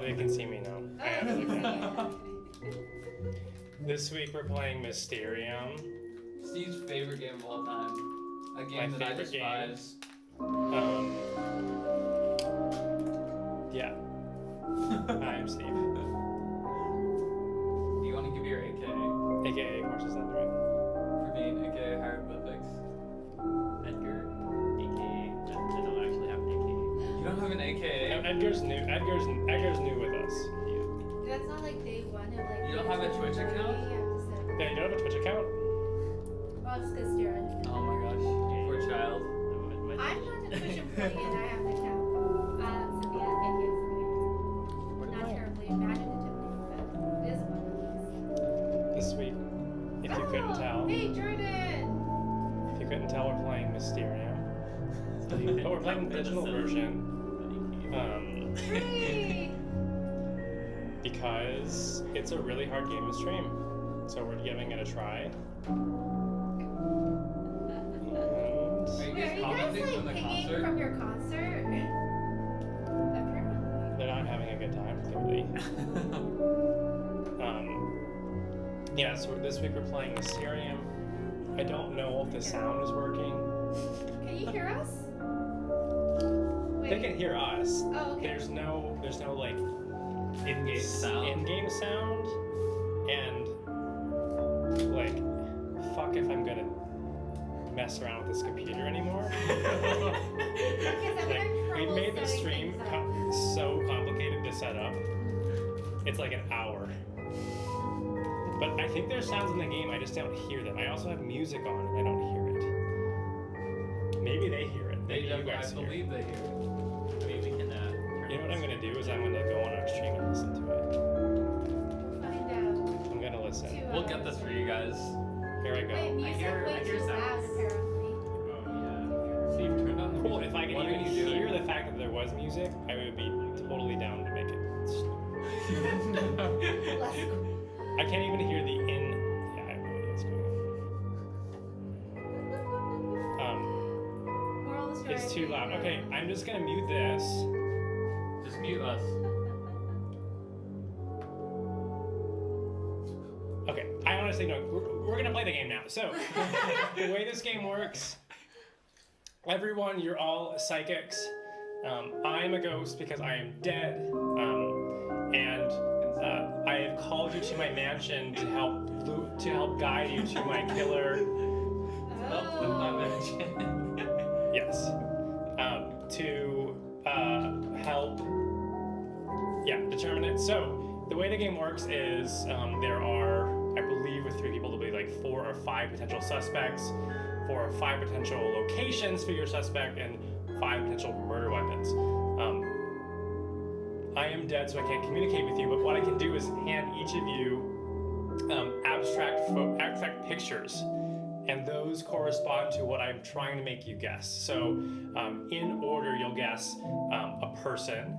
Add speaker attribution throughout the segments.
Speaker 1: they can see me now. I am. This week we're playing Mysterium.
Speaker 2: Steve's favorite game of all time. A game
Speaker 1: My
Speaker 2: that I
Speaker 1: favorite
Speaker 2: despise.
Speaker 1: Yeah. Hi, I'm Steve.
Speaker 2: Do you want to give your AK?
Speaker 1: AKA Horses Undering.
Speaker 2: Praveen, aka Hieroglyphics.
Speaker 3: Edgar, aka. I don't actually have an aka.
Speaker 2: You don't have an AKA?
Speaker 1: Edgar's new. Edgar's new with us.
Speaker 4: That's not like day one of like.
Speaker 2: You don't have a Twitch account?
Speaker 1: Yeah, you don't have a Twitch account?
Speaker 4: Well, I'll just go steer it.
Speaker 2: Oh my gosh, poor child.
Speaker 4: I'm not a Twitch employee and I have an account. Sophia, aka Sophia. Not terribly imaginatively, but it is one of these.
Speaker 1: This week, if you couldn't tell.
Speaker 4: Hey, Jordan!
Speaker 1: If you couldn't tell, we're playing Mysterium. But we're playing the digital version.
Speaker 4: Hooray!
Speaker 1: Because it's a really hard game to stream. So we're giving it a try.
Speaker 2: Are you
Speaker 4: Wait, are
Speaker 2: guys
Speaker 4: you guys
Speaker 2: commenting
Speaker 4: like
Speaker 2: from the
Speaker 4: pinging
Speaker 2: concert?
Speaker 4: from your concert? Apparently.
Speaker 1: They're not having a good time, clearly. Yeah, so this week we're playing Mysterium. I don't know if the sound is working.
Speaker 4: Can you hear us? Wait.
Speaker 1: They can hear us.
Speaker 4: Oh, okay.
Speaker 1: There's no like
Speaker 2: In-game sound.
Speaker 1: in-game sound, and like, fuck if I'm gonna mess around with this computer anymore. Like, we made the stream so complicated to set up. It's like an hour. But I think there's sounds in the game, I just don't hear them. I also have music on and I don't hear it. Maybe they hear it. Maybe you guys
Speaker 2: I
Speaker 1: hear it.
Speaker 2: believe they hear it.
Speaker 3: I mean, we can.
Speaker 1: You know what I'm gonna do is I'm gonna go on our stream and listen to it.
Speaker 4: Find out.
Speaker 1: I'm gonna listen.
Speaker 2: We'll get this for you guys.
Speaker 1: Here I
Speaker 4: Wait,
Speaker 1: go.
Speaker 4: music
Speaker 3: hear-
Speaker 4: way
Speaker 3: I hear
Speaker 4: too loud,
Speaker 3: sounds.
Speaker 4: apparently.
Speaker 3: Oh
Speaker 2: Steve, turn on the
Speaker 1: Cool.
Speaker 2: music.
Speaker 1: If I could
Speaker 2: What
Speaker 1: even
Speaker 2: are you
Speaker 1: hear
Speaker 2: doing?
Speaker 1: the fact that there was music, I would be totally down to make it.
Speaker 4: Less cool.
Speaker 1: I can't even hear the in. Yeah, I have no idea what's going
Speaker 4: Moral of the
Speaker 1: on.
Speaker 4: story.
Speaker 1: It's too loud. Okay, I'm just gonna mute this.
Speaker 2: Just mute us.
Speaker 1: Okay, I honestly know. We're gonna play the game now. So, the way this game works, everyone, you're all psychics. I am a ghost because I am dead, and I have called you to my mansion to help guide you to my killer.
Speaker 2: Help with my mansion.
Speaker 1: Yes, to help. Yeah, determine it. So the way the game works is there are, I believe, with 3 people, there'll be like 4 or 5 potential suspects, 4 or 5 potential locations for your suspect, and 5 potential murder weapons. I am dead, so I can't communicate with you, but what I can do is hand each of you abstract pictures, and those correspond to what I'm trying to make you guess. So in order, you'll guess a person.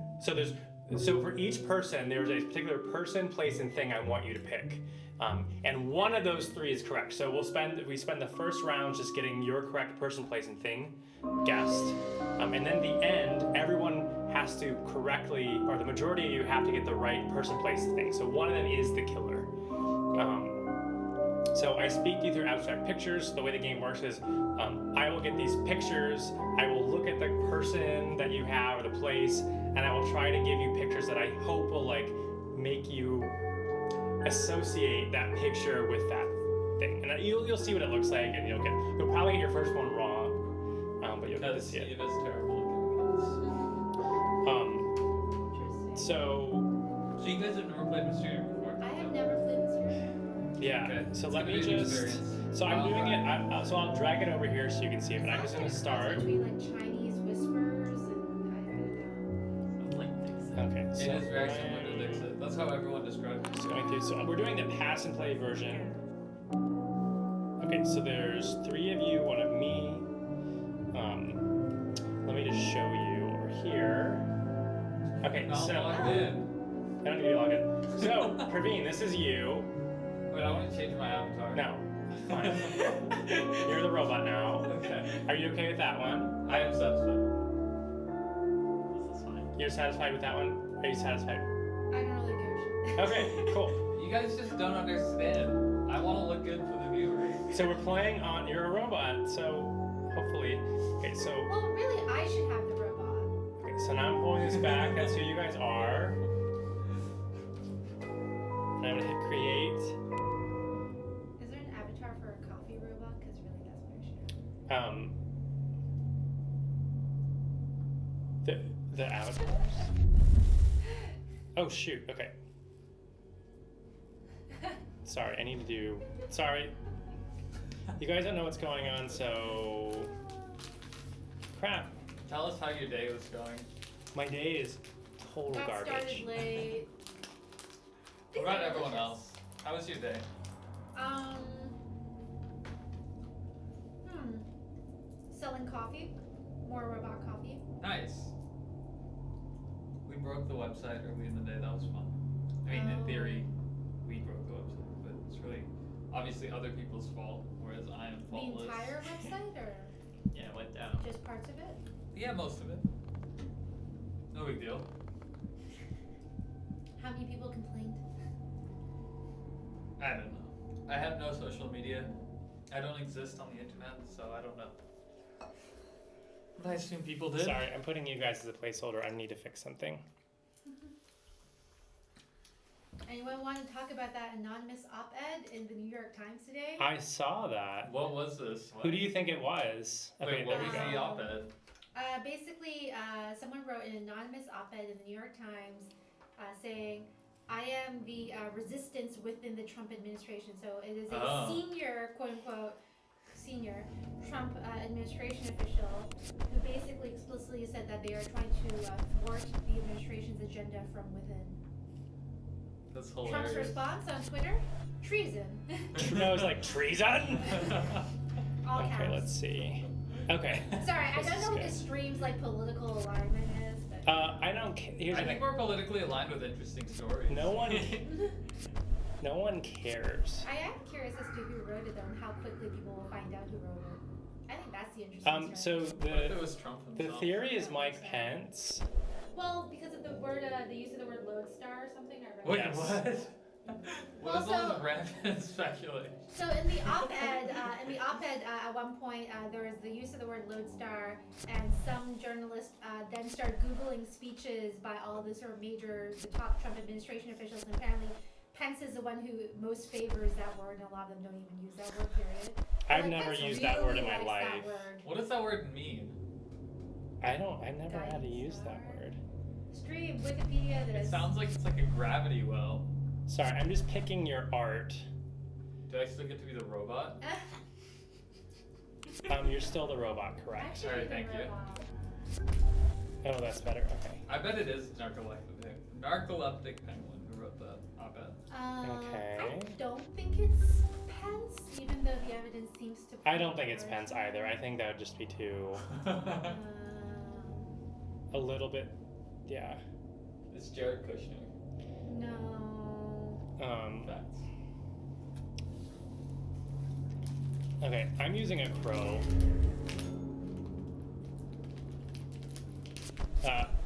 Speaker 1: So for each person, there's a particular person, place, and thing I want you to pick. And one of those 3 is correct. So we spend the first round just getting your correct person, place, and thing guessed. And then the end, everyone has to correctly, or the majority of you have to get the right person, place, and thing. So one of them is the killer. So I speak to you through abstract pictures. The way the game works is I will get these pictures, I will look at the person that you have or the place, and I will try to give you pictures that I hope will like make you associate that picture with that thing. And you'll see what it looks like, and you'll probably get your first one wrong, but you'll get to see it.
Speaker 2: Steve is terrible.
Speaker 1: So
Speaker 2: So you guys have never played Mysterium before?
Speaker 4: I have never played Mysterium.
Speaker 1: yeah,
Speaker 2: Okay.
Speaker 1: so
Speaker 2: It's
Speaker 1: let
Speaker 2: gonna
Speaker 1: me
Speaker 2: be an
Speaker 1: just.
Speaker 2: experience.
Speaker 1: So I'm doing it. So I'll drag it over here so you can see it. But I'm just gonna start.
Speaker 4: Between like Chinese whispers and I
Speaker 3: Like this.
Speaker 1: Okay.
Speaker 2: It
Speaker 1: So
Speaker 2: is very similar to Dixit. That's how everyone describes it.
Speaker 1: just going through. So we're doing the pass and play version. Okay. So there's 3 of you, 1 of me. Let me just show you over here. Okay.
Speaker 2: Not
Speaker 1: So
Speaker 2: logged in.
Speaker 1: I don't need to log in. So Praveen, this is you.
Speaker 2: Wait, I want to change my avatar.
Speaker 1: No. Fine. You're the robot now.
Speaker 2: Okay.
Speaker 1: Are you okay with that one?
Speaker 2: I am satisfied.
Speaker 3: This is fine.
Speaker 1: You're satisfied with that one? Are you satisfied?
Speaker 4: I don't really give a shit.
Speaker 1: Okay, cool.
Speaker 2: You guys just don't understand. I want to look good for the viewers.
Speaker 1: So we're playing on. You're a robot, so hopefully. Okay, so
Speaker 4: Well, really, I should have the robot.
Speaker 1: okay, so now I'm pulling this back. That's who you guys are. And I'm gonna hit create.
Speaker 4: Is there an avatar for a coffee robot? Because really, that's what I should have.
Speaker 1: The avatars. Oh shoot. Okay. Sorry, I need to do. Sorry. You guys don't know what's going on, so. Crap.
Speaker 2: Tell us how your day was going.
Speaker 1: My day is total
Speaker 4: Got
Speaker 1: garbage.
Speaker 4: started late.
Speaker 2: What about everyone else? How was your day?
Speaker 4: Selling coffee. More robot coffee.
Speaker 2: Nice. We broke the website early in the day. That was fun. I mean, in theory, we broke the website, but it's really obviously other people's fault, whereas I am
Speaker 4: The
Speaker 2: faultless.
Speaker 4: entire website, or
Speaker 3: Yeah, it went down.
Speaker 4: just parts of it?
Speaker 2: Yeah, most of it. No big deal.
Speaker 4: How many people complained?
Speaker 2: I don't know. I have no social media. I don't exist on the internet, so I don't know. But I assume people did.
Speaker 1: Sorry, I'm putting you guys as a placeholder. I need to fix something.
Speaker 4: Anyone want to talk about that anonymous op-ed in the New York Times today?
Speaker 1: I saw that.
Speaker 2: What was this?
Speaker 1: Who do you think it was?
Speaker 2: Wait, what
Speaker 1: there
Speaker 2: was
Speaker 1: we go.
Speaker 2: the op-ed?
Speaker 4: Basically, someone wrote an anonymous op-ed in the New York Times saying, I am the resistance within the Trump administration. So it is a senior, quote unquote, senior Trump administration official who basically explicitly said that they are trying to thwart the administration's agenda from within.
Speaker 2: That's
Speaker 4: Trump's
Speaker 2: hilarious.
Speaker 4: response on Twitter? Treason.
Speaker 1: No, it was like treason.
Speaker 4: All
Speaker 1: Okay,
Speaker 4: caps.
Speaker 1: let's see. Okay.
Speaker 4: Sorry, I
Speaker 1: This
Speaker 4: don't
Speaker 1: is
Speaker 4: know what
Speaker 1: good.
Speaker 4: the stream's like political alignment is, but
Speaker 1: I don't care. Here's
Speaker 2: I
Speaker 1: the
Speaker 2: think
Speaker 1: thing.
Speaker 2: we're politically aligned with interesting stories.
Speaker 1: No one, no one cares.
Speaker 4: I am curious as to who wrote it though, and how quickly people will find out who wrote it. I think that's the interesting story.
Speaker 1: So
Speaker 2: What if it
Speaker 1: the
Speaker 2: was Trump
Speaker 1: the
Speaker 2: himself?
Speaker 1: theory is Mike Pence.
Speaker 4: Well, because of the word, the use of the word lodestar or something, I read.
Speaker 2: Wait,
Speaker 1: Yes.
Speaker 2: what? What is all
Speaker 4: Also-
Speaker 2: this rampant speculation?
Speaker 4: So in the op-ed, at one point, there was the use of the word lodestar, and some journalists then started Googling speeches by all the sort of the top Trump administration officials, and apparently Pence is the one who most favors that word, and a lot of them don't even use that word, period.
Speaker 1: I've
Speaker 4: Like,
Speaker 1: never
Speaker 4: Pence
Speaker 1: used that word in
Speaker 4: really
Speaker 1: my
Speaker 4: likes
Speaker 1: life.
Speaker 4: that word.
Speaker 2: What does that word mean?
Speaker 1: I've never had to use that
Speaker 4: Dinosaur.
Speaker 1: word.
Speaker 4: Stream, Wikipedia
Speaker 2: It
Speaker 4: this.
Speaker 2: sounds like it's like a gravity well.
Speaker 1: Sorry, I'm just picking your art.
Speaker 2: Do I still get to be the robot?
Speaker 1: You're still the robot, correct?
Speaker 4: Actually,
Speaker 2: Alright,
Speaker 4: the
Speaker 2: thank you.
Speaker 4: robot.
Speaker 1: Oh, that's better. Okay.
Speaker 2: I bet it is Narcoleptic Penguin who wrote the op-ed.
Speaker 1: Okay.
Speaker 4: I don't think it's Pence, even though the evidence seems to.
Speaker 1: I don't think it's
Speaker 4: point
Speaker 1: Pence
Speaker 4: towards
Speaker 1: either. I think that would just be too
Speaker 4: it.
Speaker 1: a little bit. Yeah.
Speaker 2: It's Jared Kushner.
Speaker 4: No.
Speaker 2: Facts.
Speaker 1: Okay, I'm using a crow.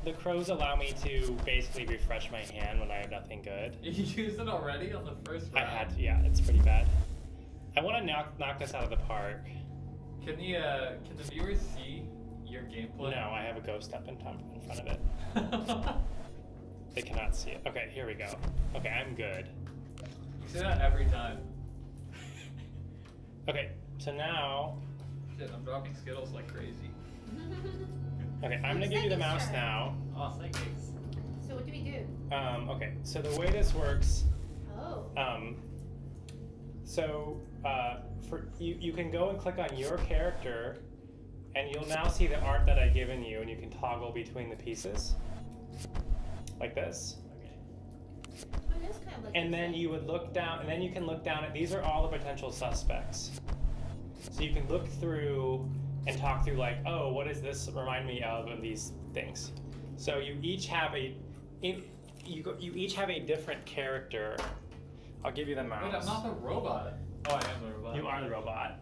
Speaker 1: The crows allow me to basically refresh my hand when I have nothing good.
Speaker 2: You used it already on the first
Speaker 1: I
Speaker 2: round?
Speaker 1: had to, yeah, it's pretty bad. I want to knock this out of the park.
Speaker 2: Can the viewers see your gameplay?
Speaker 1: No, I have a ghost up in front of it. They cannot see it. Okay, here we go. Okay, I'm good.
Speaker 2: You say that every time.
Speaker 1: Okay, so now,
Speaker 2: Shit, I'm dropping Skittles like crazy.
Speaker 1: okay, I'm gonna give you the mouse
Speaker 4: Signature.
Speaker 1: now.
Speaker 3: Oh, psychics.
Speaker 4: So what do we do?
Speaker 1: Okay, so the way this works,
Speaker 4: Oh.
Speaker 1: for you can go and click on your character, and you'll now see the art that I've given you, and you can toggle between the pieces, like this.
Speaker 3: Okay.
Speaker 4: Oh, it is kind of like.
Speaker 1: And
Speaker 4: this,
Speaker 1: then
Speaker 4: eh?
Speaker 1: you would look down, and then you can look down at these are all the potential suspects. So you can look through and talk through like, oh, what does this remind me of these things? So you each have you each have a different character. I'll give you the mouse.
Speaker 2: Wait, I'm not the robot. Oh, I am the robot.
Speaker 1: You are the robot.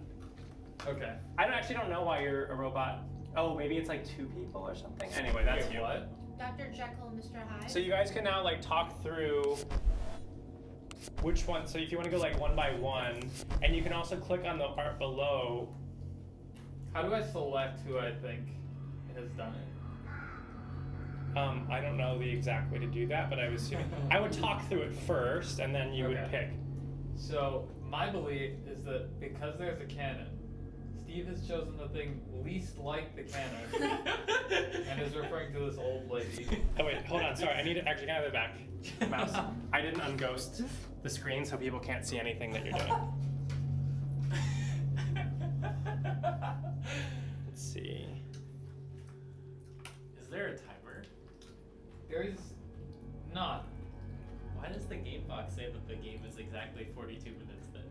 Speaker 2: Okay.
Speaker 1: I actually don't know why you're a robot. Oh, maybe it's like two people or something. Anyway, that's
Speaker 2: Wait,
Speaker 1: you.
Speaker 2: what?
Speaker 4: Dr. Jekyll, Mr. Hyde.
Speaker 1: So you guys can now like talk through which one. So if you want to go like one by one, and you can also click on the art below.
Speaker 2: How do I select who I think has done it?
Speaker 1: I don't know the exact way to do that, but I was assuming I would talk through it first, and then you would pick.
Speaker 2: So my belief is that because there's a canon, Steve has chosen the thing least like the canon and is referring to this old lady.
Speaker 1: Oh wait, hold on. Sorry, I need to actually kind of back mouse. I didn't unghost the screen so people can't see anything that you're doing. Let's see.
Speaker 3: Is there a timer?
Speaker 2: There's not.
Speaker 3: Why does the game box say that the game is exactly 42 minutes then?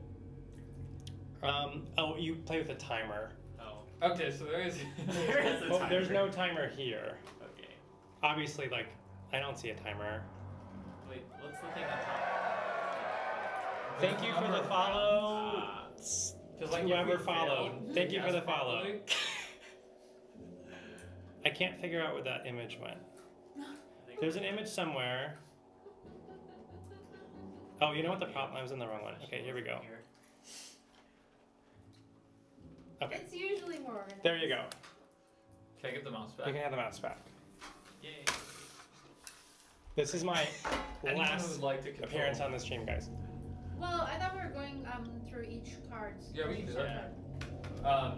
Speaker 1: Oh, you play with a timer.
Speaker 3: Oh.
Speaker 2: Okay, so there is.
Speaker 3: There is a
Speaker 1: Oh,
Speaker 3: timer.
Speaker 1: there's no timer here.
Speaker 3: Okay.
Speaker 1: Obviously, like, I don't see a timer.
Speaker 3: Wait, what's the thing on top?
Speaker 1: Thank you for the follow.
Speaker 2: Just like if
Speaker 1: Whoever
Speaker 2: we
Speaker 1: followed.
Speaker 2: failed,
Speaker 1: Thank you for
Speaker 2: yes,
Speaker 1: the follow.
Speaker 2: probably.
Speaker 1: I can't figure out where that image went.
Speaker 3: I think
Speaker 1: There's an image somewhere. Oh, you know what the problem? I was in the wrong one. Okay, here we go.
Speaker 3: Here.
Speaker 1: Okay,
Speaker 4: It's usually more organized.
Speaker 1: there you go.
Speaker 2: Can I get the mouse back?
Speaker 1: You can have the mouse back.
Speaker 3: Yay.
Speaker 1: This is my
Speaker 2: Anyone who
Speaker 1: last
Speaker 2: would like to control.
Speaker 1: appearance on the stream, guys.
Speaker 4: Well, I thought we were going through each cards.
Speaker 2: Yeah, we can do
Speaker 3: Yeah.
Speaker 2: that.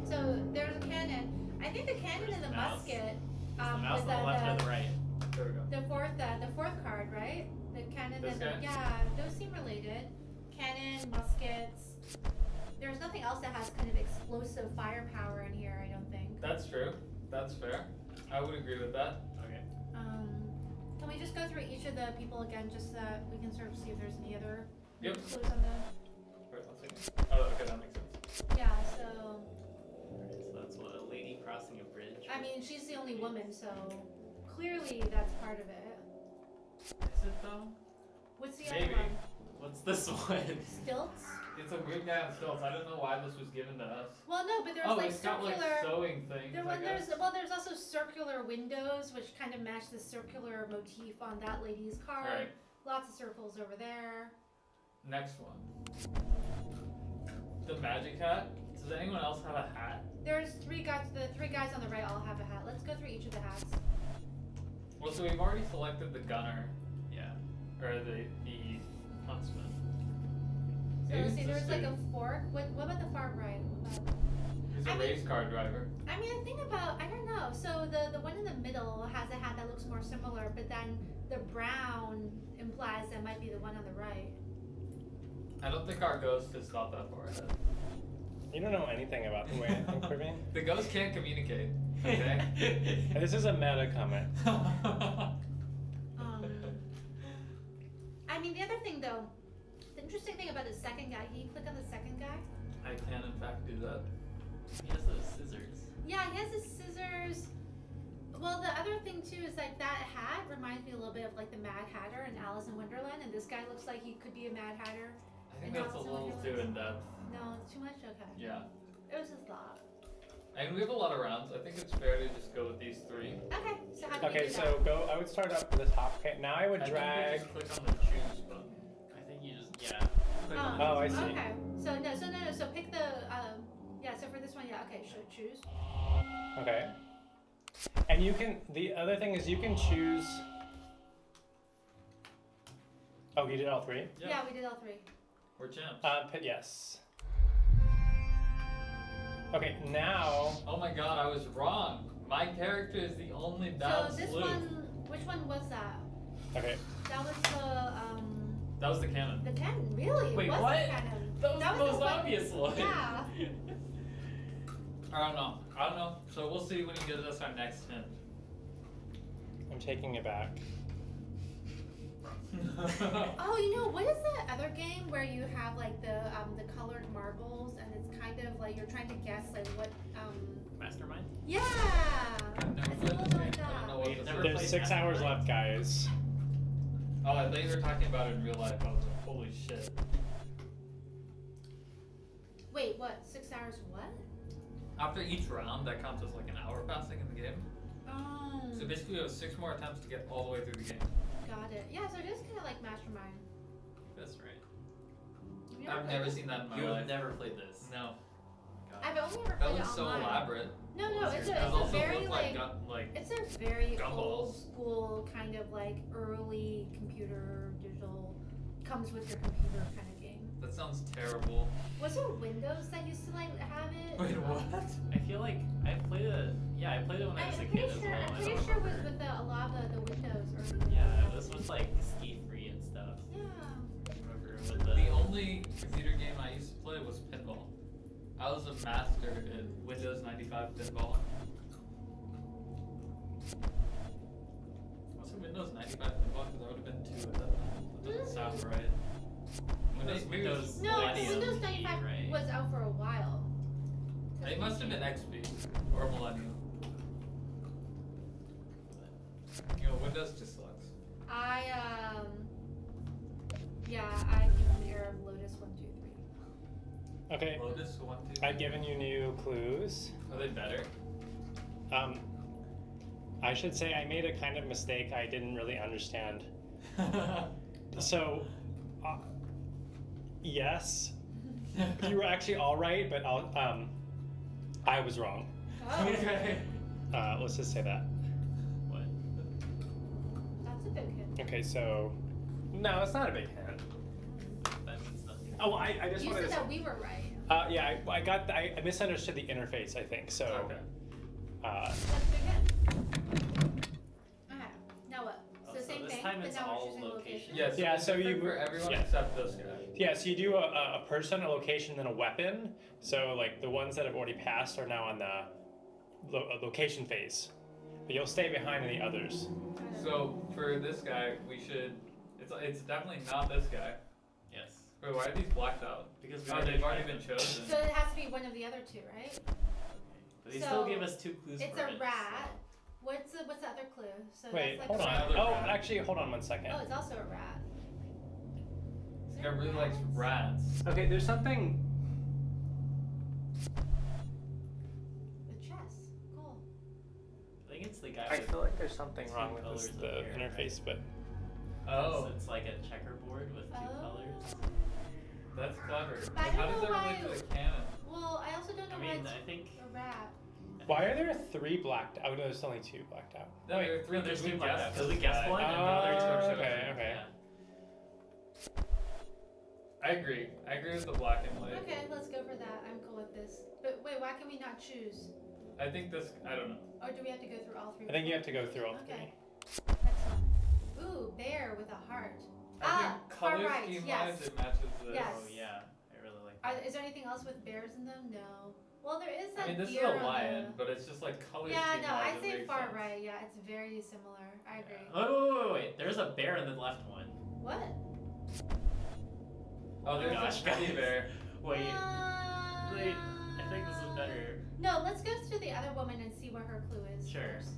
Speaker 4: So there's a cannon. I think the cannon and the
Speaker 3: Mouse.
Speaker 4: musket.
Speaker 3: Is the mouse
Speaker 4: with
Speaker 3: on the left or the right?
Speaker 2: There we go.
Speaker 4: the fourth card, right? The cannon
Speaker 2: This
Speaker 4: and
Speaker 2: guy?
Speaker 4: yeah, those seem related. Cannon, muskets. There's nothing else that has kind of explosive firepower in here, I don't think.
Speaker 2: That's true. That's fair. I would agree with that.
Speaker 3: Okay.
Speaker 4: Can we just go through each of the people again, just so that we can sort of see if there's any other
Speaker 2: Yep.
Speaker 4: clues on the?
Speaker 2: Wait, 1 second. Oh, okay, that makes sense.
Speaker 4: Yeah. So
Speaker 3: Alright, so that's what, a lady crossing a bridge?
Speaker 4: I mean, she's the only woman, so clearly that's part of it.
Speaker 3: Is it though?
Speaker 4: What's the
Speaker 2: Maybe.
Speaker 4: other one?
Speaker 3: What's this one?
Speaker 4: Stilts?
Speaker 2: It's a weird guy on stilts. I don't know why this was given to us.
Speaker 4: Well, no, but there's
Speaker 2: Oh,
Speaker 4: like
Speaker 2: it's got
Speaker 4: circular.
Speaker 2: like sewing things.
Speaker 4: There,
Speaker 2: I guess.
Speaker 4: there's also circular windows, which kind of match the circular motif on that lady's card.
Speaker 2: Right.
Speaker 4: Lots of circles over there.
Speaker 2: Next one. The magic hat. Does anyone else have a hat?
Speaker 4: There's three guys. The three guys on the right all have a hat. Let's go through each of the hats.
Speaker 2: Well, so we've already selected the gunner
Speaker 3: Yeah.
Speaker 2: or the huntsman.
Speaker 4: So
Speaker 2: Maybe
Speaker 4: see,
Speaker 2: it's
Speaker 4: there's
Speaker 2: this
Speaker 4: like a
Speaker 2: dude.
Speaker 4: fork. What about the far right? What about-
Speaker 2: He's a
Speaker 4: I mean-
Speaker 2: race car driver.
Speaker 4: I mean, the thing about I don't know. So the one in the middle has a hat that looks more similar, but then the brown implies that might be the one on the right.
Speaker 2: I don't think our ghost has thought that far ahead.
Speaker 1: You don't know anything about the way I think, Praveen.
Speaker 2: The ghost can't communicate. Okay.
Speaker 1: This is a meta comment.
Speaker 4: I mean, the other thing though, the interesting thing about the second guy, can you click on the second guy?
Speaker 2: I can in fact do that.
Speaker 3: He has those scissors.
Speaker 4: Yeah, he has his scissors. Well, the other thing too is like that hat reminds me a little bit of like the Mad Hatter in Alice in Wonderland, and this guy looks like he could be a Mad Hatter.
Speaker 2: I think
Speaker 4: And
Speaker 2: that's a
Speaker 4: also
Speaker 2: little
Speaker 4: Wonderland.
Speaker 2: too in depth.
Speaker 4: No, it's too much. Okay.
Speaker 2: Yeah.
Speaker 4: It was just a lot.
Speaker 2: And we have a lot of rounds. I think it's fair to just go with these three.
Speaker 4: Okay. So how do we
Speaker 1: Okay,
Speaker 4: do
Speaker 1: so go. I would start up to the top. Okay, now I would
Speaker 2: I think
Speaker 1: drag.
Speaker 2: we just click on the choose button.
Speaker 3: I think you just, yeah. Click on
Speaker 1: Oh, I
Speaker 3: it.
Speaker 1: see.
Speaker 4: Okay. So pick the yeah. So for this one, yeah. Okay. So choose.
Speaker 1: Okay. And you can. The other thing is you can choose. Oh, you did all three.
Speaker 4: Yeah, we did all three.
Speaker 2: We're champs.
Speaker 1: Yes. Okay, now.
Speaker 2: Oh my god, I was wrong. My character is the only bad
Speaker 4: So this
Speaker 2: sleuth.
Speaker 4: one, which one was that?
Speaker 1: Okay.
Speaker 4: That was
Speaker 2: That was the cannon.
Speaker 4: the cannon. Really?
Speaker 3: Wait,
Speaker 4: it was
Speaker 3: what?
Speaker 4: The cannon.
Speaker 3: That was the most
Speaker 4: one-
Speaker 3: obvious one.
Speaker 4: Yeah.
Speaker 2: I don't know. I don't know. So we'll see when he gives us our next hint.
Speaker 1: I'm taking it back.
Speaker 4: Oh, you know what is that other game where you have like the colored marbles and it's kind of like you're trying to guess like what
Speaker 3: Mastermind?
Speaker 4: Yeah.
Speaker 2: Never
Speaker 4: It's a
Speaker 2: played
Speaker 4: little
Speaker 2: this
Speaker 4: like
Speaker 2: game. I don't know
Speaker 4: that.
Speaker 2: what
Speaker 3: We've
Speaker 2: this
Speaker 3: never
Speaker 2: is.
Speaker 3: played
Speaker 1: There's 6
Speaker 3: Mastermind.
Speaker 1: hours left, guys.
Speaker 2: Oh, I thought you were talking about it in real life. I was like, holy shit.
Speaker 4: Wait, what? 6 hours? What?
Speaker 2: After each round, that counts as like an hour passing in the game.
Speaker 4: Oh.
Speaker 2: So basically, we have 6 more attempts to get all the way through the game.
Speaker 4: Got it. Yeah, so it is kind of like Mastermind.
Speaker 3: That's right.
Speaker 4: You
Speaker 2: I've
Speaker 4: played
Speaker 2: never
Speaker 4: this?
Speaker 2: seen that in my
Speaker 3: You've
Speaker 2: life.
Speaker 3: never played this.
Speaker 2: No.
Speaker 3: God.
Speaker 4: I've only ever
Speaker 2: That
Speaker 4: played it
Speaker 2: looks so
Speaker 4: online.
Speaker 2: elaborate.
Speaker 4: No,
Speaker 3: Well,
Speaker 4: it's
Speaker 3: it
Speaker 4: a,
Speaker 2: It
Speaker 4: it's a
Speaker 2: also
Speaker 4: very
Speaker 2: look
Speaker 4: like
Speaker 2: like
Speaker 4: it's a very
Speaker 2: gumballs.
Speaker 4: old school kind of like early computer digital comes with your computer kind of game.
Speaker 2: that sounds terrible.
Speaker 4: Was it Windows that used to like have it?
Speaker 2: Wait, what?
Speaker 3: I feel like I played it. Yeah, I played it when I was a
Speaker 4: I'm
Speaker 3: kid
Speaker 4: pretty
Speaker 3: as
Speaker 4: sure.
Speaker 3: well.
Speaker 4: I'm
Speaker 3: I
Speaker 4: pretty
Speaker 3: don't
Speaker 4: sure it was
Speaker 3: remember.
Speaker 4: with a lot of the Windows early.
Speaker 3: Yeah, this was like ski free and stuff.
Speaker 4: Yeah.
Speaker 3: I remember with the.
Speaker 2: The only computer game I used to play was pinball. I was a master in Windows 95 pinball. Was it Windows 95 pinball? Because I would have been 2 at that time. That doesn't sound right.
Speaker 3: Windows
Speaker 4: No,
Speaker 3: Millennium
Speaker 4: Windows
Speaker 3: P,
Speaker 4: 95
Speaker 3: right?
Speaker 4: was out for a while.
Speaker 2: It must have been XP or Millennium. You know, Windows just sucks.
Speaker 4: Yeah, I give an error of Lotus 1, 2, 3.
Speaker 1: Okay,
Speaker 2: Lotus 1, 2.
Speaker 1: I've given you new clues.
Speaker 2: Are they better?
Speaker 1: I should say I made a kind of mistake I didn't really understand. So, yes, you were actually all right, but I was wrong.
Speaker 4: Oh,
Speaker 2: Okay.
Speaker 1: Let's just say that.
Speaker 3: What?
Speaker 4: that's a big hit.
Speaker 1: Okay, so no, it's not a big hint.
Speaker 3: That means nothing.
Speaker 1: Oh, I just
Speaker 4: You
Speaker 1: wanted
Speaker 4: said
Speaker 1: to.
Speaker 4: that we were right.
Speaker 1: Yeah, I misunderstood the interface. I think so.
Speaker 2: Okay.
Speaker 4: That's a big hit. Okay, now what?
Speaker 3: Oh,
Speaker 4: So
Speaker 3: so
Speaker 4: same
Speaker 3: this
Speaker 4: thing,
Speaker 3: time
Speaker 4: but
Speaker 3: it's
Speaker 4: now
Speaker 3: all
Speaker 4: we're choosing a location.
Speaker 2: Yeah, so,
Speaker 1: Yeah,
Speaker 2: it's
Speaker 1: so
Speaker 2: different
Speaker 1: you-
Speaker 2: for everyone
Speaker 1: yeah.
Speaker 2: except this guy.
Speaker 1: Yeah, so you do a person, a location, then a weapon. So like the ones that have already passed are now on the location phase, but you'll stay behind in the others.
Speaker 2: So for this guy, we should. It's definitely not this guy.
Speaker 3: Yes.
Speaker 2: Wait, why are these blacked out?
Speaker 3: Because we
Speaker 2: Oh,
Speaker 3: already
Speaker 2: they've already
Speaker 3: tried
Speaker 2: been
Speaker 3: them.
Speaker 2: chosen.
Speaker 4: So it has to be one of the other two, right?
Speaker 3: But they
Speaker 4: So,
Speaker 3: still gave us 2 clues
Speaker 4: It's
Speaker 3: for
Speaker 4: a
Speaker 3: it.
Speaker 4: rat. What's the other clue? So
Speaker 1: Wait,
Speaker 4: that's
Speaker 1: hold
Speaker 4: like
Speaker 1: on.
Speaker 4: a rat.
Speaker 2: Another
Speaker 1: Oh,
Speaker 2: rat.
Speaker 1: actually, hold on one second.
Speaker 4: Oh, it's also a rat. Is
Speaker 2: This
Speaker 4: there
Speaker 2: guy really likes
Speaker 4: rats?
Speaker 2: rats.
Speaker 1: Okay, there's something.
Speaker 4: A chess. Cool.
Speaker 3: I think it's the guy
Speaker 1: I
Speaker 3: with
Speaker 1: feel like there's something
Speaker 3: two
Speaker 1: wrong with
Speaker 3: colors
Speaker 1: this,
Speaker 3: of
Speaker 1: the
Speaker 3: hair,
Speaker 1: interface, but
Speaker 2: Oh,
Speaker 3: It's like a checkerboard with 2
Speaker 4: Oh.
Speaker 3: colors.
Speaker 2: that's clever.
Speaker 4: I
Speaker 2: But
Speaker 4: don't
Speaker 2: how does
Speaker 4: know
Speaker 2: that relate
Speaker 4: why-
Speaker 2: to the canon?
Speaker 4: Well, I also don't know
Speaker 3: I
Speaker 4: why
Speaker 3: mean,
Speaker 4: it's
Speaker 3: I think.
Speaker 4: a rat.
Speaker 1: why are there 3 blacked out? Oh, no, there's only 2 blacked out.
Speaker 2: No, there are 3
Speaker 3: No, there's
Speaker 2: because
Speaker 3: 2
Speaker 2: we guessed
Speaker 3: because we
Speaker 2: this
Speaker 3: guessed
Speaker 2: guy,
Speaker 3: one and
Speaker 2: and
Speaker 3: the other 2 are
Speaker 1: Oh,
Speaker 3: chosen.
Speaker 1: okay, okay.
Speaker 3: Yeah.
Speaker 2: I agree. I agree with the black and white.
Speaker 4: Okay, let's go for that. I'm cool with this. But wait, why can we not choose?
Speaker 2: I think this. I don't know.
Speaker 4: Or do we have to go through all 3?
Speaker 1: I think you have to go through all 3.
Speaker 4: Okay. Next one. Ooh, bear with a heart.
Speaker 2: I think
Speaker 4: far
Speaker 2: color
Speaker 4: right,
Speaker 2: scheme
Speaker 4: yes.
Speaker 2: wise, it matches this.
Speaker 4: Yes.
Speaker 3: Oh yeah, I really like that.
Speaker 4: Is there anything else with bears in them? No. Well, there is that
Speaker 2: I mean, this is
Speaker 4: deer
Speaker 2: a
Speaker 4: on
Speaker 2: lion,
Speaker 4: the...
Speaker 2: but it's just like color
Speaker 4: Yeah,
Speaker 2: scheme
Speaker 4: no,
Speaker 2: wise,
Speaker 4: I'd
Speaker 2: it
Speaker 4: say
Speaker 2: makes
Speaker 4: far
Speaker 2: sense.
Speaker 4: right. Yeah, it's very similar. I agree.
Speaker 3: Oh, wait. There's a bear in the left one.
Speaker 4: What?
Speaker 2: Oh, there's
Speaker 3: Gosh,
Speaker 2: a teddy
Speaker 3: guys.
Speaker 2: bear.
Speaker 3: Wait, wait. I think this is better.
Speaker 4: No, let's go to the other woman and see what her clue is.
Speaker 3: Sure.
Speaker 4: First.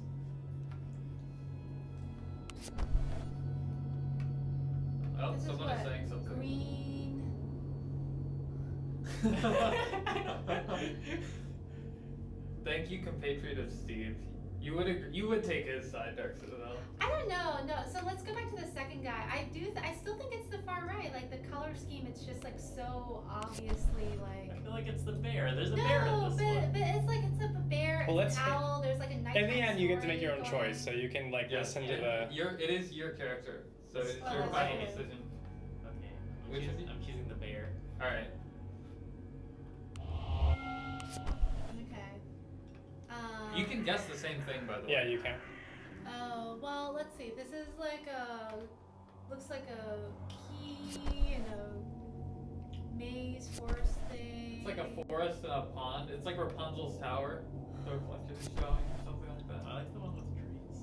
Speaker 2: Oh,
Speaker 4: This is
Speaker 2: someone
Speaker 4: what?
Speaker 2: is saying something.
Speaker 4: Green.
Speaker 2: Thank you, compatriot of Steve. You would take his side, Dark Citadel.
Speaker 4: I don't know. No, so let's go back to the second guy. I still think it's the far right. Like the color scheme, it's just like so obviously like.
Speaker 3: I feel like it's the bear. There's a bear in
Speaker 4: No,
Speaker 3: this
Speaker 4: but
Speaker 3: one.
Speaker 4: it's like it's a bear.
Speaker 1: Well,
Speaker 4: It's
Speaker 1: let's
Speaker 4: an owl. There's like a night.
Speaker 1: In the end, you get to make your own choice, so you can like
Speaker 2: Yeah,
Speaker 1: listen to the.
Speaker 2: It is your character, so it's
Speaker 4: Oh,
Speaker 2: your
Speaker 4: that's
Speaker 2: final
Speaker 4: right.
Speaker 2: decision.
Speaker 3: Okay.
Speaker 2: Which is-
Speaker 3: I'm choosing the bear.
Speaker 2: All right.
Speaker 4: Okay.
Speaker 2: You can guess the same thing, by the way.
Speaker 1: Yeah, you can.
Speaker 4: Oh well, let's see. This is like a looks like a key in a maze forest thing.
Speaker 2: It's like a forest and a pond. It's like Rapunzel's tower. The reflection is showing, or something like that.
Speaker 3: I like the one with trees.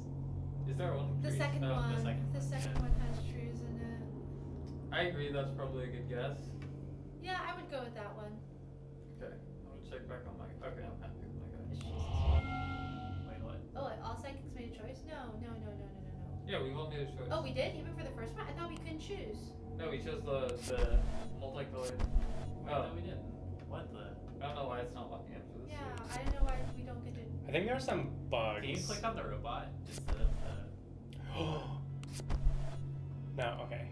Speaker 2: Is there one? with
Speaker 4: The
Speaker 2: trees?
Speaker 4: second
Speaker 2: No.
Speaker 4: one.
Speaker 3: the second one,
Speaker 4: one has trees in it.
Speaker 2: I agree. That's probably a good guess.
Speaker 4: Yeah, I would go with that one.
Speaker 2: Okay. I'm gonna check back on my. Okay, I'm happy with my guy.
Speaker 3: Wait, what?
Speaker 4: Oh, all psychics made a choice? No.
Speaker 2: Yeah, we all made a choice.
Speaker 4: Oh, we did? Even for the first one? I thought we couldn't choose.
Speaker 2: No, we chose the multicolored.
Speaker 3: Wait,
Speaker 2: Oh.
Speaker 3: no, we didn't. What the?
Speaker 2: I don't know why it's not locking in for this.
Speaker 4: Yeah,
Speaker 2: series.
Speaker 4: I don't know why we don't get to.
Speaker 1: I think there's some bugs.
Speaker 3: Can you click on the robot instead of the...
Speaker 1: No, okay.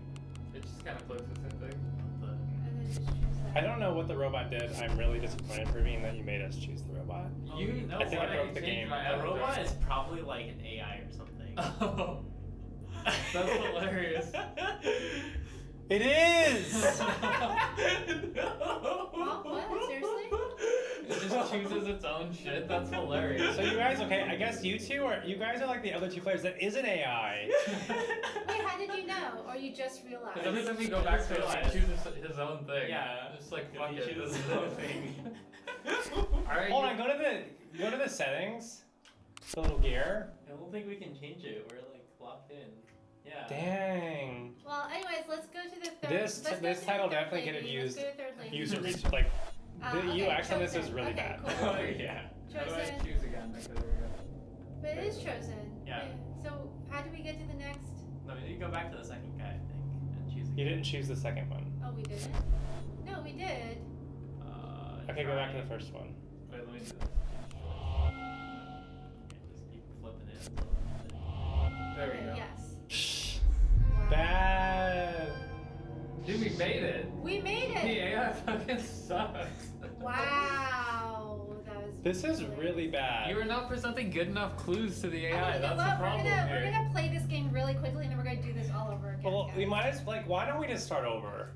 Speaker 2: It just kind of clicks the same thing.
Speaker 3: the
Speaker 4: And then just choose that.
Speaker 1: I don't know what the robot did. I'm really disappointed for being that you made us choose the robot.
Speaker 3: Oh,
Speaker 2: You
Speaker 3: know
Speaker 1: I think I
Speaker 3: what?
Speaker 1: broke the game.
Speaker 3: The robot is probably like an AI or something.
Speaker 2: Oh, that's hilarious.
Speaker 1: It is!
Speaker 4: Oh, what? Seriously?
Speaker 2: It just chooses its own shit. That's hilarious.
Speaker 1: So you guys, okay, I guess you guys are like the other two players that is an AI.
Speaker 4: Wait, how did you know? Or you just realized?
Speaker 2: Because every time we go back to it, he chooses his own thing.
Speaker 3: Yeah.
Speaker 2: It's like,
Speaker 3: If
Speaker 2: fuck
Speaker 3: he
Speaker 2: it,
Speaker 3: chooses
Speaker 2: this is
Speaker 3: his
Speaker 2: the
Speaker 3: own
Speaker 2: thing.
Speaker 3: Alright,
Speaker 1: Hold on, go to the settings. The little gear.
Speaker 3: I don't think we can change it. We're like locked in. Yeah.
Speaker 1: Dang.
Speaker 4: Well, anyways, let's go to the third.
Speaker 1: This
Speaker 4: let's go
Speaker 1: this
Speaker 4: to the
Speaker 1: title
Speaker 4: third
Speaker 1: definitely
Speaker 4: lady.
Speaker 1: could have
Speaker 4: Let's
Speaker 1: used
Speaker 4: go to third lady.
Speaker 1: user research. Like the
Speaker 4: Okay,
Speaker 1: UX on this is
Speaker 4: chosen.
Speaker 1: really
Speaker 4: Okay,
Speaker 1: bad.
Speaker 4: cool.
Speaker 3: Oh yeah.
Speaker 2: How do I
Speaker 4: Chosen.
Speaker 2: choose again? Okay, there we go.
Speaker 4: But it is chosen.
Speaker 3: Yeah.
Speaker 4: Wait, so how do we get to the next?
Speaker 3: No, you go back to the second guy, I think, and choose.
Speaker 1: You didn't choose the second one.
Speaker 4: Oh, we didn't? No, we did.
Speaker 1: Okay, go back to the first one.
Speaker 2: Wait, let me do this.
Speaker 3: Just keep flipping it. Until
Speaker 2: There we
Speaker 4: Okay,
Speaker 2: go.
Speaker 4: Yes.
Speaker 1: Bad.
Speaker 2: Dude, we made it.
Speaker 4: We made
Speaker 2: The
Speaker 4: it.
Speaker 2: AI fucking sucks.
Speaker 4: Wow. That was.
Speaker 1: This is really bad.
Speaker 2: You were not presenting good enough clues to the AI.
Speaker 4: Okay,
Speaker 2: That's
Speaker 4: well,
Speaker 2: the problem
Speaker 4: we're
Speaker 2: here.
Speaker 4: gonna play this game really quickly, and then we're gonna do this all over again.
Speaker 1: Well, we
Speaker 4: guys.
Speaker 1: might as why don't we just start over?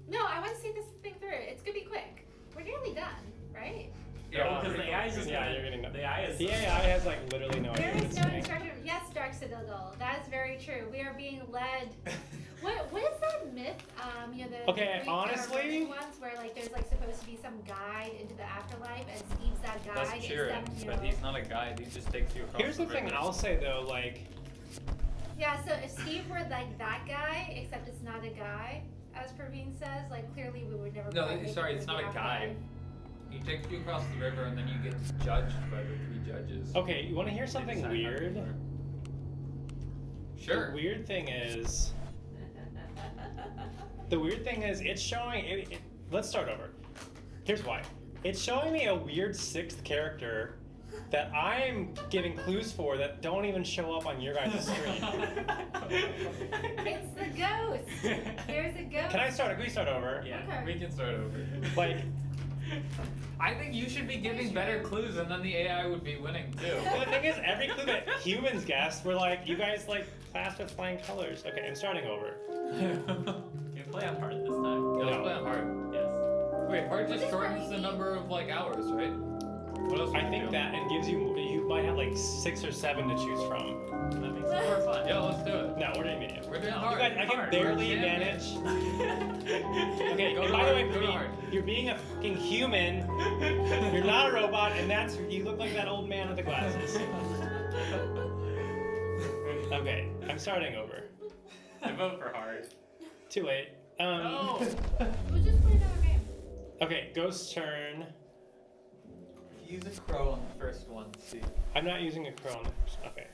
Speaker 4: No, I want to see this thing through. It's gonna be quick. We're nearly done, right?
Speaker 3: Yeah, because the AI is just
Speaker 1: Yeah,
Speaker 3: gonna-
Speaker 1: you're getting
Speaker 3: the AI is
Speaker 1: The AI has like literally no idea
Speaker 4: There
Speaker 1: what
Speaker 4: is
Speaker 1: it's
Speaker 4: no
Speaker 1: saying.
Speaker 4: instruction. Yes, Dark Citadel. That is very true. We are being led. What is that myth? You know the
Speaker 1: Okay,
Speaker 4: Greek
Speaker 1: honestly-
Speaker 4: Arabic ones where like there's like supposed to be some guide into the afterlife, and Steve's that guide.
Speaker 2: That's Chirin,
Speaker 4: instead, you
Speaker 2: but
Speaker 4: know.
Speaker 2: he's not a guide. He just takes you across
Speaker 1: Here's the thing
Speaker 2: river.
Speaker 1: I'll say though, like
Speaker 4: Yeah, so if Steve were like that guy, except it's not a guy, as Praveen says, like clearly we would never.
Speaker 2: No,
Speaker 4: quite make
Speaker 2: sorry,
Speaker 4: it
Speaker 2: it's
Speaker 4: through
Speaker 2: not
Speaker 4: the
Speaker 2: a guide.
Speaker 4: afterlife.
Speaker 2: He takes you across the river and then you get judged by the 3 judges.
Speaker 1: okay, you wanna hear
Speaker 2: They
Speaker 1: something
Speaker 2: decide how you
Speaker 1: weird?
Speaker 2: are. Sure.
Speaker 1: The weird thing is it's showing it let's start over. Here's why. It's showing me a weird 6th character that I'm giving clues for that don't even show up on your guys' screen.
Speaker 4: It's the ghost. There's a ghost.
Speaker 1: Can we start over?
Speaker 3: Yeah.
Speaker 4: Okay.
Speaker 2: We can start over.
Speaker 1: Like
Speaker 2: I think you should be giving better clues and then the AI would be winning too.
Speaker 1: the thing is every clue that humans guessed were like, you guys like classed with flying colors. Okay, I'm starting over.
Speaker 3: You can play on hard this time.
Speaker 2: Yeah, let's
Speaker 1: No.
Speaker 2: play on hard.
Speaker 3: Yes.
Speaker 2: Wait, hard
Speaker 4: What
Speaker 2: just
Speaker 4: does
Speaker 2: shortens
Speaker 4: hard
Speaker 2: the
Speaker 4: mean?
Speaker 2: number of like hours, right? What else?
Speaker 1: I
Speaker 2: would
Speaker 1: think
Speaker 2: do?
Speaker 1: that and gives you might have like 6 or 7 to choose from.
Speaker 3: That makes it more fun.
Speaker 2: Yeah, let's do it.
Speaker 1: No, we're doing medium.
Speaker 2: We're doing
Speaker 3: No,
Speaker 2: hard.
Speaker 1: You guys, I can
Speaker 3: hard.
Speaker 1: barely
Speaker 2: We're
Speaker 1: manage.
Speaker 2: champions.
Speaker 1: Okay,
Speaker 2: Go
Speaker 1: and
Speaker 2: to
Speaker 1: by the way,
Speaker 2: hard, go to
Speaker 1: Praveen,
Speaker 2: hard.
Speaker 1: you're being a fucking human. You're not a robot, and you look like that old man with the glasses. Okay, I'm starting over.
Speaker 3: I vote for hard.
Speaker 1: Too late.
Speaker 3: No.
Speaker 4: We'll just play another game.
Speaker 1: Okay, Ghost's turn.
Speaker 2: Use a crow on the first one. See.
Speaker 1: I'm not using a crow on the first. Okay.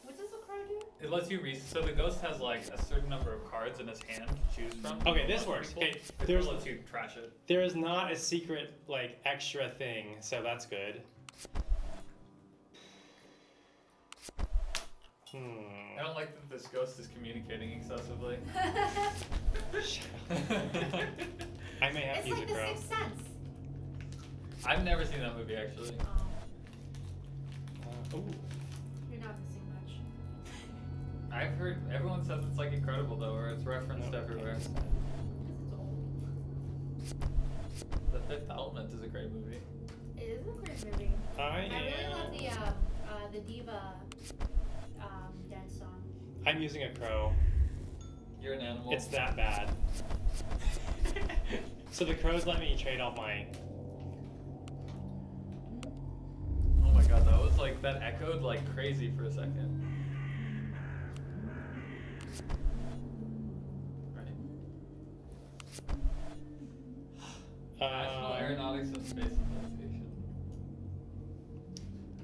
Speaker 4: What does the crow do?
Speaker 2: It lets you so the ghost has like a certain number of cards in his hand to choose from.
Speaker 1: Okay, this
Speaker 2: Lots of
Speaker 1: works.
Speaker 2: people.
Speaker 1: Okay,
Speaker 2: The
Speaker 1: there's-
Speaker 2: crow lets you trash it.
Speaker 1: There is not a secret like extra thing, so that's good.
Speaker 2: I don't like that this ghost is communicating excessively.
Speaker 1: I may have
Speaker 4: It's
Speaker 1: to use
Speaker 4: like
Speaker 1: a
Speaker 4: the
Speaker 1: crow.
Speaker 4: Sixth Sense.
Speaker 2: I've never seen that movie actually.
Speaker 1: Ooh.
Speaker 4: You're not missing much.
Speaker 2: I've heard everyone says it's like incredible though, or it's referenced
Speaker 1: No,
Speaker 2: everywhere.
Speaker 4: Because it's old.
Speaker 2: The Fifth Element is a great movie.
Speaker 4: It is a great movie.
Speaker 1: I
Speaker 4: I really
Speaker 1: am.
Speaker 4: love the diva dance song.
Speaker 1: I'm using a crow.
Speaker 2: You're an animal.
Speaker 1: It's that bad. So the crows let me trade off my.
Speaker 2: Oh my god, that was like that echoed like crazy for a second. Right. National Aeronautics and Space Association.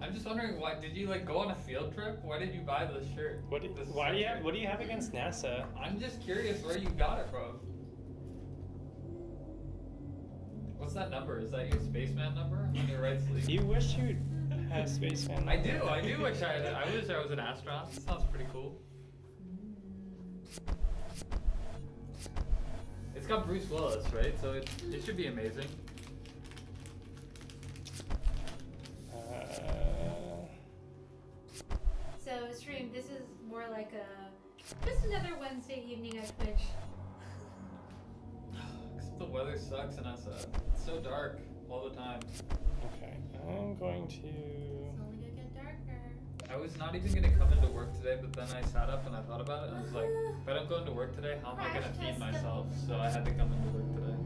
Speaker 2: I'm just wondering why did you like go on a field trip? Why did you buy this shirt?
Speaker 1: What do you have against NASA?
Speaker 2: I'm just curious where you got it from. What's that number? Is that your spaceman number on your right sleeve?
Speaker 1: You wish you'd Spaceman.
Speaker 2: I do wish I wish I was an astronaut. That sounds pretty cool. It's got Bruce Willis, right? So it should be amazing.
Speaker 4: So stream, this is more like just another Wednesday evening at Twitch.
Speaker 2: Except the weather sucks in SF. It's so dark all the time.
Speaker 1: Okay, I'm going to.
Speaker 4: It's only gonna get darker.
Speaker 2: I was not even gonna come into work today, but then I sat up and I thought about it and I was like, if I don't go into work today, how am I gonna feed myself? So I had to come into work today.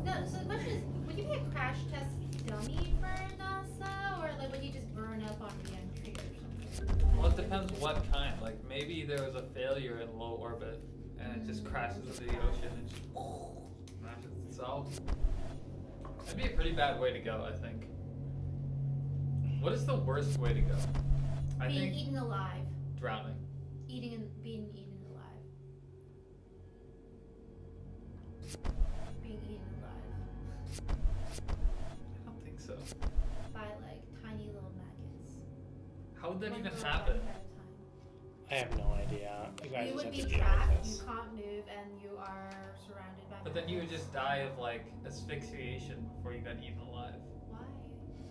Speaker 4: No, so the question is, would you be a crash test dummy for NASA, or like would you just burn up on re-entry or something?
Speaker 2: Well, it depends what kind. Like maybe there was a failure in low orbit and it just crashes into the ocean and just smashes itself. That'd be a pretty bad way to go, I think. What is the worst way to go? I
Speaker 4: Being
Speaker 2: think
Speaker 4: eaten alive.
Speaker 2: drowning.
Speaker 4: Being eaten alive. Being eaten alive
Speaker 2: I don't think so.
Speaker 4: by like tiny little maggots.
Speaker 2: How would that
Speaker 4: One
Speaker 2: even
Speaker 4: little
Speaker 2: happen?
Speaker 4: bite at a
Speaker 1: I have no idea. You guys
Speaker 4: You
Speaker 1: just
Speaker 4: would
Speaker 1: have
Speaker 4: be
Speaker 1: to deal
Speaker 4: trapped,
Speaker 1: with
Speaker 4: you
Speaker 1: this.
Speaker 4: can't move, and you are surrounded by
Speaker 2: But then you would
Speaker 4: maggots.
Speaker 2: just die of like asphyxiation before you got eaten alive.
Speaker 4: Why?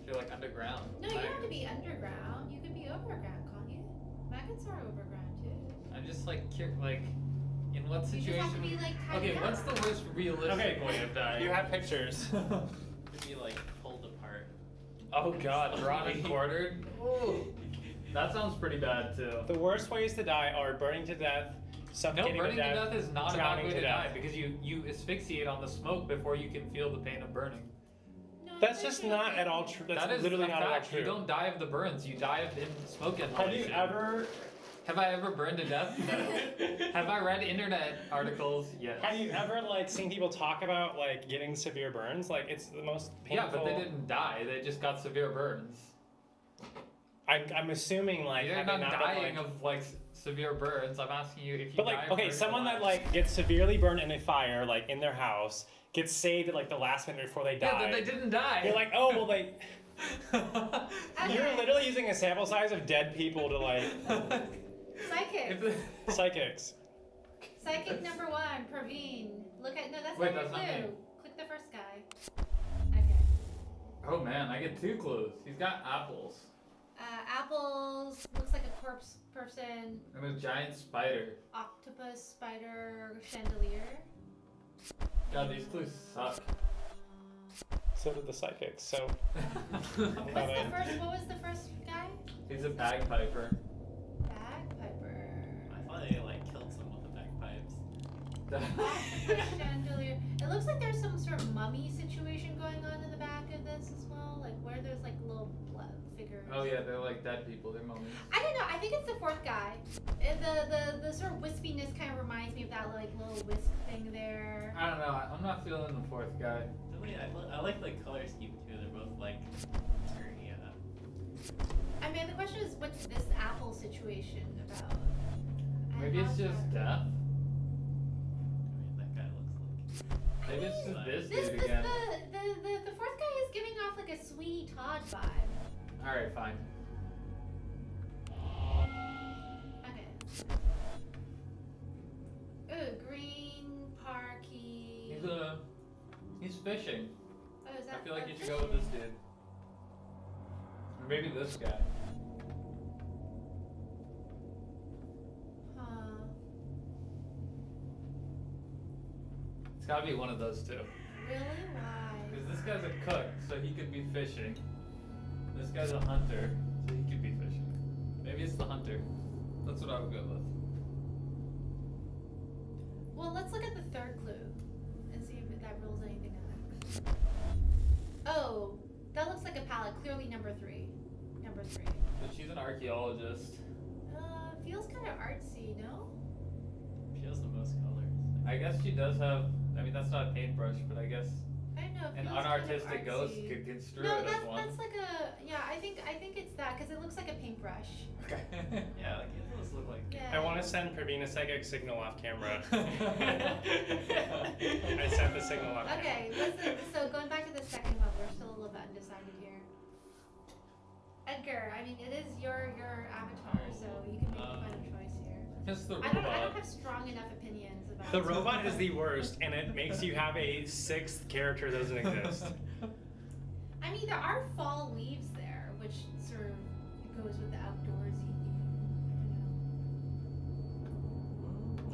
Speaker 2: If you're like underground.
Speaker 4: No, you don't have to be underground. You could be overground, can't you? Maggots are overground too.
Speaker 2: I'm just like in what
Speaker 4: You just
Speaker 2: situation?
Speaker 4: have to be like tied
Speaker 2: Okay,
Speaker 4: down.
Speaker 2: what's the worst realistic way of dying?
Speaker 1: You have pictures.
Speaker 3: To be like pulled apart.
Speaker 2: Oh god, drawn and quartered? Ooh. That sounds pretty bad too.
Speaker 1: The worst ways to die are burning to death,
Speaker 2: No,
Speaker 1: suffocating
Speaker 2: burning
Speaker 1: to death,
Speaker 2: is not a bad
Speaker 1: drowning
Speaker 2: way
Speaker 1: to
Speaker 2: to
Speaker 1: death.
Speaker 2: die because you asphyxiate on the smoke before you can feel the pain of burning.
Speaker 4: No,
Speaker 1: That's
Speaker 4: it's
Speaker 1: just
Speaker 4: okay.
Speaker 1: not at all true. That's
Speaker 2: That is
Speaker 1: literally
Speaker 2: a
Speaker 1: not at all
Speaker 2: fact.
Speaker 1: true.
Speaker 2: You don't die of the burns, you die of smoke
Speaker 1: Have
Speaker 2: inhalation.
Speaker 1: you ever?
Speaker 2: Have I ever burned to death? No. Have I read internet articles? Yes.
Speaker 1: Have you ever like seen people talk about like getting severe burns? Like it's the most painful.
Speaker 2: Yeah, but they didn't die. They just got severe burns.
Speaker 1: I'm assuming like
Speaker 2: You're
Speaker 1: having
Speaker 2: not
Speaker 1: been,
Speaker 2: dying
Speaker 1: like,
Speaker 2: of like severe burns. I'm asking you if you
Speaker 1: But
Speaker 2: die
Speaker 1: like,
Speaker 2: of
Speaker 1: okay,
Speaker 2: burns
Speaker 1: someone that
Speaker 2: alive.
Speaker 1: like gets severely burned in a fire, like in their house, gets saved at like the last minute before they
Speaker 2: Yeah,
Speaker 1: die.
Speaker 2: then they didn't die.
Speaker 1: You're like, oh well, they.
Speaker 4: Okay.
Speaker 1: You're literally using a sample size of dead people to like
Speaker 4: Psychic.
Speaker 1: psychics.
Speaker 4: Psychic number 1, Praveen. Look at no, that's
Speaker 2: Wait,
Speaker 4: not your
Speaker 2: that's not
Speaker 4: clue.
Speaker 2: me.
Speaker 4: Click the first guy. Okay.
Speaker 2: Oh man, I get 2 clues. He's got apples
Speaker 4: Apples. Looks like a corpse person.
Speaker 2: and a giant spider.
Speaker 4: Octopus, spider, chandelier.
Speaker 2: God, these clues suck.
Speaker 1: So did the psychics. So
Speaker 4: What's the first? What was the first guy?
Speaker 2: He's a bagpiper.
Speaker 4: Bagpiper.
Speaker 3: I thought they like killed someone with the bagpipes.
Speaker 4: Octopus, chandelier. It looks like there's some sort of mummy situation going on in the back of this as well, like where there's like little blood figures.
Speaker 2: Oh yeah, they're like dead people. They're mummies.
Speaker 4: I don't know. I think it's the fourth guy. The sort of wispiness kind of reminds me of that like little wisp thing there.
Speaker 2: I don't know. I'm not feeling the 4th guy.
Speaker 3: Really, I like the color scheme too. They're both like turny.
Speaker 4: I mean, the question is, what's this apple situation about?
Speaker 2: Maybe it's just death.
Speaker 3: I mean, that guy looks like.
Speaker 2: Maybe it's just this
Speaker 4: This
Speaker 2: dude again.
Speaker 4: the fourth guy is giving off like a Sweeney Todd vibe.
Speaker 2: All right, fine.
Speaker 4: Okay. Ooh, green parky.
Speaker 2: He's fishing.
Speaker 4: Oh, is that?
Speaker 2: I feel like you
Speaker 4: that's
Speaker 2: should go with this dude. Or maybe this guy.
Speaker 4: Huh.
Speaker 2: It's gotta be one of those two.
Speaker 4: Really? Why?
Speaker 2: Because this guy's a cook, so he could be fishing. This guy's a hunter, so he could be fishing. Maybe it's the hunter. That's what I would go with.
Speaker 4: Well, let's look at the third clue and see if that rules anything out. Oh, that looks like a palette. Clearly number 3. Number 3.
Speaker 2: But she's an archaeologist.
Speaker 4: Feels kind of artsy, no?
Speaker 3: She has the most colors.
Speaker 2: I guess she does have. I mean, that's not a paintbrush, but I guess
Speaker 4: I don't know. It
Speaker 2: an
Speaker 4: feels kind of
Speaker 2: unartistic ghost
Speaker 4: artsy.
Speaker 2: could construe
Speaker 4: No,
Speaker 2: it as one.
Speaker 4: that's like a yeah. I think it's that because it looks like a paintbrush.
Speaker 2: Okay.
Speaker 3: Yeah, like it does look like.
Speaker 4: Yeah.
Speaker 1: I want to send Praveen a psychic signal off camera. I sent the signal off
Speaker 4: Okay,
Speaker 1: camera.
Speaker 4: so going back to the second one, we're still a little bit undecided here. Edgar, I mean, it is your avatar, so you can make the final choice here.
Speaker 2: It's the
Speaker 4: I don't
Speaker 2: robot.
Speaker 4: have strong enough opinions about
Speaker 1: The
Speaker 4: it.
Speaker 1: robot is the worst, and it makes you have a sixth character that doesn't exist.
Speaker 4: I mean, there are fall leaves there, which sort of goes with the outdoorsy theme.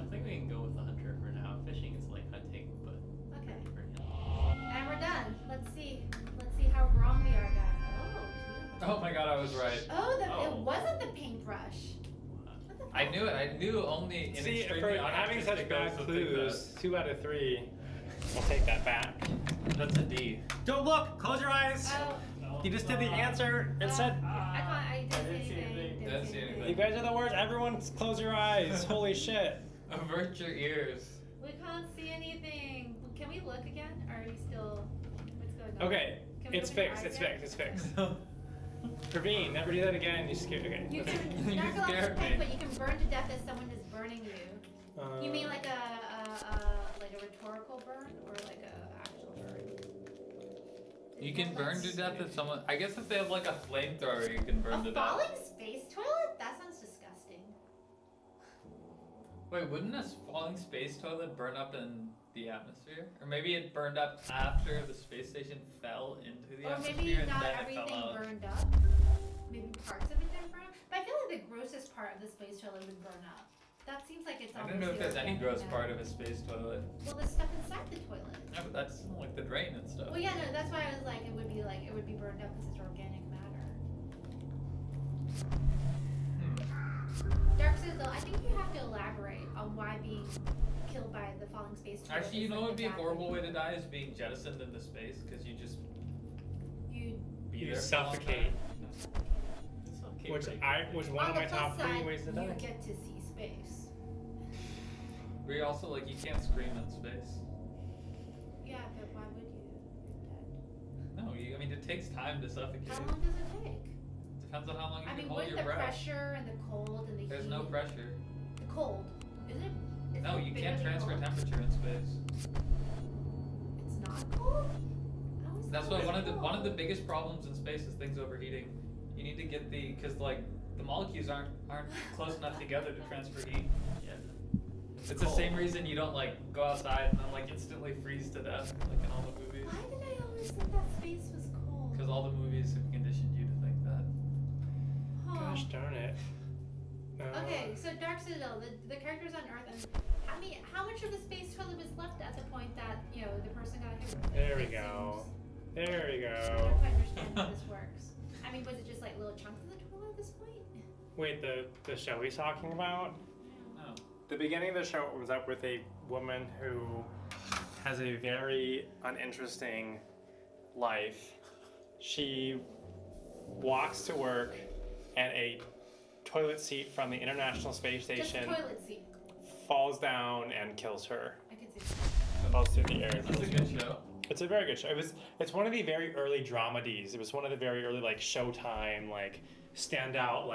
Speaker 3: I think we can go with the hunter for now. Fishing is like hunting, but
Speaker 4: I don't know. Okay.
Speaker 3: for him.
Speaker 4: And we're done. Let's see how wrong we are, guys.
Speaker 2: Oh my god, I was right.
Speaker 4: It
Speaker 3: Oh.
Speaker 4: wasn't the paintbrush. What the
Speaker 2: I
Speaker 4: fuck?
Speaker 2: knew it. I knew only in
Speaker 1: See,
Speaker 2: extremely
Speaker 1: for having such
Speaker 2: unartistic
Speaker 1: bad
Speaker 2: ways to think
Speaker 1: clues, 2 out of 3. I'll take that back.
Speaker 2: that. That's a D.
Speaker 1: Don't look. Close your eyes.
Speaker 4: Oh,
Speaker 1: You just did the answer. It said.
Speaker 4: I didn't see anything.
Speaker 2: Didn't see anything.
Speaker 1: You guys are the worst. Everyone, close your eyes. Holy shit.
Speaker 2: Avert your ears.
Speaker 4: We can't see anything. Can we look again? Or are you still? What's going on?
Speaker 1: Okay,
Speaker 4: Can we
Speaker 1: it's
Speaker 4: open your
Speaker 1: fixed.
Speaker 4: eyes
Speaker 1: It's
Speaker 4: yet?
Speaker 1: fixed. It's fixed. Ravine, never do that again. You scared. Okay.
Speaker 4: You
Speaker 1: okay.
Speaker 4: can
Speaker 2: You
Speaker 4: not go off the
Speaker 2: scared
Speaker 4: paint,
Speaker 2: me.
Speaker 4: but you can burn to death as someone is burning you. You mean like a rhetorical burn or like a actual burn?
Speaker 2: You can burn to death if someone. I guess if they have like a flamethrower, you can burn
Speaker 4: A
Speaker 2: to death.
Speaker 4: falling space toilet? That sounds disgusting.
Speaker 2: Wait, wouldn't a falling space toilet burn up in the atmosphere? Or maybe it burned up after the space station fell into the
Speaker 4: Or
Speaker 2: atmosphere
Speaker 4: maybe
Speaker 2: and
Speaker 4: not
Speaker 2: then it
Speaker 4: everything
Speaker 2: fell out.
Speaker 4: burned up. Maybe parts of it didn't burn up. But I feel like the grossest part of the space toilet would burn up. That seems like it's
Speaker 2: I
Speaker 4: almost
Speaker 2: don't know if there's any
Speaker 4: organic
Speaker 2: gross
Speaker 4: matter.
Speaker 2: part of a space toilet.
Speaker 4: Well, the stuff inside the toilet.
Speaker 2: Yeah, but that's like the drain and stuff.
Speaker 4: Well, yeah, no, that's why I was like, it would be burned up because it's organic matter. Dark Sizzle, I think you have to elaborate on why being killed by the falling space toilet.
Speaker 2: Actually, you
Speaker 4: is,
Speaker 2: know
Speaker 4: like,
Speaker 2: what would be a
Speaker 4: exactly-
Speaker 2: horrible way to die is being jettisoned into space because you just
Speaker 4: You
Speaker 2: be
Speaker 1: You
Speaker 2: there for a long
Speaker 1: suffocate.
Speaker 2: time.
Speaker 3: It's okay,
Speaker 1: Which
Speaker 3: right?
Speaker 1: was one
Speaker 4: on
Speaker 1: of
Speaker 4: the
Speaker 1: my
Speaker 4: plus
Speaker 1: top 3
Speaker 4: side,
Speaker 1: ways to
Speaker 4: you
Speaker 1: die.
Speaker 4: get to see space.
Speaker 2: Where you also like you can't scream in space.
Speaker 4: Yeah, but why would you? You're
Speaker 2: No, I mean it takes time to suffocate.
Speaker 4: dead. How long does it take?
Speaker 2: Depends on how long you
Speaker 4: I
Speaker 2: can
Speaker 4: mean,
Speaker 2: hold
Speaker 4: with
Speaker 2: your
Speaker 4: the
Speaker 2: breath.
Speaker 4: pressure and the cold and the
Speaker 2: There's
Speaker 4: heat.
Speaker 2: no pressure.
Speaker 4: The cold. Is it? Is
Speaker 2: No,
Speaker 4: it
Speaker 2: you can't
Speaker 4: barely
Speaker 2: transfer
Speaker 4: cold?
Speaker 2: temperature in space.
Speaker 4: It's not cold? I always
Speaker 2: That's
Speaker 4: thought
Speaker 2: why
Speaker 4: it
Speaker 2: one
Speaker 4: was
Speaker 2: of the
Speaker 4: cold.
Speaker 2: biggest problems in space is things overheating. You need to get because like the molecules aren't close enough together to transfer heat.
Speaker 3: Yeah.
Speaker 2: It's the same reason you don't like go outside and then like instantly freeze to death like in all the movies.
Speaker 4: Why did I always think that space was cold?
Speaker 2: Because all the movies have conditioned you to think that.
Speaker 4: Huh.
Speaker 1: Gosh darn it.
Speaker 4: Okay, so Dark Citadel, the characters on Earth, and how much of the space toilet was left at the point that, the person got hit with it?
Speaker 1: There we
Speaker 4: It
Speaker 1: go.
Speaker 4: seems-
Speaker 1: There we
Speaker 4: I
Speaker 1: go.
Speaker 4: don't quite understand how this works. I mean, was it just like little chunks of the toilet at this point?
Speaker 1: Wait, the show he's talking about?
Speaker 2: No.
Speaker 1: The beginning of the show opens up with a woman who has a very uninteresting life. She walks to work and a toilet seat from the International Space
Speaker 4: Just
Speaker 1: Station
Speaker 4: toilet seat.
Speaker 1: falls down and kills her.
Speaker 4: I could see that.
Speaker 1: Falls through the air. and
Speaker 2: That's a
Speaker 1: kills her.
Speaker 2: good show.
Speaker 1: It's a very good show. It's one of the very early dramedies. It was one of the very early like Showtime standout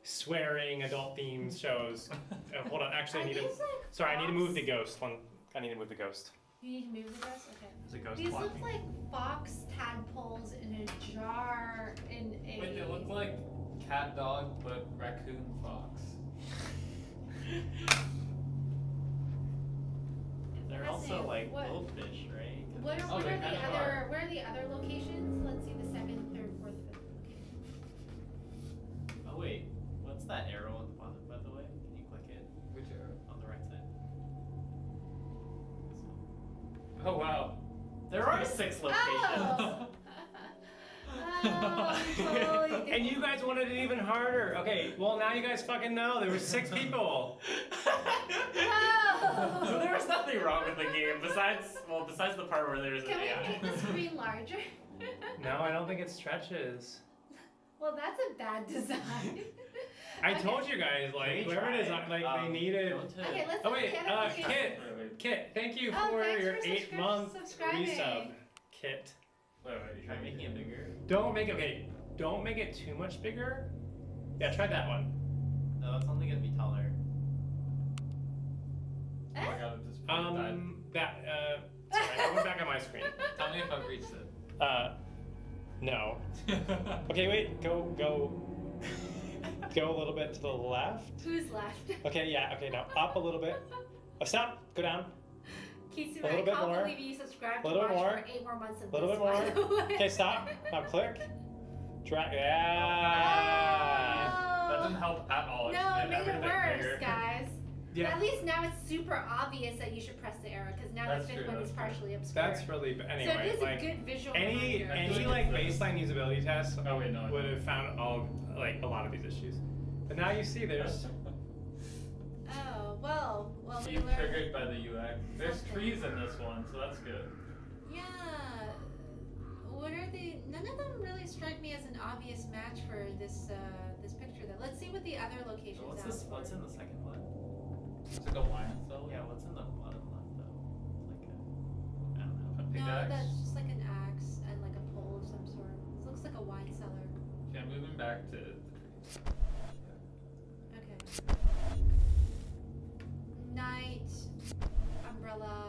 Speaker 1: swearing adult themed shows. Hold on, actually I need to.
Speaker 4: These, like,
Speaker 1: Sorry, I need to move the
Speaker 4: fox-
Speaker 1: ghost. I need to move the ghost.
Speaker 4: You need to move the ghost? Okay.
Speaker 3: There's a ghost
Speaker 4: These
Speaker 3: walking.
Speaker 4: look like fox tadpoles in a jar in a.
Speaker 2: Wait, they look like cat dog but raccoon fox.
Speaker 3: They're also like
Speaker 4: What-
Speaker 3: little fish, right? 'Cause
Speaker 4: What
Speaker 3: they're
Speaker 4: are,
Speaker 2: Oh,
Speaker 4: what
Speaker 2: they
Speaker 4: are the
Speaker 2: kind of
Speaker 4: other?
Speaker 2: are.
Speaker 4: Where are the other locations? Let's see the second, third, fourth, fifth location.
Speaker 3: Oh wait, what's that arrow on the bottom, by the way? Can you click it
Speaker 2: Which arrow?
Speaker 3: on the right side?
Speaker 2: Oh wow.
Speaker 3: There are 6 locations.
Speaker 4: Oh, totally
Speaker 1: And you guys wanted it even harder. Okay, well now you guys fucking know there were 6 people.
Speaker 4: Whoa!
Speaker 3: So there was nothing wrong with the game besides the part where there's
Speaker 4: Can
Speaker 3: an
Speaker 4: we
Speaker 3: AI.
Speaker 4: make the screen larger?
Speaker 1: No, I don't think it stretches.
Speaker 4: Well, that's a bad design.
Speaker 1: I
Speaker 4: Okay.
Speaker 1: told you guys,
Speaker 3: Can we
Speaker 1: whoever it is,
Speaker 3: try?
Speaker 1: they needed.
Speaker 3: Go to-
Speaker 4: Okay, let's
Speaker 1: Oh
Speaker 4: look
Speaker 1: wait,
Speaker 4: at the other location.
Speaker 1: Kit, thank you
Speaker 4: Oh,
Speaker 1: for
Speaker 4: thanks
Speaker 1: your
Speaker 4: for
Speaker 1: 8-month
Speaker 4: subscribing.
Speaker 1: resub, Kit.
Speaker 3: Wait, try making it bigger.
Speaker 1: Don't make it too much bigger. Yeah, try that one.
Speaker 3: No, it's only gonna be taller.
Speaker 2: Oh my god, it just died.
Speaker 1: Sorry, I went back on my screen.
Speaker 2: Tell me if I've reached it.
Speaker 1: No. Okay, wait. Go a little bit to the left.
Speaker 4: Who's left?
Speaker 1: Okay, yeah. Okay, now up a little bit. Oh, stop. Go down.
Speaker 4: Casey,
Speaker 1: A little
Speaker 4: I
Speaker 1: bit
Speaker 4: can't
Speaker 1: more.
Speaker 4: believe you subscribed to
Speaker 1: Little
Speaker 4: watch
Speaker 1: bit more.
Speaker 4: for 8 more months of
Speaker 1: Little
Speaker 4: this,
Speaker 1: bit more.
Speaker 4: by the way.
Speaker 1: Okay, stop. Now click. Drag. Yeah.
Speaker 2: That didn't help at all. It
Speaker 4: No,
Speaker 2: just
Speaker 4: it made it
Speaker 2: everything
Speaker 4: worse,
Speaker 2: bigger.
Speaker 4: guys.
Speaker 1: Yeah.
Speaker 4: At least now it's super obvious that you should press the arrow because now
Speaker 2: That's
Speaker 4: the fifth
Speaker 2: true,
Speaker 4: one is
Speaker 2: that's true.
Speaker 4: partially obscured.
Speaker 1: That's really. But
Speaker 4: so
Speaker 1: anyway,
Speaker 4: it is
Speaker 1: like
Speaker 4: a good visual
Speaker 1: any
Speaker 4: reminder.
Speaker 1: any
Speaker 2: like
Speaker 1: like
Speaker 2: this.
Speaker 1: baseline usability test
Speaker 2: Oh wait, no.
Speaker 1: would have found all like a lot of these issues. But now you see there's.
Speaker 4: Oh well, we
Speaker 2: Being
Speaker 4: learned.
Speaker 2: triggered by the UX. There's
Speaker 4: something.
Speaker 2: trees in this one, so that's good.
Speaker 4: Yeah. What are they? None of them really strike me as an obvious match for this this picture. Though. Let's see what the other locations
Speaker 3: So what's
Speaker 4: ask
Speaker 3: this?
Speaker 4: for.
Speaker 3: What's in the second one?
Speaker 2: It's like a wine cellar.
Speaker 3: Yeah, what's in the bottom left though? Like a, I don't know.
Speaker 2: A
Speaker 4: No,
Speaker 2: pickaxe.
Speaker 4: that's just like an axe and like a pole of some sort. This looks like a wine cellar.
Speaker 2: Okay, I'm moving back to the trees.
Speaker 4: Okay. Night, umbrella,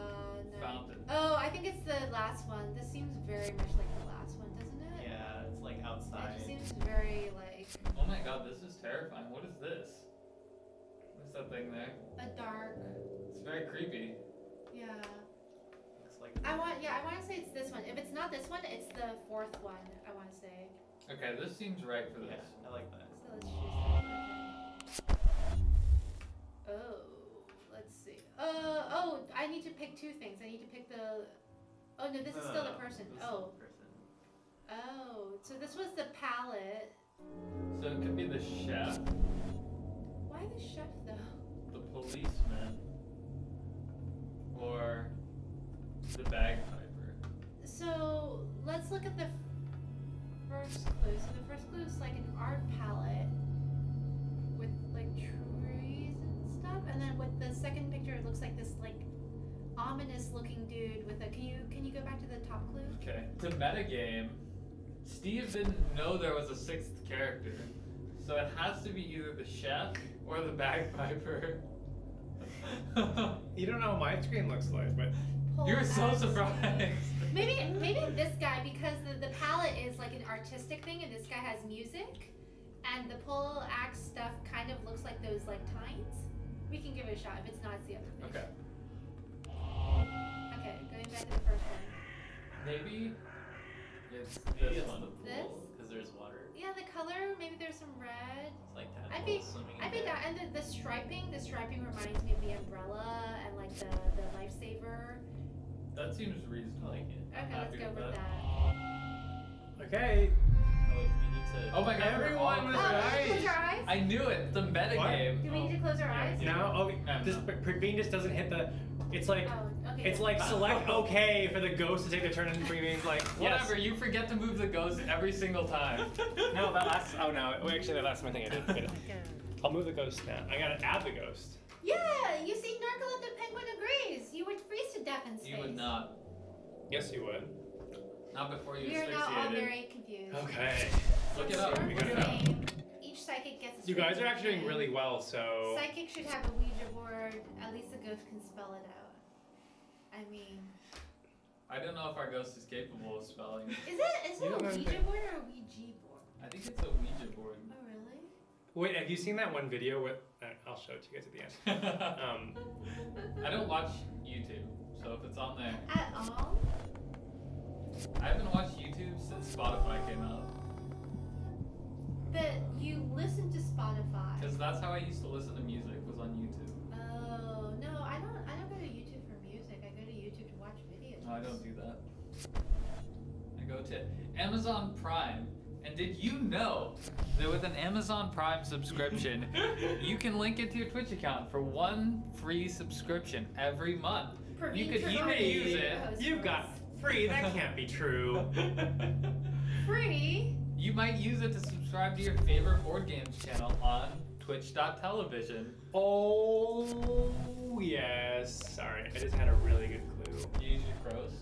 Speaker 4: night.
Speaker 2: Fountain.
Speaker 4: Oh, I think it's the last one. This seems very much like the last one, doesn't it?
Speaker 3: Yeah, it's like
Speaker 4: It
Speaker 3: outside.
Speaker 4: just seems very like
Speaker 2: Oh my god, this is terrifying. What is this? What's that thing there?
Speaker 4: a dark.
Speaker 2: It's very creepy.
Speaker 4: Yeah.
Speaker 3: Looks like.
Speaker 4: I want to say it's this one. If it's not this one, it's the fourth one. I want to say.
Speaker 2: Okay, this seems right for
Speaker 3: Yeah,
Speaker 2: this.
Speaker 3: I like that.
Speaker 4: So let's choose that. Oh, let's see. Oh, I need to pick 2 things. I need to pick the. Oh no, this is still the person.
Speaker 3: This is
Speaker 4: Oh,
Speaker 3: the person.
Speaker 4: oh. So this was the palette.
Speaker 2: So it could be the chef,
Speaker 4: Why the chef though?
Speaker 2: the policeman, or the bagpiper.
Speaker 4: So let's look at the first clue. So the first clue is like an art palette with like trees and stuff, and then with the second picture, it looks like this like ominous looking dude with a. Can you go back to the top clue?
Speaker 2: Okay. To metagame, Steve didn't know there was a 6th character. So it has to be either the chef or the bagpiper.
Speaker 1: You don't know what my screen looks like, but
Speaker 2: You're so
Speaker 4: Pole
Speaker 2: surprised.
Speaker 4: Maybe this guy because the palette is like an artistic thing, and this guy has music, and the pole axe stuff kind of looks like those like tines. We can give it a shot. If it's not, it's the other thing.
Speaker 2: Okay.
Speaker 4: Okay, going back to the first one.
Speaker 2: Maybe it's
Speaker 3: Maybe
Speaker 2: this
Speaker 3: it's
Speaker 2: one.
Speaker 3: the pool
Speaker 4: This?
Speaker 3: because there's water.
Speaker 4: Yeah, the color. Maybe there's some red.
Speaker 3: It's like
Speaker 4: I'd be-
Speaker 3: tadpoles swimming.
Speaker 4: I
Speaker 3: in
Speaker 4: think
Speaker 3: there.
Speaker 4: that, and the striping. The striping reminds me of the umbrella and like the lifesaver.
Speaker 2: That seems reasonable.
Speaker 3: I like it.
Speaker 4: Okay, let's
Speaker 2: Happy
Speaker 4: go
Speaker 2: with
Speaker 4: with
Speaker 2: that.
Speaker 4: that.
Speaker 1: okay.
Speaker 3: Oh, wait, we need to.
Speaker 2: Oh my god,
Speaker 1: Everyone was
Speaker 4: Oh,
Speaker 1: right.
Speaker 4: close your eyes.
Speaker 2: I knew it. The metagame.
Speaker 4: Do we need to close our eyes?
Speaker 1: Now, oh,
Speaker 2: No,
Speaker 1: this
Speaker 2: no.
Speaker 1: Praveen just doesn't hit the. It's like
Speaker 4: Oh, okay.
Speaker 1: it's like select OK for the ghost to take a turn, and Praveen's like
Speaker 2: Whatever, you forget to move the ghost every single time.
Speaker 1: Yes. No, that last. Oh no, wait, actually, that last one thing I did. I'll move the ghost now. I gotta add the ghost.
Speaker 4: Yeah, you see, Narcoleptic Penguin agrees. You would freeze to death in space.
Speaker 2: You would not.
Speaker 1: Yes, you would.
Speaker 2: Not before you
Speaker 4: We are now all
Speaker 2: asphyxiated.
Speaker 4: very confused.
Speaker 1: Okay.
Speaker 2: Look it up.
Speaker 1: We
Speaker 4: Fourth
Speaker 1: got it up.
Speaker 4: game. Each psychic gets a
Speaker 1: You guys are
Speaker 4: strange
Speaker 1: actually doing
Speaker 4: name.
Speaker 1: really well, so.
Speaker 4: Psychic should have a Ouija board. At least the ghost can spell it out. I mean,
Speaker 2: I don't know if our ghost is capable of spelling.
Speaker 4: is it
Speaker 1: You
Speaker 4: a
Speaker 1: don't
Speaker 4: Ouija
Speaker 1: think-
Speaker 4: board or a Ouija board?
Speaker 2: I think it's a Ouija board.
Speaker 4: Oh really?
Speaker 1: Wait, have you seen that one video with? I'll show it to you guys at the end.
Speaker 2: I don't watch YouTube, so if it's on there.
Speaker 4: At all?
Speaker 2: I haven't watched YouTube since Spotify came out.
Speaker 4: But you listen to Spotify.
Speaker 2: Because that's how I used to listen to music, was on YouTube.
Speaker 4: Oh no, I don't go to YouTube for music. I go to YouTube to watch videos.
Speaker 2: No, I don't do that. I go to Amazon Prime. And did you know that with an Amazon Prime subscription, you can link it to your Twitch account for 1 free subscription every month? You could even use it.
Speaker 1: You've got free. That can't be true.
Speaker 4: Free.
Speaker 2: You might use it to subscribe to your favorite board games channel on twitch.television.
Speaker 1: Oh yes. Sorry, I just had a really good clue.
Speaker 2: You use your crows.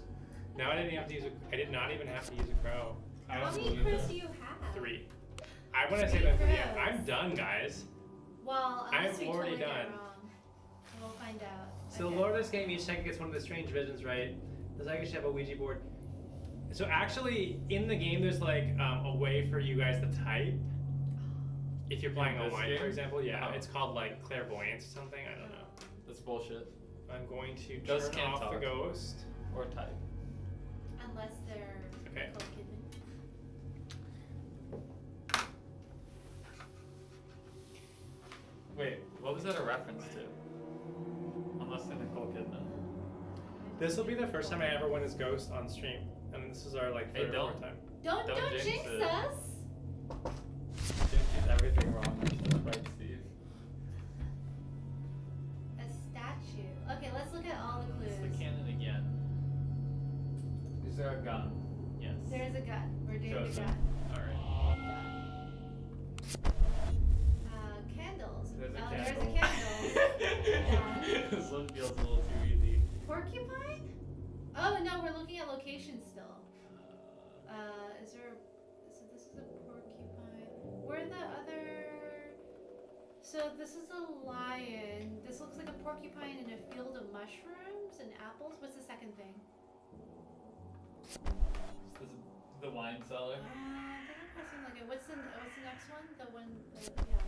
Speaker 1: No, I didn't have to use a. I did not even have to use a crow.
Speaker 2: I
Speaker 4: How
Speaker 2: don't
Speaker 4: many
Speaker 2: believe
Speaker 4: crows
Speaker 2: that.
Speaker 4: do you have?
Speaker 1: 3. I want to say
Speaker 4: Three
Speaker 1: that. Yeah,
Speaker 4: crows.
Speaker 1: I'm done, guys.
Speaker 4: Well,
Speaker 1: I'm
Speaker 4: unless we
Speaker 1: already
Speaker 4: totally get it
Speaker 1: done.
Speaker 4: wrong. We'll find out.
Speaker 1: So
Speaker 4: Okay.
Speaker 1: the lore of this game, each psychic gets one of the strange visions right. The psychic should have a Ouija board. So actually, in the game, there's like a way for you guys to type. If you're playing
Speaker 2: In this
Speaker 1: online,
Speaker 2: game?
Speaker 1: for example, yeah,
Speaker 2: Oh.
Speaker 1: it's called like clairvoyance or something. I don't know.
Speaker 2: That's bullshit.
Speaker 1: I'm going to
Speaker 2: Ghosts
Speaker 1: turn
Speaker 2: can't
Speaker 1: off the
Speaker 2: talk.
Speaker 1: ghost.
Speaker 2: Or type.
Speaker 4: Unless they're
Speaker 1: Okay.
Speaker 4: Nicole Kidman.
Speaker 2: Wait, what was that a reference to? Unless they're Nicole Kidman.
Speaker 1: This will be the first time I ever win as ghost on stream, and this is our like
Speaker 2: Hey,
Speaker 1: third or
Speaker 2: don't-
Speaker 1: fourth time.
Speaker 4: Don't
Speaker 2: Don't
Speaker 4: jinx
Speaker 2: jinx it.
Speaker 4: us.
Speaker 2: Dude, she's everything wrong. That's right, Steve.
Speaker 4: A statue. Okay, let's look at all the
Speaker 3: It's
Speaker 4: clues.
Speaker 3: the cannon again.
Speaker 2: Is there a gun?
Speaker 3: Yes.
Speaker 4: There's a gun. We're doing
Speaker 2: Chosen.
Speaker 4: a gun.
Speaker 3: Alright.
Speaker 4: Candles.
Speaker 2: There's a
Speaker 4: Oh,
Speaker 2: candle.
Speaker 4: there's a candle.
Speaker 2: This one feels a little too easy.
Speaker 4: Porcupine? Oh no, we're looking at locations still. Is there? So this is a porcupine. Where the other? So this is a lion. This looks like a porcupine in a field of mushrooms and apples. What's the second thing?
Speaker 2: This is the wine cellar.
Speaker 4: Doesn't look it. What's the next one? The one. Yeah.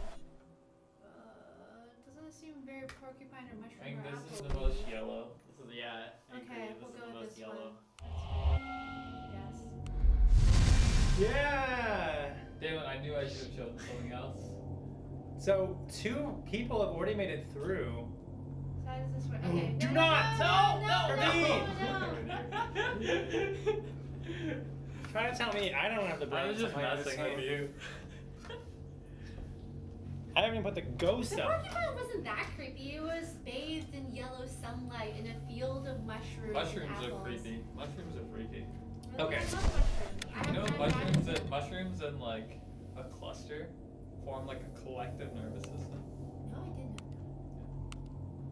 Speaker 4: Doesn't seem very porcupine or
Speaker 2: I
Speaker 4: mushroom
Speaker 2: think
Speaker 4: or
Speaker 2: this
Speaker 4: apple.
Speaker 2: is the most yellow.
Speaker 3: This is, yeah, I
Speaker 4: Okay,
Speaker 3: agree.
Speaker 4: we'll
Speaker 3: This
Speaker 4: go
Speaker 3: is the
Speaker 4: with
Speaker 3: most
Speaker 4: this
Speaker 3: yellow.
Speaker 4: one. Yes.
Speaker 1: Yeah.
Speaker 2: Damn it, I knew I should have chosen something else.
Speaker 1: So 2 people have already made it through.
Speaker 4: So how does this work? Okay.
Speaker 1: Do
Speaker 4: no,
Speaker 1: not!
Speaker 4: no.
Speaker 1: Try to tell me I don't have the
Speaker 2: I
Speaker 1: brains
Speaker 2: was
Speaker 1: to
Speaker 2: just
Speaker 1: play this
Speaker 2: messing with
Speaker 1: game.
Speaker 2: you.
Speaker 1: I haven't even put the ghost
Speaker 4: The
Speaker 1: up.
Speaker 4: porcupine wasn't that creepy. It was bathed in yellow sunlight in a field of mushrooms.
Speaker 2: Mushrooms
Speaker 4: and
Speaker 2: are
Speaker 4: apples.
Speaker 2: creepy. Mushrooms are freaky.
Speaker 4: Really?
Speaker 1: Okay.
Speaker 4: I love mushrooms.
Speaker 2: You know,
Speaker 4: I've tried
Speaker 2: mushrooms and like a cluster form like a collective nervous system.
Speaker 4: No, I didn't know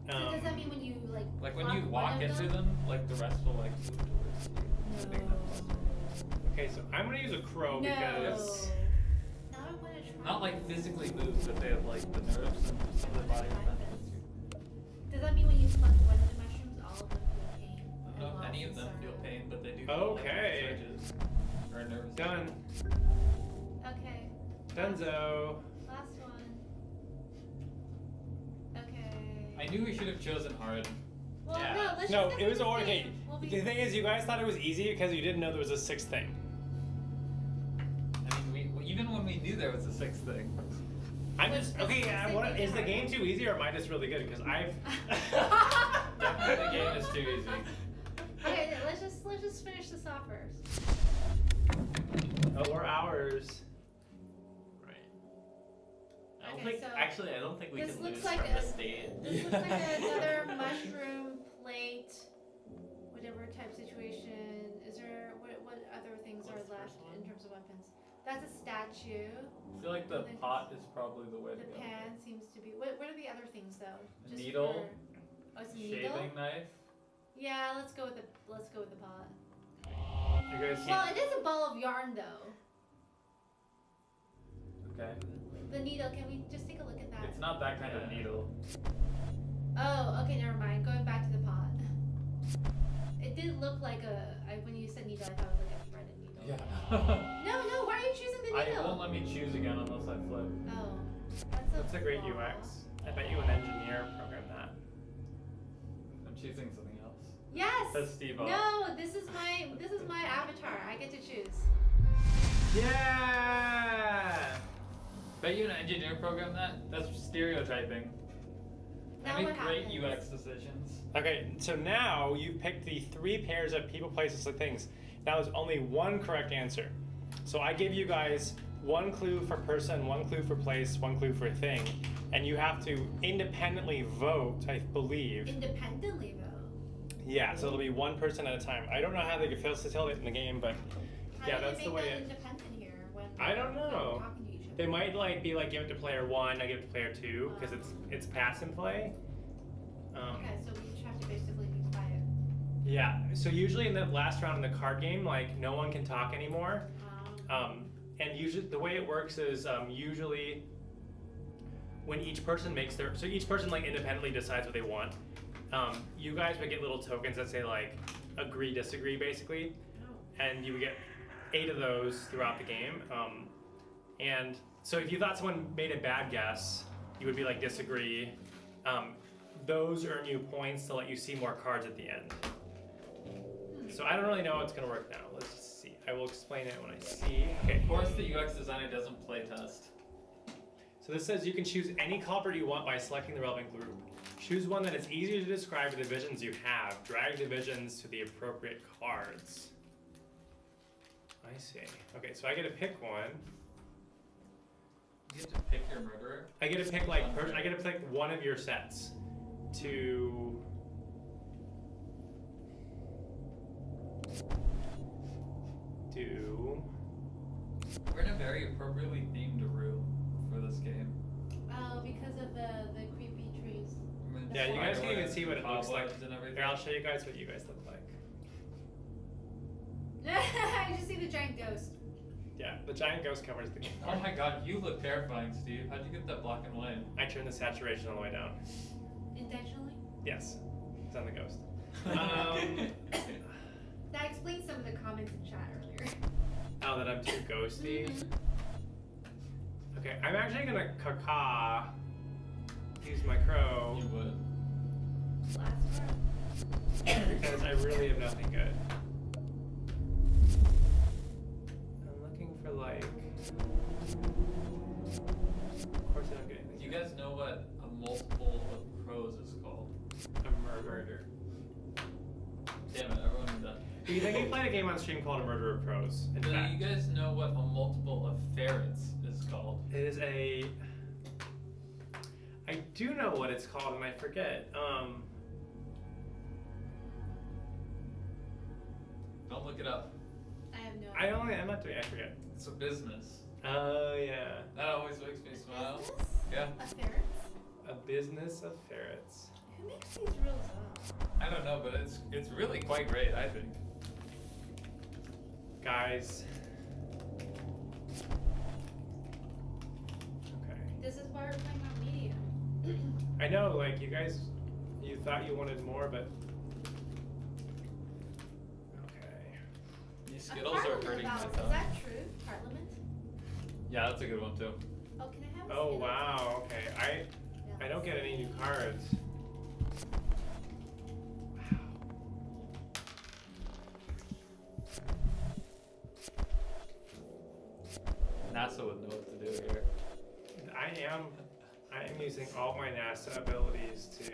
Speaker 4: that. So does that mean when you like?
Speaker 2: Like when
Speaker 4: pluck
Speaker 2: you
Speaker 4: one
Speaker 2: walk
Speaker 4: of
Speaker 2: into them, like the rest will like move towards you. I think that's
Speaker 4: No.
Speaker 1: Okay, so I'm gonna use a crow
Speaker 4: No.
Speaker 1: because
Speaker 4: Now I want to try.
Speaker 2: not like physically move, but they have like the nerves and their body responses to.
Speaker 4: Does that mean when you pluck one of the mushrooms, all of them feel pain?
Speaker 2: I don't know if any of them
Speaker 4: and
Speaker 2: feel
Speaker 4: loss
Speaker 2: pain, but they do.
Speaker 1: Okay.
Speaker 2: Feel like surges or a nervous.
Speaker 1: done.
Speaker 4: Okay.
Speaker 1: Dunzo.
Speaker 4: Last one. Okay.
Speaker 2: I knew we should have chosen hard.
Speaker 4: Well,
Speaker 3: Yeah.
Speaker 4: no, let's
Speaker 1: No,
Speaker 4: just
Speaker 1: it was
Speaker 4: the
Speaker 1: okay.
Speaker 4: same. We'll be-
Speaker 1: The thing is, you guys thought it was easy because you didn't know there was a 6th thing.
Speaker 2: I mean, even when we knew there was a 6th thing.
Speaker 1: I'm
Speaker 4: What's
Speaker 1: just
Speaker 4: the
Speaker 1: okay.
Speaker 4: sixth thing
Speaker 1: What
Speaker 4: we
Speaker 1: is the
Speaker 4: did?
Speaker 1: game too easy or am I just really good? Because I've.
Speaker 2: Definitely the game is too easy.
Speaker 4: Okay, let's just finish this off first.
Speaker 1: Oh, we're hours.
Speaker 3: Right. I don't
Speaker 4: Okay,
Speaker 3: think,
Speaker 4: so
Speaker 3: actually, I don't think we
Speaker 4: this
Speaker 3: can
Speaker 4: looks
Speaker 3: lose
Speaker 4: like
Speaker 3: from
Speaker 4: a-
Speaker 3: the state.
Speaker 4: This looks like another mushroom plate, whatever type situation. Is there what other things
Speaker 3: What's
Speaker 4: are
Speaker 3: the
Speaker 4: left
Speaker 3: first one?
Speaker 4: in terms of weapons? That's a statue.
Speaker 2: I feel like the pot is probably the way to
Speaker 4: The
Speaker 2: go.
Speaker 4: pan seems to be. What are the other things though?
Speaker 2: A needle,
Speaker 4: Oh, it's a needle.
Speaker 2: Shaving knife.
Speaker 4: Yeah, let's go with the pot.
Speaker 1: You guys.
Speaker 4: Well, it is a ball of yarn though.
Speaker 2: Okay.
Speaker 4: The needle. Can we just take a look at that?
Speaker 2: It's not that kind of needle.
Speaker 4: Oh, okay, never mind. Going back to the pot. It did look like when you said needle, I thought it was like a threaded needle.
Speaker 2: Yeah.
Speaker 4: No, why are you choosing the
Speaker 2: I
Speaker 4: needle?
Speaker 2: won't let me choose again unless I flip.
Speaker 4: Oh,
Speaker 1: That's a great
Speaker 4: flaw.
Speaker 1: UX. I bet you an engineer programmed that.
Speaker 2: I'm choosing something else.
Speaker 4: Yes.
Speaker 2: Says Steve off.
Speaker 4: No, this is my avatar. I get to choose.
Speaker 1: Yeah.
Speaker 2: Bet you an engineer programmed that? That's stereotyping.
Speaker 4: Now
Speaker 2: I make
Speaker 4: what
Speaker 2: great
Speaker 4: happens?
Speaker 2: UX decisions.
Speaker 1: Okay, so now you've picked the 3 pairs of people, places, and things. Now there's only one correct answer. So I give you guys 1 clue for person, 1 clue for place, 1 clue for thing, and you have to independently vote, I believe.
Speaker 4: Independently though.
Speaker 1: Yeah, so it'll be 1 person at a time. I don't know how they can facilitate it in the game, but
Speaker 4: How
Speaker 1: yeah,
Speaker 4: do
Speaker 1: that's
Speaker 4: they
Speaker 1: the
Speaker 4: make
Speaker 1: way
Speaker 4: that
Speaker 1: it.
Speaker 4: independent here when
Speaker 1: I don't
Speaker 4: they're
Speaker 1: know.
Speaker 4: talking to each other?
Speaker 1: They might be like give it to player 1, I give it to player 2, because it's pass and play.
Speaker 4: Okay, so we each have to basically be quiet.
Speaker 1: Yeah, so usually in the last round in the card game, like no one can talk anymore. And usually the way it works is usually when each person makes their, so each person like independently decides what they want. You guys would get little tokens that say like agree, disagree basically. and you would get 8 of those throughout the game. And so if you thought someone made a bad guess, you would be like disagree. Those earn you points to let you see more cards at the end. So I don't really know how it's gonna work now. Let's just see. I will explain it when I see. Okay.
Speaker 2: Of course, the UX designer doesn't play test.
Speaker 1: So this says you can choose any culprit you want by selecting the relevant group. Choose one that is easier to describe the divisions you have. Drag divisions to the appropriate cards. I see. Okay, so I get to pick one.
Speaker 2: You get to pick your murderer.
Speaker 1: I get to pick like I get to pick one of your sets to do.
Speaker 2: We're in a very appropriately themed room for this game.
Speaker 4: Oh, because of the creepy trees.
Speaker 2: I mean,
Speaker 1: Yeah, you guys can even
Speaker 2: spiderwebs,
Speaker 1: see what it looks like.
Speaker 2: cobwebs and everything.
Speaker 1: Here, I'll show you guys what you guys look like.
Speaker 4: I just see the giant ghost.
Speaker 1: Yeah, the giant ghost covers the game.
Speaker 2: Oh my god, you look terrifying, Steve. How'd you get that black and white?
Speaker 1: I turned the saturation all the way down.
Speaker 4: Intentionally?
Speaker 1: Yes, it's on the ghost.
Speaker 4: That explains some of the comments in chat earlier.
Speaker 1: Oh, that I'm too ghosty.
Speaker 4: Mhm.
Speaker 1: Okay, I'm actually gonna caca. Use my crow
Speaker 2: You would.
Speaker 4: Last one.
Speaker 1: because I really have nothing good. I'm looking for like. Of course, I don't get anything.
Speaker 2: Do you guys know what a multiple of crows is called?
Speaker 1: A murder.
Speaker 2: Damn it, everyone knew that.
Speaker 1: Do you think we played a game on stream called A Murder of Crows? In
Speaker 2: Do
Speaker 1: fact,
Speaker 2: you guys know what a multiple of ferrets is called?
Speaker 1: it is a. I do know what it's called, and I forget.
Speaker 2: Don't look it up.
Speaker 4: I have no
Speaker 1: I'm not doing. I forget.
Speaker 2: It's a business.
Speaker 1: Oh yeah,
Speaker 2: That always makes me smile.
Speaker 4: Business?
Speaker 2: Yeah.
Speaker 4: A ferret?
Speaker 1: a business of ferrets.
Speaker 4: Who makes these rules up?
Speaker 2: I don't know, but it's really quite great, I think.
Speaker 1: Guys. Okay.
Speaker 4: This is why we're playing on medium.
Speaker 1: I know, like you guys, you thought you wanted more, but. Okay.
Speaker 2: These
Speaker 4: A
Speaker 2: Skittles are
Speaker 4: parliament
Speaker 2: hurting my
Speaker 4: vowels,
Speaker 2: tongue.
Speaker 4: is that true? Parliament?
Speaker 2: Yeah, that's a good one too.
Speaker 4: Oh, can I have a
Speaker 1: Oh
Speaker 4: Skittle?
Speaker 1: wow. Okay. I don't get any new cards.
Speaker 2: NASA would know what to do here.
Speaker 1: I am using all my NASA abilities to.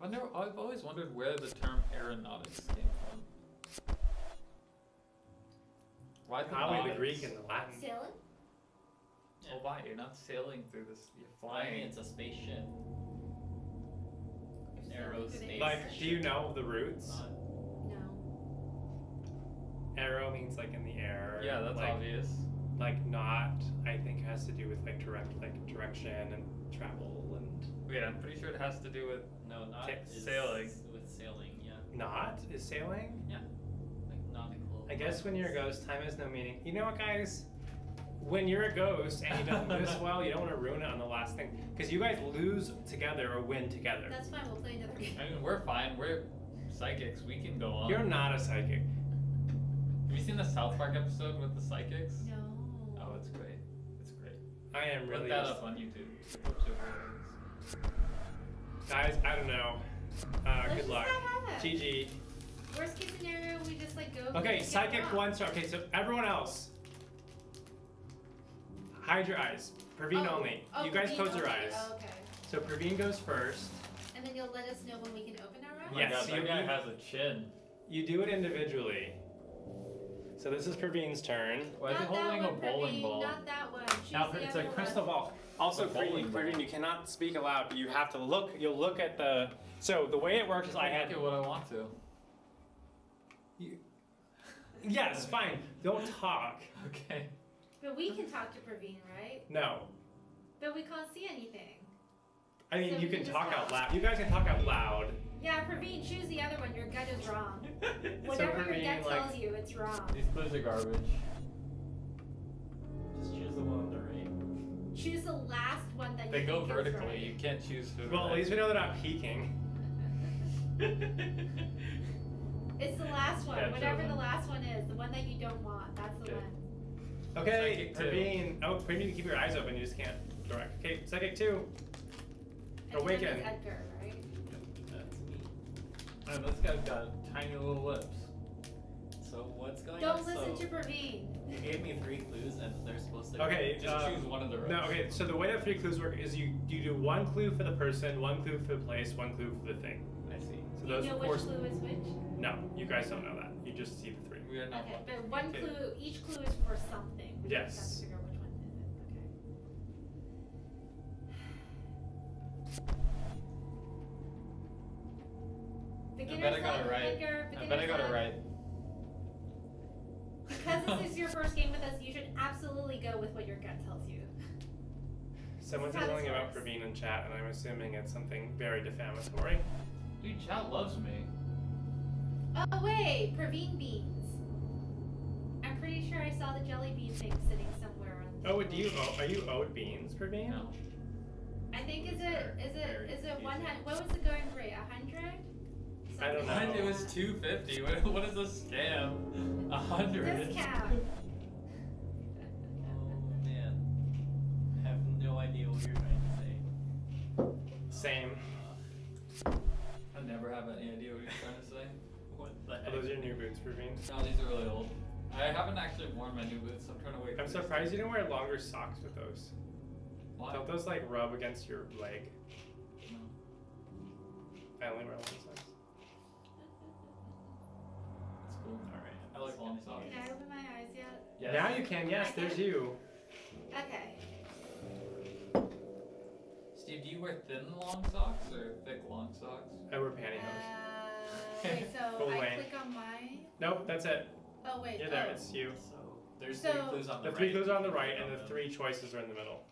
Speaker 2: I've always wondered where the term aeronautics came from. Why the
Speaker 1: Probably the
Speaker 2: nautics?
Speaker 1: Greek and the Latin.
Speaker 4: Sailing?
Speaker 2: Well, why? You're not sailing through this. You're
Speaker 3: Flying,
Speaker 2: flying.
Speaker 3: it's a spaceship.
Speaker 4: Sailing through the
Speaker 3: Aerospace.
Speaker 1: Like, do you know the roots?
Speaker 3: Not-
Speaker 4: No.
Speaker 1: Arrow means like in the air.
Speaker 2: Yeah, that's
Speaker 1: like,
Speaker 2: obvious.
Speaker 1: Like not, I think has to do with like direction and travel and
Speaker 2: Yeah, I'm pretty sure it has to do with.
Speaker 3: No, not is
Speaker 2: Sailing.
Speaker 3: with sailing, yeah.
Speaker 1: not is sailing.
Speaker 3: Like nautical.
Speaker 1: I guess when you're a ghost, time has no meaning. You know what, guys? When you're a ghost and you don't do this well, you don't want to ruin it on the last thing because you guys lose together or win together.
Speaker 4: That's fine, we'll play another game.
Speaker 2: I mean, we're fine. We're psychics. We can go on.
Speaker 1: You're not a psychic.
Speaker 2: Have you seen the South Park episode with the psychics?
Speaker 4: No.
Speaker 2: Oh, it's great. It's great.
Speaker 1: I am really.
Speaker 2: Look that up on YouTube. The clips are hilarious.
Speaker 1: Guys, I don't know.
Speaker 4: Let's
Speaker 1: Good
Speaker 4: just
Speaker 1: luck.
Speaker 4: have at it.
Speaker 1: GG.
Speaker 4: Worst case scenario, we just like go.
Speaker 1: Okay,
Speaker 4: and get
Speaker 1: psychic
Speaker 4: wrong.
Speaker 1: 1 star. Okay, so everyone else, hide your eyes. Praveen
Speaker 4: Oh,
Speaker 1: only.
Speaker 4: oh,
Speaker 1: You guys
Speaker 4: Praveen
Speaker 1: close your
Speaker 4: only.
Speaker 1: eyes.
Speaker 4: Oh, okay.
Speaker 1: So Praveen goes first.
Speaker 4: And then you'll let us know when we can open our
Speaker 2: Oh
Speaker 4: round?
Speaker 2: my
Speaker 1: Yes,
Speaker 2: god, that
Speaker 1: you-
Speaker 2: guy has a chin.
Speaker 1: You do it individually. So this is Praveen's turn.
Speaker 2: Why is he
Speaker 4: Not that
Speaker 2: holding a
Speaker 4: one,
Speaker 2: bowling
Speaker 4: Praveen,
Speaker 2: ball?
Speaker 4: Not that one. Choose
Speaker 1: Now
Speaker 4: the
Speaker 1: it's a
Speaker 4: other
Speaker 1: crystal
Speaker 4: one.
Speaker 1: ball. Also,
Speaker 2: It's a bowling ball.
Speaker 1: Praveen, you cannot speak aloud, but you have to look. You'll look at the. So the way it works is I had.
Speaker 2: Look at what I want to.
Speaker 1: Yes, fine. Don't talk.
Speaker 2: Okay.
Speaker 4: But we can talk to Praveen, right?
Speaker 1: No.
Speaker 4: But we can't see anything.
Speaker 1: I mean,
Speaker 4: So
Speaker 1: you
Speaker 4: we
Speaker 1: can
Speaker 4: just
Speaker 1: talk
Speaker 4: have-
Speaker 1: out loud. You guys can talk out loud.
Speaker 4: Yeah, Praveen, choose the other one. Your gut is wrong.
Speaker 1: So
Speaker 4: Whatever your
Speaker 1: Praveen,
Speaker 4: gut
Speaker 1: like,
Speaker 4: tells you, it's wrong.
Speaker 2: These clues are garbage.
Speaker 3: Just choose the one on the right.
Speaker 4: Choose the last one that
Speaker 2: They
Speaker 4: you
Speaker 2: go
Speaker 4: think is
Speaker 2: vertically.
Speaker 4: right.
Speaker 2: You can't choose who.
Speaker 1: Well, at least we know they're not peeking.
Speaker 4: It's the last one.
Speaker 2: Yeah,
Speaker 4: Whatever
Speaker 2: chosen.
Speaker 4: the last one is, the one that you don't want. That's the
Speaker 2: Okay.
Speaker 4: one.
Speaker 1: Okay,
Speaker 2: Psychic 2.
Speaker 1: Praveen. Oh, Praveen, you need to keep your eyes open. You just can't direct. Okay, Psychic 2.
Speaker 4: And
Speaker 1: Awaken.
Speaker 4: then it's Edgar, right?
Speaker 3: That's me.
Speaker 2: And this guy's got tiny little lips.
Speaker 3: So what's going
Speaker 4: Don't
Speaker 3: on?
Speaker 4: listen
Speaker 3: So
Speaker 4: to Praveen.
Speaker 3: you gave me 3 clues and they're supposed to.
Speaker 1: Okay,
Speaker 2: Just choose one of the rows.
Speaker 1: No, okay, so the way that 3 clues work is you do 1 clue for the person, 1 clue for the place, 1 clue for the thing.
Speaker 3: I see.
Speaker 1: So
Speaker 4: You
Speaker 1: those
Speaker 4: know
Speaker 1: of
Speaker 4: which
Speaker 1: course.
Speaker 4: clue is which?
Speaker 1: No, you guys don't know that. You just see the 3.
Speaker 2: We are not.
Speaker 4: Okay, but one
Speaker 2: Okay.
Speaker 4: clue, each clue is for something. We
Speaker 1: Yes.
Speaker 4: just have to figure out which one it is. Okay.
Speaker 2: I
Speaker 4: Beginner's
Speaker 2: bet I got
Speaker 4: luck,
Speaker 2: it right.
Speaker 4: Edgar,
Speaker 2: I bet I got it
Speaker 4: luck.
Speaker 2: right.
Speaker 4: Because this is your first game with us, you should absolutely go with what your gut tells you.
Speaker 1: Someone
Speaker 4: This
Speaker 1: said
Speaker 4: is how
Speaker 1: something
Speaker 4: this
Speaker 1: about
Speaker 4: works.
Speaker 1: Praveen in chat, and I'm assuming it's something very defamatory.
Speaker 2: Dude, chat loves me.
Speaker 4: Oh wait, Praveen beans. I'm pretty sure I saw the jelly bean thing sitting somewhere on the
Speaker 1: Oh,
Speaker 4: table.
Speaker 1: are you owed beans, Praveen?
Speaker 2: No.
Speaker 4: I think is
Speaker 3: Very
Speaker 4: it one
Speaker 3: confusing.
Speaker 4: What was the going rate? 100?
Speaker 1: I don't know.
Speaker 2: What? It was 250. What is a scam? 100.
Speaker 4: Discount.
Speaker 3: Oh man. I have no idea what you're trying to say.
Speaker 1: Same.
Speaker 2: I never have any idea what you're trying to say.
Speaker 3: What the
Speaker 1: Are
Speaker 3: heck?
Speaker 1: those your new boots, Praveen?
Speaker 2: No, these are really old. I haven't actually worn my new boots. I'm trying to wait.
Speaker 1: I'm
Speaker 2: for
Speaker 1: surprised you didn't wear longer socks with those.
Speaker 2: Why?
Speaker 1: Don't those like rub against your leg?
Speaker 2: No.
Speaker 1: I only wear long socks.
Speaker 2: That's cool.
Speaker 3: Alright.
Speaker 2: I like long socks.
Speaker 4: Can I open my eyes yet?
Speaker 2: Yes.
Speaker 1: Now you can, yes, there's you.
Speaker 4: Okay.
Speaker 2: Steve, do you wear thin long socks or thick long socks?
Speaker 1: I wear pantyhose.
Speaker 4: Wait, so
Speaker 1: Full
Speaker 4: I
Speaker 1: length.
Speaker 4: click on my.
Speaker 1: Nope, that's it.
Speaker 4: Oh wait.
Speaker 1: You're there,
Speaker 4: oh.
Speaker 1: it's you.
Speaker 3: So there's
Speaker 4: So-
Speaker 3: 3 clues on the
Speaker 1: The
Speaker 3: right.
Speaker 1: 3 clues are on the right,
Speaker 3: Three
Speaker 1: and
Speaker 3: on
Speaker 1: the 3 choices are in the middle.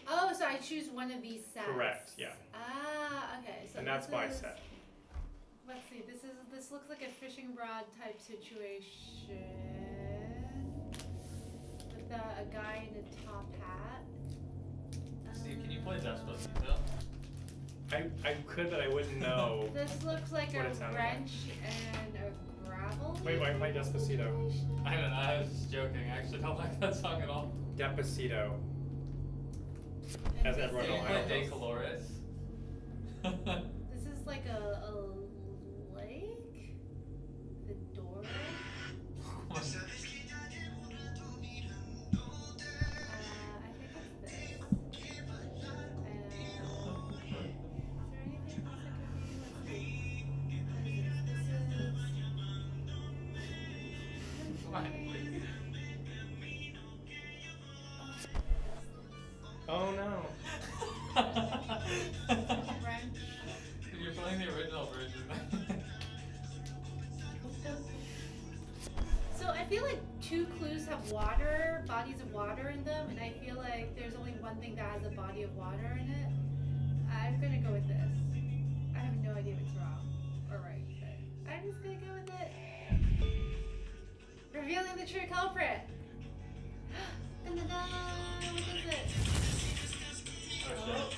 Speaker 4: Oh, so I choose one of these sets.
Speaker 1: Correct, yeah.
Speaker 4: Ah, okay. So
Speaker 1: And that's
Speaker 4: this
Speaker 1: my
Speaker 4: is-
Speaker 1: set.
Speaker 4: Let's see. This looks like a fishing rod type situation with a guy in a top hat.
Speaker 2: Steve, can you play Despacito?
Speaker 1: I could, but I wouldn't know.
Speaker 4: This looks like
Speaker 1: What
Speaker 4: a
Speaker 1: it sounded like.
Speaker 4: wrench and a gravel.
Speaker 1: Wait, why play Despacito?
Speaker 4: situation?
Speaker 2: I don't know. I was just joking. I actually don't like that song at all.
Speaker 1: Despacito.
Speaker 4: And
Speaker 1: As
Speaker 4: this
Speaker 1: everyone
Speaker 2: Can you
Speaker 1: will
Speaker 2: play
Speaker 1: have.
Speaker 2: De Colores?
Speaker 4: This is like a lake. The door. I think it's this. Is there anything else I could be? Let's see.
Speaker 2: Why?
Speaker 1: Oh no.
Speaker 4: Wrench.
Speaker 2: You're playing the original version.
Speaker 4: So I feel like 2 clues have water, bodies of water in them, and I feel like there's only one thing that has a body of water in it. I'm gonna go with this. I have no idea if it's wrong or right, but I'm just gonna go with it. Revealing the true culprit. Dun, dun, dun. What is it?
Speaker 2: Oh shit.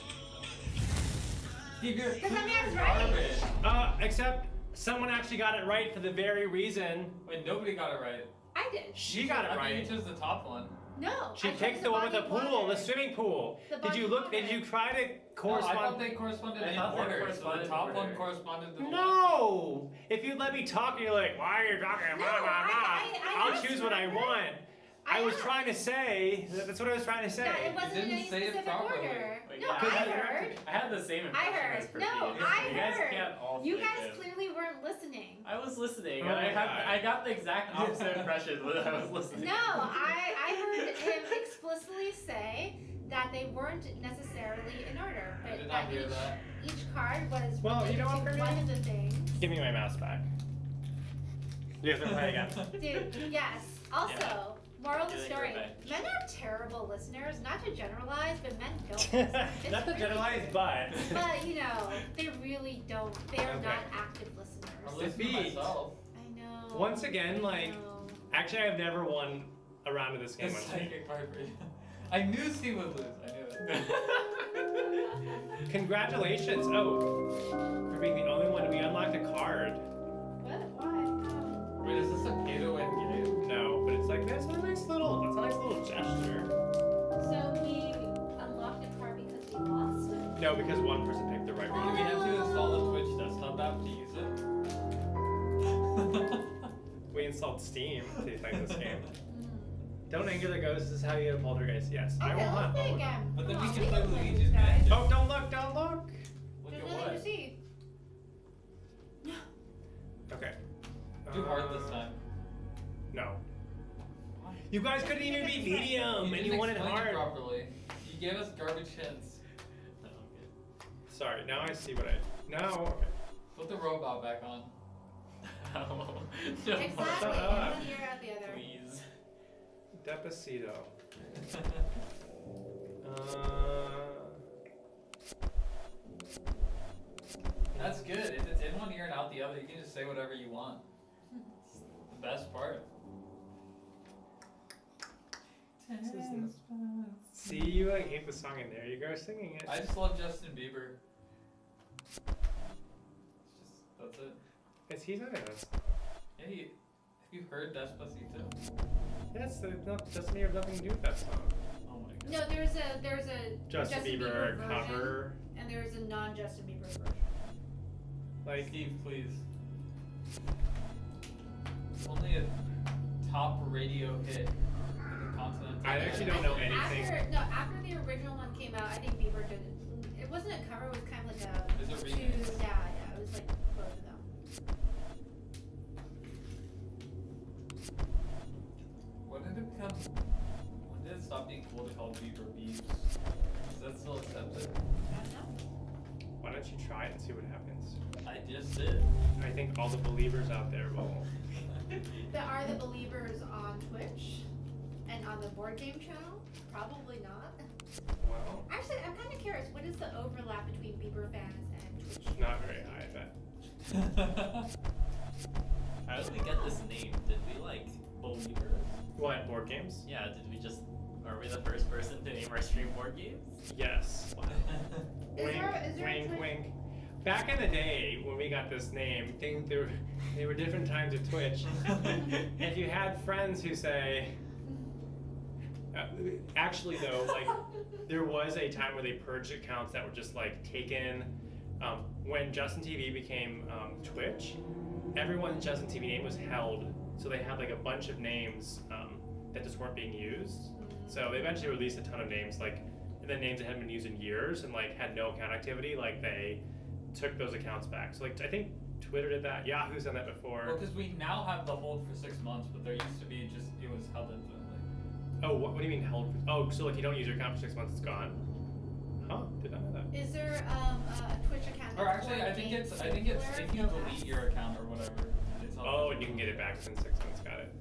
Speaker 2: Steve, you're
Speaker 4: Does that mean I was right?
Speaker 2: garbage.
Speaker 1: Except someone actually got it right for the very reason
Speaker 2: Wait, nobody got it right.
Speaker 4: I did.
Speaker 1: she got it
Speaker 2: I thought
Speaker 1: right.
Speaker 2: you chose the top one.
Speaker 4: No.
Speaker 1: She
Speaker 4: I chose
Speaker 1: picked the one with the
Speaker 4: body of
Speaker 1: pool, the
Speaker 4: water.
Speaker 1: swimming pool.
Speaker 4: The
Speaker 1: Did
Speaker 4: body
Speaker 1: you
Speaker 4: of
Speaker 1: look?
Speaker 4: water.
Speaker 1: Did you try to
Speaker 2: No, I
Speaker 1: correspond?
Speaker 2: thought they corresponded
Speaker 3: I
Speaker 2: in
Speaker 3: thought they
Speaker 2: order, so the
Speaker 3: corresponded in
Speaker 2: top one
Speaker 3: order.
Speaker 2: corresponded to the
Speaker 1: No! If you let me talk and you're like, why are you talking?
Speaker 4: No,
Speaker 1: Blah, blah, blah.
Speaker 4: I
Speaker 1: I'll
Speaker 4: asked
Speaker 1: choose what I
Speaker 4: for it.
Speaker 1: want. I was
Speaker 4: asked.
Speaker 1: trying to say, that's what I was trying to say.
Speaker 4: That it wasn't in
Speaker 2: didn't
Speaker 4: any
Speaker 2: say it
Speaker 4: specific
Speaker 2: properly.
Speaker 4: order.
Speaker 3: Wait,
Speaker 4: No,
Speaker 3: yeah,
Speaker 1: Because
Speaker 4: I
Speaker 1: you-
Speaker 4: heard.
Speaker 3: I had the same impression
Speaker 4: heard.
Speaker 3: as Praveen.
Speaker 4: No, I
Speaker 3: You guys
Speaker 4: heard.
Speaker 3: can't all
Speaker 4: You
Speaker 3: fit
Speaker 4: guys
Speaker 3: in.
Speaker 4: clearly weren't listening.
Speaker 3: I was listening,
Speaker 1: Oh
Speaker 3: and
Speaker 1: my God.
Speaker 3: I got the exact opposite impression when I was listening.
Speaker 4: No, I heard him explicitly say that they weren't necessarily in order,
Speaker 2: I
Speaker 4: but
Speaker 2: did not hear that.
Speaker 4: each card was
Speaker 1: Well, you
Speaker 4: related
Speaker 1: know what,
Speaker 4: to
Speaker 1: Praveen?
Speaker 4: one of the things.
Speaker 1: Give me my mouse back. You have to play again.
Speaker 4: Dude, yes. Also,
Speaker 3: Yeah.
Speaker 4: moral of the
Speaker 3: Getting
Speaker 4: story:
Speaker 3: revenge.
Speaker 4: men are terrible listeners. Not to generalize, but men don't. listen. It's
Speaker 1: Not to
Speaker 4: really-
Speaker 1: generalize, but.
Speaker 4: But you know, they really don't. They are
Speaker 1: Okay.
Speaker 4: not active listeners.
Speaker 2: I'm listening to
Speaker 1: Defeat.
Speaker 2: myself.
Speaker 4: I know.
Speaker 1: Once again,
Speaker 4: I
Speaker 1: like,
Speaker 4: know.
Speaker 1: actually, I've never won a round of this game.
Speaker 2: It's
Speaker 1: on
Speaker 2: psychic part for you. I knew Steve would lose. I knew it.
Speaker 1: Congratulations! Oh, for being the only one, we unlocked a card.
Speaker 4: What? Why? How?
Speaker 2: Wait, is this a pay to win game?
Speaker 1: No, but it's like that's a nice little gesture.
Speaker 4: So we unlocked a car because we lost?
Speaker 1: No, because one person picked the right
Speaker 2: Do
Speaker 1: one.
Speaker 2: we have to install the Twitch desktop app to use it?
Speaker 1: We installed Steam to play this game. Don't anger the ghost. This is how you get a poltergeist. Yes, I
Speaker 4: Okay,
Speaker 1: will
Speaker 4: let's
Speaker 1: not.
Speaker 4: play again.
Speaker 2: But then
Speaker 4: Come
Speaker 2: we
Speaker 4: on,
Speaker 2: can play
Speaker 4: play
Speaker 2: Luigi's
Speaker 4: this, guys.
Speaker 2: Mansion.
Speaker 1: Oh, don't look! Don't look!
Speaker 2: Look
Speaker 4: There's
Speaker 2: at
Speaker 4: nothing to
Speaker 2: what?
Speaker 4: see.
Speaker 1: Okay.
Speaker 2: Too hard this time.
Speaker 1: No. You guys couldn't even be medium, and you wanted
Speaker 2: explain it
Speaker 1: hard.
Speaker 2: properly. You gave us garbage hints.
Speaker 3: No, I'm good.
Speaker 1: Sorry. Now I see what I. No. Okay.
Speaker 2: Put the robot back on.
Speaker 3: No.
Speaker 4: Exactly.
Speaker 1: Shut up.
Speaker 4: One ear out the other.
Speaker 3: Please.
Speaker 1: Despacito.
Speaker 2: That's good. If it's in one ear and out the other, you can just say whatever you want. It's the best part.
Speaker 1: This isn't- See, you like hate the song and there you go singing it.
Speaker 2: I just love Justin Bieber. It's just, that's it.
Speaker 1: He's not in this.
Speaker 2: Hey, have you heard Despacito?
Speaker 1: Yes, Justin Bieber has nothing to do with that song.
Speaker 2: Oh my god.
Speaker 4: No, there's a
Speaker 1: Justin Bieber
Speaker 4: version,
Speaker 1: cover.
Speaker 4: and there's a non-Justin Bieber version.
Speaker 1: Like,
Speaker 2: Steve, please. Only a top radio hit in the continent.
Speaker 1: I actually don't know anything.
Speaker 4: After the original one came out, I think Bieber did it. It wasn't a cover; it was kind of like a
Speaker 2: It was a
Speaker 4: two.
Speaker 2: remix.
Speaker 4: Yeah, it was like both of them.
Speaker 2: When did it become? When did it stop being cool to call Bieber Beeps? Is that still accepted?
Speaker 4: I don't know.
Speaker 1: Why don't you try it and see what happens?
Speaker 2: I just did.
Speaker 1: I think all the believers out there will.
Speaker 4: There are the believers on Twitch and on the board game channel. Probably not.
Speaker 1: Well,
Speaker 4: Actually, I'm kind of curious. What is the overlap between Bieber fans and Twitch?
Speaker 1: not very high, I bet.
Speaker 3: How did we get this name? Did we like believers?
Speaker 1: What, board games?
Speaker 3: Yeah, did we just are we the first person to name our stream board games?
Speaker 1: Yes.
Speaker 3: Wow.
Speaker 4: Is
Speaker 1: Wink,
Speaker 4: there a
Speaker 1: wink,
Speaker 4: Twitch-
Speaker 1: wink. Back in the day when we got this name, there were different times of Twitch. If you had friends who say, actually though, like there was a time where they purged accounts that were just like taken. When Justin TV became Twitch, everyone's Justin TV name was held, so they had like a bunch of names that just weren't being used. So they eventually released a ton of names, like and then names that hadn't been used in years and like had no account activity, like they took those accounts back. So like I think Twitter did that, Yahoo's done that before.
Speaker 2: Well, because we now have the hold for 6 months, but there used to be just it was held infinitely.
Speaker 1: Oh, what do you mean held? Oh, so like you don't use your account for 6 months, it's gone? Huh? Did not know that.
Speaker 4: Is there a Twitch account?
Speaker 2: Or
Speaker 4: that's
Speaker 2: actually,
Speaker 4: board
Speaker 2: I think
Speaker 4: game
Speaker 2: it's
Speaker 4: singular,
Speaker 2: if you
Speaker 4: no
Speaker 2: delete
Speaker 4: apps?
Speaker 2: your account or whatever. It's all
Speaker 1: Oh, and you can get it back within 6 months. Got it.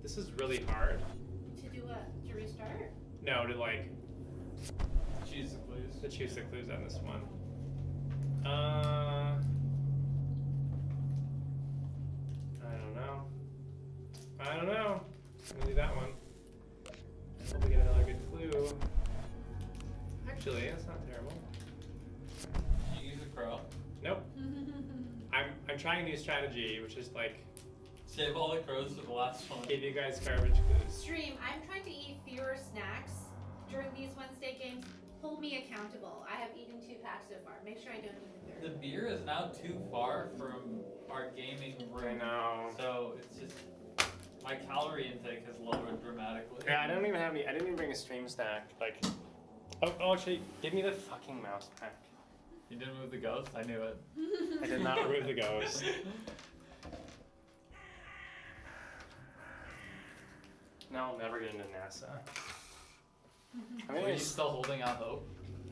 Speaker 1: This is really hard.
Speaker 4: To do what? To restart?
Speaker 1: No, to like
Speaker 2: choose the clues.
Speaker 1: to choose the clues on this one. I don't know. I'm gonna do that one. I hope we get another good clue. Actually, that's not terrible.
Speaker 2: Did you use a crow?
Speaker 1: Nope. I'm trying a new strategy, which is like
Speaker 2: Save all the crows for the last one.
Speaker 1: give you guys garbage clues.
Speaker 4: Stream, I'm trying to eat fewer snacks during these Wednesday games. Hold me accountable. I have eaten 2 packs so far. Make sure I don't eat the
Speaker 2: The
Speaker 4: third.
Speaker 2: beer is now too far from our gaming
Speaker 1: I
Speaker 2: room.
Speaker 1: know.
Speaker 2: So it's just my calorie intake has lowered dramatically.
Speaker 1: Yeah, I don't even have any. I didn't even bring a stream snack. Like, oh, actually, give me the fucking mouse pack.
Speaker 2: You didn't move the ghost? I knew it.
Speaker 1: I did not remove the ghost. No, I'll never get into NASA. I'm
Speaker 2: Are
Speaker 1: getting,
Speaker 2: you still holding out hope?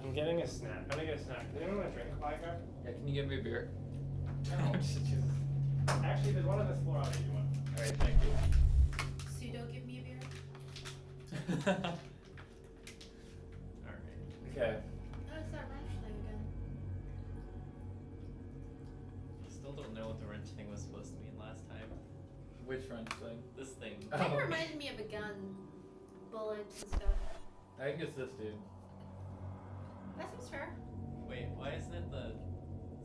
Speaker 1: I'm getting a snack. I'm gonna get a snack. Does anyone want to drink a vodka?
Speaker 2: Yeah, can you give me a beer?
Speaker 1: No. Actually, there's one on this floor. I'll give you one.
Speaker 2: Alright, thank you.
Speaker 4: Pseudo, give me a beer.
Speaker 3: Alright.
Speaker 1: Okay.
Speaker 4: Oh, it's that wrench thing again.
Speaker 3: I still don't know what the wrench thing was supposed to mean last time.
Speaker 2: Which French thing?
Speaker 3: This thing.
Speaker 4: Kind
Speaker 2: Oh.
Speaker 4: of reminded me of a gun. bullets and stuff.
Speaker 2: I think it's this dude.
Speaker 4: That seems fair.
Speaker 3: Wait, why isn't it the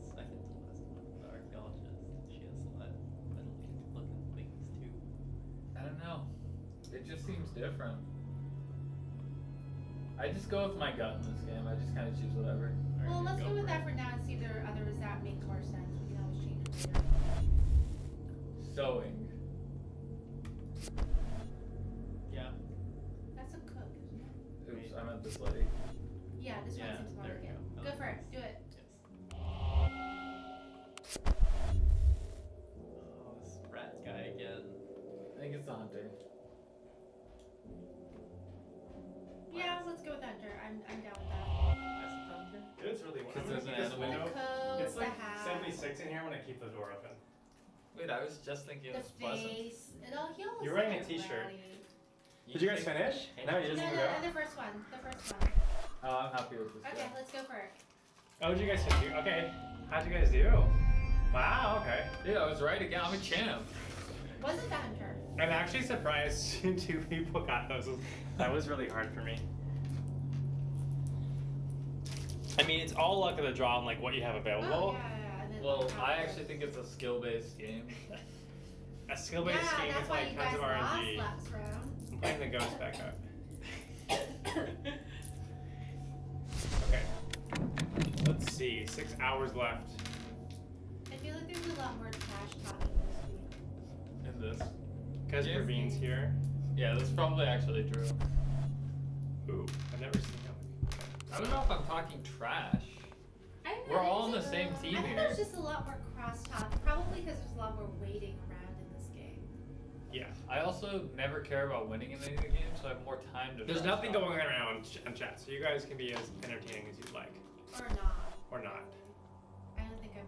Speaker 3: second to last one? The archaeologist. She has metal looking things too.
Speaker 2: I don't know. It just seems different. I just go with my gut in this game. I just kind of choose whatever.
Speaker 4: Well,
Speaker 3: Alright,
Speaker 4: let's go with
Speaker 3: for
Speaker 4: that
Speaker 3: it.
Speaker 4: for now and see if there are others that make more sense. We can always change it later.
Speaker 2: Sewing.
Speaker 3: Yeah.
Speaker 4: That's a cook, isn't it?
Speaker 2: Oops,
Speaker 3: Wait.
Speaker 2: I meant this lady.
Speaker 4: Yeah, this
Speaker 3: Yeah,
Speaker 4: one seems more
Speaker 3: there
Speaker 4: like
Speaker 3: we
Speaker 4: it.
Speaker 3: go.
Speaker 4: Go for it. Do it.
Speaker 3: Yes. Oh, this rat guy again.
Speaker 2: I think it's the hunter.
Speaker 4: Yeah, let's go with Hunter. I'm down with that.
Speaker 3: Why is it down here?
Speaker 1: It's really
Speaker 2: Because
Speaker 1: I'm gonna
Speaker 2: there's
Speaker 1: keep
Speaker 2: an
Speaker 1: this
Speaker 2: animal.
Speaker 1: window.
Speaker 4: The coat,
Speaker 1: It's like
Speaker 4: the hat,
Speaker 1: 76 in here when I keep the door open.
Speaker 2: Wait, I was just thinking
Speaker 4: the
Speaker 2: it was pleasant.
Speaker 4: face. It all he always
Speaker 1: You're wearing a
Speaker 4: looks
Speaker 1: t-shirt.
Speaker 4: rowdy.
Speaker 1: Did you guys
Speaker 3: think-
Speaker 1: finish?
Speaker 3: Hey,
Speaker 1: No, you
Speaker 4: No,
Speaker 1: just
Speaker 4: no,
Speaker 1: go.
Speaker 4: no, the first one. The first one.
Speaker 2: Oh, I'm happy with this
Speaker 4: Okay,
Speaker 2: guy.
Speaker 4: let's go for it.
Speaker 1: Oh, did you guys do? Okay. How'd you guys do? Wow, okay.
Speaker 2: Yeah, I was right again. I'm a champ.
Speaker 4: Was it the Hunter?
Speaker 1: I'm actually surprised 2 people got those. That was really hard for me. I mean, it's all luck of the draw on like what you have
Speaker 4: Oh,
Speaker 1: available.
Speaker 4: yeah. And then
Speaker 2: Well,
Speaker 4: how
Speaker 2: I
Speaker 4: it
Speaker 2: actually
Speaker 4: goes.
Speaker 2: think it's a skill-based game.
Speaker 1: A skill-based
Speaker 4: Yeah,
Speaker 1: game
Speaker 4: that's
Speaker 1: with
Speaker 4: why
Speaker 1: like
Speaker 4: you
Speaker 1: tons
Speaker 4: guys
Speaker 1: of
Speaker 4: lost
Speaker 1: RNG.
Speaker 4: last round.
Speaker 1: I'm putting the ghost back up. Okay. Let's see. 6 hours left.
Speaker 4: I feel like there's a lot more trash talking this week.
Speaker 2: In this.
Speaker 1: Because
Speaker 2: Yes.
Speaker 1: Praveen's here.
Speaker 2: Yeah, that's probably actually true.
Speaker 1: Ooh, I've never seen him.
Speaker 2: I don't know if I'm talking trash.
Speaker 4: I don't know,
Speaker 2: We're all on
Speaker 4: there's
Speaker 2: the
Speaker 4: a-
Speaker 2: same team
Speaker 4: I think
Speaker 2: here.
Speaker 4: there's just a lot more crosstalk, probably because there's a lot more waiting around in this game.
Speaker 1: Yeah.
Speaker 2: I also never care about winning in any of the games, so I have more time to.
Speaker 1: There's
Speaker 2: trash
Speaker 1: nothing
Speaker 2: talk.
Speaker 1: going on right now on chat, so you guys can be as entertaining as you'd like.
Speaker 4: Or not.
Speaker 1: Or not.
Speaker 4: I don't think I'm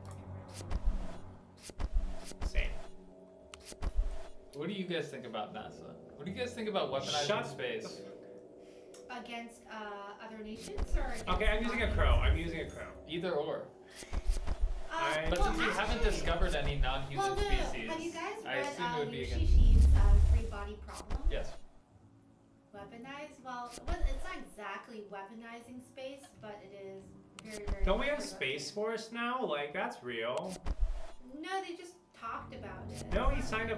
Speaker 4: more
Speaker 1: Same.
Speaker 2: What do you guys think about NASA? What do you guys think about weaponizing
Speaker 1: Shut
Speaker 2: space?
Speaker 4: against other nations or against
Speaker 1: Okay, I'm using a crow. I'm using a crow.
Speaker 2: Either or.
Speaker 1: I-
Speaker 2: But
Speaker 4: well,
Speaker 2: since you haven't
Speaker 4: actually-
Speaker 2: discovered any non-human
Speaker 4: well, no,
Speaker 2: species,
Speaker 4: have you guys
Speaker 2: I
Speaker 4: read
Speaker 2: assume it would be
Speaker 4: Liu
Speaker 2: against.
Speaker 4: Shishi's Three Body Problem?
Speaker 2: Yes.
Speaker 4: Weaponized? Well, it's not exactly weaponizing space, but it is very, very.
Speaker 1: Don't we have
Speaker 4: productive.
Speaker 1: Space Force now? Like, that's real.
Speaker 4: No, they just talked about it.
Speaker 1: No, he signed a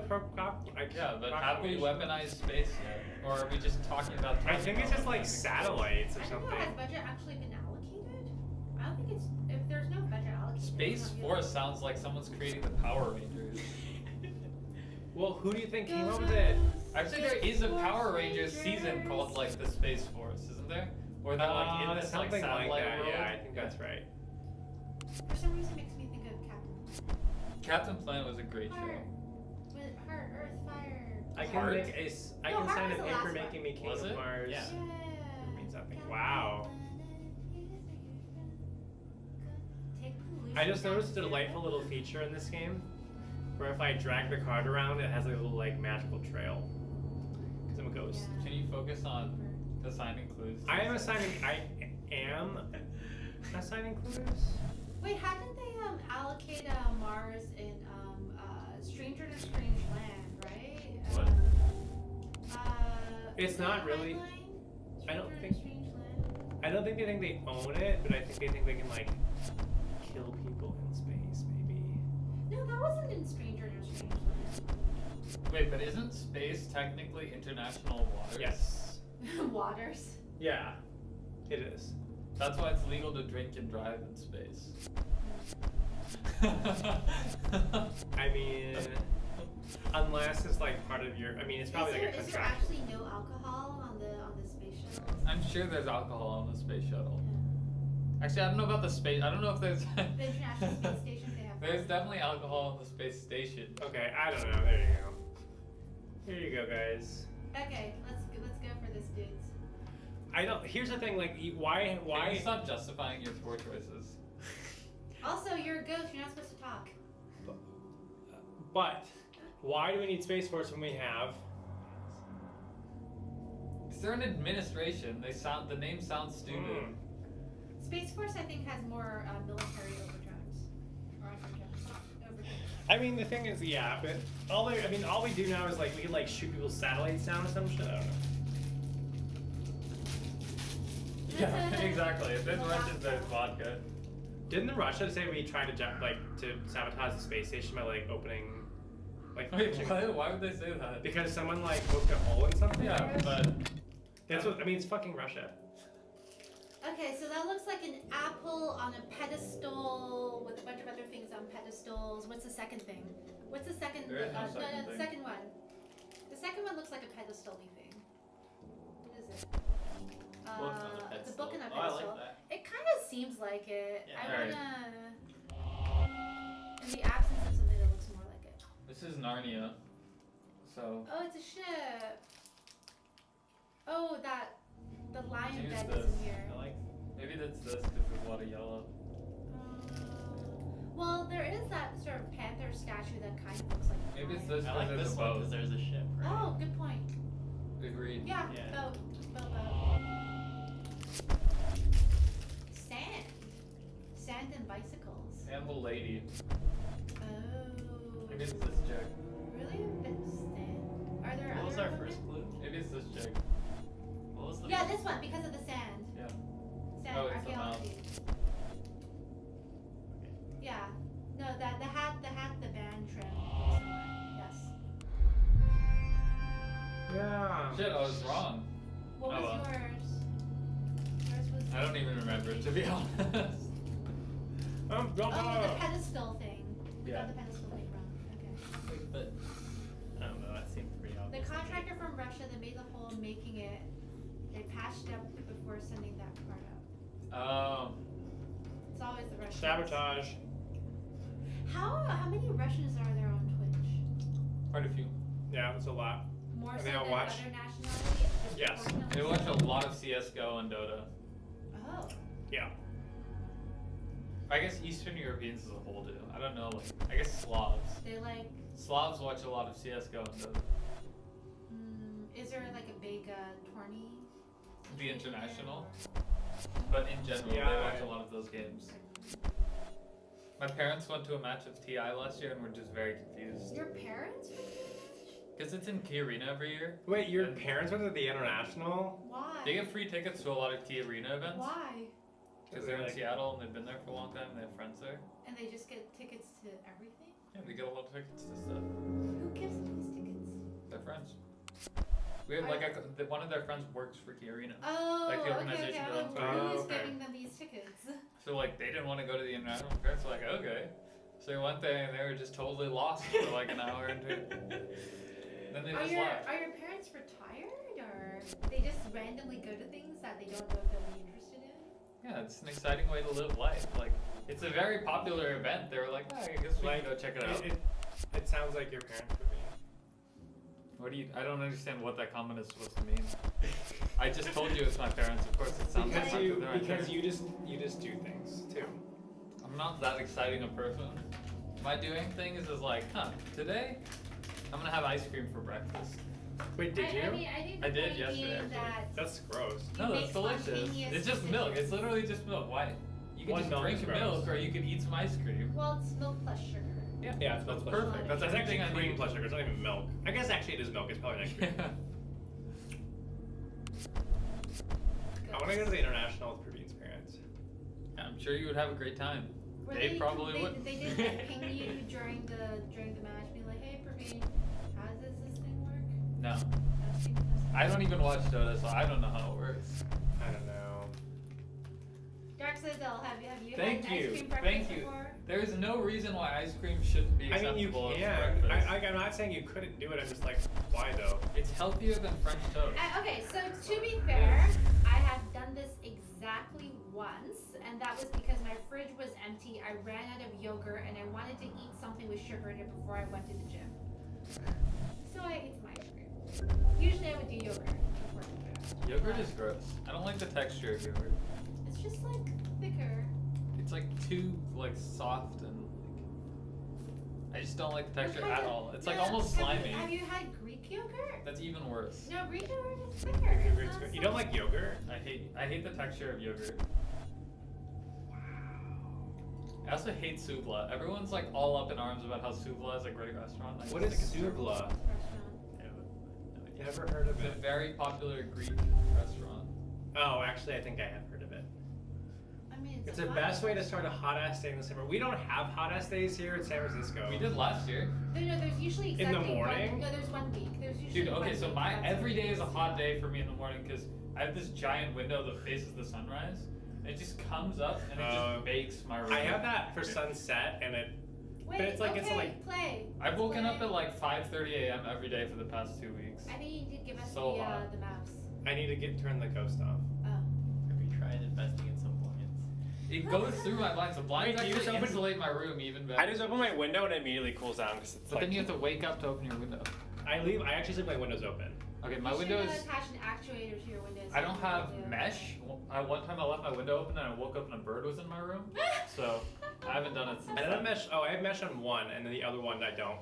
Speaker 2: Yeah, but have we weaponized space yet? Or are we just talking about
Speaker 1: I think it's just like satellites or
Speaker 4: I don't know,
Speaker 1: something.
Speaker 4: has budget actually been allocated? I don't think it's, if there's no budget allocated.
Speaker 2: Space
Speaker 4: it's not
Speaker 2: Force sounds like someone's creating the Power Rangers.
Speaker 1: Well, who do you think came
Speaker 4: Go,
Speaker 1: up with it?
Speaker 4: go,
Speaker 2: Actually, there
Speaker 4: Space
Speaker 2: is a
Speaker 4: Force
Speaker 2: Power Rangers
Speaker 4: Rangers.
Speaker 2: season called like the Space Force, isn't there? Or they're like in this like
Speaker 1: something like
Speaker 2: satellite
Speaker 1: that.
Speaker 2: world.
Speaker 1: Yeah, I think that's right.
Speaker 4: For some reason, it makes me think of Captain
Speaker 2: Captain Planet was a great
Speaker 4: Heart.
Speaker 2: show.
Speaker 4: With Heart, Earth, Fire.
Speaker 1: I can
Speaker 2: Heart.
Speaker 1: make I
Speaker 4: No,
Speaker 1: can
Speaker 4: Heart
Speaker 1: sign a
Speaker 4: was the
Speaker 1: paper
Speaker 4: last
Speaker 1: making me king
Speaker 2: Was
Speaker 1: of
Speaker 2: it?
Speaker 1: Mars.
Speaker 3: Yeah.
Speaker 4: Yeah.
Speaker 1: Means something. Wow.
Speaker 4: Take pollution
Speaker 1: I just
Speaker 4: down
Speaker 1: noticed a
Speaker 4: to
Speaker 1: delightful
Speaker 4: zero.
Speaker 1: little feature in this game, where if I drag the card around, it has a little like magical trail. Cause I'm a ghost.
Speaker 4: Yeah.
Speaker 2: Can you focus on assigning clues?
Speaker 1: I am assigning clues.
Speaker 4: Wait, how did they allocate Mars in Stranger to Strange Land, right?
Speaker 2: What?
Speaker 1: It's
Speaker 4: is
Speaker 1: not
Speaker 4: that
Speaker 1: really-
Speaker 4: Heinlein?
Speaker 1: I don't
Speaker 4: Stranger
Speaker 1: think-
Speaker 4: to Strange Land?
Speaker 1: I don't think they own it, but I think they can like kill people in space, maybe.
Speaker 4: No, that wasn't in Stranger to Strange Land.
Speaker 2: Wait, but isn't space technically international waters?
Speaker 1: Yes.
Speaker 4: Waters.
Speaker 1: Yeah, it is.
Speaker 2: That's why it's legal to drink and drive in space.
Speaker 1: I mean, unless it's like part of your. I mean, it's probably like a
Speaker 4: Is there
Speaker 1: contract.
Speaker 4: actually no alcohol on the space shuttles?
Speaker 2: I'm sure there's alcohol on the space shuttle. Actually, I don't know about the space. I don't know if there's.
Speaker 4: The International Space Station, they have.
Speaker 2: There's definitely alcohol on the space station.
Speaker 1: Okay, I don't know. There you go. Here you go, guys.
Speaker 4: Okay, let's go for this, dudes.
Speaker 1: I don't. Here's the thing. Like, why?
Speaker 2: Can you stop justifying your poor choices?
Speaker 4: Also, you're a ghost. You're not supposed to talk.
Speaker 1: But why do we need Space Force when we have?
Speaker 2: Is there an administration? The name sounds stupid.
Speaker 4: Space Force, I think, has more military overdrives. Or overdrives.
Speaker 1: I mean, the thing is, yeah, but all we do now is like we can like shoot people's satellites down or some shit. I don't know.
Speaker 2: Yeah, exactly. If there's Russians, there's vodka.
Speaker 1: Didn't Russia say we tried to sabotage the space station by like opening like
Speaker 2: Wait, what? Why would they say that?
Speaker 1: because someone like poked a hole in something?
Speaker 2: Yeah, but
Speaker 1: That's what I mean. It's fucking Russia.
Speaker 4: Okay, so that looks like an apple on a pedestal with a bunch of other things on pedestals. What's the second thing? What's the second?
Speaker 2: There is no
Speaker 4: no,
Speaker 2: second
Speaker 4: the
Speaker 2: thing.
Speaker 4: second one. The second one looks like a pedestal-y thing. What is it?
Speaker 3: Book on a
Speaker 4: The
Speaker 3: pedestal.
Speaker 4: book on a
Speaker 3: Oh, I
Speaker 4: pedestal.
Speaker 3: like that.
Speaker 4: It kind of seems like it.
Speaker 3: Yeah.
Speaker 4: I
Speaker 2: Right.
Speaker 4: wanna. In the absence of something that looks more like it.
Speaker 2: this is Narnia. So
Speaker 4: Oh, it's a ship. Oh, the lion
Speaker 2: Use
Speaker 4: bed
Speaker 2: this.
Speaker 4: is in here.
Speaker 3: I like.
Speaker 2: maybe that's this because there's a lot of yellow.
Speaker 4: Well, there is that sort of panther statue that kind of looks like. a
Speaker 2: Maybe it's
Speaker 4: lion.
Speaker 2: this
Speaker 3: I
Speaker 2: because
Speaker 3: like
Speaker 2: there's
Speaker 3: this
Speaker 2: a
Speaker 3: one
Speaker 2: boat.
Speaker 3: because there's a ship. Right?
Speaker 4: Oh, good point.
Speaker 2: Agreed.
Speaker 4: Yeah,
Speaker 3: Yeah.
Speaker 4: boat. Sand. Sand and bicycles.
Speaker 2: And the lady.
Speaker 4: Oh.
Speaker 2: Maybe it's this chick.
Speaker 4: Really? Sand. Are there
Speaker 3: What was
Speaker 4: other
Speaker 3: our
Speaker 4: women?
Speaker 3: first clue?
Speaker 2: Maybe it's this chick.
Speaker 3: What was the?
Speaker 4: Yeah, this one because of the sand.
Speaker 2: Yeah.
Speaker 4: Sand
Speaker 2: Oh, it's the
Speaker 4: archaeology. Yeah. No, the hat, the band trim. looks similar. Yes.
Speaker 1: Yeah.
Speaker 2: Shit, I was wrong.
Speaker 4: What
Speaker 2: Oh,
Speaker 4: was
Speaker 2: well.
Speaker 4: yours? Yours was.
Speaker 2: I don't even remember, to be honest.
Speaker 4: Oh, the pedestal thing. We
Speaker 2: Yeah.
Speaker 4: got the pedestal thing wrong. Okay.
Speaker 3: Wait, but I don't know. That seemed pretty
Speaker 4: The
Speaker 3: obvious.
Speaker 4: contractor from Russia that made the hole making it, they patched up before sending that part out.
Speaker 2: Oh.
Speaker 4: It's always the Russians.
Speaker 1: Sabotage.
Speaker 4: How many Russians are there on Twitch?
Speaker 2: Quite a few.
Speaker 1: Yeah, that's a lot.
Speaker 4: More
Speaker 1: And
Speaker 4: so
Speaker 1: they
Speaker 4: than
Speaker 1: all watch?
Speaker 4: other nationalities?
Speaker 1: Yes.
Speaker 2: They watch a lot of CSGO and Dota.
Speaker 4: Oh.
Speaker 1: Yeah.
Speaker 2: I guess Eastern Europeans as a whole do. I don't know, like, I guess Slavs.
Speaker 4: They like.
Speaker 2: Slavs watch a lot of CSGO and Dota.
Speaker 4: Is there like a big tourney?
Speaker 2: The international. But in general,
Speaker 1: Yeah.
Speaker 2: they watch a lot of those games. My parents went to a match of TI last year and were just very confused.
Speaker 4: Your parents?
Speaker 2: Because it's in Key Arena every year.
Speaker 1: Wait, your
Speaker 2: And
Speaker 1: parents went to the international?
Speaker 4: Why?
Speaker 2: They get free tickets to a lot of Key Arena events.
Speaker 4: Why?
Speaker 2: Because they're in Seattle and they've been there for a long time and they have friends there.
Speaker 4: And they just get tickets to everything?
Speaker 2: Yeah, they get a lot of tickets to stuff.
Speaker 4: Who gives them these tickets?
Speaker 2: Their friends. We had one of their friends works for Key Arena.
Speaker 4: Oh,
Speaker 2: Like the
Speaker 4: okay,
Speaker 2: organization
Speaker 4: okay.
Speaker 2: that owns
Speaker 4: Who's
Speaker 1: okay.
Speaker 4: giving them these tickets?
Speaker 2: So like they didn't want to go to the international. My parents were like, okay. So we went there and they were just totally lost for like an hour into it. Then they just left.
Speaker 4: Are your parents retired, or they just randomly go to things that they don't know if they'll be interested in?
Speaker 2: Yeah, it's an exciting way to live life. Like it's a very popular event. They were like, oh, I guess we
Speaker 1: Like,
Speaker 2: can go check it out.
Speaker 1: It sounds like your parents would be.
Speaker 2: What do you? I don't understand what that comment is supposed to mean. I just told you it's my parents. Of course, it sounds
Speaker 1: Because
Speaker 2: like
Speaker 1: you
Speaker 2: they're my
Speaker 1: because
Speaker 2: parents.
Speaker 1: you just do things too.
Speaker 2: I'm not that exciting a person. My doing things is like, today I'm gonna have ice cream for breakfast.
Speaker 1: Wait, did you?
Speaker 4: I mean, I think the
Speaker 2: I did
Speaker 4: point
Speaker 2: yesterday,
Speaker 4: being
Speaker 2: actually.
Speaker 4: that
Speaker 1: That's gross.
Speaker 4: you
Speaker 2: No,
Speaker 4: make
Speaker 2: that's delicious.
Speaker 4: spontaneous
Speaker 2: It's just milk. It's literally just milk. Why? You can
Speaker 1: One
Speaker 2: just
Speaker 1: milk
Speaker 2: drink
Speaker 1: is
Speaker 2: milk,
Speaker 1: gross.
Speaker 2: or you can eat some ice cream.
Speaker 4: well, it's milk plus sugar.
Speaker 2: Yeah,
Speaker 1: Yeah, it's
Speaker 2: that's
Speaker 1: milk plus
Speaker 2: perfect.
Speaker 1: sugar.
Speaker 2: That's
Speaker 1: It's
Speaker 2: everything
Speaker 1: actually
Speaker 2: I
Speaker 1: cream
Speaker 2: need.
Speaker 1: plus sugar. It's not even milk. I guess actually it is milk. It's probably next week. I want to go to the international with Praveen's parents.
Speaker 2: I'm sure you would have a great time.
Speaker 4: Were
Speaker 2: They probably
Speaker 4: they,
Speaker 2: would.
Speaker 4: They did like ping you during the match, be like, hey, Praveen, how does this thing work?
Speaker 2: No,
Speaker 4: That seems-
Speaker 2: I don't even watch Dota, so I don't know how it works.
Speaker 1: I don't know.
Speaker 4: Dark Citadel, have you
Speaker 2: Thank
Speaker 4: had
Speaker 2: you.
Speaker 4: ice cream breakfast
Speaker 2: Thank you.
Speaker 4: before?
Speaker 2: There is no reason why ice cream shouldn't be
Speaker 1: I mean, you
Speaker 2: acceptable as
Speaker 1: can.
Speaker 2: breakfast.
Speaker 1: I'm not saying you couldn't do it. I'm just like, why though?
Speaker 2: It's healthier than French toast.
Speaker 4: Okay, so to be fair, I have done this exactly once, and that was because my fridge was empty. I ran out of yogurt, and I wanted to eat something with sugar in it before I went to the gym. So I ate some ice cream. Usually I would do yogurt before the gym.
Speaker 2: Yogurt is gross. I don't like the texture of yogurt.
Speaker 4: It's just like thicker.
Speaker 2: It's like too like soft and like I just don't like the texture at all. It's like
Speaker 4: No,
Speaker 2: almost slimy.
Speaker 4: Have you had Greek yogurt?
Speaker 2: That's even worse.
Speaker 4: No, Greek yogurt is thicker. It's
Speaker 1: Yogurt's
Speaker 4: not
Speaker 1: good. You don't like yogurt?
Speaker 2: I hate the texture of yogurt. I also hate Suvla. Everyone's like all up in arms about how Suvla is a great restaurant. I
Speaker 1: What
Speaker 2: just
Speaker 1: is
Speaker 2: think it's terrible.
Speaker 1: Suvla?
Speaker 2: Yeah,
Speaker 1: Never heard of
Speaker 2: It's a
Speaker 1: it.
Speaker 2: very popular Greek restaurant.
Speaker 1: Oh, actually, I think I have heard It's the best way to start a hot ass day in the summer. We don't have hot ass days here in San Francisco.
Speaker 2: We did last year.
Speaker 4: No, there's usually
Speaker 1: In the
Speaker 4: exactly
Speaker 1: morning?
Speaker 4: One, no, there's 1 week. There's usually
Speaker 2: Dude, okay,
Speaker 4: 1
Speaker 2: so
Speaker 4: week.
Speaker 2: my
Speaker 4: That's
Speaker 2: every
Speaker 4: what it
Speaker 2: day is a hot day for me in the morning because I have this giant window that faces the sunrise. It just comes up and it just bakes my room.
Speaker 1: I have that for sunset, and it.
Speaker 4: Wait,
Speaker 1: But it's like-
Speaker 4: okay,
Speaker 1: it's like-
Speaker 4: play.
Speaker 2: I've woken up
Speaker 4: Play.
Speaker 2: at like 5:30 a.m. every day for the past 2 weeks.
Speaker 4: I think you need to give us
Speaker 2: So hot.
Speaker 4: the maps.
Speaker 1: I need to turn the ghost off.
Speaker 4: Oh.
Speaker 3: Have you tried investing in some blinds?
Speaker 2: It goes through my blinds. The blinds
Speaker 1: Wait, do you
Speaker 2: actually
Speaker 1: just open-
Speaker 2: insulate my room even better.
Speaker 1: I just open my window and it immediately cools down because it's
Speaker 2: But
Speaker 1: like.
Speaker 2: then you have to wake up to open your window.
Speaker 1: I actually sleep with my windows open.
Speaker 2: Okay, my
Speaker 4: You
Speaker 2: window
Speaker 4: should
Speaker 2: is.
Speaker 4: attach an actuator to your windows.
Speaker 2: I don't have
Speaker 4: Yeah.
Speaker 2: mesh. One time I left my window open and I woke up and a bird was in my room. So I haven't done it since.
Speaker 1: I don't have
Speaker 2: then.
Speaker 1: mesh. Oh, I have mesh on one, and then the other one I don't.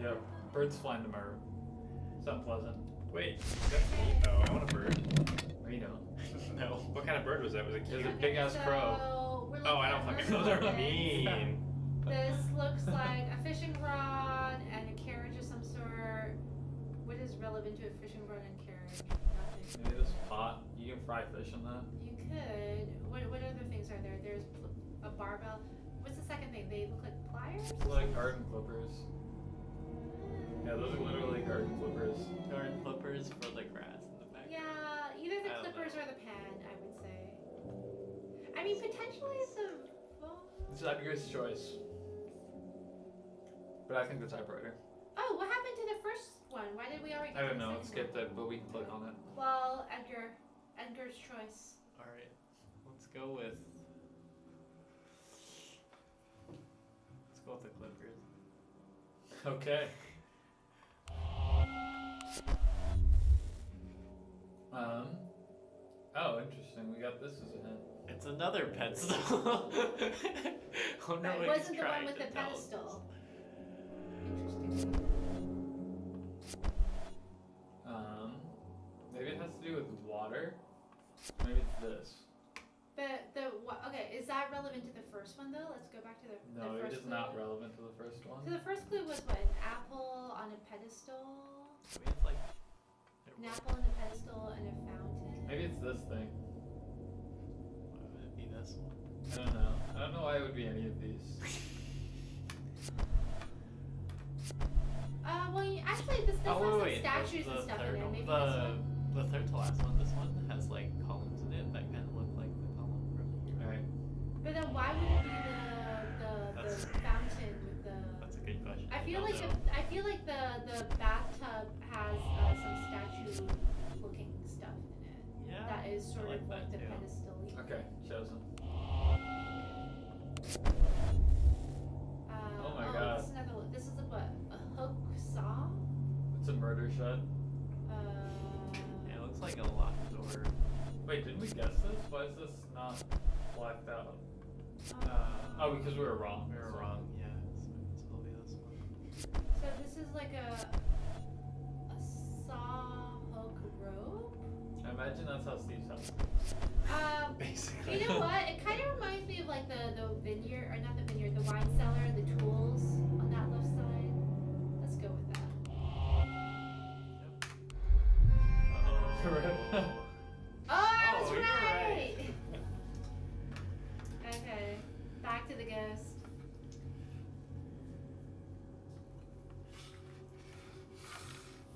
Speaker 2: Yeah, birds fly into my room. It's unpleasant.
Speaker 1: Wait, that's me. Oh, I want a bird.
Speaker 2: You know.
Speaker 3: No.
Speaker 1: What kind of bird was that? Was it
Speaker 2: It was
Speaker 1: cute?
Speaker 2: a big ass crow.
Speaker 4: So we're
Speaker 1: Oh, I
Speaker 4: looking
Speaker 1: don't
Speaker 4: at
Speaker 1: fucking. Those are
Speaker 4: this.
Speaker 1: mean.
Speaker 4: This looks like a fishing rod and a carriage of some sort. What is relevant to a fishing rod and carriage? Nothing.
Speaker 2: Maybe this pot. You can fry fish in that.
Speaker 4: You could. What other things are there? There's a barbell. What's the second thing? They look like pliers?
Speaker 2: It's like garden clippers. Yeah, those are literally garden clippers.
Speaker 3: Garden clippers for the grass in the back.
Speaker 4: Yeah, either the
Speaker 3: I don't
Speaker 4: clippers
Speaker 3: know.
Speaker 4: or the pan, I would say. I mean, potentially the phone.
Speaker 2: It's Edgar's choice. But I think the typewriter.
Speaker 4: Oh, what happened to the first one? Why did we already
Speaker 2: I
Speaker 4: get
Speaker 2: don't
Speaker 4: to the
Speaker 2: know. It
Speaker 4: second
Speaker 2: skipped it, but we can click on it.
Speaker 4: one? Well, Edgar's choice.
Speaker 3: Alright. Let's go with. Let's go with the clippers.
Speaker 2: Okay. Oh, interesting. We got this as a hint.
Speaker 3: It's another pedestal. Oh no,
Speaker 4: It wasn't the one with the
Speaker 3: tell us.
Speaker 4: pedestal. Interesting.
Speaker 2: Maybe it has to do with water. Maybe it's this.
Speaker 4: But okay, is that relevant to the first one though? Let's go back to the
Speaker 2: No,
Speaker 4: first
Speaker 2: it is
Speaker 4: clue.
Speaker 2: not relevant to the first one.
Speaker 4: So the first clue was what? An apple on a pedestal.
Speaker 3: Maybe it's like.
Speaker 4: An apple on a pedestal and a fountain.
Speaker 2: Maybe it's this thing.
Speaker 3: Why would it be this one?
Speaker 2: I don't know. I don't know why it would be any of these.
Speaker 4: Actually, this does have some
Speaker 3: wait,
Speaker 4: statues and
Speaker 3: the
Speaker 4: stuff
Speaker 3: third
Speaker 4: in it.
Speaker 3: one-
Speaker 4: Maybe this one.
Speaker 3: The third to last one. This one has like columns in it that kind of look like the column from here.
Speaker 2: Alright.
Speaker 4: But then why would it be the
Speaker 3: That's-
Speaker 4: fountain with the?
Speaker 3: That's a good question.
Speaker 4: I feel
Speaker 3: don't
Speaker 4: like
Speaker 3: know.
Speaker 4: the bathtub has some statue-looking stuff in it.
Speaker 3: Yeah.
Speaker 4: That is sort
Speaker 3: I like
Speaker 4: of like
Speaker 3: that
Speaker 4: the
Speaker 3: too.
Speaker 4: pedestal.
Speaker 2: Okay, chosen.
Speaker 4: Oh
Speaker 2: my God.
Speaker 4: This is another one. This is a hook saw.
Speaker 2: It's a murder shut.
Speaker 3: Yeah, it looks like a locked door.
Speaker 2: Wait, didn't we guess this? Why is this not blacked out? Oh, because we were wrong.
Speaker 3: We were wrong. Yeah. So it'll be this one.
Speaker 4: So this is like a saw hook rope.
Speaker 2: I imagine that's how Steve's house.
Speaker 1: Basically.
Speaker 4: You know what? It kind of reminds me of like the vineyard, or not the vineyard, the wine cellar, the tools on that left side. Let's go with that.
Speaker 3: Uh-oh.
Speaker 4: Oh, I was
Speaker 3: Oh, you're
Speaker 4: right.
Speaker 3: right.
Speaker 4: Okay, back to the ghost.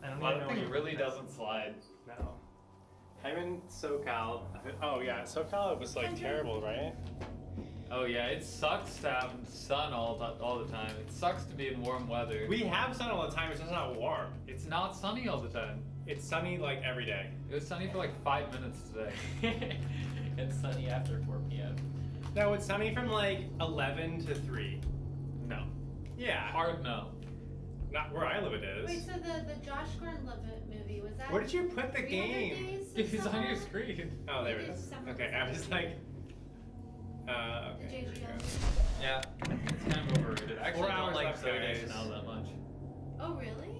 Speaker 1: I don't
Speaker 2: Well,
Speaker 1: even
Speaker 2: that
Speaker 1: know
Speaker 2: thing
Speaker 1: what
Speaker 2: really
Speaker 1: you-
Speaker 2: doesn't slide.
Speaker 1: No. I'm in SoCal. Oh yeah, SoCal it was like terrible, right?
Speaker 2: Oh yeah, it sucks to have sun all the time. It sucks to be in warm weather.
Speaker 1: We have sun all the time. It's just not warm.
Speaker 2: It's not sunny all the time.
Speaker 1: It's sunny like every day.
Speaker 2: It was sunny for like 5 minutes today.
Speaker 3: It's sunny after 4 p.m.
Speaker 1: No, it's sunny from like 11 to 3.
Speaker 2: No.
Speaker 1: Yeah.
Speaker 2: Hard no.
Speaker 1: Not where I live. It is.
Speaker 4: Wait, so the Josh Gordon-Levitt movie, was that?
Speaker 1: Where did you put the
Speaker 4: 300
Speaker 1: game?
Speaker 4: Days of
Speaker 2: It's on your
Speaker 4: Summer?
Speaker 2: screen.
Speaker 1: Oh, there it
Speaker 4: Maybe
Speaker 1: is.
Speaker 4: it's summer.
Speaker 1: Okay, I was like,
Speaker 4: The
Speaker 1: okay. Here we
Speaker 4: JGL.
Speaker 1: go.
Speaker 2: Yeah. It's kind of overrated. I actually
Speaker 1: 4
Speaker 2: don't
Speaker 1: hours
Speaker 2: like
Speaker 1: left,
Speaker 2: Zoe
Speaker 1: guys.
Speaker 2: Deschanel that much.
Speaker 4: Oh, really?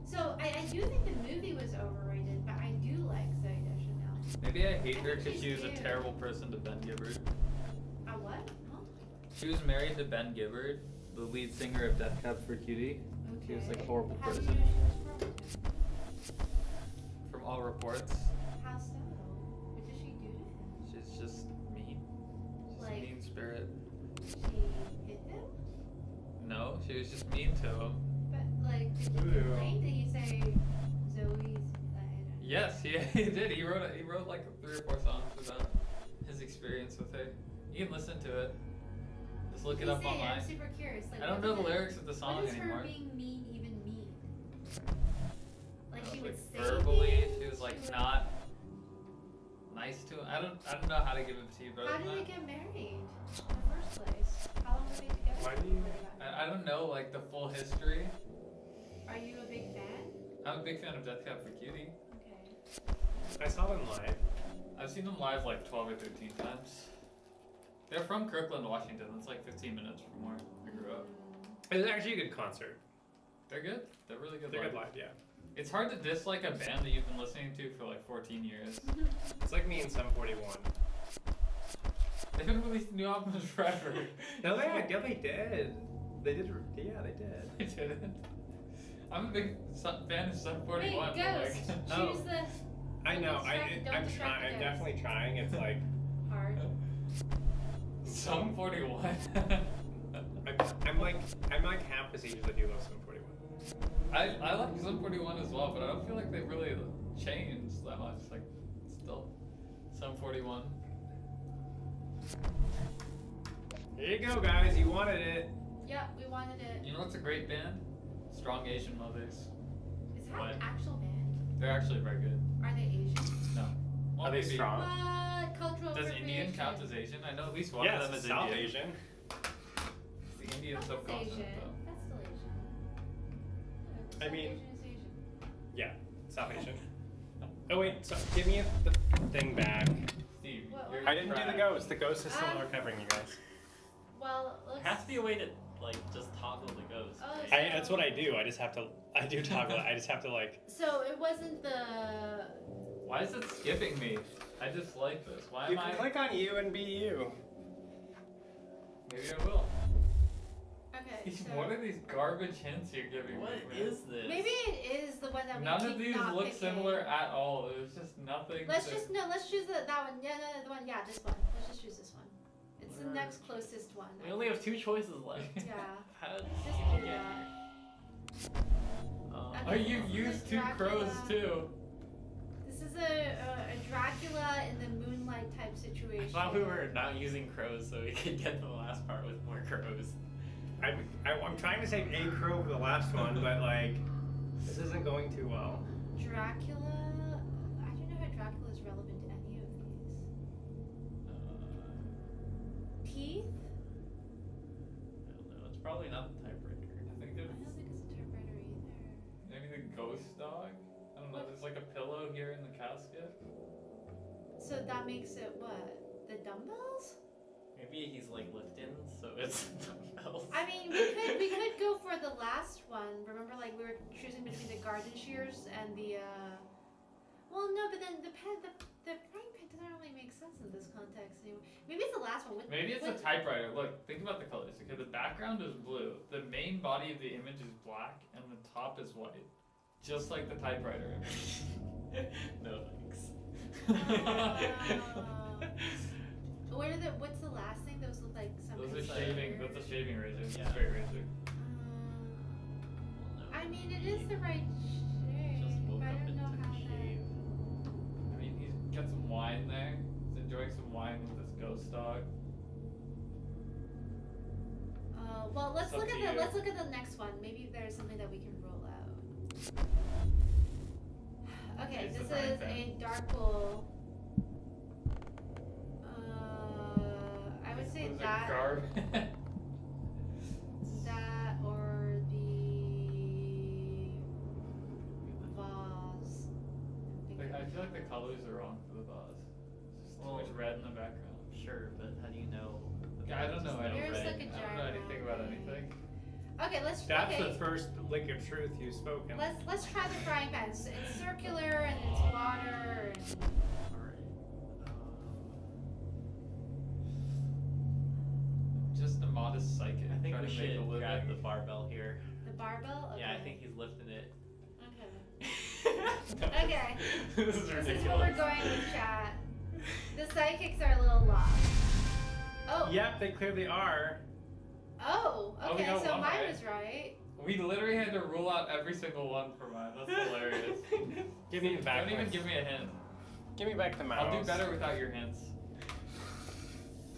Speaker 4: So I do think the movie was overrated, but I do like Zoe Deschanel.
Speaker 2: Maybe I hate her
Speaker 4: I think
Speaker 2: because
Speaker 4: she's
Speaker 2: she was a
Speaker 4: cute.
Speaker 2: terrible person to Ben Gibbard.
Speaker 4: What? Huh?
Speaker 2: She was married to Ben Gibbard, the lead singer of Death Cab for Cutie. She was like a horrible
Speaker 4: How do you
Speaker 2: person.
Speaker 4: know she was pregnant?
Speaker 2: From all reports,
Speaker 4: How so? What did she do to him?
Speaker 2: she's just mean.
Speaker 4: Like,
Speaker 2: mean spirit.
Speaker 4: she hit him?
Speaker 2: No, she was just mean to him.
Speaker 4: But, like, did he
Speaker 1: Ew.
Speaker 4: complain? Did he say Zoe's? I don't know.
Speaker 2: Yes, he did. He wrote like 3 or 4 songs about his experience with her. You can listen to it. Just look it up
Speaker 4: Say,
Speaker 2: online.
Speaker 4: I'm super curious. Like,
Speaker 2: I don't
Speaker 4: what
Speaker 2: know the
Speaker 4: is it-
Speaker 2: lyrics of the song
Speaker 4: What does
Speaker 2: anymore.
Speaker 4: her being mean even mean? Like, she would say
Speaker 2: verbally,
Speaker 4: things,
Speaker 2: she was like
Speaker 4: would-
Speaker 2: not nice to him. I don't know how to give it to you better
Speaker 4: How
Speaker 2: than
Speaker 4: did they
Speaker 2: that.
Speaker 4: get married in the first place? How long were they together?
Speaker 1: Why do you-
Speaker 4: before they got married?
Speaker 2: I don't know like the full history.
Speaker 4: Are you a big fan?
Speaker 2: I'm a big fan of Death Cab for Cutie.
Speaker 4: Okay.
Speaker 1: I saw them live.
Speaker 2: I've seen them live like 12 or 13 times. They're from Kirkland, Washington. It's like 15 minutes from where I grew up.
Speaker 1: It was actually a good concert.
Speaker 2: They're good. They're really good.
Speaker 1: They're
Speaker 2: live.
Speaker 1: good live, yeah.
Speaker 2: It's hard to dislike a band that you've been listening to for like 14 years.
Speaker 1: It's like me and Sum 41.
Speaker 2: They haven't released new albums forever.
Speaker 1: No, they did. They did. Yeah, they did.
Speaker 2: They didn't. I'm a big fan of Sum 41.
Speaker 4: Wait,
Speaker 2: but,
Speaker 4: Ghost,
Speaker 2: like,
Speaker 1: Oh.
Speaker 4: choose the
Speaker 1: I know.
Speaker 4: Don't
Speaker 1: I'm
Speaker 4: distract
Speaker 1: trying.
Speaker 4: the
Speaker 1: I'm
Speaker 4: guys.
Speaker 1: definitely trying. It's like
Speaker 4: part.
Speaker 2: Sum 41.
Speaker 1: I'm like half as eager to do those Sum 41.
Speaker 2: I like Sum 41 as well, but I don't feel like they've really changed that much. Like, still Sum 41.
Speaker 1: Here you go, guys. You wanted it.
Speaker 4: Yeah, we wanted it.
Speaker 2: You know what's a great band? Strong Asian Mothers.
Speaker 4: Is that
Speaker 2: What?
Speaker 4: an actual band?
Speaker 2: They're actually very good.
Speaker 4: Are they Asian?
Speaker 2: No. Well,
Speaker 1: Are they
Speaker 2: maybe.
Speaker 1: strong?
Speaker 4: What? Cultural
Speaker 2: Does Indian
Speaker 4: appropriation.
Speaker 2: count as Asian? I know at least one
Speaker 1: Yes,
Speaker 2: of them is
Speaker 1: South
Speaker 2: Indian.
Speaker 1: Asian.
Speaker 2: It's the Indian
Speaker 4: That's
Speaker 2: subcontinent,
Speaker 4: Asian.
Speaker 2: though.
Speaker 4: That's still Asian.
Speaker 1: I
Speaker 4: South
Speaker 1: mean-
Speaker 4: Asian is Asian.
Speaker 1: Yeah, South Asian. Oh wait, so give me the thing back.
Speaker 2: Steve,
Speaker 4: What-
Speaker 2: you're
Speaker 4: what-
Speaker 1: I didn't do the
Speaker 2: trash.
Speaker 1: ghost. The ghost is still
Speaker 4: Ah.
Speaker 1: not recovering, you guys.
Speaker 4: Well,
Speaker 3: There
Speaker 4: let's.
Speaker 3: has to be a way to like just toggle the ghost.
Speaker 4: Oh,
Speaker 3: right?
Speaker 4: so-
Speaker 1: That's what I do. I just have to. I do toggle it. I just have to like.
Speaker 4: So it wasn't the.
Speaker 2: Why is it skipping me? I just like this. Why
Speaker 1: You
Speaker 2: am
Speaker 1: can
Speaker 2: I?
Speaker 1: click on you and be you.
Speaker 2: Maybe I will.
Speaker 4: Okay. So
Speaker 2: What are these garbage hints you're giving
Speaker 3: What
Speaker 2: me? man?
Speaker 3: is this?
Speaker 4: maybe it is the one that we
Speaker 2: None
Speaker 4: keep
Speaker 2: of these
Speaker 4: not
Speaker 2: look
Speaker 4: picking.
Speaker 2: similar at all. There's just nothing.
Speaker 4: Let's
Speaker 2: to-
Speaker 4: just let's choose that one. Yeah, no, the one. Yeah, this one. Let's just choose this one. It's the next closest one.
Speaker 3: We only have 2 choices left.
Speaker 4: Yeah.
Speaker 3: How did
Speaker 4: Just
Speaker 3: you
Speaker 4: do
Speaker 3: get-
Speaker 4: that.
Speaker 3: Um,
Speaker 2: Oh, you
Speaker 4: This is
Speaker 2: used 2
Speaker 4: Dracula.
Speaker 2: crows too.
Speaker 4: This is a Dracula in the moonlight type
Speaker 3: I
Speaker 4: situation.
Speaker 3: thought we were not using crows so we could get to the last part with more crows.
Speaker 1: I'm trying to save a crow for the last one, but like, this isn't going too well.
Speaker 4: Dracula. I don't know how Dracula is relevant to any of these. Teeth.
Speaker 3: I don't know. It's probably not the typewriter.
Speaker 2: I think
Speaker 4: I
Speaker 2: there's
Speaker 4: don't think it's a typewriter either.
Speaker 2: maybe the ghost dog. I don't know.
Speaker 4: What?
Speaker 2: There's like a pillow here in the casket.
Speaker 4: So that makes it what? The dumbbells?
Speaker 3: Maybe he's like lifting, so it's dumbbells.
Speaker 4: I mean, we could go for the last one. Remember, like we were choosing between the garden shears and the. Well, no, but then the frying pan doesn't really make sense in this context anymore. Maybe it's the last one.
Speaker 2: Maybe it's a typewriter. Look, think about the colors. Okay, the background is blue. The main body of the image is black, and the top is white, just like the typewriter image.
Speaker 3: No thanks.
Speaker 4: What's the last thing? Those look like something.
Speaker 2: Those are shaving. That's a shaving razor.
Speaker 3: Yeah.
Speaker 2: Straight razor.
Speaker 3: No.
Speaker 4: I mean, it is the right shade.
Speaker 3: Just woke
Speaker 4: but I
Speaker 3: up
Speaker 4: don't
Speaker 3: and
Speaker 4: know
Speaker 3: took
Speaker 4: how
Speaker 3: a shave.
Speaker 2: I mean, he's got some wine there. He's enjoying some wine with this ghost dog.
Speaker 4: Well, let's
Speaker 2: It's up
Speaker 4: look
Speaker 2: to
Speaker 4: at
Speaker 2: you.
Speaker 4: let's look at the next one. Maybe there's something that we can roll out. Okay,
Speaker 2: It's the
Speaker 4: this
Speaker 2: frying
Speaker 4: is
Speaker 2: pan.
Speaker 4: a dark pool. I would say
Speaker 2: Those are
Speaker 4: that that or the vase.
Speaker 2: Like, I feel like the colors are wrong for the vase. It's just too
Speaker 3: Well,
Speaker 2: much red in the background.
Speaker 3: Sure, but how do you know?
Speaker 2: Yeah, I don't know
Speaker 3: There's no
Speaker 2: anything.
Speaker 4: There's
Speaker 3: red.
Speaker 4: like a
Speaker 2: I don't know
Speaker 4: giant
Speaker 2: anything about
Speaker 4: mountain.
Speaker 2: anything.
Speaker 4: Okay, let's
Speaker 1: That's
Speaker 4: okay.
Speaker 1: the first lick of truth you've spoken.
Speaker 4: Let's try the frying pan. It's circular and it's water. And
Speaker 3: Alright.
Speaker 2: Just a modest psychic
Speaker 3: I think
Speaker 2: trying
Speaker 3: we
Speaker 2: to make a
Speaker 3: should
Speaker 2: living.
Speaker 3: grab the barbell here.
Speaker 4: the barbell. Okay.
Speaker 3: Yeah, I think he's lifting it.
Speaker 4: Okay. Okay.
Speaker 3: This is
Speaker 4: This
Speaker 3: ridiculous.
Speaker 4: is what we're going with, chat. The psychics are a little lost. Oh.
Speaker 1: Yep, they clearly are.
Speaker 4: Oh,
Speaker 2: Oh, we
Speaker 4: okay,
Speaker 2: got
Speaker 4: so
Speaker 2: one
Speaker 4: mine
Speaker 2: right.
Speaker 4: was right.
Speaker 2: We literally had to rule out every single one for mine. That's hilarious.
Speaker 1: Give me back.
Speaker 2: Don't even give me a hint.
Speaker 1: Give me back the mouse.
Speaker 2: I'll do better without your hints.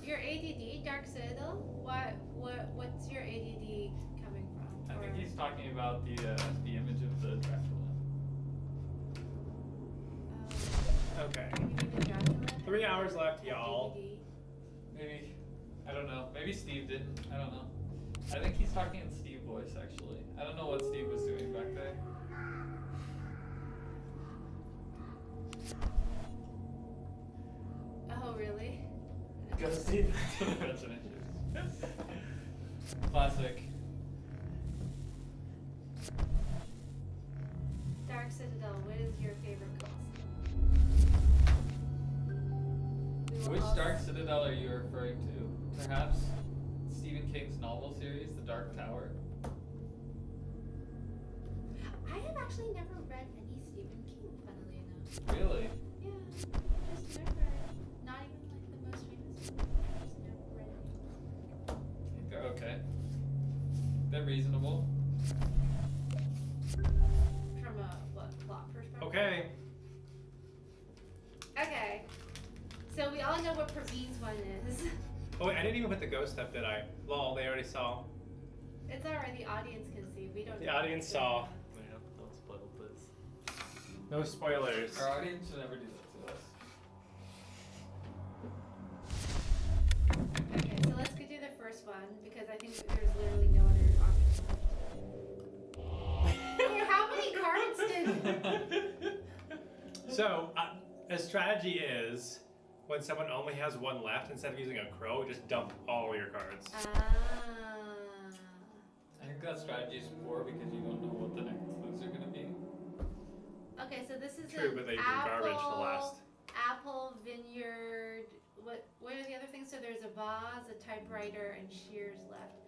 Speaker 4: Your ADD, Dark Citadel? What's your ADD coming from?
Speaker 2: I think
Speaker 4: Or-
Speaker 2: he's talking about the image of the Dracula.
Speaker 1: Okay.
Speaker 4: You mean the Dracula?
Speaker 1: 3 hours left, y'all.
Speaker 4: ADD?
Speaker 2: Maybe. I don't know. Maybe Steve didn't. I don't know. I think he's talking in Steve voice, actually. I don't know what Steve was doing back there.
Speaker 4: Oh, really?
Speaker 2: Go Steve. That's an issue. Classic.
Speaker 4: Dark Citadel, what is your favorite ghost? We will
Speaker 2: Which
Speaker 4: all-
Speaker 2: Dark Citadel are you referring to? Perhaps Stephen King's novel series, The Dark Tower?
Speaker 4: I have actually never read any Stephen King, funnily enough.
Speaker 2: Really?
Speaker 4: Yeah, just never. Not even like the most famous one. Just never read it.
Speaker 2: They're okay. They're reasonable.
Speaker 4: From a what plot perspective?
Speaker 1: Okay.
Speaker 4: Okay. So we all know what Praveen's one is.
Speaker 1: Oh wait, I didn't even put the ghost up, did I? Lol, they already saw.
Speaker 4: It's alright. The audience can see. We don't.
Speaker 1: The
Speaker 4: know
Speaker 1: audience
Speaker 4: what's
Speaker 1: saw.
Speaker 4: going on.
Speaker 3: Yeah, don't spoil this.
Speaker 1: No spoilers.
Speaker 2: Our audience should never do that to us.
Speaker 4: Okay, so let's go do the first one because I think that there's literally no other option. Here, how many cards did?
Speaker 1: So, a strategy is when someone only has one left, instead of using a crow, just dump all your cards.
Speaker 2: I think that strategy is poor because you don't know what the next clues are gonna be.
Speaker 4: Okay, so this is
Speaker 1: True,
Speaker 4: an
Speaker 1: but they do
Speaker 4: apple,
Speaker 1: garbage the last.
Speaker 4: apple vineyard. What are the other things? So there's a vase, a typewriter, and shears left.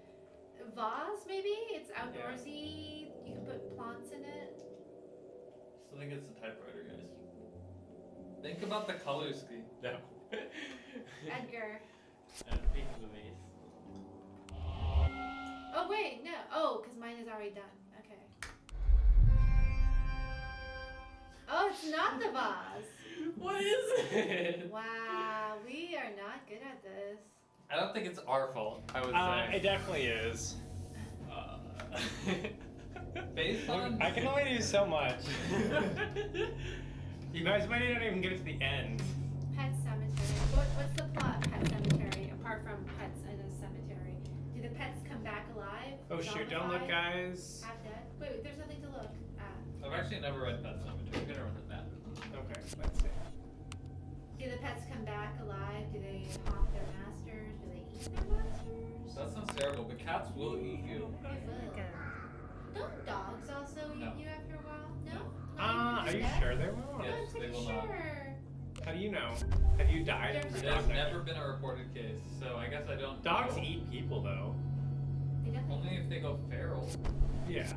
Speaker 4: Vase, maybe? It's outdoorsy. You can put plants in it.
Speaker 2: Still think it's a typewriter, guys. Think about the color scheme.
Speaker 1: No.
Speaker 4: Edgar.
Speaker 3: And piece of the vase.
Speaker 4: Oh wait, no. Oh, because mine is already done. Okay. Oh, it's not the vase.
Speaker 3: What is it?
Speaker 4: Wow, we are not good at this.
Speaker 2: I don't think it's our fault, I would
Speaker 1: It
Speaker 2: say.
Speaker 1: definitely is.
Speaker 2: Based on.
Speaker 1: I can only do so much. You guys might not even get it to the end.
Speaker 4: Pet cemetery. What's the plot of Pet Cemetery apart from pets in a cemetery? Do the pets come back alive?
Speaker 1: Oh shoot, don't look,
Speaker 4: zombified,
Speaker 1: guys.
Speaker 4: Half dead? Wait, there's nothing to look at.
Speaker 2: I've actually never read Pet Sematary. I'm gonna run it now.
Speaker 1: Okay, let's see.
Speaker 4: Do the pets come back alive? Do they haunt their masters? Do they eat their masters?
Speaker 2: That sounds terrible, but cats will eat you.
Speaker 4: They will. Don't dogs also
Speaker 2: No.
Speaker 4: eat you after a while? No?
Speaker 1: Are you sure they will?
Speaker 2: Yes,
Speaker 4: I'm
Speaker 2: they
Speaker 4: pretty
Speaker 2: will not.
Speaker 4: sure.
Speaker 1: How do you know? Have you died?
Speaker 4: There's
Speaker 1: from a
Speaker 2: There's
Speaker 1: dog bite?
Speaker 2: never been a reported case, so I guess I don't
Speaker 1: Dogs
Speaker 2: know.
Speaker 1: eat people though.
Speaker 4: They definitely.
Speaker 2: Only if they go feral.
Speaker 1: Yeah.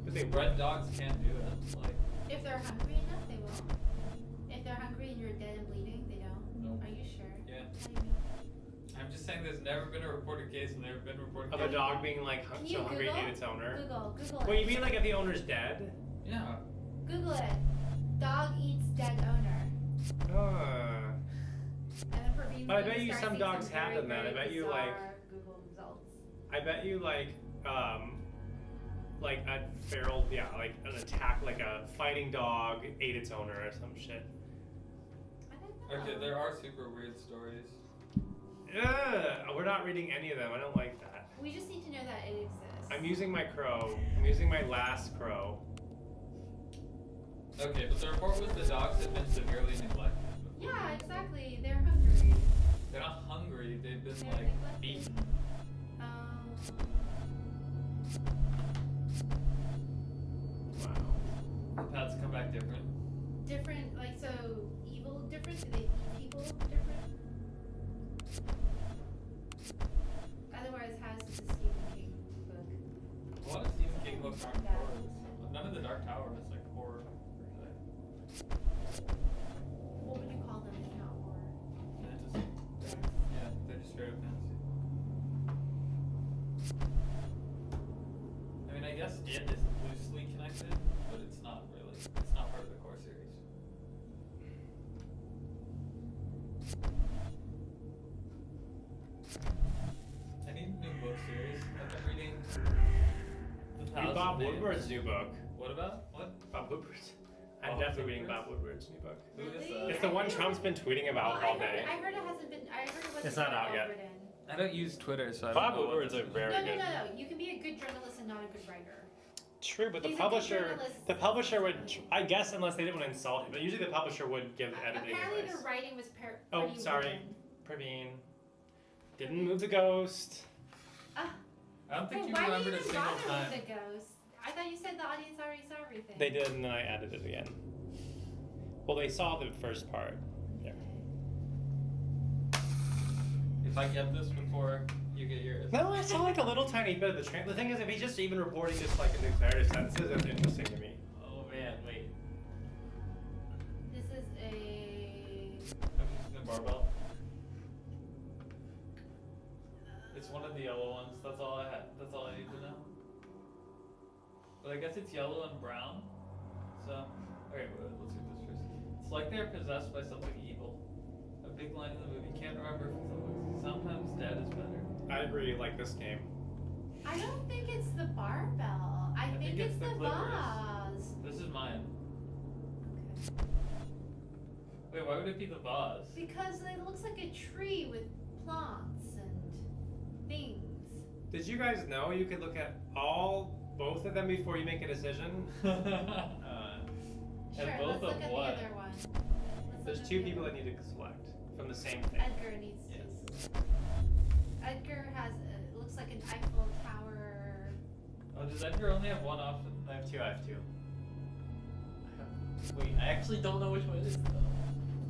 Speaker 1: But they
Speaker 2: Red dogs can't do it. Like,
Speaker 4: If they're hungry enough, they will. If they're hungry and you're dead and bleeding, they don't.
Speaker 2: Nope.
Speaker 4: Are you sure?
Speaker 2: Yeah.
Speaker 4: How do you know?
Speaker 2: I'm just saying there's never been a reported case and there have been reported
Speaker 1: of a
Speaker 2: cases.
Speaker 1: dog being like
Speaker 4: Can you
Speaker 1: so hungry it
Speaker 4: Google?
Speaker 1: ate its owner.
Speaker 4: Google
Speaker 1: Wait,
Speaker 4: it.
Speaker 1: you mean like if the owner's dead?
Speaker 2: Yeah.
Speaker 4: Google it. Dog eats dead owner. And then Praveen's
Speaker 1: But I
Speaker 4: gonna
Speaker 1: bet you
Speaker 4: start
Speaker 1: some
Speaker 4: seeing
Speaker 1: dogs have
Speaker 4: very,
Speaker 1: done that. I
Speaker 4: very
Speaker 1: bet you, like-
Speaker 4: bizarre Google results.
Speaker 1: I bet you like a feral, yeah, like an attack, like a fighting dog ate its owner or some shit.
Speaker 4: I don't know.
Speaker 2: Okay, there are super weird stories.
Speaker 1: Ugh, we're not reading any of them. I don't like that.
Speaker 4: We just need to know that it exists.
Speaker 1: I'm using my crow. I'm using my last crow.
Speaker 2: Okay, but the report was the dogs had been severely neglected.
Speaker 4: Yeah, exactly. They're hungry.
Speaker 2: They're not hungry, they've been
Speaker 4: They're
Speaker 2: like
Speaker 4: neglected.
Speaker 2: beaten.
Speaker 1: Wow.
Speaker 2: The pets come back different.
Speaker 4: Different, like, so evil different? Do they eat people different? Otherwise, how's this a Stephen King book?
Speaker 2: A lot of Stephen King books aren't horror. None of the Dark Tower is like horror per se.
Speaker 4: What would you call them if not horror?
Speaker 2: Fantasy. Yeah, they're just straight up fantasy. guess it is loosely connected, but it's not really. It's not part of the core series. I need a new book series. I've been reading The
Speaker 1: Read
Speaker 2: Thousand
Speaker 1: Bob
Speaker 2: Names.
Speaker 1: Woodward's new book.
Speaker 2: What about? What?
Speaker 1: Bob Woodward's. I'm
Speaker 2: Bob
Speaker 1: definitely reading
Speaker 2: Woodward's?
Speaker 1: Bob Woodward's new book.
Speaker 2: Who is
Speaker 4: Really?
Speaker 2: that?
Speaker 1: It's the one Trump's been tweeting about all day.
Speaker 4: I heard it hasn't been. I heard it wasn't.
Speaker 1: It's not out yet.
Speaker 4: written.
Speaker 2: I don't use Twitter, so I
Speaker 1: Bob
Speaker 2: don't know
Speaker 1: Woodward's
Speaker 2: what
Speaker 1: a
Speaker 2: this
Speaker 1: very
Speaker 4: No, no,
Speaker 1: good.
Speaker 4: no, no. You can be a good journalist and not a good writer.
Speaker 1: True, but
Speaker 4: He's a good journalist.
Speaker 1: the publisher would, I guess, unless they didn't want to insult him, but usually the publisher would give editing
Speaker 4: Apparently,
Speaker 1: advice.
Speaker 4: the writing was
Speaker 1: Oh,
Speaker 4: pretty
Speaker 1: sorry.
Speaker 4: written.
Speaker 1: Praveen. Didn't move the ghost.
Speaker 4: Ah,
Speaker 2: I don't think
Speaker 4: well,
Speaker 2: you
Speaker 4: why
Speaker 2: remembered
Speaker 4: do
Speaker 2: a
Speaker 4: you even
Speaker 2: single
Speaker 4: bother
Speaker 2: time.
Speaker 4: with the ghost? I thought you said the audience already saw everything.
Speaker 1: They did, and then I added it again. Well, they saw the first part. Yeah.
Speaker 2: If I get this before you get yours.
Speaker 1: No, I saw like a little tiny bit of the train. The thing is, if he's just even reporting just like in declarative sentences, that's interesting to me.
Speaker 3: Oh man, wait.
Speaker 4: This is a.
Speaker 2: Have you seen the barbell? It's one of the yellow ones. That's all I have. That's all I need to know. But I guess it's yellow and brown. So, okay, let's do this first. It's like they're possessed by something evil. A big line in the movie. Can't remember if it's always. Sometimes dead is better.
Speaker 1: I agree. Like this game.
Speaker 4: I don't think it's the barbell. I think it's the
Speaker 2: clippers.
Speaker 4: vase.
Speaker 2: This is mine.
Speaker 4: Okay.
Speaker 2: Wait, why would it be the vase?
Speaker 4: Because it looks like a tree with plants and things.
Speaker 1: Did you guys know you could look at both of them before you make a decision?
Speaker 4: Sure,
Speaker 2: And both
Speaker 4: let's look
Speaker 2: of
Speaker 4: at
Speaker 2: what?
Speaker 4: the other one. Let's
Speaker 1: There's
Speaker 4: look at
Speaker 1: two
Speaker 4: the
Speaker 1: people
Speaker 4: other
Speaker 1: that need to select from the same thing.
Speaker 4: one. Edgar needs
Speaker 3: Yes.
Speaker 4: to. Edgar has, it looks like an Eiffel Tower.
Speaker 2: Oh, does Edgar only have one option?
Speaker 3: I have two. Wait, I actually don't know which one it is though.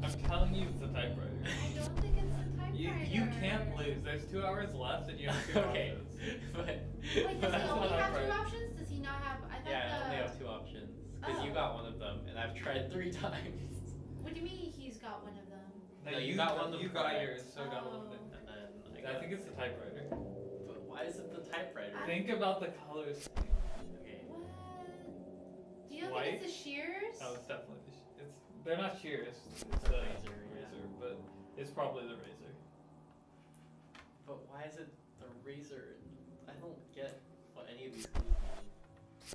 Speaker 2: I'm telling you it's the typewriter.
Speaker 4: I don't think it's the typewriter.
Speaker 2: You can't lose. There's 2 hours left and you have 2
Speaker 3: Okay.
Speaker 2: options.
Speaker 3: But
Speaker 4: Wait, does
Speaker 3: that's
Speaker 4: he only
Speaker 3: not
Speaker 4: have two
Speaker 3: right.
Speaker 4: options? Does he not have? I thought
Speaker 3: Yeah,
Speaker 4: the.
Speaker 3: I only have two options. Because you
Speaker 4: Oh.
Speaker 3: got one of them, and I've tried 3 times.
Speaker 4: What do you mean he's got one of them?
Speaker 3: No, you got one of them
Speaker 2: You got
Speaker 3: correct.
Speaker 2: yours, so got one of it.
Speaker 3: And then
Speaker 2: I think it's the typewriter.
Speaker 3: But why is it the typewriter?
Speaker 2: Think about the colors.
Speaker 3: Okay.
Speaker 4: What? Do you don't
Speaker 2: White?
Speaker 4: think it's the shears?
Speaker 2: Oh, it's definitely they're not shears. It's
Speaker 3: a razor, yeah.
Speaker 2: but it's probably the razor.
Speaker 3: But why is it the razor? I don't get what any of these clues mean.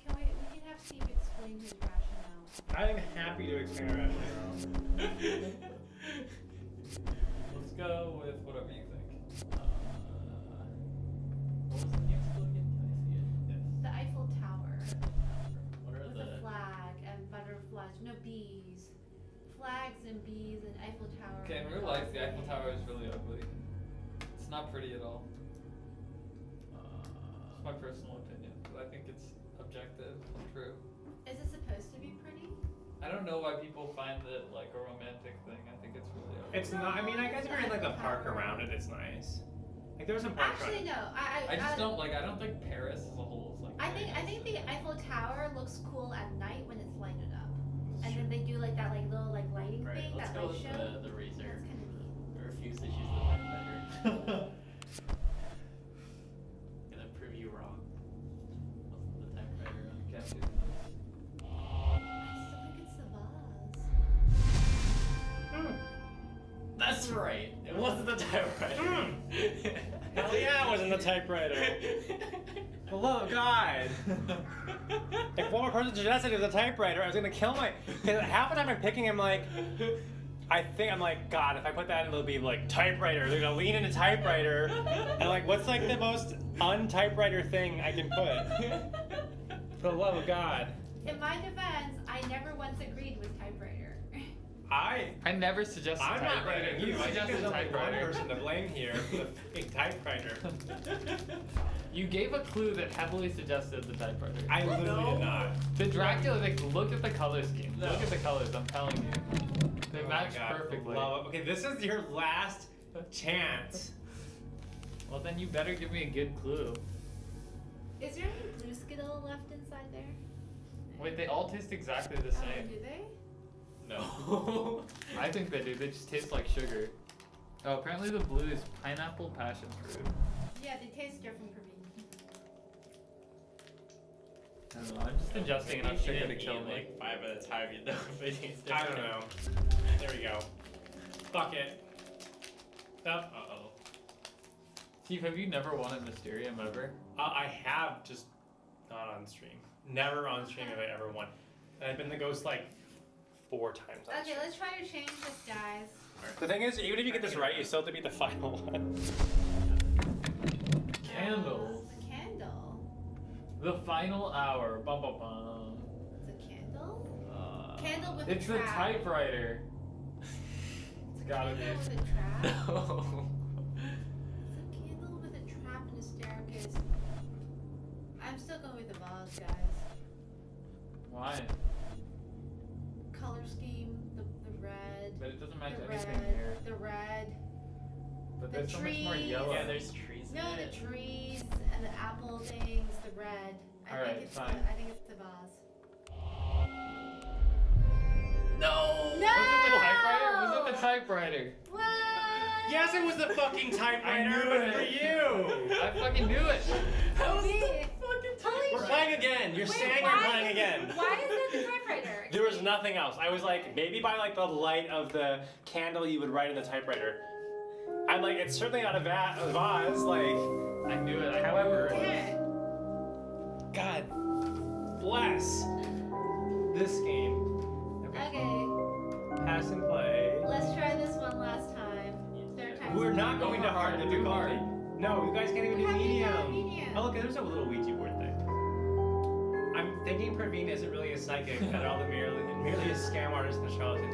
Speaker 4: Can we can have Steve explain his rationale.
Speaker 1: I'm happy to explain our rationale.
Speaker 2: Let's go with whatever you think.
Speaker 3: What was the next clue again? Can I see it?
Speaker 2: Yes.
Speaker 4: The Eiffel Tower
Speaker 3: What are
Speaker 4: with a
Speaker 3: the?
Speaker 4: flag and butterflies. No, bees. Flags and bees and Eiffel Tower.
Speaker 2: Okay, in
Speaker 4: and
Speaker 2: real life, the Eiffel
Speaker 4: cosmos.
Speaker 2: Tower is really ugly. It's not pretty at all. It's my personal opinion, but I think it's objective and true.
Speaker 4: Is it supposed to be pretty?
Speaker 2: I don't know why people find it like a romantic thing. I think it's really ugly.
Speaker 1: It's not. I mean, I guess if you're in like the park around it, it's nice. Like there's some parks
Speaker 4: Actually,
Speaker 1: around.
Speaker 4: no.
Speaker 2: I just don't like. I don't think Paris as a whole is like.
Speaker 4: I
Speaker 2: very
Speaker 4: think
Speaker 2: nice.
Speaker 4: the Eiffel Tower looks cool at night when it's lighted up, and then they do like that little lighting
Speaker 3: Right.
Speaker 4: thing,
Speaker 3: Let's
Speaker 4: that
Speaker 3: go
Speaker 4: light
Speaker 3: with
Speaker 4: show.
Speaker 3: the razor.
Speaker 4: That's kind of neat.
Speaker 3: I refuse to choose the typewriter. Gonna prove you wrong. Wasn't the typewriter?
Speaker 2: You can't do this.
Speaker 4: I still think it's the vase.
Speaker 3: That's right. It wasn't the typewriter.
Speaker 1: Hell yeah, it wasn't the typewriter. For love of God. If one more person suggested it was a typewriter, I was gonna kill my. Cause half the time I'm picking, I'm like, I'm like, God, if I put that in, it'll be like typewriter. They're gonna lean into typewriter, and like, what's like the most untypewriter thing I can put? For the love of God.
Speaker 4: In my defense, I never once agreed with typewriter.
Speaker 2: I never suggested
Speaker 1: I'm not
Speaker 2: typewriter.
Speaker 1: blaming you. I think
Speaker 2: suggested
Speaker 1: there's only one
Speaker 2: typewriter.
Speaker 1: person to blame here for the fucking typewriter.
Speaker 2: You gave a clue that heavily suggested the typewriter.
Speaker 1: I literally did not.
Speaker 2: The Dracula, like, look at the color scheme.
Speaker 3: No.
Speaker 2: Look at the colors, I'm telling you. They
Speaker 1: Oh my
Speaker 2: match
Speaker 1: God, for
Speaker 2: perfectly.
Speaker 1: love of- Okay, this is your last chance.
Speaker 2: Well, then you better give me a good clue.
Speaker 4: Is there any blue Skittle left inside there?
Speaker 2: Wait, they all taste exactly the
Speaker 4: Oh,
Speaker 2: same.
Speaker 4: do they?
Speaker 3: No.
Speaker 2: I think they do. They just taste like sugar. Oh, apparently the blue is pineapple passion fruit.
Speaker 4: Yeah, they taste different for me.
Speaker 2: I don't know. I'm just ingesting enough
Speaker 3: Maybe
Speaker 2: sugar to
Speaker 3: you
Speaker 2: kill
Speaker 3: didn't
Speaker 2: me.
Speaker 3: eat, like 5 at a time, you know, if it tastes
Speaker 1: I
Speaker 3: different.
Speaker 1: don't know. There we go. Fuck it. Oh, uh-oh.
Speaker 2: Steve, have you never won a Mysterium ever?
Speaker 1: I have, just not on stream. Never on stream have I ever won. And I've been the ghost like 4 times on
Speaker 4: Okay,
Speaker 1: stream.
Speaker 4: let's try to change this, guys.
Speaker 1: The thing is, even if you get this right, you still have to be the final one.
Speaker 2: Candles.
Speaker 4: The candle.
Speaker 2: The final hour. Bum bum bum.
Speaker 4: It's a candle? Candle with
Speaker 2: It's
Speaker 4: a
Speaker 2: the
Speaker 4: trap.
Speaker 2: typewriter. It's gotta
Speaker 4: Candle
Speaker 2: be.
Speaker 4: with a trap.
Speaker 3: No.
Speaker 4: It's a candle with a trap and a staircase. I'm still going with the vase, guys.
Speaker 2: Why?
Speaker 4: Color scheme, the red.
Speaker 2: But it doesn't match
Speaker 4: The
Speaker 2: anything
Speaker 4: red.
Speaker 2: here.
Speaker 4: The red.
Speaker 2: But
Speaker 4: the
Speaker 2: there's so much more
Speaker 4: trees.
Speaker 2: yellow.
Speaker 3: Yeah, there's trees in
Speaker 4: No,
Speaker 3: it.
Speaker 4: the trees and the apple things, the red.
Speaker 2: Alright,
Speaker 4: I
Speaker 2: fine.
Speaker 4: think it's the vase.
Speaker 3: No!
Speaker 4: No!
Speaker 2: Was it the typewriter?
Speaker 4: What?
Speaker 1: Yes, it was the fucking typewriter,
Speaker 2: knew
Speaker 1: but
Speaker 2: it.
Speaker 1: for you!
Speaker 2: I fucking knew it.
Speaker 3: How was
Speaker 4: Me.
Speaker 3: the fucking
Speaker 4: Holy
Speaker 1: We're
Speaker 3: typewriter?
Speaker 1: playing again. You're
Speaker 4: Wait,
Speaker 1: saying
Speaker 4: why
Speaker 1: you're playing again.
Speaker 4: Why is that the typewriter?
Speaker 1: There was nothing else. I was like, maybe by like the light of the candle you would write in the typewriter. I'm like, it's certainly not a vase. Like,
Speaker 2: I knew it.
Speaker 1: However-
Speaker 4: Damn it.
Speaker 1: God bless this game.
Speaker 4: Okay,
Speaker 1: Pass and play.
Speaker 4: let's try this one last time. Third time's
Speaker 1: We're
Speaker 4: the
Speaker 1: not
Speaker 4: charm.
Speaker 1: going to hard
Speaker 2: Do
Speaker 1: difficulty.
Speaker 2: hard.
Speaker 1: No, you guys can't even
Speaker 4: We
Speaker 1: do
Speaker 4: haven't even done
Speaker 1: medium.
Speaker 4: medium.
Speaker 1: Oh, look, there's a little Ouija board thing. I'm thinking Praveen isn't really a psychic at all, merely a scam artist and a charlatan.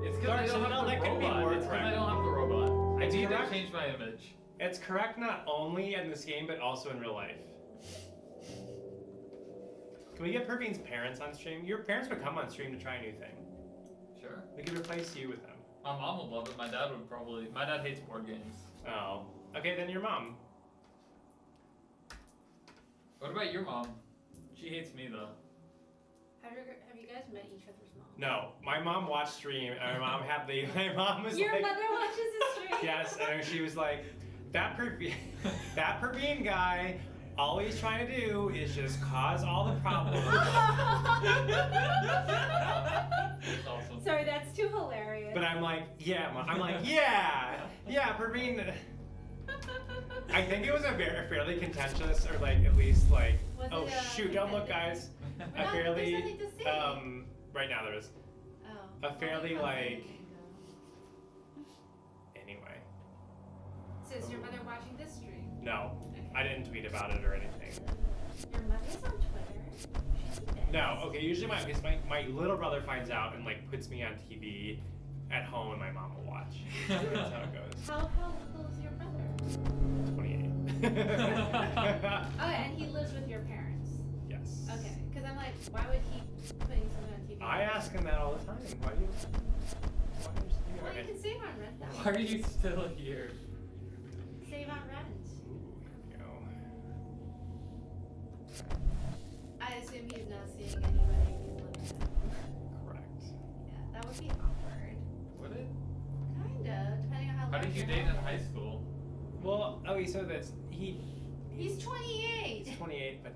Speaker 2: It's because
Speaker 1: Darn,
Speaker 2: I
Speaker 1: so
Speaker 2: don't
Speaker 1: no,
Speaker 2: have the
Speaker 1: that could be
Speaker 2: robot.
Speaker 1: more
Speaker 2: It's because I
Speaker 1: correct.
Speaker 2: don't have the robot. I
Speaker 1: It's
Speaker 2: need to
Speaker 1: correct.
Speaker 2: change my image.
Speaker 1: It's correct not only in this game, but also in real life. Can we get Praveen's parents on stream? Your parents would come on stream to try a new thing.
Speaker 2: Sure.
Speaker 1: We could replace you with them.
Speaker 2: My mom would love it. My dad would probably. My dad hates board games.
Speaker 1: Oh. Okay, then your mom.
Speaker 2: What about your mom? She hates me though.
Speaker 4: Have you guys met each other's mom?
Speaker 1: No, my mom watched stream, and my mom had the. My mom was
Speaker 4: Your
Speaker 1: like.
Speaker 4: mother watches the stream?
Speaker 1: Yes, and she was like, that Praveen guy, all he's trying to do is just cause all the problems.
Speaker 2: It's awesome.
Speaker 4: Sorry, that's too hilarious.
Speaker 1: But I'm like, yeah, yeah, Praveen. I think it was a fairly contentious, or like at least like,
Speaker 4: Was
Speaker 1: oh
Speaker 4: it,
Speaker 1: shoot, don't look, guys.
Speaker 4: We're
Speaker 1: A
Speaker 4: not-
Speaker 1: fairly,
Speaker 4: there's nothing to say.
Speaker 1: right now there is.
Speaker 4: Oh.
Speaker 1: a fairly,
Speaker 4: Well,
Speaker 1: like- Anyway,
Speaker 4: So is your mother watching this stream?
Speaker 1: no,
Speaker 4: Okay.
Speaker 1: I didn't tweet about it or anything.
Speaker 4: Your mother's on Twitter? She's a bitch.
Speaker 1: No, okay, usually my little brother finds out and like puts me on TV at home and my mom will watch. That's how it goes.
Speaker 4: How little is your brother?
Speaker 1: 28.
Speaker 4: Oh, and he lives with your parents.
Speaker 1: Yes.
Speaker 4: Okay, because I'm like, why would he be putting something on TV?
Speaker 1: I ask him that all the time. Why do you?
Speaker 4: Well, you can save on rent though.
Speaker 2: Why are you still here?
Speaker 4: Save on rent.
Speaker 1: Ooh, here we go.
Speaker 4: I assume he's not seeing anybody if he's living at home.
Speaker 1: Correct.
Speaker 4: Yeah, that would be awkward.
Speaker 2: Would it?
Speaker 4: Kinda, depending on how
Speaker 2: How
Speaker 4: large
Speaker 2: did you
Speaker 4: your
Speaker 2: date in
Speaker 4: home
Speaker 2: high
Speaker 4: is.
Speaker 2: school?
Speaker 1: Well, okay, so that's he's
Speaker 4: He's 28.
Speaker 1: 28, but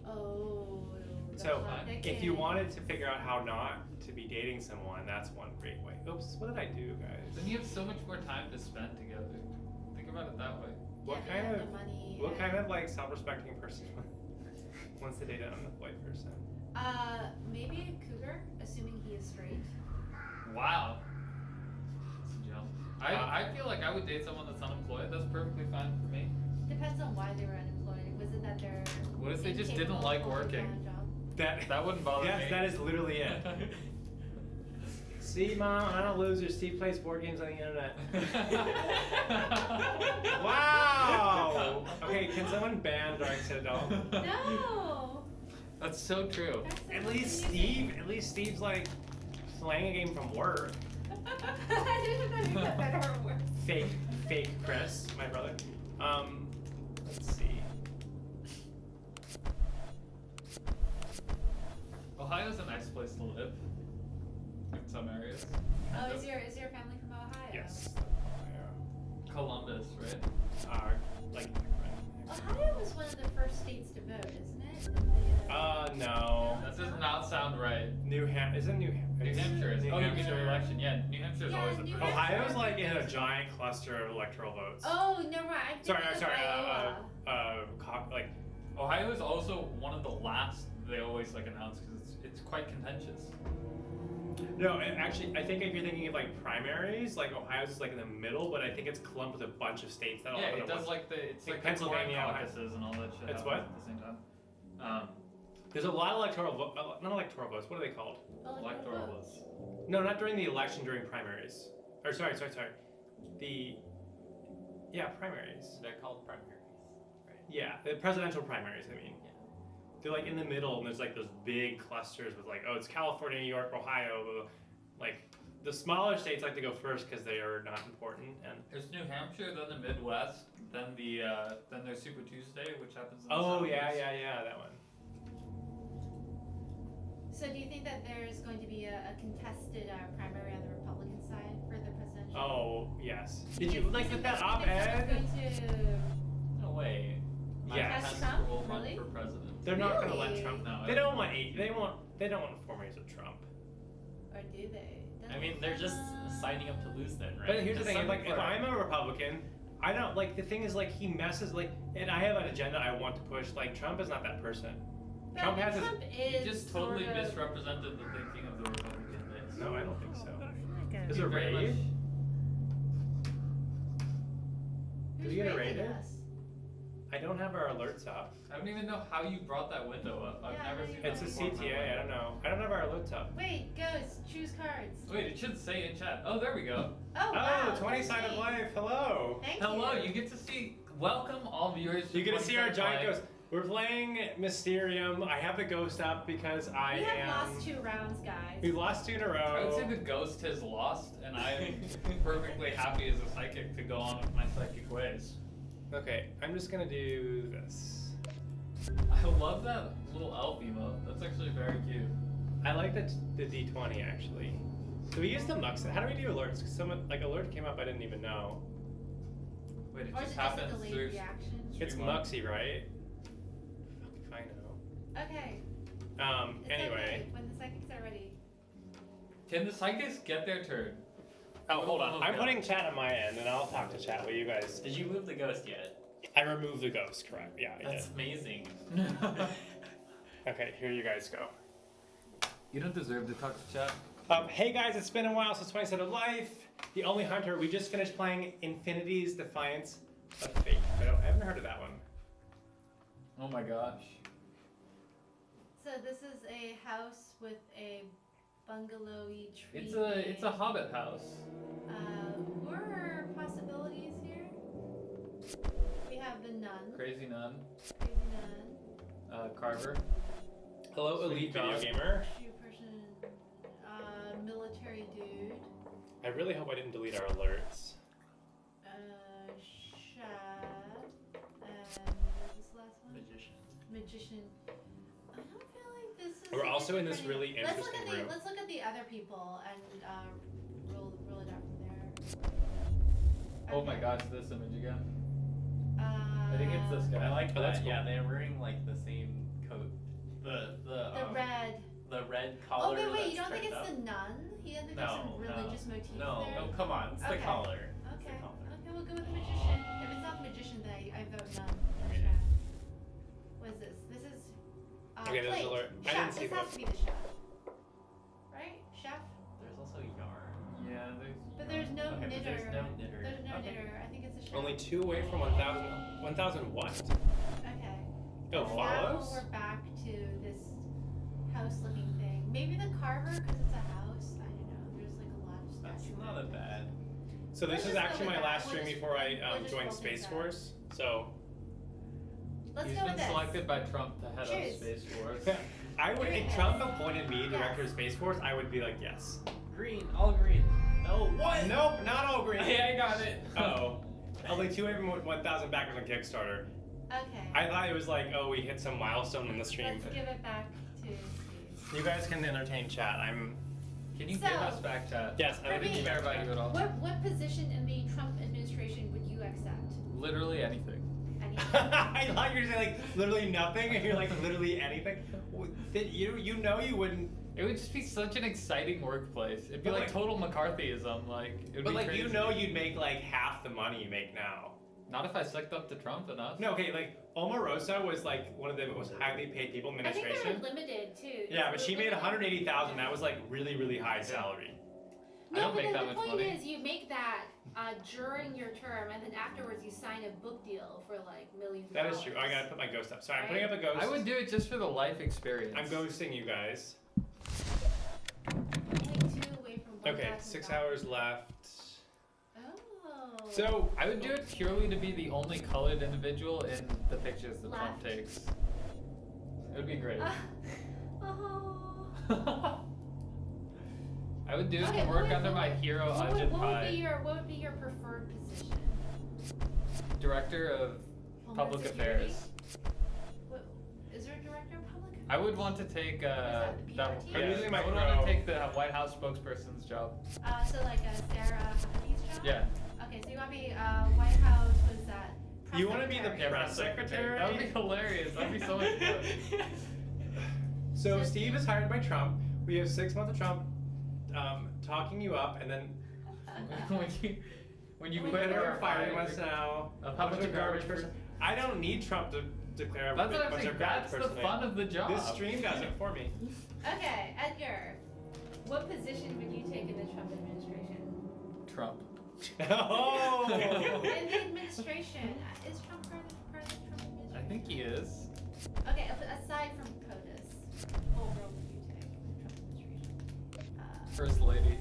Speaker 4: Oh. that's
Speaker 1: so
Speaker 4: not
Speaker 1: if
Speaker 4: picking.
Speaker 1: you wanted to figure out how not to be dating someone, that's one great way. Oops, what did I do, guys?
Speaker 2: Then you have so much more time to spend together. Think about it that way.
Speaker 1: What
Speaker 4: Yeah,
Speaker 1: kind
Speaker 4: they have
Speaker 1: of
Speaker 4: the money
Speaker 1: what
Speaker 4: and-
Speaker 1: kind of like self-respecting person wants to date an unemployed person?
Speaker 4: Maybe a cougar, assuming he is straight.
Speaker 2: Wow. That's a jump. I feel like I would date someone that's unemployed. That's perfectly fine for me.
Speaker 4: Depends on why they were unemployed. Was it that they're
Speaker 2: What if they just
Speaker 4: incapable
Speaker 2: didn't like
Speaker 4: of holding
Speaker 2: working?
Speaker 4: down a job?
Speaker 2: That wouldn't bother
Speaker 1: Yes,
Speaker 2: me.
Speaker 1: that is literally it. See, Mom, I'm not a loser. Steve plays board games on the internet. Wow! Okay, can someone ban Dark Citadel?
Speaker 4: No.
Speaker 2: That's so true.
Speaker 4: That's so
Speaker 1: At least
Speaker 4: confusing.
Speaker 1: Steve's like playing a game from work.
Speaker 4: I didn't know you got better or worse.
Speaker 1: Fake Chris, my brother. Let's see.
Speaker 2: Ohio's a nice place to live. In some areas.
Speaker 4: Oh, is your family from Ohio?
Speaker 1: Yes.
Speaker 2: Columbus, right?
Speaker 1: Like.
Speaker 4: Ohio is one of the first states to vote, isn't it?
Speaker 1: No.
Speaker 2: That does not sound right.
Speaker 1: New Hampshire isn't New
Speaker 2: New Hampshire is.
Speaker 1: New
Speaker 2: Oh, you mean
Speaker 1: Hampshire.
Speaker 2: the election? Yeah, New Hampshire is
Speaker 4: Yeah,
Speaker 2: always the
Speaker 4: New
Speaker 2: first.
Speaker 4: Hampshire.
Speaker 1: Ohio's like in a giant cluster of electoral votes.
Speaker 4: Oh no, right.
Speaker 1: Sorry.
Speaker 4: Iowa.
Speaker 1: Like
Speaker 2: Ohio is also one of the last they always like announce because it's quite contentious.
Speaker 1: no, actually, I think if you're thinking of like primaries, like Ohio's is like in the middle, but I think it's clumped with a bunch of states that all
Speaker 2: Yeah,
Speaker 1: have
Speaker 2: it
Speaker 1: a
Speaker 2: does
Speaker 1: bunch-
Speaker 2: like it's
Speaker 1: like
Speaker 2: like
Speaker 1: Pennsylvania,
Speaker 2: Pennsylvania
Speaker 1: Ohio.
Speaker 2: caucuses and all that shit.
Speaker 1: It's
Speaker 2: happens
Speaker 1: what?
Speaker 2: at the same time?
Speaker 1: There's a lot of not electoral votes. What are they called?
Speaker 2: Electoral votes.
Speaker 1: No, not during the election. During primaries. Or sorry. Primaries.
Speaker 3: They're called primaries, right?
Speaker 1: Yeah, the presidential primaries. I mean.
Speaker 3: Yeah.
Speaker 1: They're like in the middle, and there's like those big clusters with like, oh, it's California, New York, Ohio. Blah, blah. Like the smaller states like to go first because they are not important. And
Speaker 2: There's New Hampshire, then the Midwest, then there's Super Tuesday, which happens in the
Speaker 1: oh yeah,
Speaker 2: Southeast.
Speaker 1: that one.
Speaker 4: So do you think that there's going to be a contested primary on the Republican side for the presidential?
Speaker 1: Oh yes. Did you like with that
Speaker 4: Do you think
Speaker 1: op-ed?
Speaker 4: Trump's going to
Speaker 3: No way.
Speaker 1: Yes.
Speaker 4: That's Trump?
Speaker 2: Will run
Speaker 4: Really?
Speaker 2: for president.
Speaker 1: They're not gonna let
Speaker 4: Really?
Speaker 1: Trump.
Speaker 2: No,
Speaker 1: They don't want eight. They don't want 4 years of Trump.
Speaker 4: or do they?
Speaker 3: I mean, they're just signing up to lose then, right?
Speaker 1: But here's the
Speaker 3: Because
Speaker 1: thing:
Speaker 3: some
Speaker 1: like,
Speaker 3: people
Speaker 1: if
Speaker 3: are-
Speaker 1: I'm a Republican, I don't like. The thing is, like, he messes like, and I have an agenda I want to push. Like, Trump is not that person.
Speaker 4: But
Speaker 1: Trump has his.
Speaker 4: Trump
Speaker 2: You
Speaker 4: is
Speaker 2: just totally
Speaker 4: sort of,
Speaker 2: misrepresented the thinking of the Republican base.
Speaker 1: No, I don't think so. Is
Speaker 2: You
Speaker 1: it
Speaker 2: very
Speaker 1: raid?
Speaker 2: much-
Speaker 1: Did
Speaker 4: Who's
Speaker 1: we get it
Speaker 4: rating
Speaker 1: rated?
Speaker 4: us?
Speaker 1: I don't have our alerts up.
Speaker 2: I don't even know how you brought that window up. I've
Speaker 4: Yeah,
Speaker 2: never
Speaker 4: I
Speaker 2: seen
Speaker 4: know.
Speaker 2: that
Speaker 1: It's a
Speaker 2: before in my
Speaker 1: CTA. I
Speaker 2: life.
Speaker 1: don't know. I don't have our alerts up.
Speaker 4: Wait, Ghost, choose cards.
Speaker 2: Wait, it should say in chat. Oh, there we go.
Speaker 4: Oh, wow.
Speaker 1: Oh, 20 sided
Speaker 4: fancy.
Speaker 1: life. Hello.
Speaker 4: Thank
Speaker 2: Hello,
Speaker 4: you.
Speaker 2: you get to see. Welcome all viewers.
Speaker 1: You get to see our
Speaker 2: 27
Speaker 1: giant
Speaker 2: Live.
Speaker 1: ghost. We're playing Mysterium. I have the ghost up because I
Speaker 4: We have
Speaker 1: am.
Speaker 4: lost 2 rounds, guys.
Speaker 1: We lost 2 in a row.
Speaker 2: I would say the ghost has lost, and I'm perfectly happy as a psychic to go on with my psychic ways.
Speaker 1: Okay, I'm just gonna do this.
Speaker 2: I love that little elf emote. That's actually very cute.
Speaker 1: I like the D20 actually. Do we use the mux? How do we do alerts? Cause someone like alert came up I didn't even know.
Speaker 2: Wait, it
Speaker 4: Or is
Speaker 2: just
Speaker 4: it just a
Speaker 2: happens
Speaker 4: delayed
Speaker 2: through.
Speaker 4: reaction?
Speaker 1: It's
Speaker 2: Stream on.
Speaker 1: Muxy, right? Fuck if I know.
Speaker 4: Okay. It's
Speaker 1: Anyway.
Speaker 4: okay, when the psychics are ready.
Speaker 2: Can the psychics get their turn?
Speaker 1: Oh, hold on. I'm
Speaker 2: Okay.
Speaker 1: putting chat on my end, and I'll talk to chat while you guys.
Speaker 3: Did you move the ghost yet?
Speaker 1: I removed the ghost, correct? Yeah, I did.
Speaker 3: That's amazing.
Speaker 1: Okay, here you guys go.
Speaker 2: You don't deserve to talk to chat.
Speaker 1: Hey guys, it's been a while since 20 Set of Life. The Only Hunter. We just finished playing Infinity's Defiance of Fate. I haven't heard of that one.
Speaker 2: Oh my gosh.
Speaker 4: So this is a house with a bungalowy tree.
Speaker 2: It's a hobbit house.
Speaker 4: What are possibilities here? We have the nun.
Speaker 2: Crazy nun.
Speaker 4: Crazy nun.
Speaker 2: Carver.
Speaker 1: Hello,
Speaker 2: Sweet
Speaker 1: Elite Video
Speaker 2: dog.
Speaker 1: Gamer.
Speaker 4: Shoe person. Military dude.
Speaker 1: I really hope I didn't delete our alerts.
Speaker 4: Chef. And what was this last one?
Speaker 3: Magician.
Speaker 4: Magician. I don't feel like this is.
Speaker 1: We're also in this
Speaker 4: schizophrenia.
Speaker 1: really interesting room.
Speaker 4: Let's look at the other people and roll it out from there.
Speaker 2: Oh my
Speaker 4: Okay.
Speaker 2: gosh, this image again. I think it's this guy.
Speaker 3: I like
Speaker 1: Oh, that's
Speaker 3: that. Yeah,
Speaker 1: cool.
Speaker 3: they're wearing like the same coat. The
Speaker 4: The red.
Speaker 3: the red
Speaker 4: Oh
Speaker 3: collar.
Speaker 4: wait,
Speaker 3: that's
Speaker 4: you don't think
Speaker 3: turned
Speaker 4: it's
Speaker 3: up.
Speaker 4: the nun? He had like
Speaker 3: No,
Speaker 4: some religious motifs
Speaker 3: No,
Speaker 4: there.
Speaker 3: no, come on, it's
Speaker 4: Okay.
Speaker 3: the collar. It's
Speaker 4: Okay.
Speaker 3: the collar.
Speaker 4: Okay, we'll go with the magician. If it's not the magician, then I vote nun.
Speaker 3: Okay.
Speaker 4: Chef. What is this? This is
Speaker 1: Okay, there's
Speaker 4: plate.
Speaker 1: alert. I
Speaker 4: Chef.
Speaker 1: didn't see
Speaker 4: This has
Speaker 1: that.
Speaker 4: to be the chef. Right? Chef?
Speaker 3: There's also yarn.
Speaker 2: Yeah, there's.
Speaker 4: But there's no
Speaker 3: Okay, but
Speaker 4: knitter.
Speaker 3: there's no knitter.
Speaker 4: There's no
Speaker 3: Okay.
Speaker 4: knitter. I think it's a chef.
Speaker 1: Only 2 away from 1,000. 1,000 what?
Speaker 4: Okay.
Speaker 1: Oh,
Speaker 4: Now
Speaker 1: follows?
Speaker 4: we're back to this house-looking thing. Maybe the carver, because it's a house. I don't know. There's like a lot of
Speaker 3: That's
Speaker 4: statues.
Speaker 3: not a bad.
Speaker 1: So
Speaker 4: Let's
Speaker 1: this is
Speaker 4: just go
Speaker 1: actually
Speaker 4: with
Speaker 1: my
Speaker 4: that.
Speaker 1: last
Speaker 4: We'll
Speaker 1: stream
Speaker 4: just-
Speaker 1: before I
Speaker 4: we'll just
Speaker 1: joined
Speaker 4: roll
Speaker 1: Space
Speaker 4: things out.
Speaker 1: Force. So
Speaker 4: Let's
Speaker 2: He's
Speaker 4: go
Speaker 2: been
Speaker 4: with this.
Speaker 2: selected by Trump to head
Speaker 4: Choose.
Speaker 2: up Space Force.
Speaker 1: I would, if
Speaker 4: Yes.
Speaker 1: Trump appointed me director of
Speaker 4: Yes.
Speaker 1: Space Force, I would be like, yes.
Speaker 3: Green, all green. No, what?
Speaker 1: Nope, not all green.
Speaker 3: Hey, I got it.
Speaker 1: Oh, only 2 away from 1,000 backers on Kickstarter.
Speaker 4: Okay.
Speaker 1: I thought it was like, oh, we hit some milestone in the stream.
Speaker 4: Let's give it back to Steve.
Speaker 1: You guys can entertain chat. I'm.
Speaker 2: Can you
Speaker 4: So-
Speaker 2: give us back chat?
Speaker 1: Yes,
Speaker 2: I
Speaker 1: I'm
Speaker 2: didn't
Speaker 4: Kirby,
Speaker 2: care about you at all.
Speaker 4: What position in the Trump administration would you accept?
Speaker 2: Literally anything.
Speaker 4: Anything?
Speaker 1: I thought you were saying like literally nothing, and you're like literally anything. You know you wouldn't.
Speaker 2: It would just be such an exciting workplace. It'd be
Speaker 1: But
Speaker 2: like total McCarthyism. Like it would
Speaker 1: But
Speaker 2: be
Speaker 1: like
Speaker 2: crazy.
Speaker 1: you know you'd make like half the money you make now.
Speaker 2: Not if I sucked up to Trump enough.
Speaker 1: No, okay, like Omarosa was like one of the most highly paid people in
Speaker 4: I think
Speaker 1: administration.
Speaker 4: they're limited too.
Speaker 1: Yeah, but she made
Speaker 4: Limited.
Speaker 1: 180,000. That was like really really high salary.
Speaker 2: I
Speaker 4: No,
Speaker 2: don't
Speaker 4: but
Speaker 2: make
Speaker 4: the
Speaker 2: that much
Speaker 4: point
Speaker 2: money.
Speaker 4: is, you make that during your term, and then afterwards you sign a book deal for like millions.
Speaker 1: That
Speaker 4: of
Speaker 1: is true.
Speaker 4: dollars.
Speaker 1: I gotta put my ghost up. Sorry, I'm
Speaker 4: Right?
Speaker 1: putting up a ghost.
Speaker 2: I would do it just for the life experience.
Speaker 1: I'm ghosting you guys.
Speaker 4: Only 2 away from
Speaker 1: Okay,
Speaker 4: $1,000.
Speaker 1: 6 hours left.
Speaker 4: Oh.
Speaker 1: So
Speaker 2: I would do it purely to be the only colored individual in the pictures that Trump
Speaker 4: Left.
Speaker 2: takes. It would be great.
Speaker 4: Oh.
Speaker 2: I would do it
Speaker 4: Okay,
Speaker 2: to
Speaker 4: what
Speaker 2: work
Speaker 4: would-
Speaker 2: under
Speaker 4: what
Speaker 2: my
Speaker 4: would-
Speaker 2: hero
Speaker 4: what would,
Speaker 2: Ajit
Speaker 4: what
Speaker 2: Pai,
Speaker 4: would be your preferred position?
Speaker 2: director of
Speaker 4: Homeland
Speaker 2: public
Speaker 4: Security?
Speaker 2: affairs.
Speaker 4: What, is there a director of public affairs?
Speaker 2: I would want to take
Speaker 4: that, the PR team?
Speaker 1: I'm using my
Speaker 2: I would
Speaker 1: pro.
Speaker 2: want to take the White House spokesperson's job.
Speaker 4: So like a Sarah Huckabee job?
Speaker 2: Yeah.
Speaker 4: Okay, so you want to be White House, what is that? Press
Speaker 1: You wanna be the
Speaker 4: secretary.
Speaker 1: press secretary?
Speaker 2: That would be hilarious. That'd be so much fun.
Speaker 1: So Steve is hired by Trump. We have 6 months of Trump talking you up, and then
Speaker 2: when you
Speaker 4: When
Speaker 2: quit
Speaker 4: you
Speaker 1: we're
Speaker 2: or
Speaker 1: firing us now.
Speaker 2: A
Speaker 1: Bunch of garbage person. I don't need Trump to declare a
Speaker 2: That's what I'm
Speaker 1: bunch
Speaker 2: saying.
Speaker 1: of garbage
Speaker 2: That's the
Speaker 1: person.
Speaker 2: fun of the job.
Speaker 1: This stream does it for me.
Speaker 4: Okay, Edgar, what position would you take in the Trump administration?
Speaker 2: Trump.
Speaker 1: Oh!
Speaker 4: In the administration, is Trump part of the Trump administration?
Speaker 2: I think he is.
Speaker 4: Okay, aside from POTUS, what role would you take in the Trump administration?
Speaker 2: First lady.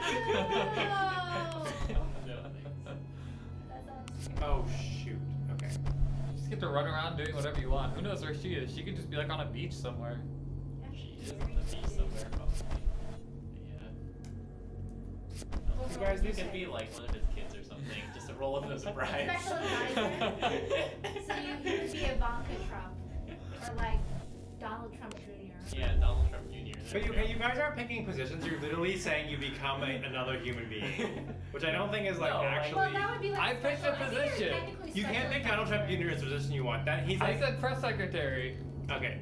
Speaker 4: Oh!
Speaker 3: No, thanks.
Speaker 4: That sounds scary.
Speaker 1: Oh shoot. Okay.
Speaker 2: You just get to run around doing whatever you want. Who knows where she is? She could just be like on a beach somewhere.
Speaker 3: She is on the beach somewhere, probably. Yeah.
Speaker 4: What
Speaker 1: You
Speaker 4: role
Speaker 1: guys
Speaker 4: would
Speaker 1: need
Speaker 3: You
Speaker 1: to
Speaker 3: could be like one of his kids or something, just to roll in as a bride.
Speaker 4: Special advisor. So you would be Ivanka Trump, or like Donald Trump Jr.
Speaker 3: Yeah, Donald Trump Jr.
Speaker 1: But you guys aren't picking positions. You're literally saying you become another human being, which I don't think is like
Speaker 3: No, like-
Speaker 1: actually.
Speaker 4: Well, that would be like
Speaker 2: I picked
Speaker 4: special-
Speaker 2: a
Speaker 4: I think you're
Speaker 2: position.
Speaker 4: technically
Speaker 1: You can't
Speaker 4: special
Speaker 1: pick Donald Trump
Speaker 4: advisor.
Speaker 1: Jr. as the position you want. That he's
Speaker 2: I
Speaker 1: like
Speaker 2: said press secretary.
Speaker 1: okay.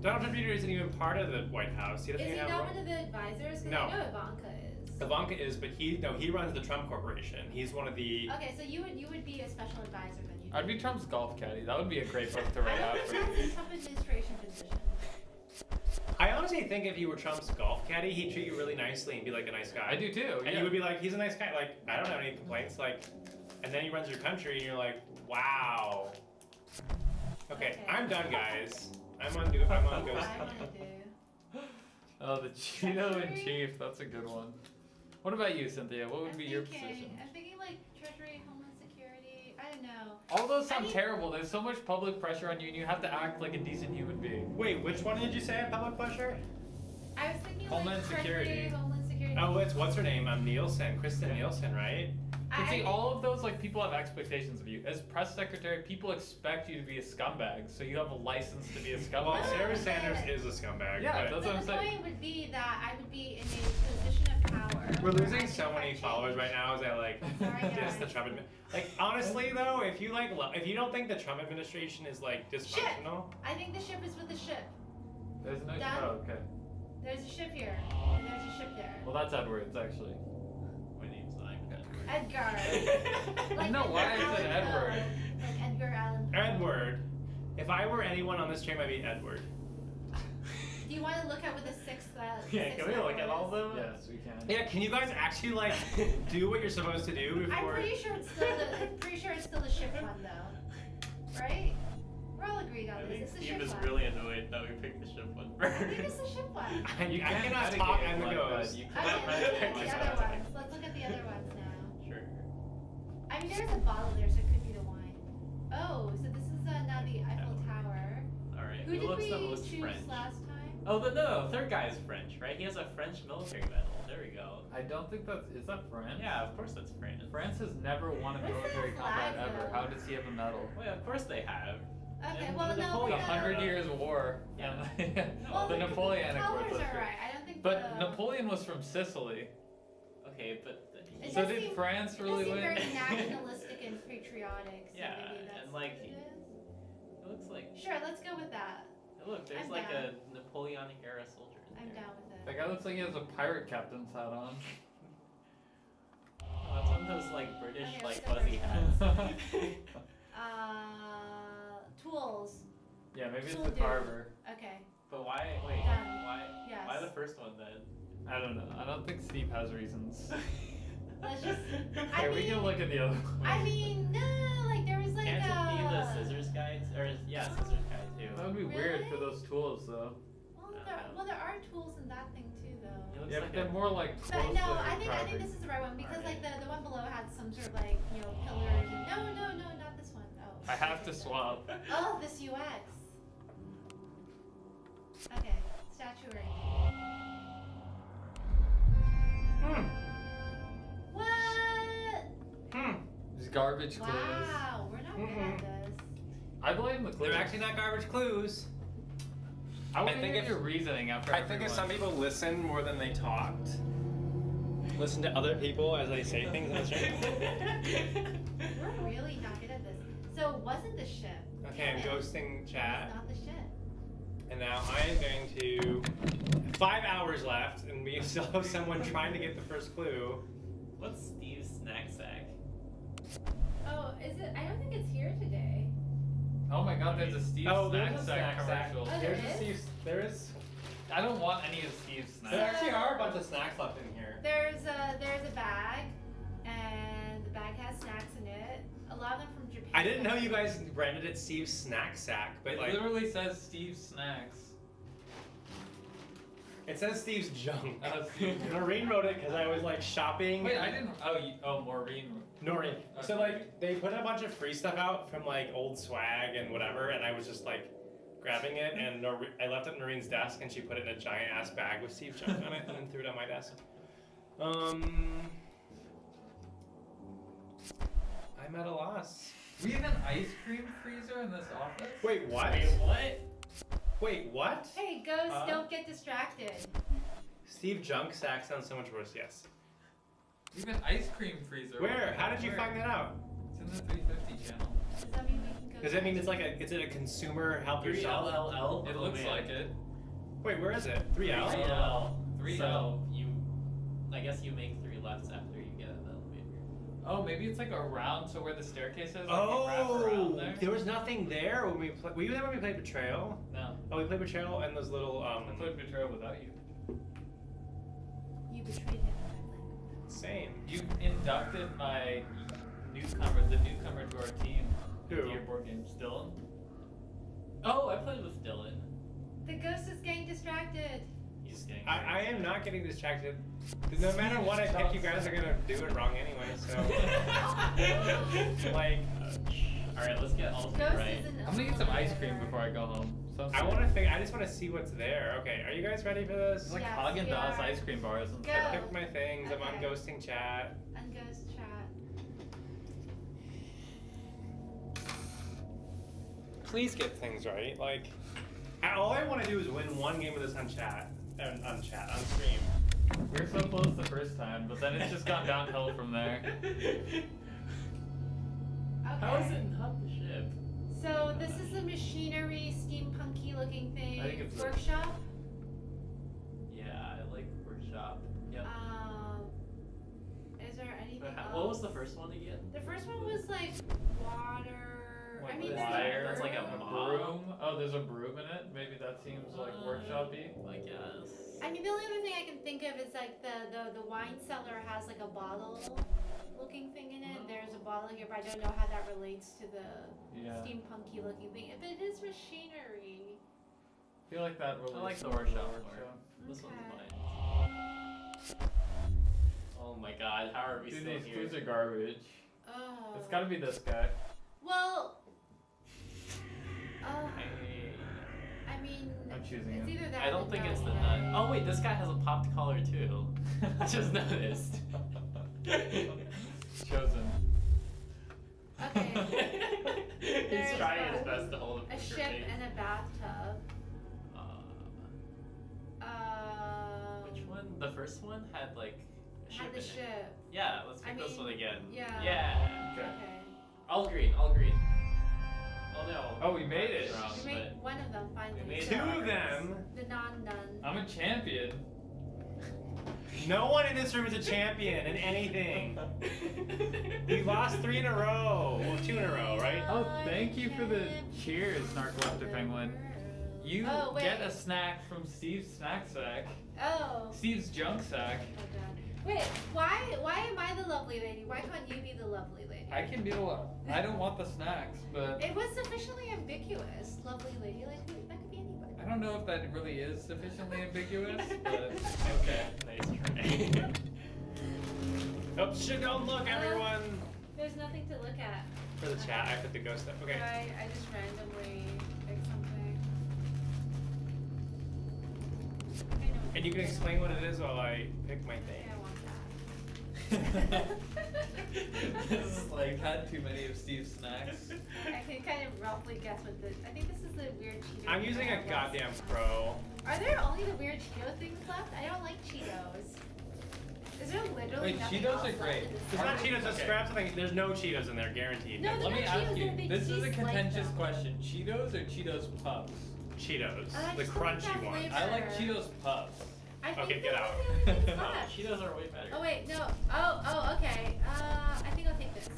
Speaker 1: Donald Trump Jr. isn't even part of the White House. He doesn't
Speaker 4: Is he
Speaker 1: even have.
Speaker 4: not one of the advisors? 'Cause
Speaker 1: No.
Speaker 4: I know Ivanka is.
Speaker 1: Ivanka is, but he runs the Trump Corporation. He's one of the.
Speaker 4: Okay, so you would be a special advisor then.
Speaker 2: I'd be Trump's golf caddy. That would be a great book to write
Speaker 4: I
Speaker 2: out
Speaker 4: don't
Speaker 2: for.
Speaker 4: think that's a Trump administration position.
Speaker 1: I honestly think if you were Trump's golf caddy, he'd treat you really nicely and be like a nice guy.
Speaker 2: I do too.
Speaker 1: And
Speaker 2: yeah.
Speaker 1: you would be like, he's a nice guy. Like, I don't have any complaints. Like, and then he runs your country, and you're like, wow. Okay,
Speaker 4: Okay.
Speaker 1: I'm done, guys. I'm on
Speaker 4: I
Speaker 1: ghost.
Speaker 4: wanna do.
Speaker 2: Oh, the Cheeto in chief. That's a good one. What about you, Cynthia? What would be your position?
Speaker 4: I'm thinking like Treasury, Homeland Security. I don't know.
Speaker 2: All those sound
Speaker 4: I mean-
Speaker 2: terrible. There's so much public pressure on you, and you have to act like a decent human being.
Speaker 1: Wait, which one did you say? Public pleasure?
Speaker 4: I was thinking
Speaker 2: Homeland
Speaker 4: like Treasury,
Speaker 2: Security.
Speaker 4: Homeland Security.
Speaker 1: Oh, what's her name? Nielsen, Kristen Nielsen, right?
Speaker 2: But see,
Speaker 4: I-
Speaker 2: all of those, like, people have expectations of you. As press secretary, people expect you to be a scumbag, so you have a license to be a
Speaker 1: Well,
Speaker 2: scumbag.
Speaker 1: Sarah Sanders is a scumbag.
Speaker 2: Yeah,
Speaker 1: but
Speaker 2: that's what I'm
Speaker 4: But the
Speaker 2: saying.
Speaker 4: point would be that I would be in a position of power.
Speaker 1: we're
Speaker 4: where I
Speaker 1: losing
Speaker 4: can
Speaker 1: so many
Speaker 4: affect
Speaker 1: followers
Speaker 4: change.
Speaker 1: right now as I like
Speaker 4: Sorry,
Speaker 1: diss the
Speaker 4: guys.
Speaker 1: Trump Like honestly though, if you like if you don't think the Trump administration is like dysfunctional,
Speaker 4: I think the ship is with the ship.
Speaker 2: There's no.
Speaker 4: Done.
Speaker 2: Oh, okay.
Speaker 4: There's a ship here, and there's a ship there.
Speaker 2: Well, that's Edwards, actually.
Speaker 3: My name's not even
Speaker 4: Edgar.
Speaker 2: I know why I said
Speaker 4: Allan Poe.
Speaker 2: Edward.
Speaker 4: Like Edgar Allan Poe.
Speaker 1: Edward. If I were anyone on this stream, I'd be Edward.
Speaker 4: Do you want to look at what the sixth?
Speaker 3: Yeah,
Speaker 4: sixth
Speaker 3: can we look at all of
Speaker 4: level
Speaker 3: them?
Speaker 2: Yes, we can.
Speaker 1: Yeah, can you guys actually like do what you're supposed to do
Speaker 4: is? I'm
Speaker 1: before?
Speaker 4: pretty sure it's still the ship one though, right? We're all agreed on
Speaker 3: I
Speaker 4: this.
Speaker 3: think
Speaker 4: It's the
Speaker 3: Steve
Speaker 4: ship
Speaker 3: is
Speaker 4: one.
Speaker 3: really annoyed that we picked the ship one
Speaker 4: I think
Speaker 3: first.
Speaker 4: it's the ship one.
Speaker 1: I
Speaker 2: You
Speaker 1: cannot
Speaker 2: can't
Speaker 1: talk
Speaker 2: mitigate
Speaker 1: and the
Speaker 2: one,
Speaker 1: ghost.
Speaker 2: but you
Speaker 4: Okay,
Speaker 2: can't
Speaker 4: let's look at
Speaker 2: mitigate
Speaker 4: the
Speaker 2: one.
Speaker 4: other ones. Let's look at the other ones now.
Speaker 3: Sure.
Speaker 4: I mean, there's a bottle there, so it could be the wine. Oh, so this is now the Eiffel Tower.
Speaker 3: Alright,
Speaker 4: Who did
Speaker 3: looks the
Speaker 4: we
Speaker 3: most
Speaker 4: choose
Speaker 3: French?
Speaker 4: last time?
Speaker 3: Oh, no, third guy is French, right? He has a French military medal. There we go.
Speaker 2: I don't think that's. Is that France?
Speaker 3: Yeah, of course that's France.
Speaker 2: France has never won a
Speaker 4: What's
Speaker 2: military
Speaker 4: that
Speaker 2: combat
Speaker 4: flag,
Speaker 2: ever.
Speaker 4: though?
Speaker 2: How does he have a medal?
Speaker 3: Well, yeah, of course they have.
Speaker 4: Okay,
Speaker 3: And
Speaker 4: well,
Speaker 3: the
Speaker 4: no.
Speaker 3: Napoleon
Speaker 2: The
Speaker 4: but
Speaker 2: 100 Years' War.
Speaker 3: Yeah.
Speaker 4: Well,
Speaker 2: the Napoleonic War.
Speaker 4: colors
Speaker 2: that's
Speaker 4: are
Speaker 2: good.
Speaker 4: right. I don't think
Speaker 2: But
Speaker 4: the...
Speaker 2: Napoleon was from Sicily.
Speaker 3: Okay, but
Speaker 4: It
Speaker 2: So
Speaker 4: does
Speaker 2: did
Speaker 4: seem-
Speaker 2: France
Speaker 4: It
Speaker 2: really
Speaker 4: does seem
Speaker 2: win?
Speaker 4: very nationalistic and patriotic. So
Speaker 3: yeah,
Speaker 4: maybe that's...
Speaker 3: and like
Speaker 4: Sure, let's go with that.
Speaker 3: Hey, look, there's
Speaker 4: I'm
Speaker 3: like
Speaker 4: down.
Speaker 3: a Napoleonic era soldier in
Speaker 4: I'm
Speaker 3: there.
Speaker 4: down with
Speaker 2: That
Speaker 4: it.
Speaker 2: guy looks like he has a pirate captain's hat on.
Speaker 3: Oh, that's one of those like British
Speaker 4: Okay,
Speaker 3: like
Speaker 4: let's go
Speaker 3: fuzzy hats.
Speaker 4: Tools.
Speaker 2: Yeah, maybe it's
Speaker 4: Tool
Speaker 2: the
Speaker 4: dude.
Speaker 2: carver.
Speaker 4: Okay.
Speaker 3: But why? Wait,
Speaker 4: Done.
Speaker 3: why?
Speaker 4: Yes.
Speaker 3: Why the first one then?
Speaker 2: I don't know. I don't think Steve has reasons.
Speaker 4: Let's just.
Speaker 2: Okay, we can look at the other one.
Speaker 4: I mean, no, like there was like
Speaker 3: Can't it be the
Speaker 4: a.
Speaker 3: scissors guy? Or yeah, scissors guy too.
Speaker 2: That would be weird for
Speaker 4: Really?
Speaker 2: those tools, though.
Speaker 4: Well, there are tools in that thing too, though.
Speaker 3: He looks
Speaker 2: Yeah,
Speaker 3: like
Speaker 2: but they're
Speaker 3: a,
Speaker 2: more like
Speaker 4: But
Speaker 2: close
Speaker 4: no,
Speaker 2: to
Speaker 4: I think
Speaker 2: carving.
Speaker 4: this is the right one because like
Speaker 3: Alright.
Speaker 4: the one below had some sort of like pillars. And, no, not this one. Oh.
Speaker 2: I have to swap.
Speaker 4: Oh, this UX. Okay, statuary. What?
Speaker 2: Just garbage clues.
Speaker 4: Wow, we're not good at this.
Speaker 2: I blame the clues.
Speaker 1: They're actually not garbage clues.
Speaker 2: I want
Speaker 1: I
Speaker 2: to
Speaker 1: think
Speaker 2: hear
Speaker 1: if-
Speaker 2: your reasoning after
Speaker 1: I think if some people listen more than they talked, listen to other people as they say things in the stream.
Speaker 4: We're really not good at this. So it wasn't the ship.
Speaker 1: Okay, I'm
Speaker 4: Damn it.
Speaker 1: ghosting chat.
Speaker 4: It's not the ship.
Speaker 1: And now I am going to 5 hours left, and we still have someone trying to get the first clue.
Speaker 3: what's Steve's snack sack?
Speaker 4: Oh, is it? I don't think it's here today.
Speaker 2: Oh my god, there's a Steve snack sack commercial.
Speaker 4: Oh,
Speaker 1: There's
Speaker 4: there
Speaker 1: a
Speaker 4: is?
Speaker 1: Steve's. There is.
Speaker 2: I don't want any of Steve's
Speaker 1: There
Speaker 2: snacks.
Speaker 1: actually are a bunch of snacks left in here.
Speaker 4: There's a bag, and the bag has snacks in it. A lot of them from Japan.
Speaker 1: I didn't know you guys branded it Steve's snack sack, but
Speaker 2: It
Speaker 1: like
Speaker 2: literally says Steve's snacks.
Speaker 1: it says Steve's junk.
Speaker 2: Oh, Steve.
Speaker 1: Noreen wrote it because I was like shopping.
Speaker 2: Wait, I didn't. Oh, Maureen.
Speaker 1: Noreen. So
Speaker 2: Okay.
Speaker 1: like they put a bunch of free stuff out from like old swag and whatever, and I was just like grabbing it, and I left it on Noreen's desk, and she put it in a giant ass bag with Steve junk on it, and then threw it on my desk. I'm at a loss.
Speaker 2: We have an ice cream freezer in this office?
Speaker 1: Wait, what?
Speaker 3: Wait, what?
Speaker 1: Wait, what?
Speaker 4: Hey, ghost,
Speaker 1: Huh?
Speaker 4: don't get distracted.
Speaker 1: Steve junk sack sounds so much worse. Yes.
Speaker 2: We have an ice cream freezer.
Speaker 1: Where? How did you find that out?
Speaker 2: It's in the 350 channel.
Speaker 4: Does that mean we can go?
Speaker 1: Does that mean it's like is it a consumer help yourself?
Speaker 3: 3LLL?
Speaker 2: It
Speaker 3: Oh,
Speaker 2: looks
Speaker 3: man.
Speaker 2: like it.
Speaker 1: Wait, where is it? 3L?
Speaker 3: 3L.
Speaker 2: 3L.
Speaker 3: So I guess you make 3 lefts after you get an elevator.
Speaker 2: Oh, maybe it's like around, so where the staircase is, like you wrap around
Speaker 1: Oh,
Speaker 2: there?
Speaker 1: there was nothing there when we played. Were you there when we played Betrayal?
Speaker 2: No.
Speaker 1: Oh, we played Betrayal and those little
Speaker 2: I played Betrayal without you.
Speaker 4: You betrayed him.
Speaker 1: Same.
Speaker 2: You inducted my the newcomer to our team.
Speaker 1: Who?
Speaker 2: With your board games, Dylan.
Speaker 3: Oh, I played with Dylan.
Speaker 4: The ghost is getting distracted.
Speaker 3: He's getting.
Speaker 1: I am not getting distracted. No matter what I pick, you guys are gonna do it wrong anyway. So, like,
Speaker 3: All right, let's get all three
Speaker 4: Ghost
Speaker 3: right.
Speaker 4: is an
Speaker 2: I'm gonna eat some ice cream before I go home. So
Speaker 1: I want to think. I just want to see what's there. Okay, are you guys ready for this?
Speaker 2: It's like
Speaker 4: Yes,
Speaker 2: Haagen
Speaker 4: we
Speaker 2: Dazs
Speaker 4: are.
Speaker 2: ice cream bars and
Speaker 4: Go.
Speaker 1: I
Speaker 2: stuff.
Speaker 1: picked my things. I'm on
Speaker 4: Okay.
Speaker 1: ghosting chat.
Speaker 4: And ghost chat.
Speaker 1: Please get things right. Like, all I want to do is win one game of this on chat, on stream.
Speaker 2: We were so close the first time, but then it's just gone downhill from there.
Speaker 4: Okay.
Speaker 3: How is it not the ship?
Speaker 4: So this is a machinery, steampunky looking thing.
Speaker 2: I think it's a-
Speaker 4: Workshop.
Speaker 3: Yeah, I like workshop. Yep.
Speaker 4: Is there anything
Speaker 3: But
Speaker 4: else?
Speaker 3: what was the first one again?
Speaker 4: The first one was like water.
Speaker 2: Like
Speaker 4: I mean,
Speaker 2: wire.
Speaker 4: there's
Speaker 3: That's like a
Speaker 2: A
Speaker 3: mop.
Speaker 2: broom? Oh, there's a broom in it? Maybe that seems like workshop-y.
Speaker 3: I guess.
Speaker 4: I mean, the only other thing I can think of is like the wine cellar has like a bottle looking thing in it. There's a bottle here, but I don't know how that relates to the
Speaker 2: Yeah.
Speaker 4: steampunky looking thing. But it is machinery.
Speaker 2: I feel like that relates
Speaker 3: I like the
Speaker 2: to
Speaker 3: workshop more. This one's
Speaker 4: Okay.
Speaker 3: mine. Oh my god, how are we
Speaker 2: Dude,
Speaker 3: still
Speaker 2: these
Speaker 3: here?
Speaker 2: clues are garbage.
Speaker 4: Oh.
Speaker 2: It's gotta be this guy.
Speaker 4: Well.
Speaker 3: I
Speaker 4: I mean,
Speaker 2: I'm choosing
Speaker 4: it's
Speaker 2: it.
Speaker 4: either that.
Speaker 3: I
Speaker 4: or
Speaker 3: don't think it's the
Speaker 4: nut.
Speaker 3: nut. Oh wait, this guy has a popped collar too. I just noticed.
Speaker 2: Chosen.
Speaker 4: Okay.
Speaker 3: He's
Speaker 4: There's
Speaker 3: trying his
Speaker 4: a-
Speaker 3: best to hold a
Speaker 4: A
Speaker 3: poker
Speaker 4: ship
Speaker 3: face.
Speaker 4: and a bathtub.
Speaker 3: Which one? The first one had like a ship
Speaker 4: Had
Speaker 3: in
Speaker 4: the
Speaker 3: it.
Speaker 4: ship.
Speaker 3: Yeah, let's
Speaker 4: I
Speaker 3: pick this
Speaker 4: mean,
Speaker 3: one again.
Speaker 4: yeah.
Speaker 3: Yeah.
Speaker 2: Okay.
Speaker 4: Okay.
Speaker 3: All green, all green. Oh no.
Speaker 2: Oh, we made it.
Speaker 3: Wrong,
Speaker 4: We made one of them finally.
Speaker 3: We made
Speaker 1: Two
Speaker 3: it.
Speaker 1: of them.
Speaker 4: The non-nun.
Speaker 2: I'm a champion.
Speaker 1: No one in this room is a champion in anything. We lost 3 in a row. Well, 2 in a row, right?
Speaker 2: Oh, thank you for the cheers, Narcoleptic Penguin. You
Speaker 4: Oh, wait.
Speaker 2: get a snack from Steve's snack sack.
Speaker 4: Oh.
Speaker 2: Steve's junk sack.
Speaker 4: Oh god. Wait, why am I the lovely lady? Why can't you be the lovely lady?
Speaker 2: I can be the one. I don't want the snacks, but
Speaker 4: It was sufficiently ambiguous. Lovely lady, like that could be anybody.
Speaker 2: I don't know if that really is sufficiently ambiguous, but
Speaker 3: Okay, nice try.
Speaker 1: Oh shit! Don't look, everyone.
Speaker 4: There's nothing to look at.
Speaker 1: For the chat, I put the ghost up. Okay.
Speaker 4: I just randomly picked something. I know.
Speaker 1: And you can explain what it is while I pick my thing.
Speaker 4: I want that.
Speaker 3: This is
Speaker 2: like had too many of Steve's snacks.
Speaker 4: I can kind of roughly guess what this. I think this is the weird Cheeto.
Speaker 1: I'm
Speaker 4: thing
Speaker 1: using
Speaker 4: I
Speaker 1: a
Speaker 4: had
Speaker 1: goddamn
Speaker 4: last time.
Speaker 1: pro.
Speaker 4: Are there only the weird Cheeto things left? I don't like Cheetos. Is there literally
Speaker 2: Wait,
Speaker 4: nothing
Speaker 2: Cheetos
Speaker 4: else
Speaker 2: are
Speaker 4: left
Speaker 2: great.
Speaker 4: in this
Speaker 1: It's not
Speaker 4: thing?
Speaker 1: Cheetos. Just
Speaker 2: Okay.
Speaker 1: grab something. There's no Cheetos in there, guaranteed.
Speaker 4: No,
Speaker 2: Let me
Speaker 4: not
Speaker 2: ask
Speaker 4: Cheetos,
Speaker 2: you,
Speaker 4: they
Speaker 2: this is a
Speaker 4: taste like
Speaker 2: contentious
Speaker 4: them.
Speaker 2: question. Cheetos or Cheetos Puffs?
Speaker 1: Cheetos,
Speaker 4: I
Speaker 1: the
Speaker 4: just don't like
Speaker 1: crunchy
Speaker 4: that
Speaker 1: ones.
Speaker 4: flavor.
Speaker 2: I like Cheetos Puffs.
Speaker 4: I think
Speaker 1: Okay, get
Speaker 4: those
Speaker 1: out.
Speaker 4: are the only things
Speaker 3: No,
Speaker 4: left.
Speaker 3: Cheetos are way better.
Speaker 4: Oh wait, no. Oh, okay. I think I'll take this.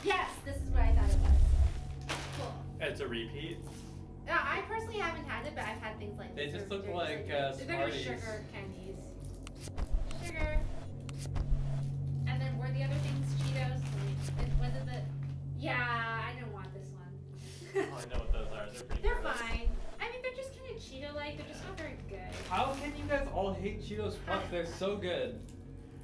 Speaker 4: Yes, this is what I thought it was. Cool.
Speaker 1: It's a repeat.
Speaker 4: I personally haven't had it, but I've had things like
Speaker 2: They
Speaker 4: this.
Speaker 2: just
Speaker 4: They're-
Speaker 2: look
Speaker 4: they're
Speaker 2: like,
Speaker 4: just they're
Speaker 2: Smarties.
Speaker 4: sugar candies. Sugar. And then were the other things Cheetos? Was it the? Yeah, I don't want this one.
Speaker 3: Oh, I know what those are. They're pretty
Speaker 4: They're
Speaker 3: gross.
Speaker 4: fine. I mean, they're just kind of Cheeto-like. They're just not very good.
Speaker 2: How can you guys all hate Cheetos Puffs? They're so good.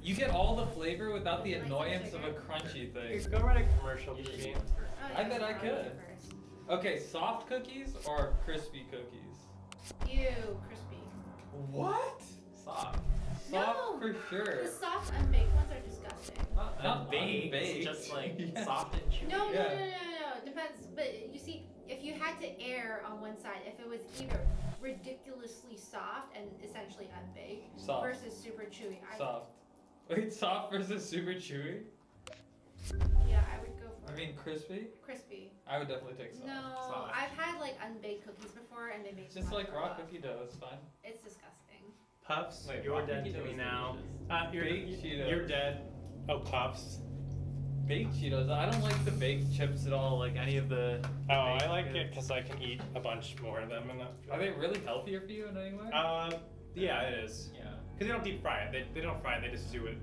Speaker 2: You get all the flavor without the
Speaker 4: Like some
Speaker 2: annoyance of a
Speaker 4: sugar.
Speaker 2: crunchy
Speaker 1: Here,
Speaker 2: thing.
Speaker 1: go write a commercial
Speaker 3: You
Speaker 1: for
Speaker 3: should
Speaker 1: me.
Speaker 3: eat one first.
Speaker 4: Oh,
Speaker 2: I
Speaker 4: yeah,
Speaker 2: bet I
Speaker 4: I'll
Speaker 2: could.
Speaker 4: eat first.
Speaker 2: Okay, soft cookies or crispy cookies?
Speaker 4: Ew, crispy.
Speaker 2: What?
Speaker 3: Soft.
Speaker 2: Soft
Speaker 4: No.
Speaker 2: for sure.
Speaker 4: The soft unbaked ones are disgusting.
Speaker 2: Not
Speaker 3: Unbaked,
Speaker 2: unbaked.
Speaker 3: just like
Speaker 2: Yeah.
Speaker 3: soft and chewy.
Speaker 4: No, no,
Speaker 2: Yeah.
Speaker 4: no, no, no, no. Depends. But you see, if you had to err on one side, if it was either ridiculously soft and essentially unbaked
Speaker 2: Soft.
Speaker 4: versus super chewy,
Speaker 2: Soft. Wait, soft versus super chewy?
Speaker 4: Yeah, I would go for
Speaker 2: I mean crispy?
Speaker 4: crispy.
Speaker 2: I would definitely take soft.
Speaker 4: No,
Speaker 3: Soft.
Speaker 4: I've had like unbaked cookies before, and they make
Speaker 2: It's
Speaker 4: me
Speaker 2: just
Speaker 4: wanna
Speaker 2: like
Speaker 4: throw
Speaker 2: raw
Speaker 4: up.
Speaker 2: cookie dough, it's fine.
Speaker 4: It's disgusting.
Speaker 1: Puffs,
Speaker 3: Wait,
Speaker 1: you're
Speaker 3: raw
Speaker 1: dead
Speaker 3: cookie
Speaker 1: to
Speaker 3: dough
Speaker 1: me
Speaker 3: is
Speaker 1: now.
Speaker 3: delicious.
Speaker 2: Baked Cheetos.
Speaker 1: You're dead. Oh, Puffs.
Speaker 2: Baked Cheetos. I don't like the baked chips at all, like any of the.
Speaker 1: Oh, I
Speaker 2: baked
Speaker 1: like it
Speaker 2: goods.
Speaker 1: because I can eat a bunch more of them and not.
Speaker 2: Are they really healthier for you in any way?
Speaker 1: Yeah, it is.
Speaker 3: Yeah.
Speaker 1: Because they don't deep fry it. They don't fry it. They just do it.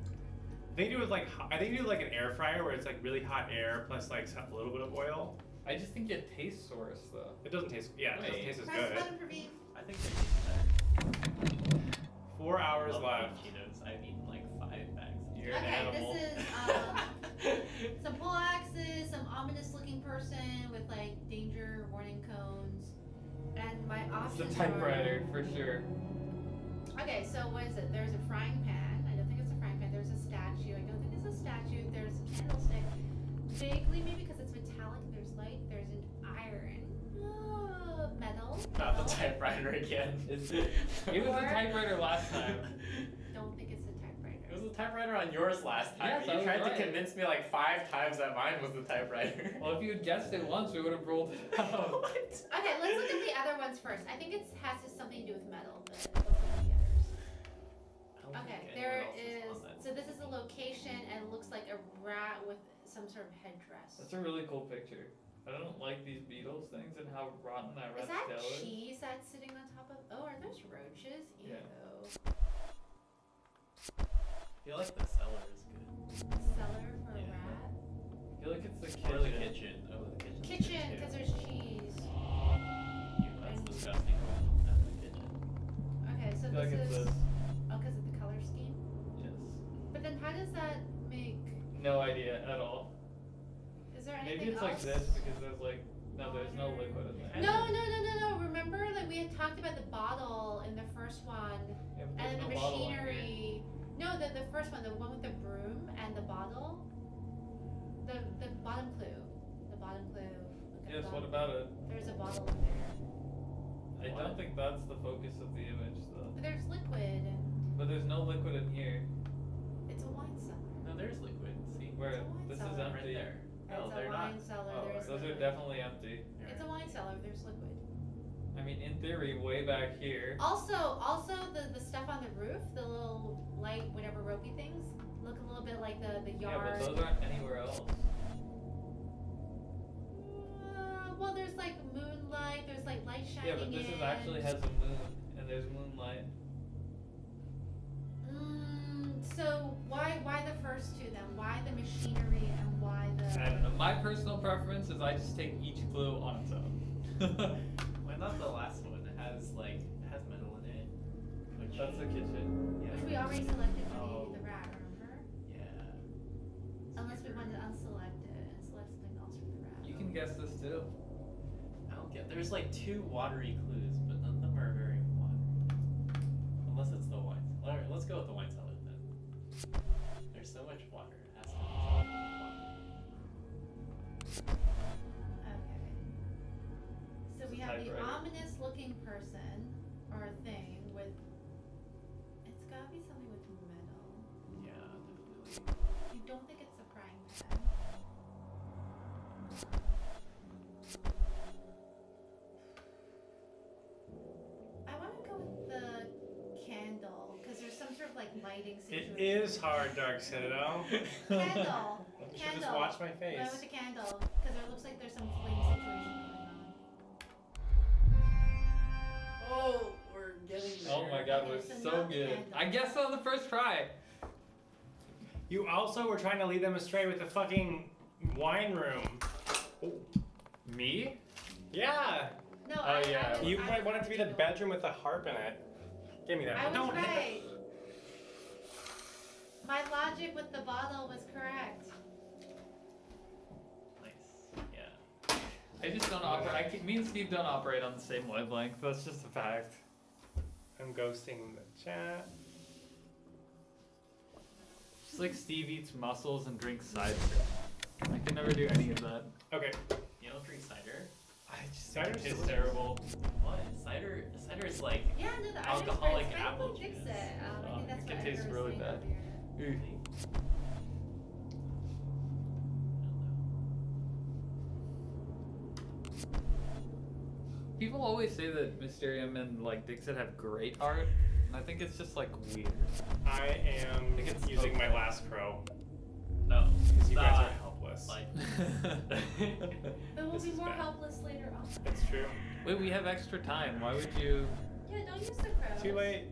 Speaker 1: They do it like I think they do like an air fryer where it's like really hot air plus like a little bit of oil.
Speaker 2: I just think it tastes worse though.
Speaker 1: It doesn't taste. Yeah, it doesn't
Speaker 3: Wait.
Speaker 1: taste as
Speaker 4: Press
Speaker 1: good.
Speaker 4: button for me.
Speaker 3: I think they taste better.
Speaker 1: 4 hours
Speaker 3: I love
Speaker 1: left.
Speaker 3: baked Cheetos. I've eaten like 5 bags.
Speaker 1: You're an
Speaker 4: Okay,
Speaker 1: animal.
Speaker 4: this is some pull axes, some ominous looking person with like danger warning cones, and my
Speaker 2: It's
Speaker 4: options
Speaker 2: the typewriter for sure.
Speaker 4: are. Okay, so what is it? There's a frying pan. I don't think it's a frying pan. There's a statue. I don't think it's a statue. There's a candlestick. Vaguely, maybe because it's metallic. There's light. There's an iron. Metal.
Speaker 3: Not the
Speaker 4: metal.
Speaker 3: typewriter again.
Speaker 2: It was a typewriter last time.
Speaker 4: Don't think it's a typewriter.
Speaker 3: It was the typewriter on yours last time.
Speaker 2: Yes, I
Speaker 3: you
Speaker 2: was
Speaker 3: tried
Speaker 2: right.
Speaker 3: to convince me like 5 times that mine was the typewriter.
Speaker 2: Well, if you had guessed it once, we would have rolled it out.
Speaker 3: What?
Speaker 4: Okay, let's look at the other ones first. I think it has something to do with metal, but let's look at the others.
Speaker 3: I don't
Speaker 4: Okay,
Speaker 3: think
Speaker 4: there
Speaker 3: anyone
Speaker 4: is.
Speaker 3: else on that.
Speaker 4: So this is a location, and it looks like a rat with some sort of headdress.
Speaker 2: That's a really cool picture. I don't like these Beatles things and how rotten that
Speaker 4: Is
Speaker 2: red
Speaker 4: that
Speaker 2: tail is.
Speaker 4: cheese that's sitting on top of? Oh, are those roaches? Ew.
Speaker 2: Yeah.
Speaker 3: I feel like the cellar is good.
Speaker 4: Cellar for
Speaker 3: Yeah.
Speaker 4: a rat.
Speaker 2: I feel like it's the
Speaker 3: Or
Speaker 2: kitchen.
Speaker 3: the kitchen. Oh, the kitchen.
Speaker 4: Kitchen, because there's cheese.
Speaker 3: That's
Speaker 4: and-
Speaker 3: disgusting. That's the kitchen.
Speaker 4: Okay, so
Speaker 2: I feel like
Speaker 4: this
Speaker 2: it's
Speaker 4: is.
Speaker 2: this.
Speaker 4: Oh, because of the color scheme.
Speaker 2: Yes.
Speaker 4: But then how does that make?
Speaker 2: No idea at all.
Speaker 4: Is there anything
Speaker 2: Maybe it's like
Speaker 4: else?
Speaker 2: this because there's like there's no liquid in there.
Speaker 4: No, no, no, no, no. Remember that we had talked about the bottle in the first one,
Speaker 2: Yeah, but
Speaker 4: and
Speaker 2: there's
Speaker 4: the
Speaker 2: no bottle on here.
Speaker 4: machinery. No, the first one, the one with the broom and the bottle. The bottom clue. The bottom clue. Look at
Speaker 2: Yes,
Speaker 4: the
Speaker 2: what
Speaker 4: bottom.
Speaker 2: about it?
Speaker 4: There's a bottle in there.
Speaker 2: I
Speaker 3: What?
Speaker 2: don't think that's the focus of the image though.
Speaker 4: But there's liquid and
Speaker 2: But there's no liquid in here.
Speaker 4: it's a wine cellar.
Speaker 3: No, there's liquid. See?
Speaker 2: Where
Speaker 4: It's a wine
Speaker 2: this is
Speaker 4: cellar.
Speaker 2: empty.
Speaker 3: Right there.
Speaker 2: I No,
Speaker 4: It's a
Speaker 2: they're
Speaker 4: wine
Speaker 2: not.
Speaker 4: cellar.
Speaker 2: Oh,
Speaker 4: There's
Speaker 2: those are
Speaker 4: liquid.
Speaker 2: definitely empty.
Speaker 4: It's a wine cellar. There's liquid.
Speaker 2: I mean, in theory, way back here.
Speaker 4: Also, the stuff on the roof, the little light, whatever ropey things, look a little bit like the
Speaker 2: Yeah,
Speaker 4: yard.
Speaker 2: but those aren't anywhere else.
Speaker 4: Well, there's like moonlight. There's like light shining
Speaker 2: Yeah, but this
Speaker 4: in.
Speaker 2: actually has a moon, and there's moonlight.
Speaker 4: So why the first two then? Why the machinery and why the?
Speaker 2: I don't know. My personal preference is I just take each clue on its own.
Speaker 3: Why not the last one? It has metal in it. Which,
Speaker 2: That's the kitchen.
Speaker 3: yeah.
Speaker 4: Which we already selected for
Speaker 3: Oh.
Speaker 4: the rat, remember?
Speaker 3: Yeah.
Speaker 4: Unless we wanted to unselect it and select something else for the rat.
Speaker 2: You can guess this too.
Speaker 3: I don't get. There's like 2 watery clues, but none of them are very watery. Unless it's the wine. All right, let's go with the wine cellar then. There's so much water. It has to be water.
Speaker 4: Okay. So we
Speaker 2: It's a
Speaker 4: have the
Speaker 2: typewriter.
Speaker 4: ominous looking person or thing with. It's gotta be something with metal.
Speaker 3: Yeah, definitely.
Speaker 4: You don't think it's a frying pan? I want to go with the candle because there's some sort of like lighting situation.
Speaker 1: It is hard, Dark Citadel.
Speaker 4: Candle.
Speaker 1: You should
Speaker 4: Candle.
Speaker 1: just watch my
Speaker 4: Go
Speaker 1: face.
Speaker 4: with the candle because it looks like there's some flame situation going on.
Speaker 3: Oh, we're getting there.
Speaker 2: Oh my god,
Speaker 4: Okay,
Speaker 2: we're
Speaker 4: so
Speaker 2: so
Speaker 4: not the
Speaker 2: good.
Speaker 4: candle.
Speaker 2: I guessed on the first try.
Speaker 1: You also were trying to lead them astray with the fucking wine room.
Speaker 2: Me?
Speaker 1: Yeah.
Speaker 4: No,
Speaker 2: Oh, yeah.
Speaker 1: You might want it to be the bedroom with the harp in it. Give me that.
Speaker 4: I was
Speaker 1: Don't-
Speaker 4: right. My logic with the bottle was correct.
Speaker 3: Nice. Yeah.
Speaker 2: I just don't operate. Me and Steve don't operate on the same wavelength. That's just a fact.
Speaker 1: I'm ghosting the chat.
Speaker 2: It's like Steve eats mussels and drinks cider. I can never do any of that.
Speaker 1: Okay.
Speaker 3: You don't drink cider?
Speaker 2: I just
Speaker 1: Cider's
Speaker 2: think it's
Speaker 1: delicious.
Speaker 2: terrible.
Speaker 3: What? Cider is like.
Speaker 4: Yeah, no, the
Speaker 3: Alcoholic
Speaker 4: Irish
Speaker 3: apple
Speaker 4: apple
Speaker 3: juice.
Speaker 4: Dixit. I
Speaker 2: Oh,
Speaker 4: think that's
Speaker 2: it
Speaker 4: what
Speaker 2: tastes
Speaker 4: Edgar was
Speaker 2: really
Speaker 4: saying
Speaker 2: bad.
Speaker 4: earlier.
Speaker 2: Ooh. People always say that Mysterium and like Dixit have great art, and I think it's just like weird.
Speaker 1: I am
Speaker 2: think it's
Speaker 1: using my
Speaker 2: okay.
Speaker 1: last crow
Speaker 3: No.
Speaker 1: because you guys
Speaker 3: Stop.
Speaker 1: are helpless.
Speaker 3: Like.
Speaker 4: But we'll
Speaker 1: This
Speaker 4: be
Speaker 1: is
Speaker 4: more
Speaker 1: bad.
Speaker 4: helpless later on.
Speaker 1: It's true.
Speaker 2: Wait, we have extra time. Why would you?
Speaker 4: Yeah, don't use the crows.
Speaker 1: Too late.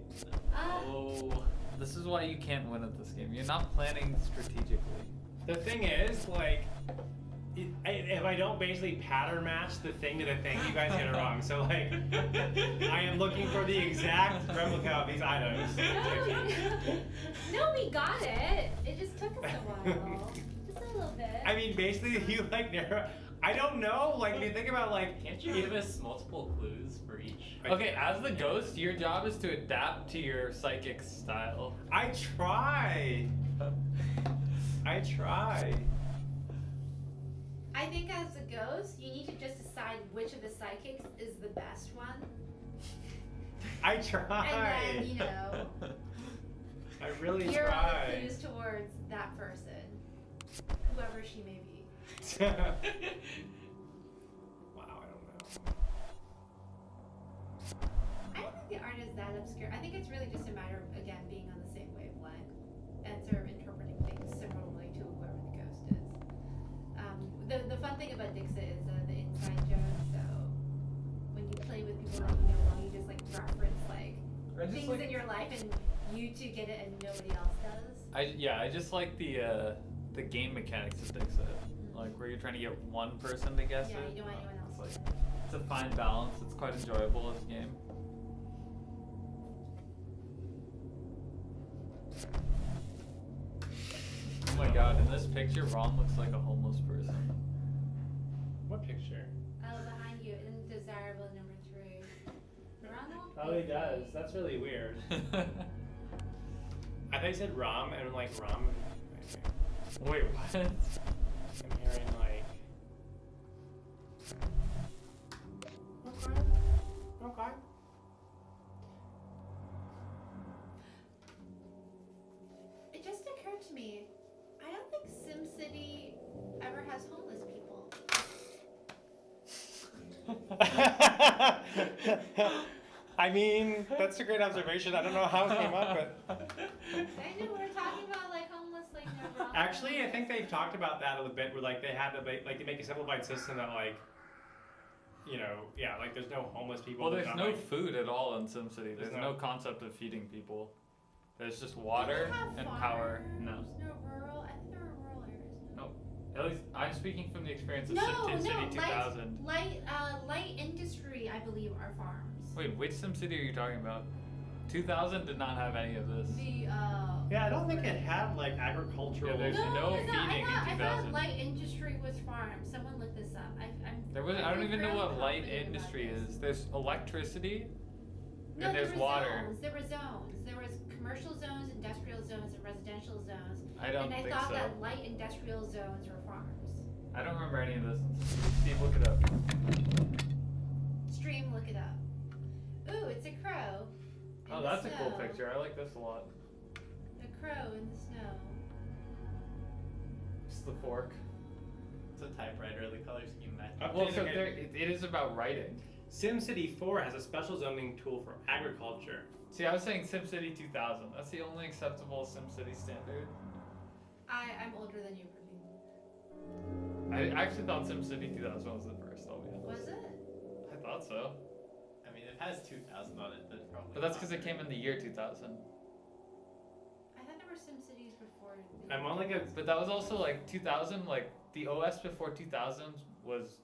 Speaker 2: Oh, this is why you can't win at this game. You're not planning strategically.
Speaker 1: The thing is, like, if I don't basically pattern match the thing to the thing, you guys get it wrong. So, like, I am looking for the exact replica of these items.
Speaker 4: No, we got it. It just took us a while. Just a little bit.
Speaker 1: I mean, basically, you like narrow. I don't know. Like, if you think about like,
Speaker 3: Can't you give us multiple clues for each?
Speaker 2: Okay, as the ghost, your job is to adapt to your psychic style.
Speaker 1: I try. I try.
Speaker 4: I think as a ghost, you need to just decide which of the psychics is the best one.
Speaker 1: I try.
Speaker 4: And then, you know,
Speaker 1: I really
Speaker 4: gear all the
Speaker 1: try.
Speaker 4: clues towards that person, whoever she may be.
Speaker 1: Wow, I don't know.
Speaker 4: I don't think the art is that obscure. I think it's really just a matter of, again, being on the same wavelength and sort of interpreting things similarly to whoever the ghost is. The fun thing about Dixit is the inside joke. So when you play with people that you know well, you just like reference like
Speaker 2: I just
Speaker 4: things
Speaker 2: like-
Speaker 4: in your life, and you two get it and nobody else does.
Speaker 2: I just like the game mechanics of Dixit, like where you're trying to get one person to guess
Speaker 4: Yeah,
Speaker 2: it.
Speaker 4: you don't want anyone else
Speaker 2: It's
Speaker 4: to
Speaker 2: like it's a fine balance. It's quite enjoyable as a game. Oh my god! In this picture, Ron looks like a homeless person.
Speaker 1: What picture?
Speaker 4: Behind you, undesirable number 3. Ronald?
Speaker 1: Oh, he does. That's really weird. I thought you said Rom, and I'm like Rom.
Speaker 2: Wait, what?
Speaker 1: I'm hearing like. Okay.
Speaker 4: It just occurred to me, I don't think SimCity ever has homeless
Speaker 1: I mean, that's a great observation. I don't know how it came up, but
Speaker 4: I know we're talking about like homeless, like never.
Speaker 1: actually, I think they've talked about that a little bit. Where like they had to like they make a simplified system that like, you know, yeah, like there's no homeless people.
Speaker 2: Well, there's
Speaker 1: not,
Speaker 2: no
Speaker 1: like,
Speaker 2: food at all in SimCity. There's no concept of feeding people. There's just water and power. No.
Speaker 4: No rural. I think there were rural areas.
Speaker 2: No. At least I'm speaking from the experience of
Speaker 4: No,
Speaker 2: SimCity
Speaker 4: no,
Speaker 2: 2000.
Speaker 4: light industry, I believe, are farms.
Speaker 2: Wait, which SimCity are you talking about? 2000 did not have any of this.
Speaker 4: The
Speaker 1: Yeah, I don't think it had like agricultural.
Speaker 2: Yeah, there's no feeding in
Speaker 4: I
Speaker 2: 2000.
Speaker 4: thought light industry was farms. Someone look this up.
Speaker 2: There was. I don't even know what light industry is. There's electricity.
Speaker 4: No,
Speaker 2: and there's
Speaker 4: there were
Speaker 2: water.
Speaker 4: Zones. There were zones. There was commercial zones, industrial zones, and residential zones.
Speaker 2: I don't
Speaker 4: and I
Speaker 2: think
Speaker 4: thought
Speaker 2: so.
Speaker 4: that light industrial zones were farms.
Speaker 2: I don't remember any of this. Steve, look it up.
Speaker 4: Stream, look it up. Ooh, it's a crow. in
Speaker 2: Oh,
Speaker 4: the
Speaker 2: that's a cool
Speaker 4: snow.
Speaker 2: picture. I like this a lot.
Speaker 4: A crow in the snow.
Speaker 2: It's the fork.
Speaker 3: It's a typewriter. The color scheme matches.
Speaker 2: Well,
Speaker 1: Okay,
Speaker 2: so
Speaker 1: okay.
Speaker 2: there, it is about writing.
Speaker 1: SimCity 4 has a special zoning tool for agriculture.
Speaker 2: See, I was saying SimCity 2000. That's the only acceptable SimCity standard.
Speaker 4: I'm older than you, Praveen.
Speaker 2: I actually thought SimCity 2000 was the first. I'll be honest.
Speaker 4: Was it?
Speaker 2: I thought so,
Speaker 3: I mean, it has 2000 on it. That's probably.
Speaker 2: but that's because it came in the year 2000.
Speaker 4: I thought there were SimCities before.
Speaker 1: I'm on like a.
Speaker 2: But that was also like 2000. Like the OS before 2000 was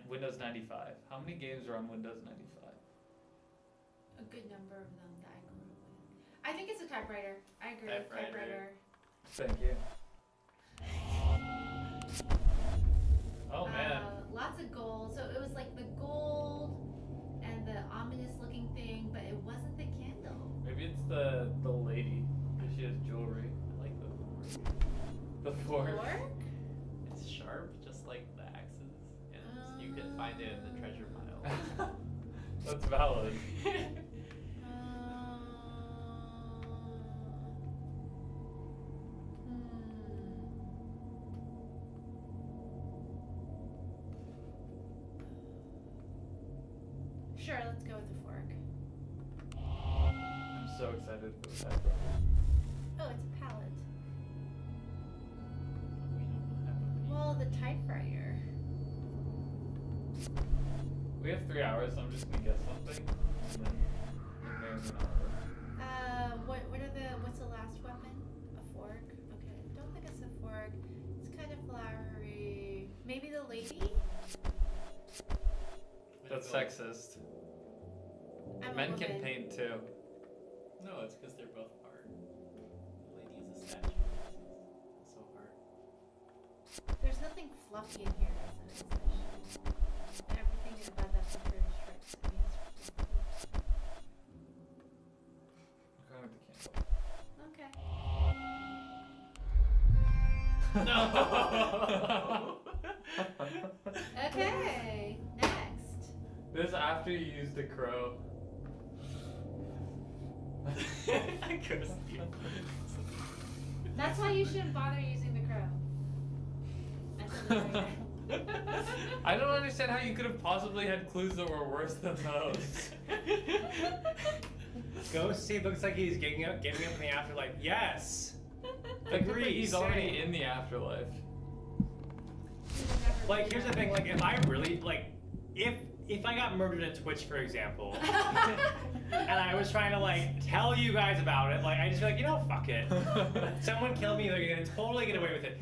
Speaker 2: Windows 95. How many games are on Windows 95?
Speaker 4: A good number of them that I grew up with. I think it's a typewriter. I agree.
Speaker 3: Typewriter.
Speaker 2: Thank you. Oh man.
Speaker 4: Lots of gold. So it was like the gold and the ominous looking thing, but it wasn't the candle.
Speaker 2: Maybe it's the lady because she has jewelry.
Speaker 3: I like the fork.
Speaker 2: The fork.
Speaker 4: Fork?
Speaker 3: It's sharp, just like the axes, and you can find it in the treasure pile.
Speaker 2: That's valid.
Speaker 4: Sure, let's go with the fork.
Speaker 2: I'm so excited for the typewriter.
Speaker 4: Oh, it's a palette.
Speaker 3: We don't have a piece.
Speaker 4: Well, the typewriter.
Speaker 2: We have 3 hours, so I'm just gonna guess something. And then it may or may not work.
Speaker 4: What's the last weapon? A fork? Okay, don't think it's a fork. It's kind of flowery. Maybe the lady?
Speaker 2: That's
Speaker 3: Would it
Speaker 2: sexist.
Speaker 4: I'm a
Speaker 2: Men can
Speaker 4: woman.
Speaker 2: paint too.
Speaker 3: go- No, it's because they're both art. The lady is a statue. It's so hard.
Speaker 4: There's nothing fluffy in here as a possession. Everything about that picture is striped. I mean, it's
Speaker 2: I'm going with the
Speaker 4: okay.
Speaker 2: candle.
Speaker 4: Okay, next.
Speaker 2: This after you used a crow.
Speaker 3: I couldn't see it.
Speaker 4: That's why you shouldn't bother using the crow. Until the very end.
Speaker 2: I don't understand how you could have possibly had clues that were worse than those.
Speaker 1: Ghost, he looks like he's getting up in the afterlife. Yes.
Speaker 2: Technically,
Speaker 1: Agree,
Speaker 2: he's
Speaker 1: same.
Speaker 2: already in the afterlife.
Speaker 1: Like, here's the thing. Like, if I really like, if I got murdered at Twitch, for example, and I was trying to like tell you guys about it, like I just feel like, you know, fuck it. Someone kill me, they're gonna totally get away with it.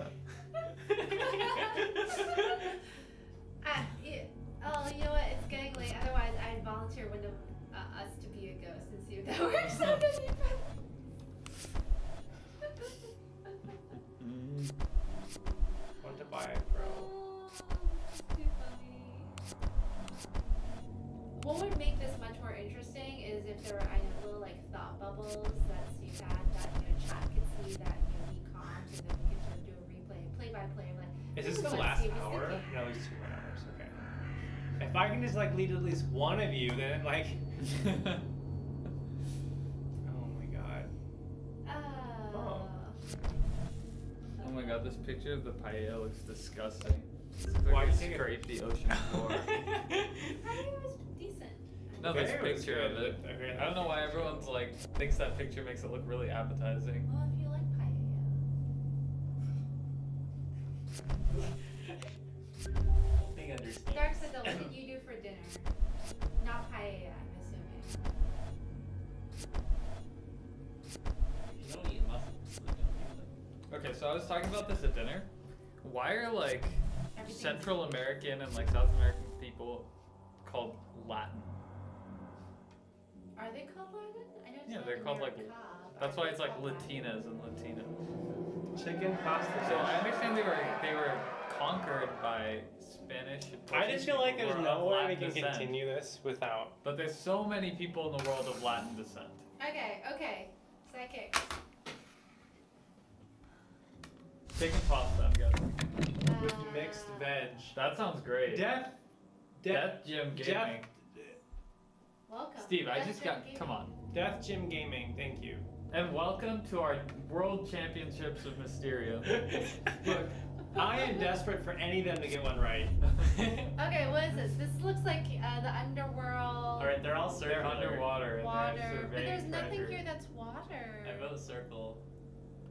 Speaker 4: Oh, you know what? It's getting late. Otherwise, I'd volunteer one of us to be a ghost and see if that works out any better.
Speaker 1: Want to buy a crow?
Speaker 4: Oh, too funny. What would make this much more interesting is if there were little like thought bubbles that Steve had that chat could see that he comped, and then we could sort of do a replay, play by play. Like,
Speaker 1: Is this
Speaker 4: is
Speaker 1: the
Speaker 4: what
Speaker 1: last
Speaker 4: Steve was
Speaker 1: hour?
Speaker 4: thinking.
Speaker 1: No, it's 2 more hours. Okay. If I can just like lead at least one of you, then like. Oh my god.
Speaker 4: Oh.
Speaker 2: Oh my god, this picture of the paella looks disgusting. It's
Speaker 1: Why
Speaker 2: like
Speaker 1: you
Speaker 2: it
Speaker 1: take it-
Speaker 2: scraped the ocean floor.
Speaker 4: I think it was decent.
Speaker 2: No, this
Speaker 1: There was
Speaker 2: picture of
Speaker 1: good.
Speaker 2: it.
Speaker 1: Okay,
Speaker 2: I don't know why
Speaker 1: picture.
Speaker 2: everyone's like thinks that picture makes it look really appetizing.
Speaker 4: Well, if you like paella.
Speaker 3: Being understanding.
Speaker 4: Dark said, what did you do for dinner? Not paella, I'm assuming.
Speaker 3: If you don't eat mussels, then you'll be like.
Speaker 2: Okay, so I was talking about this at dinner. Why are like
Speaker 4: Everything's-
Speaker 2: Central American and like South American people called Latin?
Speaker 4: Are they called Latin? I know it's
Speaker 2: Yeah,
Speaker 4: not
Speaker 2: they're called, like,
Speaker 4: America, but
Speaker 2: That's
Speaker 4: are
Speaker 2: why
Speaker 4: they
Speaker 2: it's like
Speaker 4: called Latin?
Speaker 2: Latinas and Latinos.
Speaker 1: Chicken pasta.
Speaker 2: So I understand they were conquered by Spanish. and
Speaker 1: I just feel like
Speaker 2: Portuguese
Speaker 1: there's
Speaker 2: people who
Speaker 1: no
Speaker 2: were of
Speaker 1: way we
Speaker 2: Latin
Speaker 1: can
Speaker 2: descent.
Speaker 1: continue this without.
Speaker 2: But there's so many people in the world of Latin descent.
Speaker 4: Okay. Psychic.
Speaker 2: Chicken pasta, I'm guessing.
Speaker 1: With mixed veg.
Speaker 2: That sounds great.
Speaker 1: Death
Speaker 2: Gym Gaming.
Speaker 1: Jeff,
Speaker 4: Welcome.
Speaker 2: Steve, I
Speaker 4: That's
Speaker 2: just
Speaker 4: your
Speaker 2: got.
Speaker 4: game.
Speaker 2: Come on.
Speaker 1: Death Gym Gaming, thank you.
Speaker 2: And welcome to our World Championships of Mysterium.
Speaker 1: Look, I am desperate for any of them to get one right.
Speaker 4: Okay, what is this? This looks like the underworld.
Speaker 3: Alright, they're all circular.
Speaker 2: They're underwater and
Speaker 4: Water.
Speaker 2: they're
Speaker 4: But
Speaker 2: surveying
Speaker 4: there's nothing
Speaker 2: treasure.
Speaker 4: here that's water.
Speaker 3: I vote circle.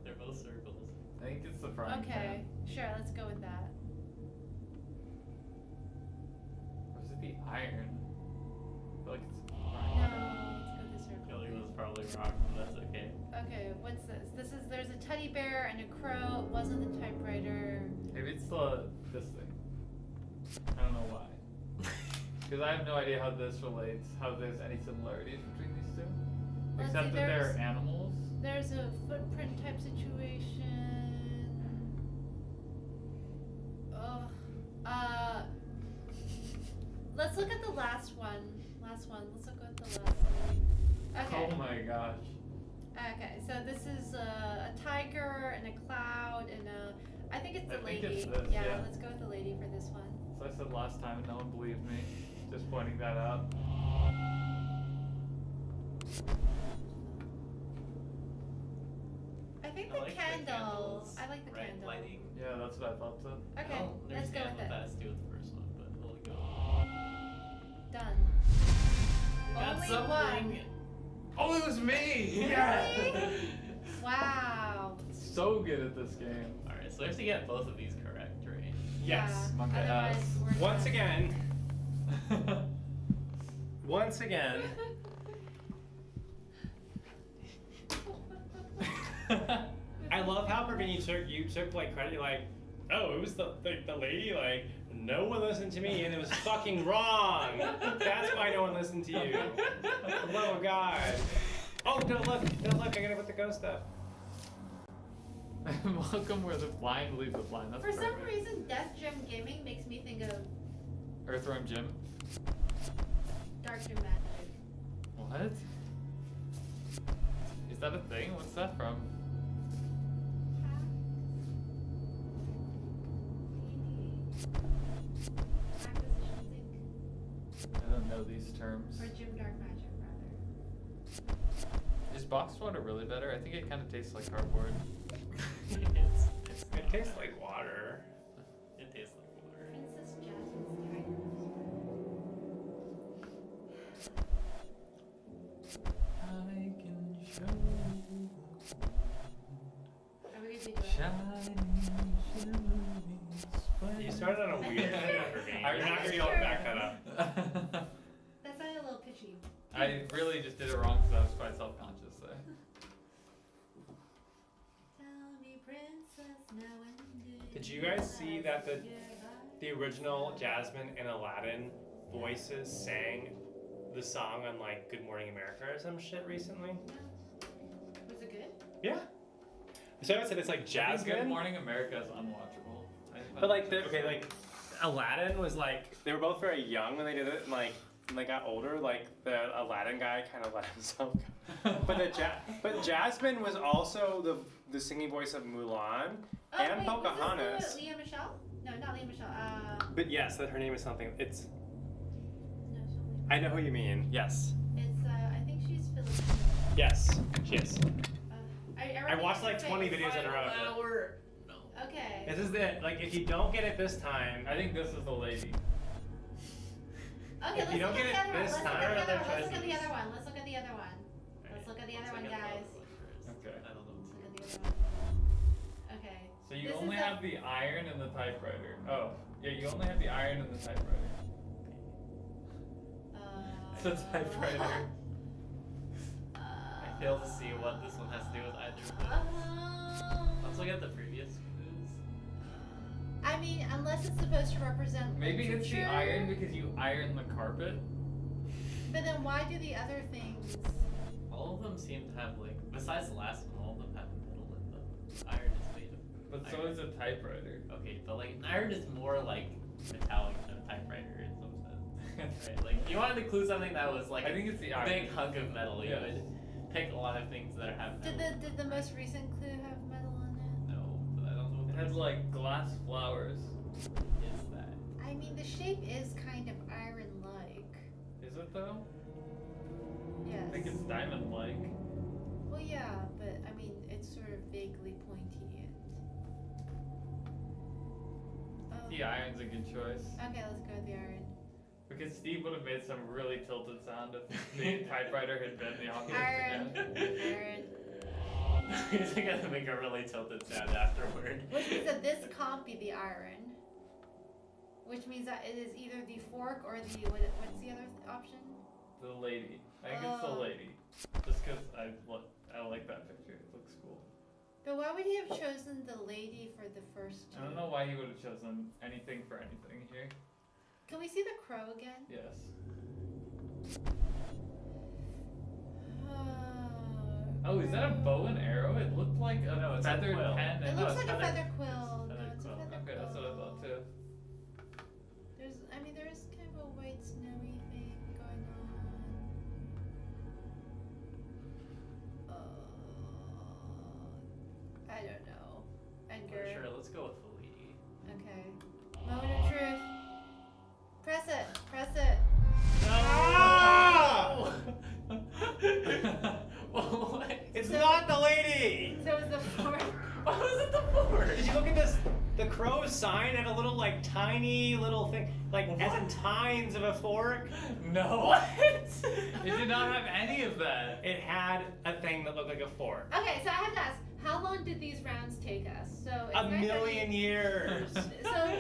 Speaker 3: They're both circles.
Speaker 2: I think it's the frying
Speaker 4: Okay,
Speaker 2: pan.
Speaker 4: sure, let's go with that.
Speaker 2: Or is it the iron? I feel like it's the
Speaker 4: No,
Speaker 2: frying
Speaker 4: let's go with the circle.
Speaker 3: Kelly was probably wrong, but that's okay.
Speaker 4: Okay, what's this? There's a teddy bear and a crow. It wasn't the typewriter.
Speaker 2: Maybe it's this thing. I don't know why. Because I have no idea how this relates, how there's any similarities between these two.
Speaker 4: Let's
Speaker 2: Except
Speaker 4: see,
Speaker 2: that they're
Speaker 4: there's-
Speaker 2: animals.
Speaker 4: There's a footprint type situation. Ugh. Let's look at the last one. Let's look at the last one. Okay.
Speaker 2: Oh my gosh.
Speaker 4: Okay, so this is a tiger and a cloud and a. I think it's the
Speaker 2: I think
Speaker 4: lady.
Speaker 2: it's this, yeah.
Speaker 4: Let's go with the lady for this one.
Speaker 2: So I said last time and no one believed me. Just pointing that out.
Speaker 4: I think
Speaker 3: I
Speaker 4: the
Speaker 3: like
Speaker 4: candle.
Speaker 3: candles,
Speaker 4: I like the
Speaker 3: right,
Speaker 4: candle.
Speaker 3: lighting.
Speaker 2: Yeah, that's what I thought so.
Speaker 4: Okay,
Speaker 3: I don't
Speaker 4: let's go
Speaker 3: understand
Speaker 4: with
Speaker 3: what
Speaker 4: it.
Speaker 3: that has to do with the first one, but we'll go.
Speaker 4: Done.
Speaker 3: Got
Speaker 4: Only
Speaker 3: something.
Speaker 4: one.
Speaker 2: Oh, it was me!
Speaker 4: Really? Wow.
Speaker 2: So good at this game.
Speaker 3: Alright, so we have to get both of these correct, right?
Speaker 1: Yes.
Speaker 4: Yeah,
Speaker 2: Monkey
Speaker 4: otherwise
Speaker 2: ass.
Speaker 4: we're
Speaker 1: Once
Speaker 4: done.
Speaker 1: again, once again, I love how Praveen you took like credit. You're like, oh, it was the lady. Like, no one listened to me, and it was fucking wrong. That's why no one listened to you. For the love of God. Oh, don't look! I gotta put the ghost up.
Speaker 2: Welcome where the blind leads the blind. That's
Speaker 4: For some
Speaker 2: perfect.
Speaker 4: reason, Death Gym Gaming makes me think of
Speaker 2: Earthworm Jim.
Speaker 4: Dark Gym Magic.
Speaker 2: What? Is that a thing? What's that from? I don't know these terms.
Speaker 4: Or Gym Dark Magic, rather.
Speaker 2: Is boxed water really better? I think it kind of tastes like cardboard.
Speaker 1: It tastes like water.
Speaker 3: It tastes like water.
Speaker 4: Princess Jasmine's Tigers.
Speaker 2: I can show
Speaker 4: Are we gonna do it?
Speaker 2: shining, shimmering
Speaker 1: You started on a weird note, Praveen. You're not gonna be able to back that up.
Speaker 2: splendor.
Speaker 4: That sounded a little pitchy.
Speaker 2: I really just did it wrong because I was quite self-conscious there.
Speaker 4: Tell me, princess, now when
Speaker 1: Did you guys see that the original Jasmine and Aladdin voices sang the song on like Good Morning America or some shit recently?
Speaker 4: Was it good?
Speaker 1: Yeah. So I said it's like
Speaker 2: I think
Speaker 1: Jasmine.
Speaker 2: Good Morning America is unwatchable.
Speaker 1: But like Aladdin was like they were both very young when they did it, and like when they got older, like the Aladdin guy kind of let himself go. But Jasmine was also the singing voice of Mulan and
Speaker 4: wait,
Speaker 1: Pocahontas.
Speaker 4: Was this Leah Michelle? No, not Leah Michelle.
Speaker 1: But yes, that her name is something. It's
Speaker 4: No, it's not Leah.
Speaker 1: I know who you mean. Yes,
Speaker 4: It's I think she's Filipino.
Speaker 1: yes, she is.
Speaker 4: I
Speaker 1: I watched like
Speaker 4: recognize
Speaker 1: 20
Speaker 4: her face.
Speaker 1: videos in a row.
Speaker 3: No.
Speaker 4: Okay.
Speaker 1: This is the like if you don't get it this time,
Speaker 2: I think this is the lady.
Speaker 4: Okay,
Speaker 1: If
Speaker 4: let's
Speaker 1: you don't
Speaker 4: look at
Speaker 1: get
Speaker 4: the
Speaker 1: it
Speaker 4: other one.
Speaker 1: this
Speaker 4: Let's look
Speaker 1: time-
Speaker 4: at the other one.
Speaker 3: Try
Speaker 4: Let's look at the
Speaker 3: these.
Speaker 4: other one. Let's look at the other one. Let's look at the other one, guys.
Speaker 2: Okay.
Speaker 3: I don't know.
Speaker 4: Let's look at the other one. Okay.
Speaker 2: So you
Speaker 4: This
Speaker 2: only
Speaker 4: is a-
Speaker 2: have the iron and the typewriter. Oh, yeah, you only have the iron and the typewriter. It's a typewriter.
Speaker 3: I fail to see what this one has to do with either of those. Let's look at the previous clues.
Speaker 4: I mean, unless it's supposed to represent
Speaker 2: Maybe it's the
Speaker 4: literature.
Speaker 2: iron because you iron the carpet.
Speaker 4: But then why do the other things?
Speaker 3: All of them seem to have like, besides the last one, all of them have metal in them. Iron is made of.
Speaker 2: But so
Speaker 3: iron.
Speaker 2: is a typewriter.
Speaker 3: Okay, but like iron is more like metallic than a typewriter in some sense. Right? Like if you wanted to clue something that was like
Speaker 2: I think it's the iron.
Speaker 3: big hunk of metal, you
Speaker 2: Yes.
Speaker 3: would pick a lot of things that have metal.
Speaker 4: Did the most recent clue have metal in it?
Speaker 3: No, but I don't know
Speaker 2: It
Speaker 3: what
Speaker 2: has like glass flowers.
Speaker 3: is that.
Speaker 4: I mean, the shape is kind of iron-like.
Speaker 2: Is it though?
Speaker 4: Yes.
Speaker 2: I think it's diamond-like.
Speaker 4: Well, yeah, but I mean, it's sort of vaguely pointy and.
Speaker 2: The iron's a good choice.
Speaker 4: Okay, let's go with the iron.
Speaker 2: Because Steve would have made some really tilted sound if the typewriter had been the opposite
Speaker 4: Iron.
Speaker 2: again.
Speaker 4: Iron.
Speaker 3: He's gonna make a really tilted sound afterward.
Speaker 4: Which means that this can't be the iron. Which means that it is either the fork or the what's the other option?
Speaker 2: The lady. I think it's the
Speaker 4: Oh.
Speaker 2: lady. Just because I like that picture. It looks cool.
Speaker 4: But why would he have chosen the lady for the first two?
Speaker 2: I don't know why he would have chosen anything for anything here.
Speaker 4: Can we see the crow again?
Speaker 2: Yes. Oh, is that a bow and arrow? It looked like a
Speaker 3: No, it's a
Speaker 2: feathered
Speaker 3: quill.
Speaker 2: pen.
Speaker 4: It
Speaker 2: And
Speaker 4: looks
Speaker 3: it's
Speaker 4: like a
Speaker 3: feather-
Speaker 4: feather quill. No,
Speaker 3: feather
Speaker 4: it's a
Speaker 3: quill.
Speaker 4: feather
Speaker 2: Okay,
Speaker 4: quill.
Speaker 2: that's what I thought too.
Speaker 4: There is kind of a white snowy thing going on. I don't know. Edgar.
Speaker 3: Sure, let's go with the lady.
Speaker 4: Okay. Moment of truth. Press it. Press it.
Speaker 1: Ah!
Speaker 3: What?
Speaker 1: It's
Speaker 4: So-
Speaker 1: not the lady!
Speaker 4: So is the fork.
Speaker 3: Why was it the fork?
Speaker 1: Did you look at this? The crow's sign had a little, like, tiny little thing, like, as in tines of a fork.
Speaker 2: No.
Speaker 3: What?
Speaker 2: It did not have any of that.
Speaker 1: It had a thing that looked like a fork.
Speaker 4: Okay, so I have to ask, how long did these rounds take us? So it's
Speaker 1: A
Speaker 4: 9:30.
Speaker 1: million years.
Speaker 4: So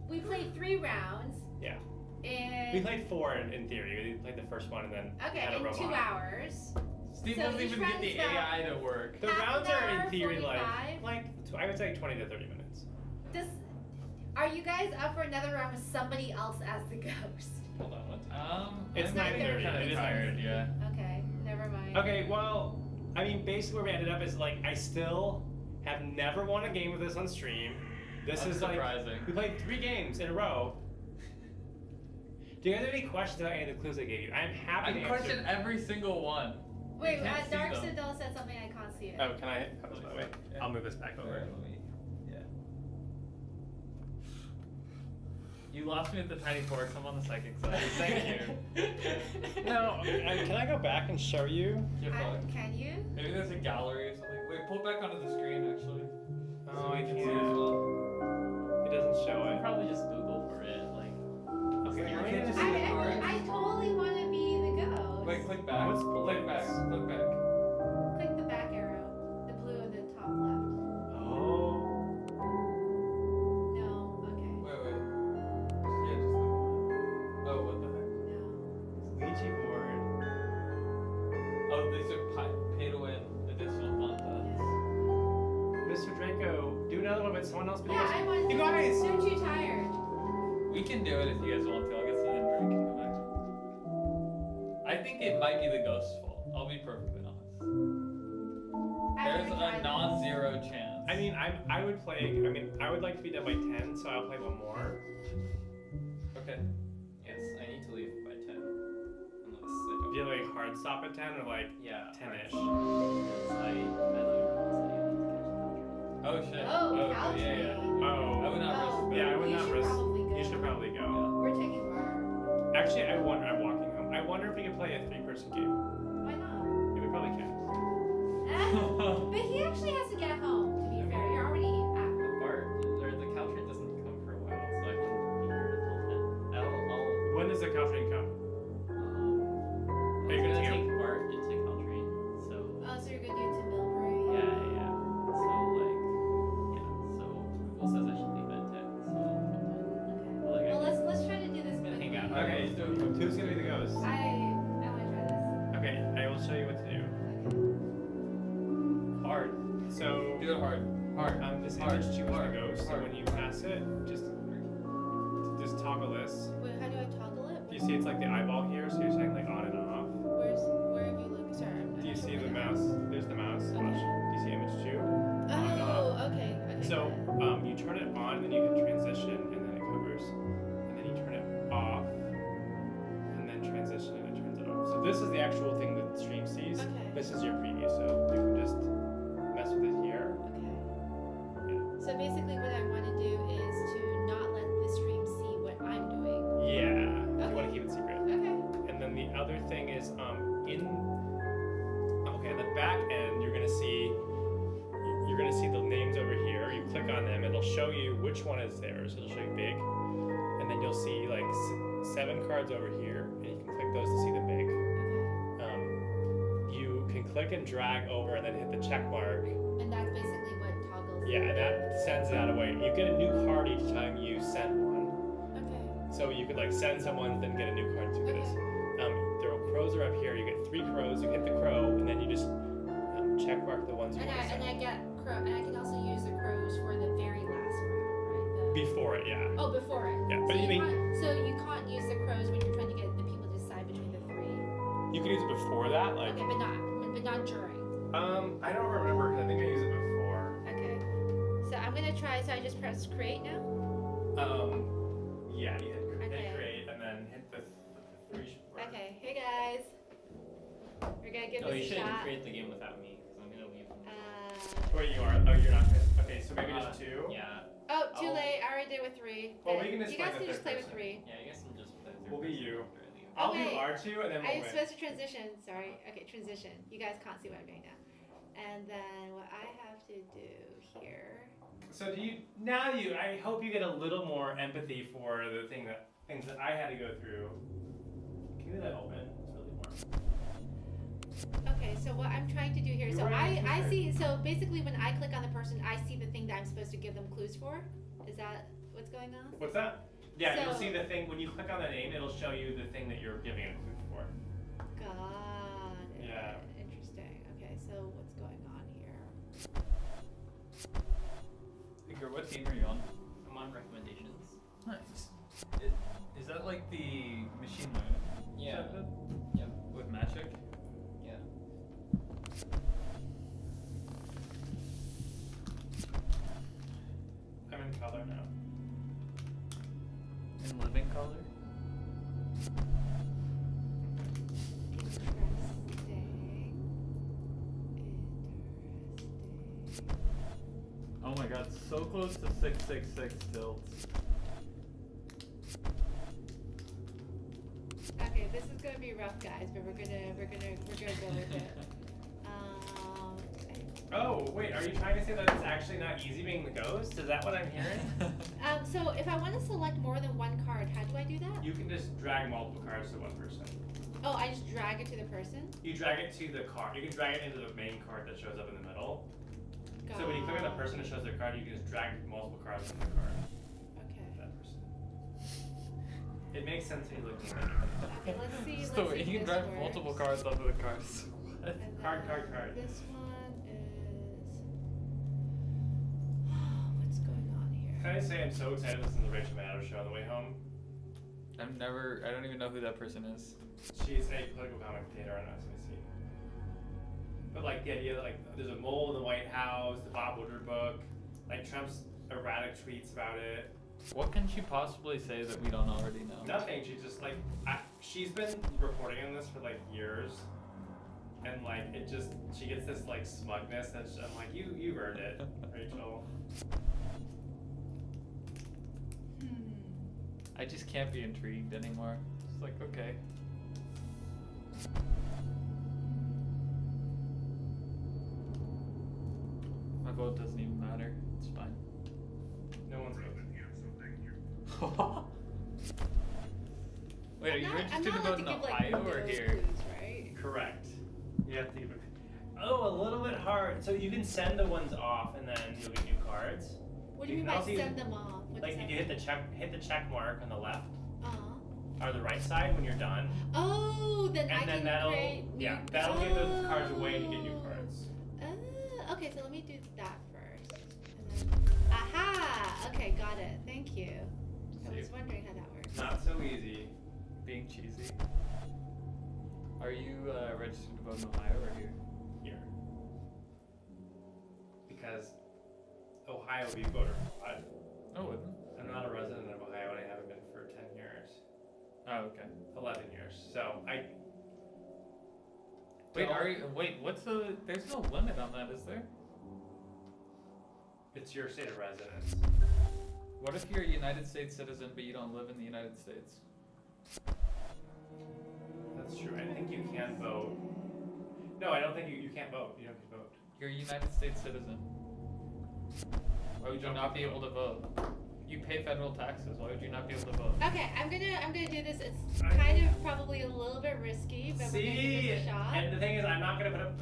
Speaker 4: we played 3 rounds.
Speaker 1: Yeah.
Speaker 4: And
Speaker 1: We played 4 in theory. We played the first one and then
Speaker 4: okay,
Speaker 1: had a
Speaker 4: in
Speaker 1: robot.
Speaker 4: 2 hours.
Speaker 2: Steve
Speaker 4: So
Speaker 2: doesn't
Speaker 4: each
Speaker 2: even
Speaker 4: round
Speaker 2: get the
Speaker 4: is about
Speaker 2: AI to work.
Speaker 1: The
Speaker 4: half
Speaker 1: rounds
Speaker 4: an
Speaker 1: are
Speaker 4: hour,
Speaker 1: in theory
Speaker 4: 45.
Speaker 1: like I would say 20 to 30 minutes.
Speaker 4: Are you guys up for another round with somebody else as the ghost?
Speaker 1: Hold on. What
Speaker 2: It's
Speaker 1: It's
Speaker 2: I'm
Speaker 1: 9:30.
Speaker 2: kind
Speaker 1: It
Speaker 2: of
Speaker 1: is
Speaker 2: tired,
Speaker 1: 9:30.
Speaker 2: yeah.
Speaker 4: Okay, never mind.
Speaker 1: Okay, well, I mean, basically where we ended up is like I still have never won a game of this on stream. This
Speaker 2: That's
Speaker 1: is like
Speaker 2: surprising.
Speaker 1: we played 3 games in a row. Do you guys have any questions about any of the clues I gave you? I'm happy
Speaker 2: I
Speaker 1: to
Speaker 2: question
Speaker 1: answer.
Speaker 2: every single one.
Speaker 4: Wait,
Speaker 2: can't see
Speaker 4: Dark
Speaker 2: them.
Speaker 4: Citadel said something I can't see it.
Speaker 1: Oh, can I have this my way?
Speaker 2: Yeah.
Speaker 1: I'll move this back over.
Speaker 2: Let me- yeah. You lost me at the tiny forks. I'm on the psychic side. Thank you.
Speaker 1: No, can I go back and show you?
Speaker 2: You're fine.
Speaker 4: Can you?
Speaker 2: Maybe there's a gallery or something. Wait, pull it back onto the screen actually.
Speaker 1: Oh, I
Speaker 2: we can
Speaker 1: can't.
Speaker 2: see as well.
Speaker 1: It doesn't show
Speaker 3: You
Speaker 1: it.
Speaker 3: probably just Google for it, like.
Speaker 1: Okay,
Speaker 2: You
Speaker 1: let me
Speaker 2: can't
Speaker 1: just
Speaker 2: just
Speaker 1: see
Speaker 2: see
Speaker 1: the card.
Speaker 4: I totally want to be the ghost.
Speaker 2: Wait, click back.
Speaker 1: What's
Speaker 2: Click back.
Speaker 1: blinks?
Speaker 2: Click back.
Speaker 4: Click the back arrow, the blue at the top left.
Speaker 1: Oh.
Speaker 4: No, okay.
Speaker 2: Wait. Yeah, just click. Oh, what the heck?
Speaker 4: No.
Speaker 1: Ouija board.
Speaker 2: Oh, these are pay to win additional content.
Speaker 1: Mr. Draco, do another one with someone else.
Speaker 4: Yeah, I want.
Speaker 1: You guys!
Speaker 4: Don't you tired?
Speaker 2: We can do it if you guys want to. I'll get some drink and come back. I think it might be the ghost's fault. I'll be perfectly honest. There's a non-zero chance.
Speaker 1: I mean, I would play. I mean, I would like to be done by 10, so I'll play one more.
Speaker 2: Okay.
Speaker 3: Yes, I need to leave by 10. Unless I
Speaker 1: Do
Speaker 3: don't.
Speaker 1: you have like hard stop at 10 or like
Speaker 3: Yeah.
Speaker 1: 10-ish?
Speaker 3: Because I literally promised that you need to catch the
Speaker 2: Oh shit.
Speaker 4: Oh,
Speaker 2: okay, yeah, yeah.
Speaker 1: Oh.
Speaker 2: I would not risk that.
Speaker 1: Yeah, I would
Speaker 4: you
Speaker 1: not
Speaker 4: should
Speaker 1: risk.
Speaker 4: probably go.
Speaker 1: You should probably go.
Speaker 4: We're taking bar.
Speaker 1: Actually, I'm walking home. I wonder if we could play a 3-person game.
Speaker 4: Why not?
Speaker 1: Yeah, we probably can.
Speaker 4: But he actually has to get home. To be fair, you're already at
Speaker 3: The
Speaker 4: home.
Speaker 3: bar or the couch rate doesn't come for a while, so I wouldn't be here until 10. I'll
Speaker 1: When does does the Caltrain come?
Speaker 3: Are
Speaker 1: you gonna take
Speaker 3: take Bart into Caltrain? So
Speaker 4: Oh, so you're gonna do it to Millbury?
Speaker 3: yeah. So like So Google says I should leave at 10. So
Speaker 4: Okay.
Speaker 3: like,
Speaker 4: Well, let's try to do this
Speaker 3: gonna
Speaker 4: quickly.
Speaker 3: hang out.
Speaker 1: Okay, who's gonna be the ghost?
Speaker 4: I want to try this.
Speaker 1: Okay, I will show you what to do. Hard. So
Speaker 2: Do it hard. Hard.
Speaker 1: this
Speaker 2: Hard.
Speaker 1: image 2 is the
Speaker 2: Hard.
Speaker 1: ghost. So
Speaker 2: Hard.
Speaker 1: when you pass it, just toggle this.
Speaker 4: Wait, how do I toggle it?
Speaker 1: Do you see it's like the eyeball here? So you're saying like on and off.
Speaker 4: Where have you looked? Sorry.
Speaker 1: Do you see the mouse? There's the mouse.
Speaker 4: Okay.
Speaker 1: Watch. Do you see image 2? On and off.
Speaker 4: Oh, okay.
Speaker 1: So
Speaker 4: got it.
Speaker 1: you turn it on, then you hit transition, and then it covers, and then you turn it off, and then transition, and it turns it off. So this is the actual thing that the stream sees.
Speaker 4: Okay.
Speaker 1: This is your preview, so you can just mess with it here.
Speaker 4: Okay.
Speaker 1: Yeah.
Speaker 4: So basically, what I want to do is to not let the stream see what I'm doing.
Speaker 1: Yeah.
Speaker 4: Okay.
Speaker 1: You want to keep it secret.
Speaker 4: Okay.
Speaker 1: And then the other thing is in the back end, you're gonna see the names over here. You click on them, it'll show you which one is theirs. It'll show you big, and then you'll see like 7 cards over here, and you can click those to see the big. You can click and drag over, and then hit the check mark.
Speaker 4: And that's basically what toggles.
Speaker 1: Yeah, and that sends that away. You get a new card each time you send one.
Speaker 4: Okay.
Speaker 1: So you could like send someone, then get a new card to this. The crows are up here. You get 3 crows. You hit the crow, and then you just check mark the ones you
Speaker 4: And
Speaker 1: want to
Speaker 4: I
Speaker 1: send.
Speaker 4: get crow, and I can also use the crows for the very last round, right?
Speaker 1: Before it, yeah.
Speaker 4: Oh, before it.
Speaker 1: Yeah,
Speaker 4: so
Speaker 1: but you mean-
Speaker 4: you can't use the crows when you're trying to get the people to decide between the 3.
Speaker 1: You can use it before that, like.
Speaker 4: Okay, but not during.
Speaker 1: I don't remember because I think I used it before.
Speaker 4: Okay. So I'm gonna try. So I just press create now.
Speaker 1: Yeah, you hit
Speaker 4: Okay.
Speaker 1: create and then hit the 3.
Speaker 4: Okay. Hey guys. We're gonna give
Speaker 3: Oh, you
Speaker 4: this a
Speaker 3: shouldn't
Speaker 4: shot.
Speaker 3: create the game without me, because I'm gonna leave.
Speaker 1: Wait, you are? Oh, you're not good. Okay, so maybe just 2.
Speaker 3: Yeah.
Speaker 4: Oh, too
Speaker 3: Oh.
Speaker 4: late. I already did with 3.
Speaker 1: Well, we can just
Speaker 4: you
Speaker 1: play
Speaker 4: guys
Speaker 1: the
Speaker 4: can just
Speaker 1: third
Speaker 4: play with
Speaker 1: person.
Speaker 4: 3.
Speaker 3: Yeah, I guess I'm just the third
Speaker 1: We'll be
Speaker 3: person
Speaker 1: you.
Speaker 3: after I leave.
Speaker 1: I'll
Speaker 4: Okay.
Speaker 1: do R2 and then we'll
Speaker 4: I'm
Speaker 1: win.
Speaker 4: supposed to transition. Sorry. Okay, transition. You guys can't see what I'm doing now. And then what I have to do here.
Speaker 1: So I hope you get a little more empathy for the things that I had to go through. Can you leave that open? It's really warm.
Speaker 4: Okay, so what I'm trying to do here.
Speaker 1: You
Speaker 4: So
Speaker 1: were
Speaker 4: I
Speaker 1: answering.
Speaker 4: see. So basically, when I click on the person, I see the thing that I'm supposed to give them clues for. Is that what's going on?
Speaker 1: What's that? Yeah, you'll
Speaker 4: So-
Speaker 1: see the thing when you click on the name. It'll show you the thing that you're giving it a clue for.
Speaker 4: Got it.
Speaker 1: Yeah.
Speaker 4: Interesting. Okay, so what's going on here?
Speaker 2: Igor, what team are you on?
Speaker 3: I'm on recommendations.
Speaker 2: Nice. Is that like the machine learning?
Speaker 3: Yeah.
Speaker 2: method?
Speaker 3: Yep.
Speaker 2: With magic?
Speaker 3: Yeah.
Speaker 1: I'm in color now.
Speaker 2: In living color?
Speaker 4: Interesting.
Speaker 2: Oh my god, so close to 666 tilts.
Speaker 4: Okay, this is gonna be rough, guys, but we're gonna go with it. Okay.
Speaker 1: Oh, wait, are you trying to say that it's actually not easy being the ghost? Is that what I'm hearing?
Speaker 4: So if I want to select more than one card, how do I do that?
Speaker 1: You can just drag multiple cards to one person.
Speaker 4: Oh, I just drag it to the person?
Speaker 1: You drag it to the card. You can drag it into the main card that shows up in the middle. So when you click on the person that shows their card, you can just drag multiple cards from the card
Speaker 4: Okay.
Speaker 1: to that person. It makes sense when you look at it.
Speaker 4: Okay, let's see.
Speaker 2: So
Speaker 4: let's see
Speaker 2: you
Speaker 4: if
Speaker 2: can
Speaker 4: this
Speaker 2: drive
Speaker 4: works.
Speaker 2: multiple cards onto the cards. What?
Speaker 4: And
Speaker 1: Card.
Speaker 4: This one is. What's going on here?
Speaker 1: Can I say I'm so excited to listen to the Rachel Maddow show on the way home?
Speaker 2: I don't even know who that person is.
Speaker 1: She's a political commentator on SNBC. But like the idea that like there's a mole in the White House, the Bob Woodward book, like Trump's erratic tweets about it.
Speaker 2: What can she possibly say that we don't already know?
Speaker 1: Nothing. She just like she's been reporting on this for like years, and like she gets this like smugness that I'm like you've earned it, Rachel.
Speaker 2: I just can't be intrigued anymore. It's like, okay. My vote doesn't even matter. It's fine.
Speaker 1: No one's voting.
Speaker 2: Wait, are you
Speaker 4: I'm
Speaker 2: interested in
Speaker 4: not
Speaker 2: voting
Speaker 4: allowed to give,
Speaker 2: Ohio
Speaker 4: like,
Speaker 2: or
Speaker 4: no
Speaker 2: here?
Speaker 4: clues, right?
Speaker 1: Correct. You have to give it. Oh, a little bit hard. So you can send the ones off, and then you'll get new cards.
Speaker 4: What do you
Speaker 1: You
Speaker 4: mean
Speaker 1: can
Speaker 4: by
Speaker 1: also use-
Speaker 4: send them off? What
Speaker 1: Like
Speaker 4: does
Speaker 1: if
Speaker 4: that
Speaker 1: you hit
Speaker 4: mean?
Speaker 1: the check mark on the left
Speaker 4: Uh-huh.
Speaker 1: or the right side when you're done,
Speaker 4: Oh, then I
Speaker 1: and then
Speaker 4: can
Speaker 1: that'll
Speaker 4: create new...
Speaker 1: that'll give those cards away to get new cards.
Speaker 4: Okay, so let me do that first. And then, aha! Okay, got it. Thank you. I was wondering how that works.
Speaker 1: Not so easy.
Speaker 2: Being cheesy. Are you registered to vote in Ohio or here?
Speaker 1: Here. Because Ohio would be voter fraud.
Speaker 2: Oh, wouldn't?
Speaker 1: I'm not a resident of Ohio and I haven't been for 10 years.
Speaker 2: Oh, okay.
Speaker 1: 11 years. So I.
Speaker 2: Wait,
Speaker 1: don't-
Speaker 2: what's the, there's no limit on that, is there?
Speaker 1: It's your state of residence.
Speaker 2: What if you're a United States citizen but you don't live in the United States?
Speaker 1: That's true. I think you can vote. No, I don't think you can't vote. You don't get to vote.
Speaker 2: You're a United States citizen. Why would you
Speaker 1: don't
Speaker 2: not
Speaker 1: get
Speaker 2: be
Speaker 1: to
Speaker 2: able to vote? You pay federal taxes. Why would you not be able to vote?
Speaker 4: Okay, I'm gonna do this. It's
Speaker 1: I
Speaker 4: kind
Speaker 1: think-
Speaker 4: of probably a little bit risky, but we're gonna give
Speaker 1: See,
Speaker 4: this a shot.
Speaker 1: and the thing is, I'm not gonna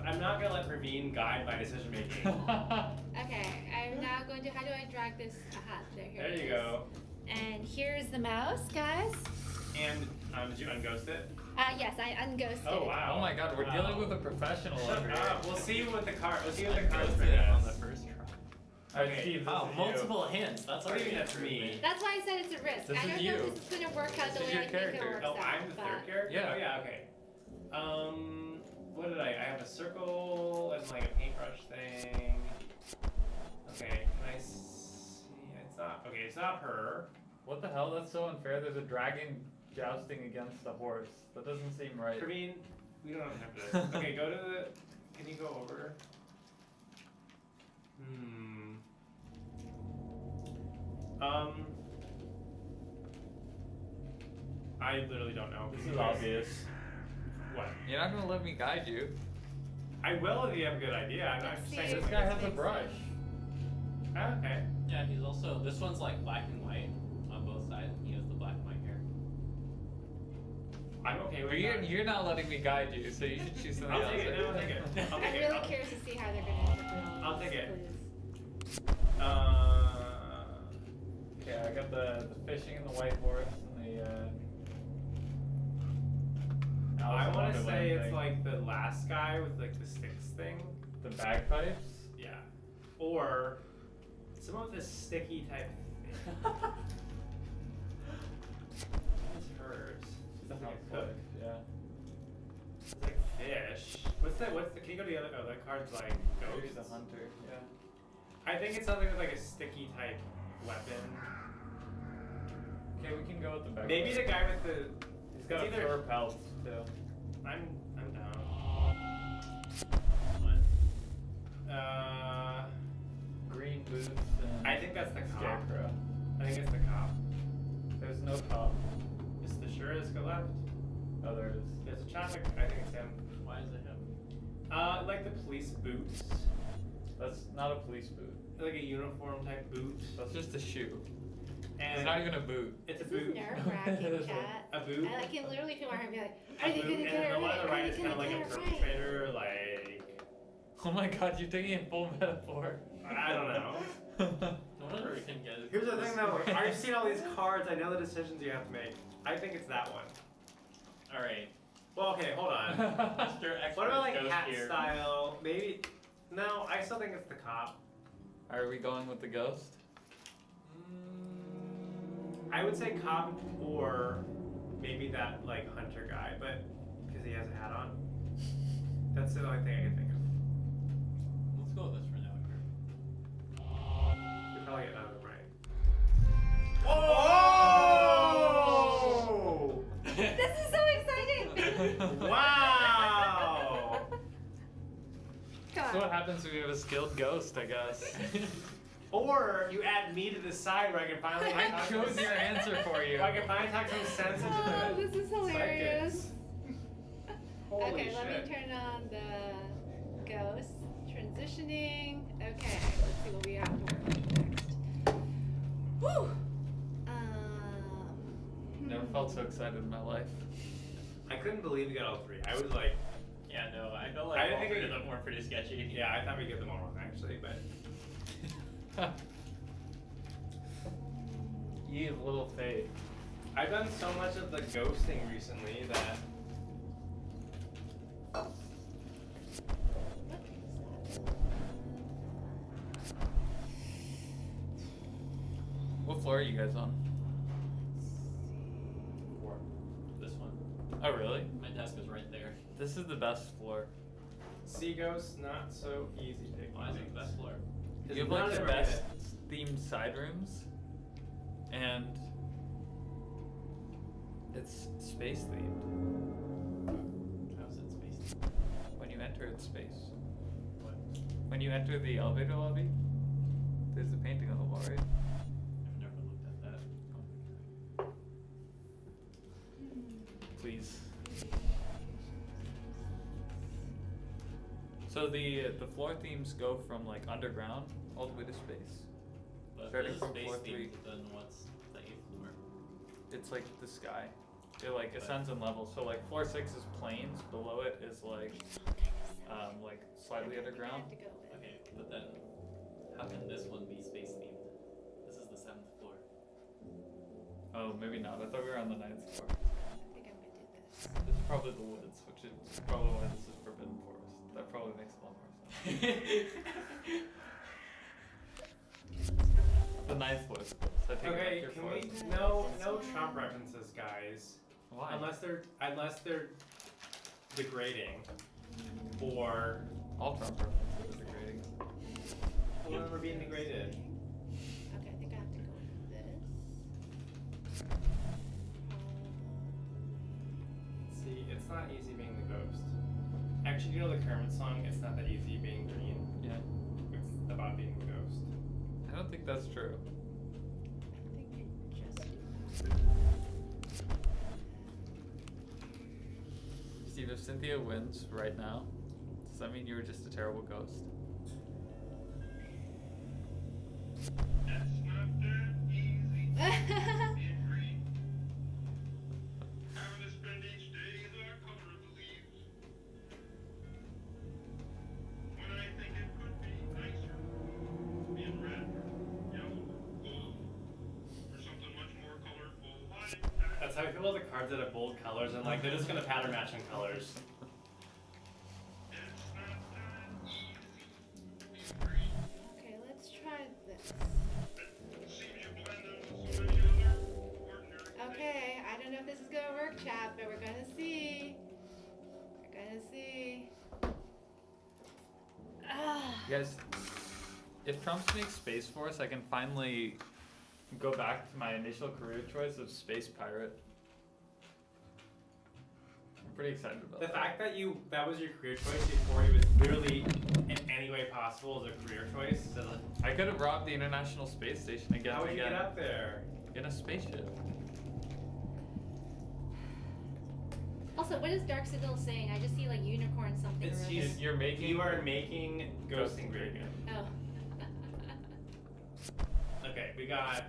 Speaker 1: let Praveen guide my decision making.
Speaker 4: Okay, I'm now going to. How do I drag this? Aha, there. Here
Speaker 1: There
Speaker 4: it
Speaker 1: you
Speaker 4: is.
Speaker 1: go.
Speaker 4: And here's the mouse, guys.
Speaker 1: And did you unghost it?
Speaker 4: Yes, I unghosted.
Speaker 1: Oh wow.
Speaker 2: Oh my god, we're dealing with a professional
Speaker 1: Shut
Speaker 2: over here.
Speaker 1: up. We'll see what the cards
Speaker 3: Ghosted
Speaker 1: bring
Speaker 3: it
Speaker 1: us.
Speaker 3: on the first try.
Speaker 2: Alright,
Speaker 1: Okay.
Speaker 2: Steve, this
Speaker 3: Wow,
Speaker 2: is you.
Speaker 3: multiple hints. That's
Speaker 1: What do you
Speaker 3: already
Speaker 1: mean
Speaker 3: an
Speaker 1: that's me?
Speaker 3: improvement.
Speaker 4: That's why I said it's a risk.
Speaker 2: This
Speaker 4: I
Speaker 2: is
Speaker 4: don't know
Speaker 2: you.
Speaker 4: if this is gonna work out
Speaker 2: This
Speaker 4: the
Speaker 2: is
Speaker 4: way
Speaker 2: your
Speaker 4: I think it
Speaker 2: character.
Speaker 4: works
Speaker 1: Oh,
Speaker 4: out.
Speaker 1: I'm the
Speaker 4: but-
Speaker 1: third character?
Speaker 2: Yeah.
Speaker 1: Oh yeah, okay. What did I have a circle and like a paintbrush thing. Okay, can I see? It's not, okay, it's not her.
Speaker 2: What the hell? That's so unfair. There's a dragon jousting against a horse. That doesn't seem right.
Speaker 1: Praveen, we don't have to. Okay, go to the, can you go over? I literally don't know.
Speaker 2: This is obvious.
Speaker 1: What?
Speaker 2: You're not gonna let me guide you.
Speaker 1: I will if you have a good idea. I'm
Speaker 4: Let's
Speaker 1: just
Speaker 4: see.
Speaker 1: saying.
Speaker 2: This
Speaker 1: like,
Speaker 2: guy has a brush.
Speaker 1: okay.
Speaker 3: Yeah, he's also, this one's like black and white on both sides, and he has the black and white hair.
Speaker 1: I'm okay with
Speaker 2: But
Speaker 1: that.
Speaker 2: you're not letting me guide you, so you should choose something
Speaker 1: I'll
Speaker 2: else.
Speaker 1: take it. No, I'll take it. I'll
Speaker 4: I'm
Speaker 1: take it.
Speaker 4: really curious to see how they're gonna interpret
Speaker 1: I'll take it.
Speaker 4: clues.
Speaker 2: Okay, I got the fishing and the white horse and the
Speaker 1: I
Speaker 2: Alice in
Speaker 1: want to say
Speaker 2: Wonderland
Speaker 1: it's
Speaker 2: thing.
Speaker 1: like the last guy with like the sticks thing.
Speaker 2: The bagpipes.
Speaker 1: Yeah. Or some of this sticky type thing. What's hers? She's
Speaker 2: The
Speaker 1: like a
Speaker 2: housewife,
Speaker 1: cook.
Speaker 2: yeah.
Speaker 1: It's like fish. What's the, can you go to the other, oh, that card's like
Speaker 2: Maybe
Speaker 1: ghosts.
Speaker 2: the hunter, yeah.
Speaker 1: I think it's something with like a sticky type weapon.
Speaker 2: Okay, we can go with the bagpipes.
Speaker 1: Maybe the guy with the,
Speaker 2: He's got a
Speaker 1: it's either-
Speaker 2: fur pelt too.
Speaker 1: I'm down.
Speaker 3: What?
Speaker 2: Green boots and
Speaker 1: I think that's the cop.
Speaker 2: scarecrow.
Speaker 1: I think it's the cop.
Speaker 2: There's no cop.
Speaker 1: Is the Shuriska left?
Speaker 2: Oh, there is.
Speaker 1: There's a traffic, I think it's him.
Speaker 3: Why is it him?
Speaker 1: Like the police boots.
Speaker 2: That's not a police boot.
Speaker 1: Like a uniform type boot.
Speaker 2: That's just a shoe.
Speaker 1: And
Speaker 2: It's not even a boot.
Speaker 1: it's a
Speaker 4: This is
Speaker 1: boot.
Speaker 4: nerve-wracking, cat.
Speaker 1: A boot.
Speaker 4: I can literally feel my heart be like,
Speaker 1: A
Speaker 4: are they
Speaker 1: boot,
Speaker 4: gonna
Speaker 1: and
Speaker 4: get
Speaker 1: then
Speaker 4: it
Speaker 1: the one on
Speaker 4: right?
Speaker 1: the
Speaker 4: Are
Speaker 1: right
Speaker 4: they
Speaker 1: is kind of
Speaker 4: gonna
Speaker 1: like
Speaker 4: get
Speaker 1: a
Speaker 4: it right?
Speaker 1: perpetrator, like
Speaker 2: Oh my god, you're taking it full metaphor.
Speaker 1: I don't know.
Speaker 3: No wonder we can get it.
Speaker 1: Here's the thing though, I've seen all these cards, I know the decisions you have to make. I think it's that one.
Speaker 3: Alright.
Speaker 1: Well, okay, hold on.
Speaker 3: Mr. Expert
Speaker 1: What about like
Speaker 3: goes
Speaker 1: cat
Speaker 3: here.
Speaker 1: style? Maybe. No, I still think it's the cop.
Speaker 2: Are we going with the ghost?
Speaker 1: I would say cop or maybe that like hunter guy, but because he has a hat on. That's the only thing I can think of.
Speaker 3: Let's go with this for now.
Speaker 1: You probably get none of them right.
Speaker 2: Oh!
Speaker 4: This is so exciting!
Speaker 1: Wow!
Speaker 4: Come
Speaker 2: That's
Speaker 4: on.
Speaker 2: what happens when you have a skilled ghost, I guess.
Speaker 1: Or you add me to the side where I can finally
Speaker 2: I
Speaker 1: talk
Speaker 2: chose your answer for you.
Speaker 1: I can finally talk some sense into
Speaker 4: Oh,
Speaker 1: the
Speaker 4: this is hilarious.
Speaker 1: Holy
Speaker 4: Okay,
Speaker 1: shit.
Speaker 4: let me turn on the ghost. Transitioning. Okay, let's see what we have to work with next. Whew!
Speaker 2: Never felt felt so excited in my life.
Speaker 1: I couldn't believe we got all three. I was like,
Speaker 3: Yeah, no, I felt like
Speaker 1: I didn't
Speaker 3: all
Speaker 1: think
Speaker 3: three
Speaker 1: we-
Speaker 3: of them were pretty sketchy.
Speaker 1: yeah, I thought we'd get them all wrong actually, but
Speaker 2: Ye of little faith.
Speaker 1: I've done so much of the ghosting recently that
Speaker 2: What floor are you guys on?
Speaker 3: Or this one.
Speaker 2: Oh, really?
Speaker 3: My desk is right there.
Speaker 2: This is the best floor.
Speaker 1: sea ghosts not so easy to
Speaker 3: Why is it the best floor?
Speaker 2: You have like the best themed side rooms, and it's space themed.
Speaker 3: How is it space?
Speaker 2: When you enter, it's space.
Speaker 3: What?
Speaker 2: When you enter the elevator lobby, there's a painting on the wall, right?
Speaker 3: I've never looked at that.
Speaker 2: Please. So the floor themes go from like underground all the way to space.
Speaker 3: But
Speaker 2: Starting
Speaker 3: if this is
Speaker 2: from
Speaker 3: space
Speaker 2: floor
Speaker 3: themed,
Speaker 2: 3.
Speaker 3: then what's the 8th floor?
Speaker 2: It's like the sky. It like ascends in levels. So like floor 6 is plains. Below it is like slightly underground.
Speaker 3: Okay, but then how can this one be space themed? This is the 7th floor.
Speaker 2: Oh, maybe not. I thought we were on the 9th floor.
Speaker 4: I think I'm gonna do this.
Speaker 2: This is probably the woods, which is probably why this is forbidden forest. That probably makes a lot more sense. The 9th floor is close. I take
Speaker 1: okay,
Speaker 2: back your
Speaker 1: can we
Speaker 2: forest.
Speaker 1: no Trump references, guys.
Speaker 2: Why?
Speaker 1: Unless they're degrading or
Speaker 2: All Trump references are degrading.
Speaker 1: when we're being degraded.
Speaker 4: Okay, I think I have to go with this.
Speaker 1: See, it's not easy being the ghost. Actually, you know the Kermit song? It's not that easy being green.
Speaker 2: Yeah.
Speaker 1: It's about being the ghost.
Speaker 2: I don't think that's true.
Speaker 4: I think you just do
Speaker 2: Steve, if Cynthia wins right now, does that mean you were just a terrible ghost?
Speaker 5: That's not that easy.
Speaker 4: that.
Speaker 5: Being green. Having to spend each day the color of the leaves. When I think it could be nicer, being red, yellow, gold, or something much more colorful like that.
Speaker 1: That's how I feel about the cards that have bold colors and like they're just gonna pattern match in colors.
Speaker 5: It's not that easy. Being green.
Speaker 4: Okay, let's try this.
Speaker 5: Seems you blend into so many other ordinary
Speaker 4: Okay, I don't know if this is gonna work, chat, but we're gonna see. We're gonna see. Ah.
Speaker 2: You guys, if Trump makes Space Force, I can finally go back to my initial career choice of Space Pirate. I'm pretty excited about
Speaker 1: The
Speaker 2: that.
Speaker 1: fact that that was your career choice before it was literally in any way possible as a career choice. So like,
Speaker 2: I could have robbed the International Space Station again
Speaker 1: how would
Speaker 2: and
Speaker 1: you get
Speaker 2: again
Speaker 1: up there?
Speaker 2: in a spaceship.
Speaker 4: Also, what is Dark Signal saying? I just see like unicorn something.
Speaker 1: It's
Speaker 4: or
Speaker 1: you-
Speaker 4: other.
Speaker 2: You're making.
Speaker 1: You are making ghosting great again.
Speaker 4: Oh.
Speaker 1: Okay, we got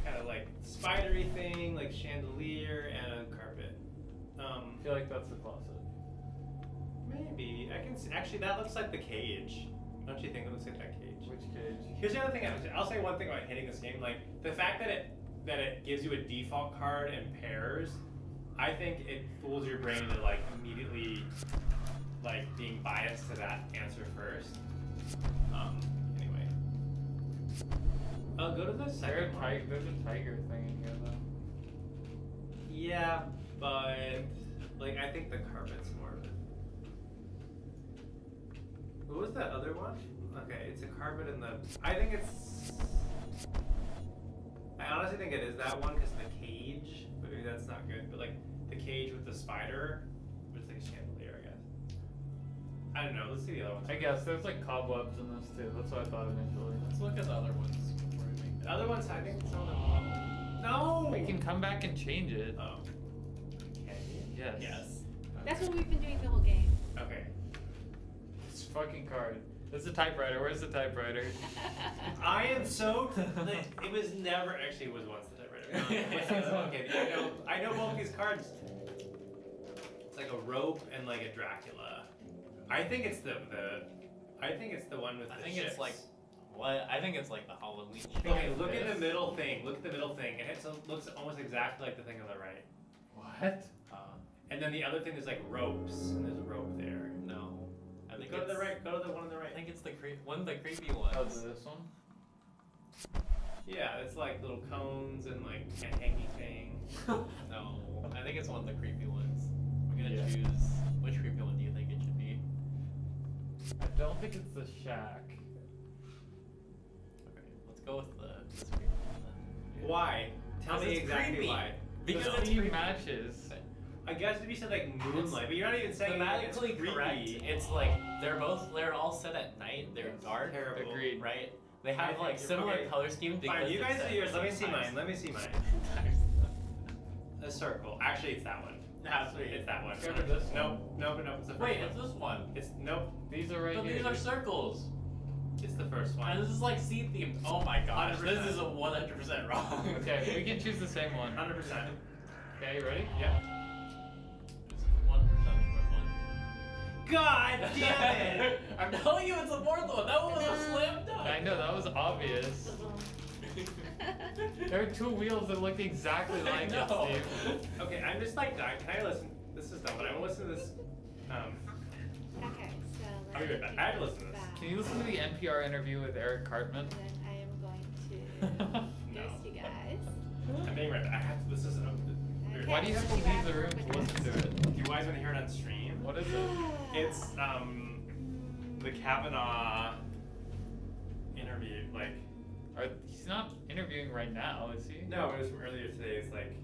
Speaker 1: kind of like spidery thing, like chandelier and a carpet.
Speaker 2: I feel like that's the closet.
Speaker 1: Maybe I can see. Actually, that looks like the cage. Don't you think it looks like that cage?
Speaker 2: Which cage?
Speaker 1: Here's the other thing. I'll say one thing about hitting this game. Like the fact that it gives you a default card in pairs. I think it fools your brain to like immediately like being biased to that answer first. Anyway. I'll go to the second one.
Speaker 2: There's a tiger thing in here though.
Speaker 1: Yeah, but like I think the carpet's more of it. What was that other one? Okay, it's a carpet in the. I think it's. I honestly think it is that one because the cage, but maybe that's not good. But like the cage with the spider, which is like a chandelier, I guess. I don't know. Let's see the other ones.
Speaker 2: I guess there's like cobwebs in this too. That's what I thought initially.
Speaker 3: Let's look at the other ones before we make
Speaker 1: The other ones, I think some of them. No.
Speaker 2: We can come back and change it.
Speaker 1: Oh. Can you?
Speaker 2: Yes.
Speaker 3: Yes.
Speaker 4: That's what we've been doing the whole game.
Speaker 1: Okay.
Speaker 2: This fucking card. This is a typewriter. Where's the typewriter?
Speaker 1: I am so. Like, it was never actually. It was once the typewriter. Okay, I know both these cards. It's like a rope and like a Dracula. I think it's the one with
Speaker 3: I
Speaker 1: the
Speaker 3: think
Speaker 1: ships.
Speaker 3: it's like what? I think it's like the Halloween.
Speaker 1: Okay, look at the middle thing. Look at the middle thing. It looks almost exactly like the thing on the right.
Speaker 2: What?
Speaker 1: And then the other thing is like ropes, and there's a rope there.
Speaker 3: No. I think
Speaker 1: Go to
Speaker 3: it's,
Speaker 1: the right. Go to the one on the
Speaker 3: I
Speaker 1: right.
Speaker 3: think it's the one of the creepy ones.
Speaker 2: Oh, this one?
Speaker 1: Yeah, it's like little cones and like a hangy thing.
Speaker 3: No, I think it's one of the creepy ones. We're gonna
Speaker 2: Yeah.
Speaker 3: choose. Which creepy one do you think it should be?
Speaker 2: I don't think it's the shack.
Speaker 3: Okay, let's go with this creepy one then.
Speaker 1: Why? Tell
Speaker 3: Because
Speaker 1: me
Speaker 3: it's
Speaker 1: exactly
Speaker 3: creepy.
Speaker 1: why.
Speaker 3: Because
Speaker 2: the
Speaker 3: it's
Speaker 2: theme
Speaker 3: creepy.
Speaker 2: matches.
Speaker 1: I guess if you said like moonlight, but you're not even saying it's
Speaker 3: Thematically
Speaker 1: creepy.
Speaker 3: correct. It's like they're all set at night. They're dark,
Speaker 1: Terrible.
Speaker 2: Agreed.
Speaker 3: right? They
Speaker 1: I
Speaker 3: have
Speaker 1: think
Speaker 3: like
Speaker 1: you're-
Speaker 3: similar
Speaker 1: okay.
Speaker 3: color scheme.
Speaker 1: Fine,
Speaker 3: because
Speaker 1: you
Speaker 3: it's
Speaker 1: guys
Speaker 3: set
Speaker 1: do yours. Let me see
Speaker 3: sometimes.
Speaker 1: mine. Let me see mine. A circle. Actually, it's that one. It's that one.
Speaker 2: Go to this one.
Speaker 1: No, it's the first
Speaker 3: Wait,
Speaker 1: one.
Speaker 3: it's this one.
Speaker 1: It's nope.
Speaker 2: These are right
Speaker 3: But
Speaker 2: here.
Speaker 3: these are circles.
Speaker 1: It's the first
Speaker 3: And
Speaker 1: one.
Speaker 3: this is like sea themed. Oh my gosh,
Speaker 1: 100%.
Speaker 3: this is a 100% wrong.
Speaker 2: Okay, we can choose the same one.
Speaker 1: 100%.
Speaker 2: Okay, you ready?
Speaker 1: Yeah.
Speaker 3: It's 1% the fourth one.
Speaker 1: God damn it!
Speaker 3: I'm telling you, it's the fourth one. That one was a slam dunk.
Speaker 2: I know, that was obvious. There are two wheels that look exactly like it,
Speaker 3: know.
Speaker 2: Steve.
Speaker 1: Okay, I'm just like dying. Can I listen? This is dumb, but I want to listen to this.
Speaker 4: Okay, so
Speaker 1: I'll be right back. I have to listen to this.
Speaker 2: Can you listen to the NPR interview with Eric Cartman?
Speaker 4: And then I am going to
Speaker 1: No.
Speaker 4: ghost you guys.
Speaker 1: I'm being right back. I have to. This is. Weird.
Speaker 2: Why do you have to leave the room to listen to it?
Speaker 1: Do you guys want to hear it on stream?
Speaker 2: What is it?
Speaker 1: It's the Kavanaugh interview. Like,
Speaker 2: He's not interviewing right now, is he?
Speaker 1: no, it was from earlier today. It's like,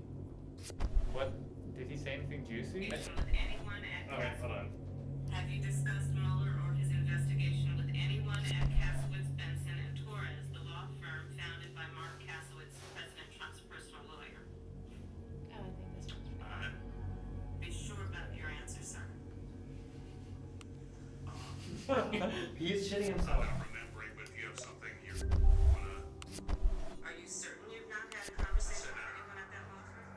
Speaker 2: What? Did he say anything juicy?
Speaker 6: With anyone at
Speaker 1: okay, hold on.
Speaker 6: Have you discussed Mueller or his investigation with anyone at Kasowitz, Benson, and Torres, the law firm founded by Mark Kasowitz, President Trump's personal lawyer?
Speaker 4: Oh, I think this one's
Speaker 6: Be sure about your answer, sir.
Speaker 1: He's shitting
Speaker 5: I'm
Speaker 1: himself.
Speaker 5: not remembering, but do you have something you wanna
Speaker 6: Are you certain you've not had a conversation with anyone at that law firm?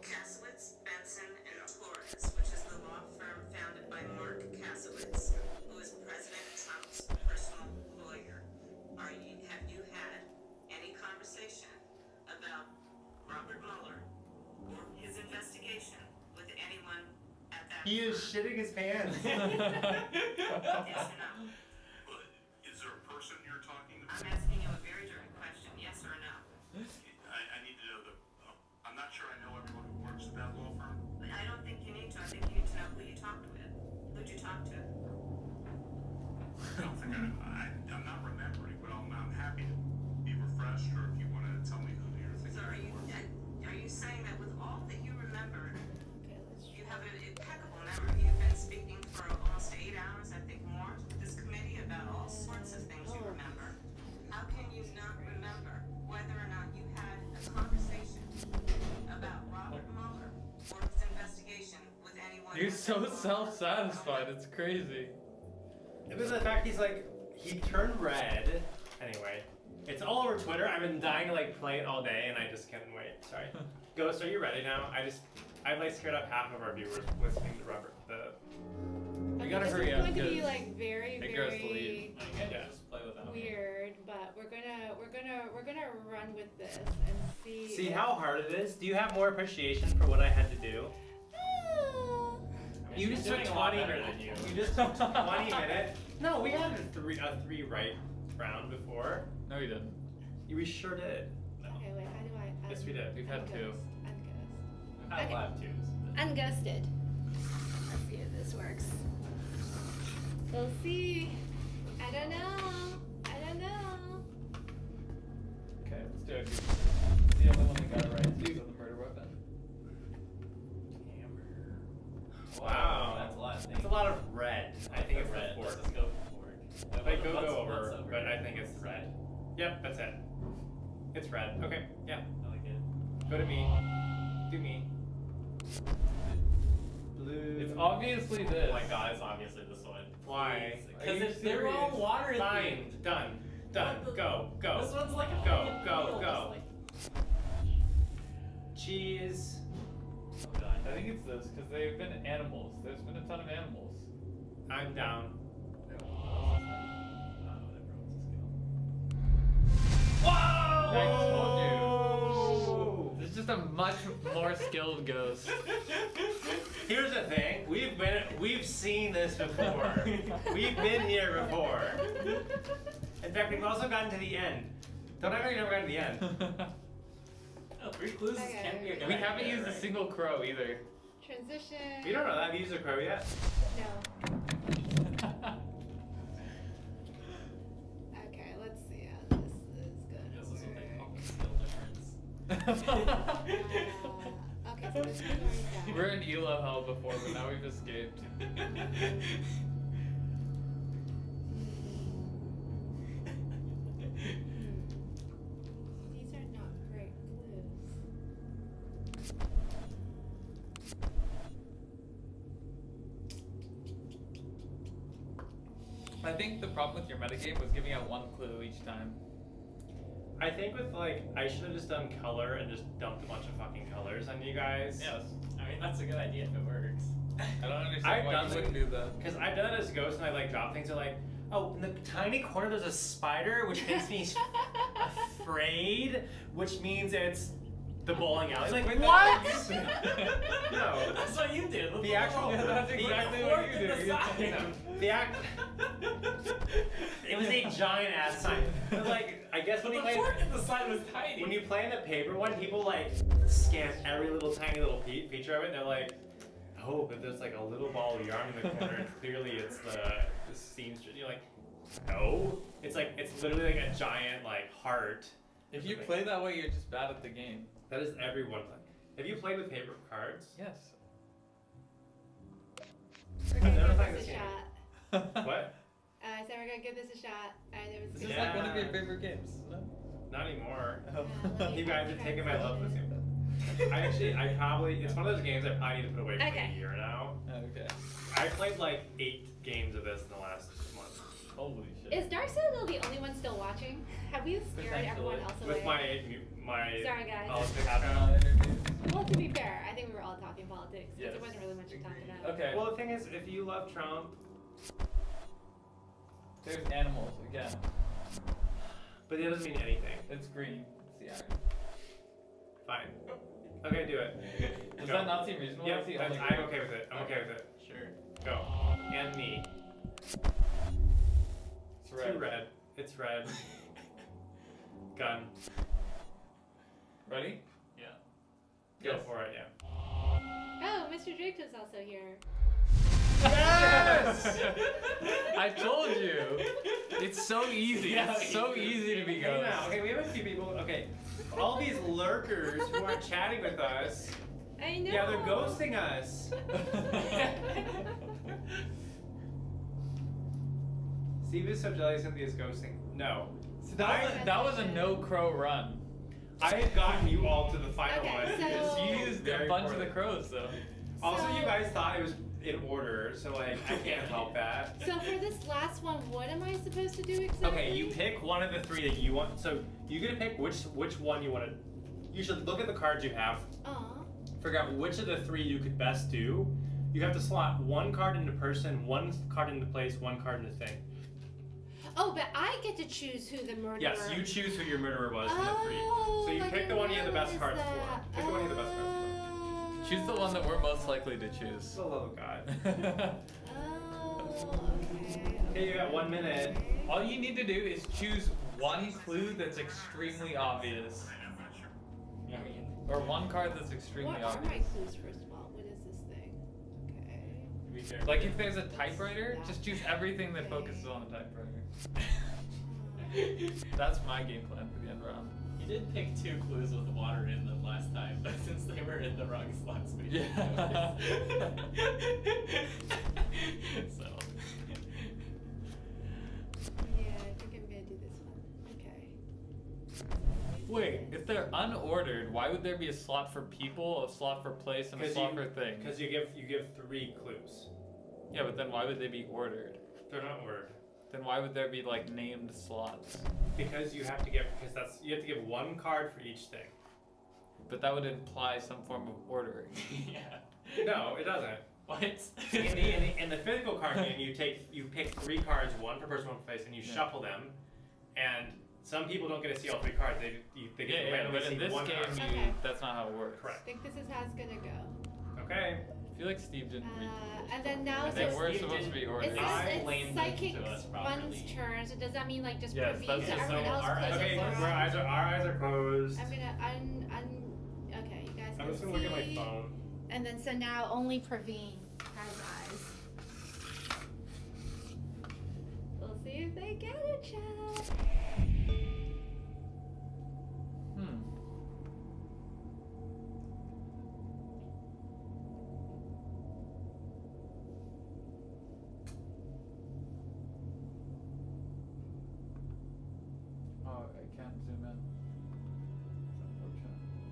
Speaker 6: Kasowitz, Benson, and Torres, which is the law firm founded by Mark Kasowitz, who is President Trump's personal lawyer. Have you had any conversation about Robert Mueller or his investigation with anyone at that
Speaker 1: He is
Speaker 6: firm?
Speaker 1: shitting his pants.
Speaker 6: Yes or no?
Speaker 5: But is there a person you're talking
Speaker 6: I'm
Speaker 5: about?
Speaker 6: asking you a very direct question, yes or no?
Speaker 5: I need to know I'm not sure I know everyone who works at that law firm.
Speaker 6: I don't think you need to. I think you need to know who you talked with. Who'd you talk to?
Speaker 5: I don't think I'm not remembering, but I'm happy to be refreshed, or if you want to tell me who you're thinking
Speaker 6: So are you
Speaker 5: of.
Speaker 6: saying that with all that you remember,
Speaker 4: Okay, let's
Speaker 6: you have an impeccable memory? You've been speaking for almost 8 hours, I think more, to this committee about all sorts of things you remember. How can you not remember whether or not you had a conversation about Robert Mueller or his investigation with anyone?
Speaker 2: You're
Speaker 6: at
Speaker 2: so
Speaker 6: that law firm?
Speaker 2: self-satisfied, it's crazy.
Speaker 1: Because of the fact he turned red. Anyway, it's all over Twitter. I've been dying to like play it all day, and I just can't wait. Sorry. Ghost, are you ready now? I've like scared up half of our viewers listening to Robert.
Speaker 2: We gotta
Speaker 4: this
Speaker 2: hurry
Speaker 4: is
Speaker 2: up,
Speaker 4: going to be
Speaker 2: because
Speaker 4: like very,
Speaker 2: it goes to
Speaker 4: very
Speaker 2: leave.
Speaker 1: Yeah.
Speaker 3: Just play without me.
Speaker 4: weird, but we're gonna run with this and see.
Speaker 1: See
Speaker 4: if-
Speaker 1: how hard it is? Do you have more appreciation for what I had to do?
Speaker 3: I mean,
Speaker 1: You
Speaker 3: she's
Speaker 1: just took
Speaker 3: doing a lot
Speaker 1: 20
Speaker 3: better
Speaker 1: minutes.
Speaker 3: than you.
Speaker 1: You just took 20 minutes. No, we had a three right round before.
Speaker 2: No, you didn't.
Speaker 1: We sure did.
Speaker 4: Okay, wait. How do I?
Speaker 1: Yes, we did.
Speaker 2: We've had two.
Speaker 4: Unghost.
Speaker 3: I
Speaker 4: Okay.
Speaker 3: have twos.
Speaker 4: Unghosted. Let's see if this works. We'll see. I don't know.
Speaker 2: Okay, let's do it. The only one that got it right is the murder weapon.
Speaker 1: Wow.
Speaker 3: That's a lot. I think.
Speaker 1: It's a lot of red. I think it's
Speaker 3: red.
Speaker 1: the
Speaker 3: Let's
Speaker 1: fourth.
Speaker 3: just go forward.
Speaker 1: Like go
Speaker 3: What's
Speaker 1: over,
Speaker 3: over
Speaker 1: but
Speaker 3: here?
Speaker 1: I think it's red. Yep, that's it. It's red. Okay, yeah.
Speaker 3: I like it.
Speaker 1: Go to me. Do me. Blue.
Speaker 2: It's obviously this.
Speaker 3: Oh my god, it's obviously this one.
Speaker 1: Why?
Speaker 2: Are you
Speaker 3: Because they're all
Speaker 2: serious?
Speaker 3: water
Speaker 1: Fine.
Speaker 3: themed.
Speaker 1: Done. Done.
Speaker 3: What the-
Speaker 1: Go.
Speaker 3: This one's like a
Speaker 1: Go,
Speaker 3: freaking
Speaker 1: go,
Speaker 3: wheel,
Speaker 1: go.
Speaker 3: just like-
Speaker 1: Cheese.
Speaker 3: Oh god.
Speaker 2: I think it's this because they've been animals. There's been a ton of animals.
Speaker 1: I'm down. Whoa!
Speaker 2: I told you. This is just a much more skilled ghost.
Speaker 1: Here's the thing. We've seen this before. We've been here before. In fact, we've also gotten to the end. Don't ever never gotten to the end.
Speaker 3: Oh, 3 clues
Speaker 4: Okay.
Speaker 3: can be a good
Speaker 2: We
Speaker 3: idea,
Speaker 2: haven't used a
Speaker 3: right?
Speaker 2: single crow either.
Speaker 4: Transition.
Speaker 1: We don't know that. Have you used a crow yet?
Speaker 4: No. Okay, let's see how this is gonna
Speaker 3: This is what they call
Speaker 4: work.
Speaker 3: the skill difference.
Speaker 4: Okay, so this is already done.
Speaker 2: We're in Elo hell before, but now we've escaped.
Speaker 4: These are not great clues.
Speaker 2: I think the problem with your metagame was giving out one clue each time.
Speaker 1: I think with like, I should have just done color and just dumped a bunch of fucking colors on you guys.
Speaker 2: Yes.
Speaker 3: I mean, that's a good idea if it works.
Speaker 2: I don't understand
Speaker 1: I've
Speaker 2: why
Speaker 1: done
Speaker 2: you wouldn't do that.
Speaker 1: Because I've done it as a ghost and I like drop things and like, oh, in the tiny corner there's a spider, which makes me afraid, which means it's the bowling alley. Like,
Speaker 2: Wait,
Speaker 1: what?
Speaker 2: that's-
Speaker 1: No.
Speaker 3: That's what you did.
Speaker 1: The actual,
Speaker 2: Yeah, that's
Speaker 1: the,
Speaker 2: exactly
Speaker 3: fork
Speaker 2: what you
Speaker 3: in the
Speaker 2: do.
Speaker 3: side.
Speaker 1: the act, it was a giant ass sign. But like, I guess
Speaker 3: But
Speaker 1: when you
Speaker 3: the
Speaker 1: play,
Speaker 3: fork in the side was tiny.
Speaker 1: when you play in the paper one, people like scan every little tiny little feature of it. And they're like, oh, but there's like a little ball of yarn in the corner, and clearly it's the seamstress. You're like, no, it's literally like a giant like heart.
Speaker 2: If you play that way, you're just bad at the game.
Speaker 1: That is everyone playing. Have you played with paper cards?
Speaker 2: Yes.
Speaker 4: We're
Speaker 1: I've
Speaker 4: gonna
Speaker 1: never
Speaker 4: give
Speaker 1: played
Speaker 4: this a
Speaker 1: this game.
Speaker 4: shot.
Speaker 1: What?
Speaker 4: I said we're gonna give this a shot, and it was.
Speaker 2: This is
Speaker 1: Yeah.
Speaker 2: like one of your favorite games, isn't it?
Speaker 1: Not anymore.
Speaker 4: let me
Speaker 1: You guys are taking my love for this game.
Speaker 4: transition.
Speaker 1: It's one of those games I probably need to put away for
Speaker 4: Okay.
Speaker 1: a year now.
Speaker 2: Okay.
Speaker 1: I played like 8 games of this in the last month.
Speaker 2: Holy shit.
Speaker 4: Is Dark Citadel the only one still watching? Have we scared everyone else away?
Speaker 1: With my
Speaker 4: Sorry, guys.
Speaker 1: politics
Speaker 2: Having
Speaker 1: background.
Speaker 2: interviews.
Speaker 4: Well, to be fair, I think we were all talking politics because
Speaker 2: Yes.
Speaker 4: there wasn't really much to talk about.
Speaker 2: Okay.
Speaker 1: Well, the thing is, if you love Trump,
Speaker 2: There's animals again.
Speaker 1: but it doesn't mean anything.
Speaker 2: It's green. It's the
Speaker 1: Fine. Okay, do it.
Speaker 2: iron. Does
Speaker 1: Go.
Speaker 2: that not seem reasonable?
Speaker 1: Yep,
Speaker 2: That's the
Speaker 1: that's,
Speaker 2: only
Speaker 1: I'm
Speaker 2: green.
Speaker 1: okay with it. I'm okay with it.
Speaker 3: Sure.
Speaker 1: Go. And me.
Speaker 2: It's red.
Speaker 1: Too red. It's red. Gun.
Speaker 2: Ready?
Speaker 3: Yeah.
Speaker 1: Go
Speaker 2: Yes.
Speaker 1: for it, yeah.
Speaker 4: Oh, Mr. Drake is also here.
Speaker 1: Yes!
Speaker 2: I told you. It's so easy.
Speaker 3: Yeah,
Speaker 2: It's so easy to be
Speaker 1: Hey,
Speaker 2: ghost.
Speaker 1: now, okay, we have a few people. Okay, all these lurkers who aren't chatting with us.
Speaker 4: I know.
Speaker 1: Yeah, they're ghosting us. Steve is so jealous Cynthia's ghosting. No.
Speaker 2: So that was a no crow run.
Speaker 1: I had gotten you all to the final
Speaker 4: Okay,
Speaker 1: one.
Speaker 4: so-
Speaker 1: because
Speaker 2: You
Speaker 1: you
Speaker 2: used
Speaker 1: very
Speaker 2: a bunch of the
Speaker 1: poorly.
Speaker 2: crows though.
Speaker 1: Also,
Speaker 4: So-
Speaker 1: you guys thought it was in order, so like I can't help that.
Speaker 4: So for this last one, what am I supposed to do exactly?
Speaker 1: Okay, you pick one of the 3 that you want. So you get to pick which one you want to. You should look at the cards you have.
Speaker 4: Aw.
Speaker 1: Figure out which of the 3 you could best do. You have to slot 1 card into person, 1 card into place, 1 card into thing.
Speaker 4: Oh, but I get to choose who the murderer.
Speaker 1: Yes, you choose who your murderer was from the 3.
Speaker 4: Oh,
Speaker 1: So you
Speaker 4: I
Speaker 1: pick the
Speaker 4: didn't
Speaker 1: one you have the best
Speaker 4: realize
Speaker 1: cards for.
Speaker 4: that.
Speaker 1: Pick the one you have the best cards for.
Speaker 2: Choose the one that we're most likely to choose.
Speaker 1: For the love of God.
Speaker 4: Oh, okay.
Speaker 1: Okay, you got 1 minute.
Speaker 2: All you need to do is choose one clue that's extremely obvious.
Speaker 3: I mean,
Speaker 2: Or one card that's extremely
Speaker 4: What are my
Speaker 2: obvious.
Speaker 4: clues first of all? What is this thing? Okay.
Speaker 3: be careful.
Speaker 2: Like if there's a typewriter, just choose everything that focuses on the typewriter. That's my game plan for the end round.
Speaker 3: You did pick 2 clues with water in them last time, but since they were in the wrong slots, we didn't
Speaker 2: Yeah.
Speaker 3: notice. So.
Speaker 4: Yeah, I think I'm gonna do this one. Okay.
Speaker 2: Wait, if they're unordered, why would there be a slot for people, a slot for place, and a slot for thing?
Speaker 1: Because you give 3 clues.
Speaker 2: Yeah, but then why would they be ordered?
Speaker 1: They're not ordered.
Speaker 2: Then why would there be like named slots?
Speaker 1: Because you have to give one card for each thing.
Speaker 2: But that would imply some form of ordering.
Speaker 3: Yeah.
Speaker 1: No, it doesn't.
Speaker 3: What?
Speaker 1: In the physical card game, you pick 3 cards, one per person, one per face, and you shuffle them. And some people don't get to see all 3 cards. They get to randomly
Speaker 2: but
Speaker 1: see
Speaker 2: in this
Speaker 1: one
Speaker 2: game,
Speaker 1: card.
Speaker 4: Okay.
Speaker 2: that's not how it works.
Speaker 4: I
Speaker 1: Correct.
Speaker 4: think this is how it's gonna go.
Speaker 1: Okay.
Speaker 2: I feel like Steve didn't read the
Speaker 4: And then now
Speaker 2: I
Speaker 4: it
Speaker 2: think
Speaker 4: says
Speaker 2: we're
Speaker 3: Steve
Speaker 2: supposed to be
Speaker 3: didn't-
Speaker 2: ordering.
Speaker 4: it
Speaker 3: I
Speaker 4: says
Speaker 3: blamed
Speaker 4: it's
Speaker 3: it
Speaker 4: psychic
Speaker 3: to us
Speaker 4: one's
Speaker 3: properly.
Speaker 4: turn. So does that mean like just
Speaker 2: Yes,
Speaker 4: Praveen
Speaker 2: that's
Speaker 4: so
Speaker 2: just
Speaker 4: everyone
Speaker 3: so
Speaker 4: else
Speaker 3: our
Speaker 4: closes
Speaker 1: Okay,
Speaker 4: their
Speaker 3: eyes
Speaker 1: our eyes are closed.
Speaker 4: I'm gonna okay, you guys can
Speaker 1: I'm just gonna look at my
Speaker 4: see.
Speaker 1: phone.
Speaker 4: And then so now only Praveen has eyes. We'll see if they get it, chat.
Speaker 2: Oh, I can't zoom in. It's unfortunate.
Speaker 4: See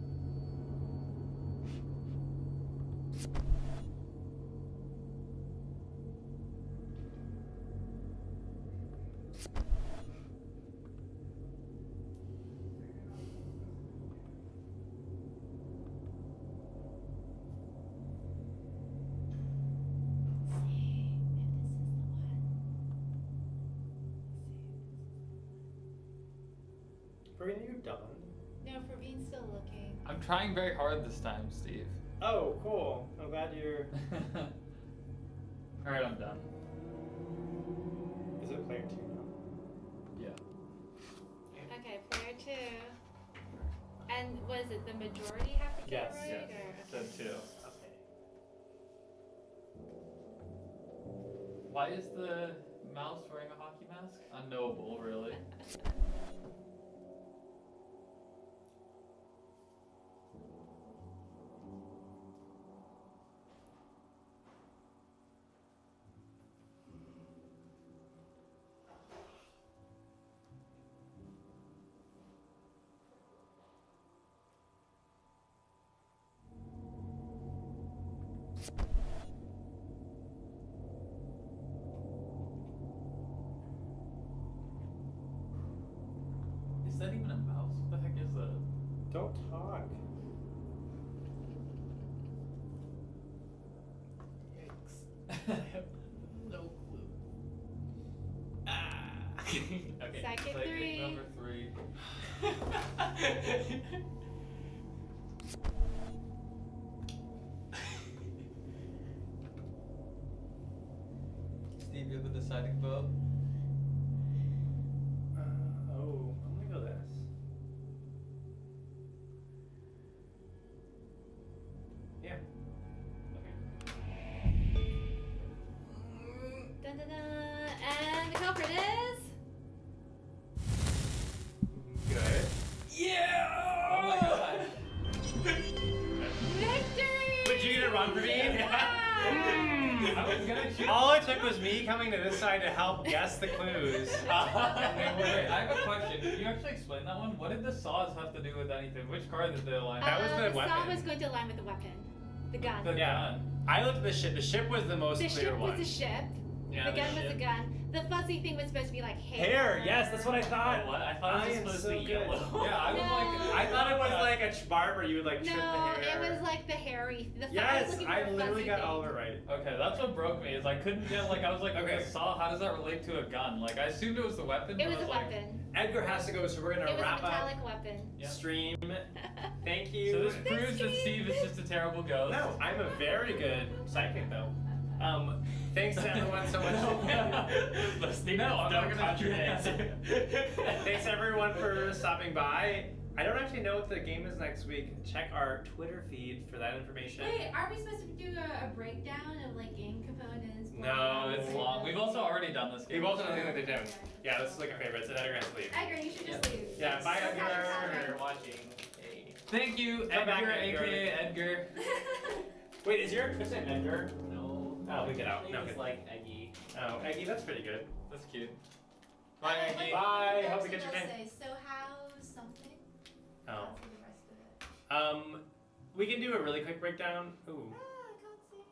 Speaker 4: if this is the one.
Speaker 1: Brandon, you done?
Speaker 4: No, Praveen's still looking.
Speaker 2: I'm trying very hard this time, Steve.
Speaker 1: Oh, cool. I'm glad you're.
Speaker 2: Alright, I'm done.
Speaker 1: Is it player 2 now?
Speaker 2: Yeah.
Speaker 4: Okay, player 2. And was it the majority have to get
Speaker 1: Yes.
Speaker 4: right?
Speaker 2: Yes.
Speaker 4: Or?
Speaker 2: Said 2.
Speaker 1: Okay.
Speaker 2: Why is the mouse wearing a hockey mask? Unknowable, really. Is that even a mouse? What the heck is that?
Speaker 1: Don't talk.
Speaker 3: Yikes. I have no clue. Ah. Okay.
Speaker 4: Psychic
Speaker 2: Psychic
Speaker 4: 3.
Speaker 2: number 3. Steve, you're the deciding vote.
Speaker 1: Oh, I'm gonna go this. Yeah.
Speaker 4: Dun, dun, dun. And the culprit is.
Speaker 1: Good.
Speaker 3: Yeah!
Speaker 2: Oh my god.
Speaker 4: Victory!
Speaker 1: Would you get a run for me?
Speaker 2: I was gonna choose.
Speaker 1: All it took was me coming to this side to help guess the clues.
Speaker 2: Wait, I have a question. Can you actually explain that one? What did the saws have to do with anything? Which card did they align?
Speaker 1: That was the
Speaker 4: saw
Speaker 1: weapon.
Speaker 4: was going to align with the weapon. The gun.
Speaker 2: The
Speaker 1: Yeah.
Speaker 2: gun.
Speaker 1: I looked at the ship. The ship was the most
Speaker 4: The
Speaker 1: clear
Speaker 4: ship
Speaker 1: one.
Speaker 4: was a ship.
Speaker 3: Yeah,
Speaker 4: the gun was
Speaker 3: ship.
Speaker 4: a gun. The fuzzy thing was supposed to be like hair.
Speaker 1: Hair. Yes, that's what I thought.
Speaker 3: Oh, what? I thought
Speaker 1: I
Speaker 3: it
Speaker 1: am
Speaker 3: was supposed
Speaker 1: so
Speaker 3: to be
Speaker 1: good.
Speaker 3: yellow.
Speaker 2: Yeah, I was
Speaker 4: No.
Speaker 2: like,
Speaker 1: I thought it was like a barb where you would like
Speaker 4: No,
Speaker 1: trim the hair.
Speaker 4: it was like the hairy. The I was
Speaker 1: Yes,
Speaker 4: looking for
Speaker 1: I
Speaker 4: a
Speaker 1: literally
Speaker 4: fuzzy
Speaker 1: got
Speaker 4: thing.
Speaker 1: all of it right.
Speaker 2: Okay, that's what broke me. Is I couldn't get like I was like, okay,
Speaker 1: Okay.
Speaker 2: a saw. How does that relate to a gun? Like I assumed it was the weapon.
Speaker 4: It
Speaker 2: but
Speaker 4: was
Speaker 2: I
Speaker 4: a
Speaker 2: like,
Speaker 4: weapon.
Speaker 1: Edgar has to go, so we're
Speaker 4: It
Speaker 1: gonna
Speaker 4: was a
Speaker 1: wrap up
Speaker 4: metallic weapon.
Speaker 2: Yeah.
Speaker 1: stream. Thank you.
Speaker 2: So this proves that Steve is just a terrible ghost.
Speaker 1: No, I'm a very good psychic though. Thanks to everyone so much.
Speaker 3: But Steve,
Speaker 2: No, I'm not
Speaker 3: don't
Speaker 2: gonna do
Speaker 3: contradict.
Speaker 2: that.
Speaker 1: Thanks everyone for stopping by. I don't actually know what the game is next week. Check our Twitter feed for that information.
Speaker 4: Wait, are we supposed to do a breakdown of like game components?
Speaker 1: No,
Speaker 2: It's long. We've also already done this game.
Speaker 1: We've also done the gym. Yeah, this is like a favorite. So Edgar has to leave.
Speaker 4: Edgar, you should just leave.
Speaker 1: Yeah, bye
Speaker 4: Let's have your
Speaker 1: Edgar.
Speaker 4: time.
Speaker 3: You're watching. Hey.
Speaker 2: Thank you,
Speaker 1: Come back,
Speaker 2: Edgar,
Speaker 1: Edgar.
Speaker 2: aka Edgar.
Speaker 1: Wait, is your Twitch name Edgar?
Speaker 3: No.
Speaker 1: Oh, we get out.
Speaker 3: His
Speaker 1: No,
Speaker 3: name is
Speaker 1: good.
Speaker 3: like Eggy.
Speaker 1: Oh, Eggy, that's pretty good.
Speaker 2: That's cute.
Speaker 1: Bye, Eggy. Bye. Hope you get your game.
Speaker 4: So how something?
Speaker 1: Oh.
Speaker 4: Let's see the rest of it.
Speaker 1: We can do a really quick breakdown. Ooh.
Speaker 4: Ah, I can't see.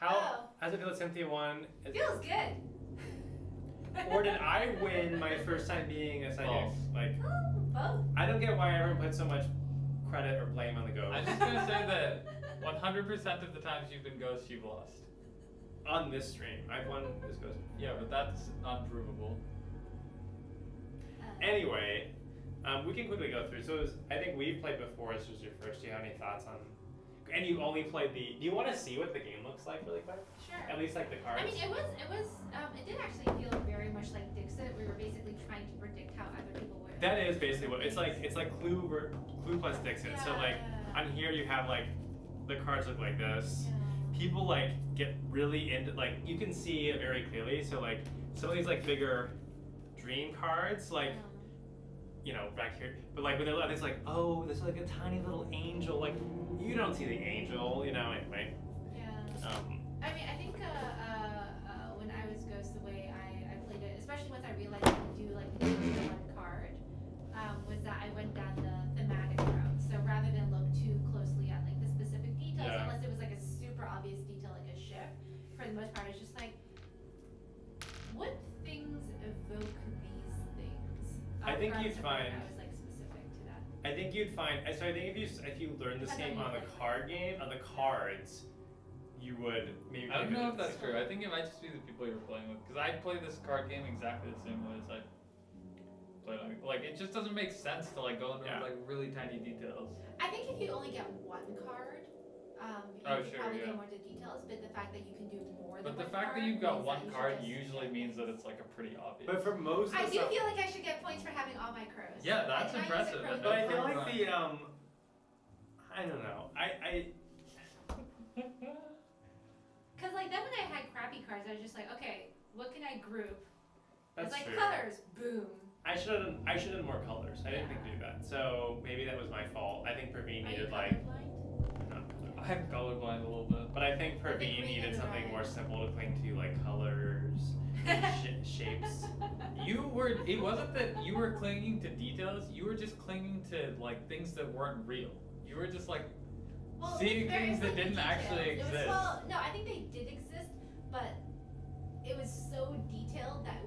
Speaker 1: how's it feel that Cynthia won?
Speaker 4: Feels good.
Speaker 1: Or did I win my first time being a psychic?
Speaker 2: Both.
Speaker 1: Like,
Speaker 4: Oh, both.
Speaker 1: I don't get why everyone puts so much credit or blame on the ghost.
Speaker 2: I'm just gonna say that 100% of the times you've been ghost, you've lost.
Speaker 1: On this stream, I've won this ghost.
Speaker 2: Yeah, but that's unprovable.
Speaker 1: Anyway, we can quickly go through. So I think we've played before. This was your first. Do you have any thoughts on? And you only played the. Do you want to see what the game looks like really quick?
Speaker 4: Sure.
Speaker 1: At least like the cards.
Speaker 4: I mean, it did actually feel very much like Dixit. We were basically trying to predict how other people would.
Speaker 1: That is basically what it's like. It's like Clue plus Dixit. So like on here you have like the cards look like this.
Speaker 4: Yeah.
Speaker 1: People like get really into like you can see it very clearly. So like some of these like bigger dream cards like. You know, back here, but like when they're it's like, oh, there's like a tiny little angel. Like you don't see the angel, you know. Anyway.
Speaker 4: Yeah. I mean, I think when I was Ghost, the way I played it, especially once I realized I could do like the one card, was that I went down the thematic route. So rather than look too closely at like the specific details, unless it was like a super obvious detail, like a ship, for the most part, it's just like, what things evoke these things?
Speaker 1: I think you'd find.
Speaker 4: I was like specific to that.
Speaker 1: I think you'd find. So I think if you learn this game on the card game on the cards, you would maybe.
Speaker 2: I don't know if that's true. I think it might just be the people you're playing with. Because I play this card game exactly the same way as I play like it just doesn't make sense to like go into like really tiny details.
Speaker 4: I think if you only get one card, you probably get more into details. But the fact that you can do more than
Speaker 2: But the
Speaker 4: one
Speaker 2: fact
Speaker 4: card
Speaker 2: that you've got
Speaker 4: means
Speaker 2: one
Speaker 4: that you
Speaker 2: card
Speaker 4: should just
Speaker 2: usually means that it's like a pretty obvious.
Speaker 1: But for most of
Speaker 4: I
Speaker 1: the
Speaker 4: do
Speaker 1: stuff,
Speaker 4: feel like I should get points for having all my crows.
Speaker 2: Yeah, that's
Speaker 4: I use a
Speaker 2: impressive.
Speaker 4: crow
Speaker 1: but I feel
Speaker 2: Right.
Speaker 1: like the I don't know. I
Speaker 4: Because like then when I had crappy cards, I was just like, okay, what can I group?
Speaker 1: that's
Speaker 4: It's like
Speaker 1: true.
Speaker 4: colors, boom.
Speaker 1: I should have done more colors. I didn't think to do that. So maybe that was my fault. I think Praveen needed like not colorblind.
Speaker 2: I'm colorblind a little bit.
Speaker 1: But I think
Speaker 4: But the
Speaker 1: Praveen
Speaker 4: green
Speaker 1: needed
Speaker 4: and
Speaker 1: something
Speaker 4: red.
Speaker 1: more simple to cling to, like colors, shapes.
Speaker 2: It wasn't that you were clinging to details, you were just clinging to like things that weren't real. You were just like
Speaker 4: Well,
Speaker 2: seeing
Speaker 4: there
Speaker 2: things
Speaker 4: is,
Speaker 2: that
Speaker 4: like,
Speaker 2: didn't
Speaker 4: details.
Speaker 2: actually
Speaker 4: It was,
Speaker 2: exist.
Speaker 4: well, no, I think they did exist, but it was so detailed that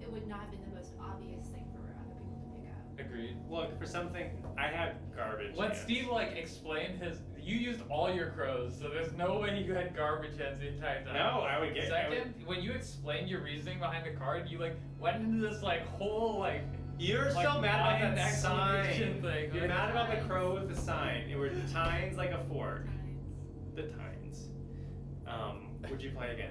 Speaker 4: it would not have been the most obvious thing for other people to pick out.
Speaker 2: Agreed.
Speaker 1: Look, for something, I had garbage.
Speaker 2: When
Speaker 1: hands.
Speaker 2: Steve like explained you used all your crows, so there's no way you had garbage hands the entire time.
Speaker 1: No, I would get.
Speaker 2: Second, when you explained your reasoning behind the card, you like went into this like whole like
Speaker 1: You're
Speaker 2: like,
Speaker 1: so mad about
Speaker 2: mind
Speaker 1: that
Speaker 2: explanation
Speaker 1: sign.
Speaker 2: thing.
Speaker 1: You're
Speaker 2: Like,
Speaker 1: mad about the crow with the sign. It were tines like a fork. The tines. Would you play again?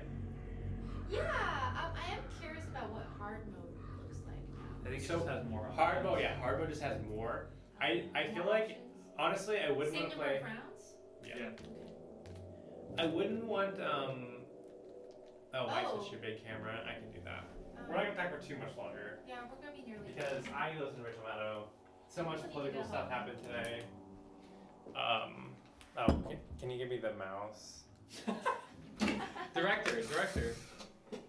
Speaker 4: Yeah, I am curious about what hard mode looks like now.
Speaker 2: I think it
Speaker 1: So,
Speaker 2: just has more.
Speaker 1: Hard mode, yeah. Hard mode just has more. I feel
Speaker 4: More
Speaker 1: like
Speaker 4: options.
Speaker 1: honestly, I wouldn't
Speaker 4: Same
Speaker 1: want to
Speaker 4: number
Speaker 1: play.
Speaker 4: of rounds?
Speaker 2: Yeah.
Speaker 1: I wouldn't want Oh, Mike's
Speaker 4: Oh.
Speaker 1: just your big camera. I can do that.
Speaker 4: Um,
Speaker 1: We're not gonna talk for too much longer
Speaker 4: Yeah, we're gonna be nearly
Speaker 1: because
Speaker 4: done.
Speaker 1: I listen to Rachel Maddow. So much
Speaker 4: People need to
Speaker 1: political
Speaker 4: go
Speaker 1: stuff
Speaker 4: home.
Speaker 1: happened today. Can you give me the mouse?
Speaker 2: Director.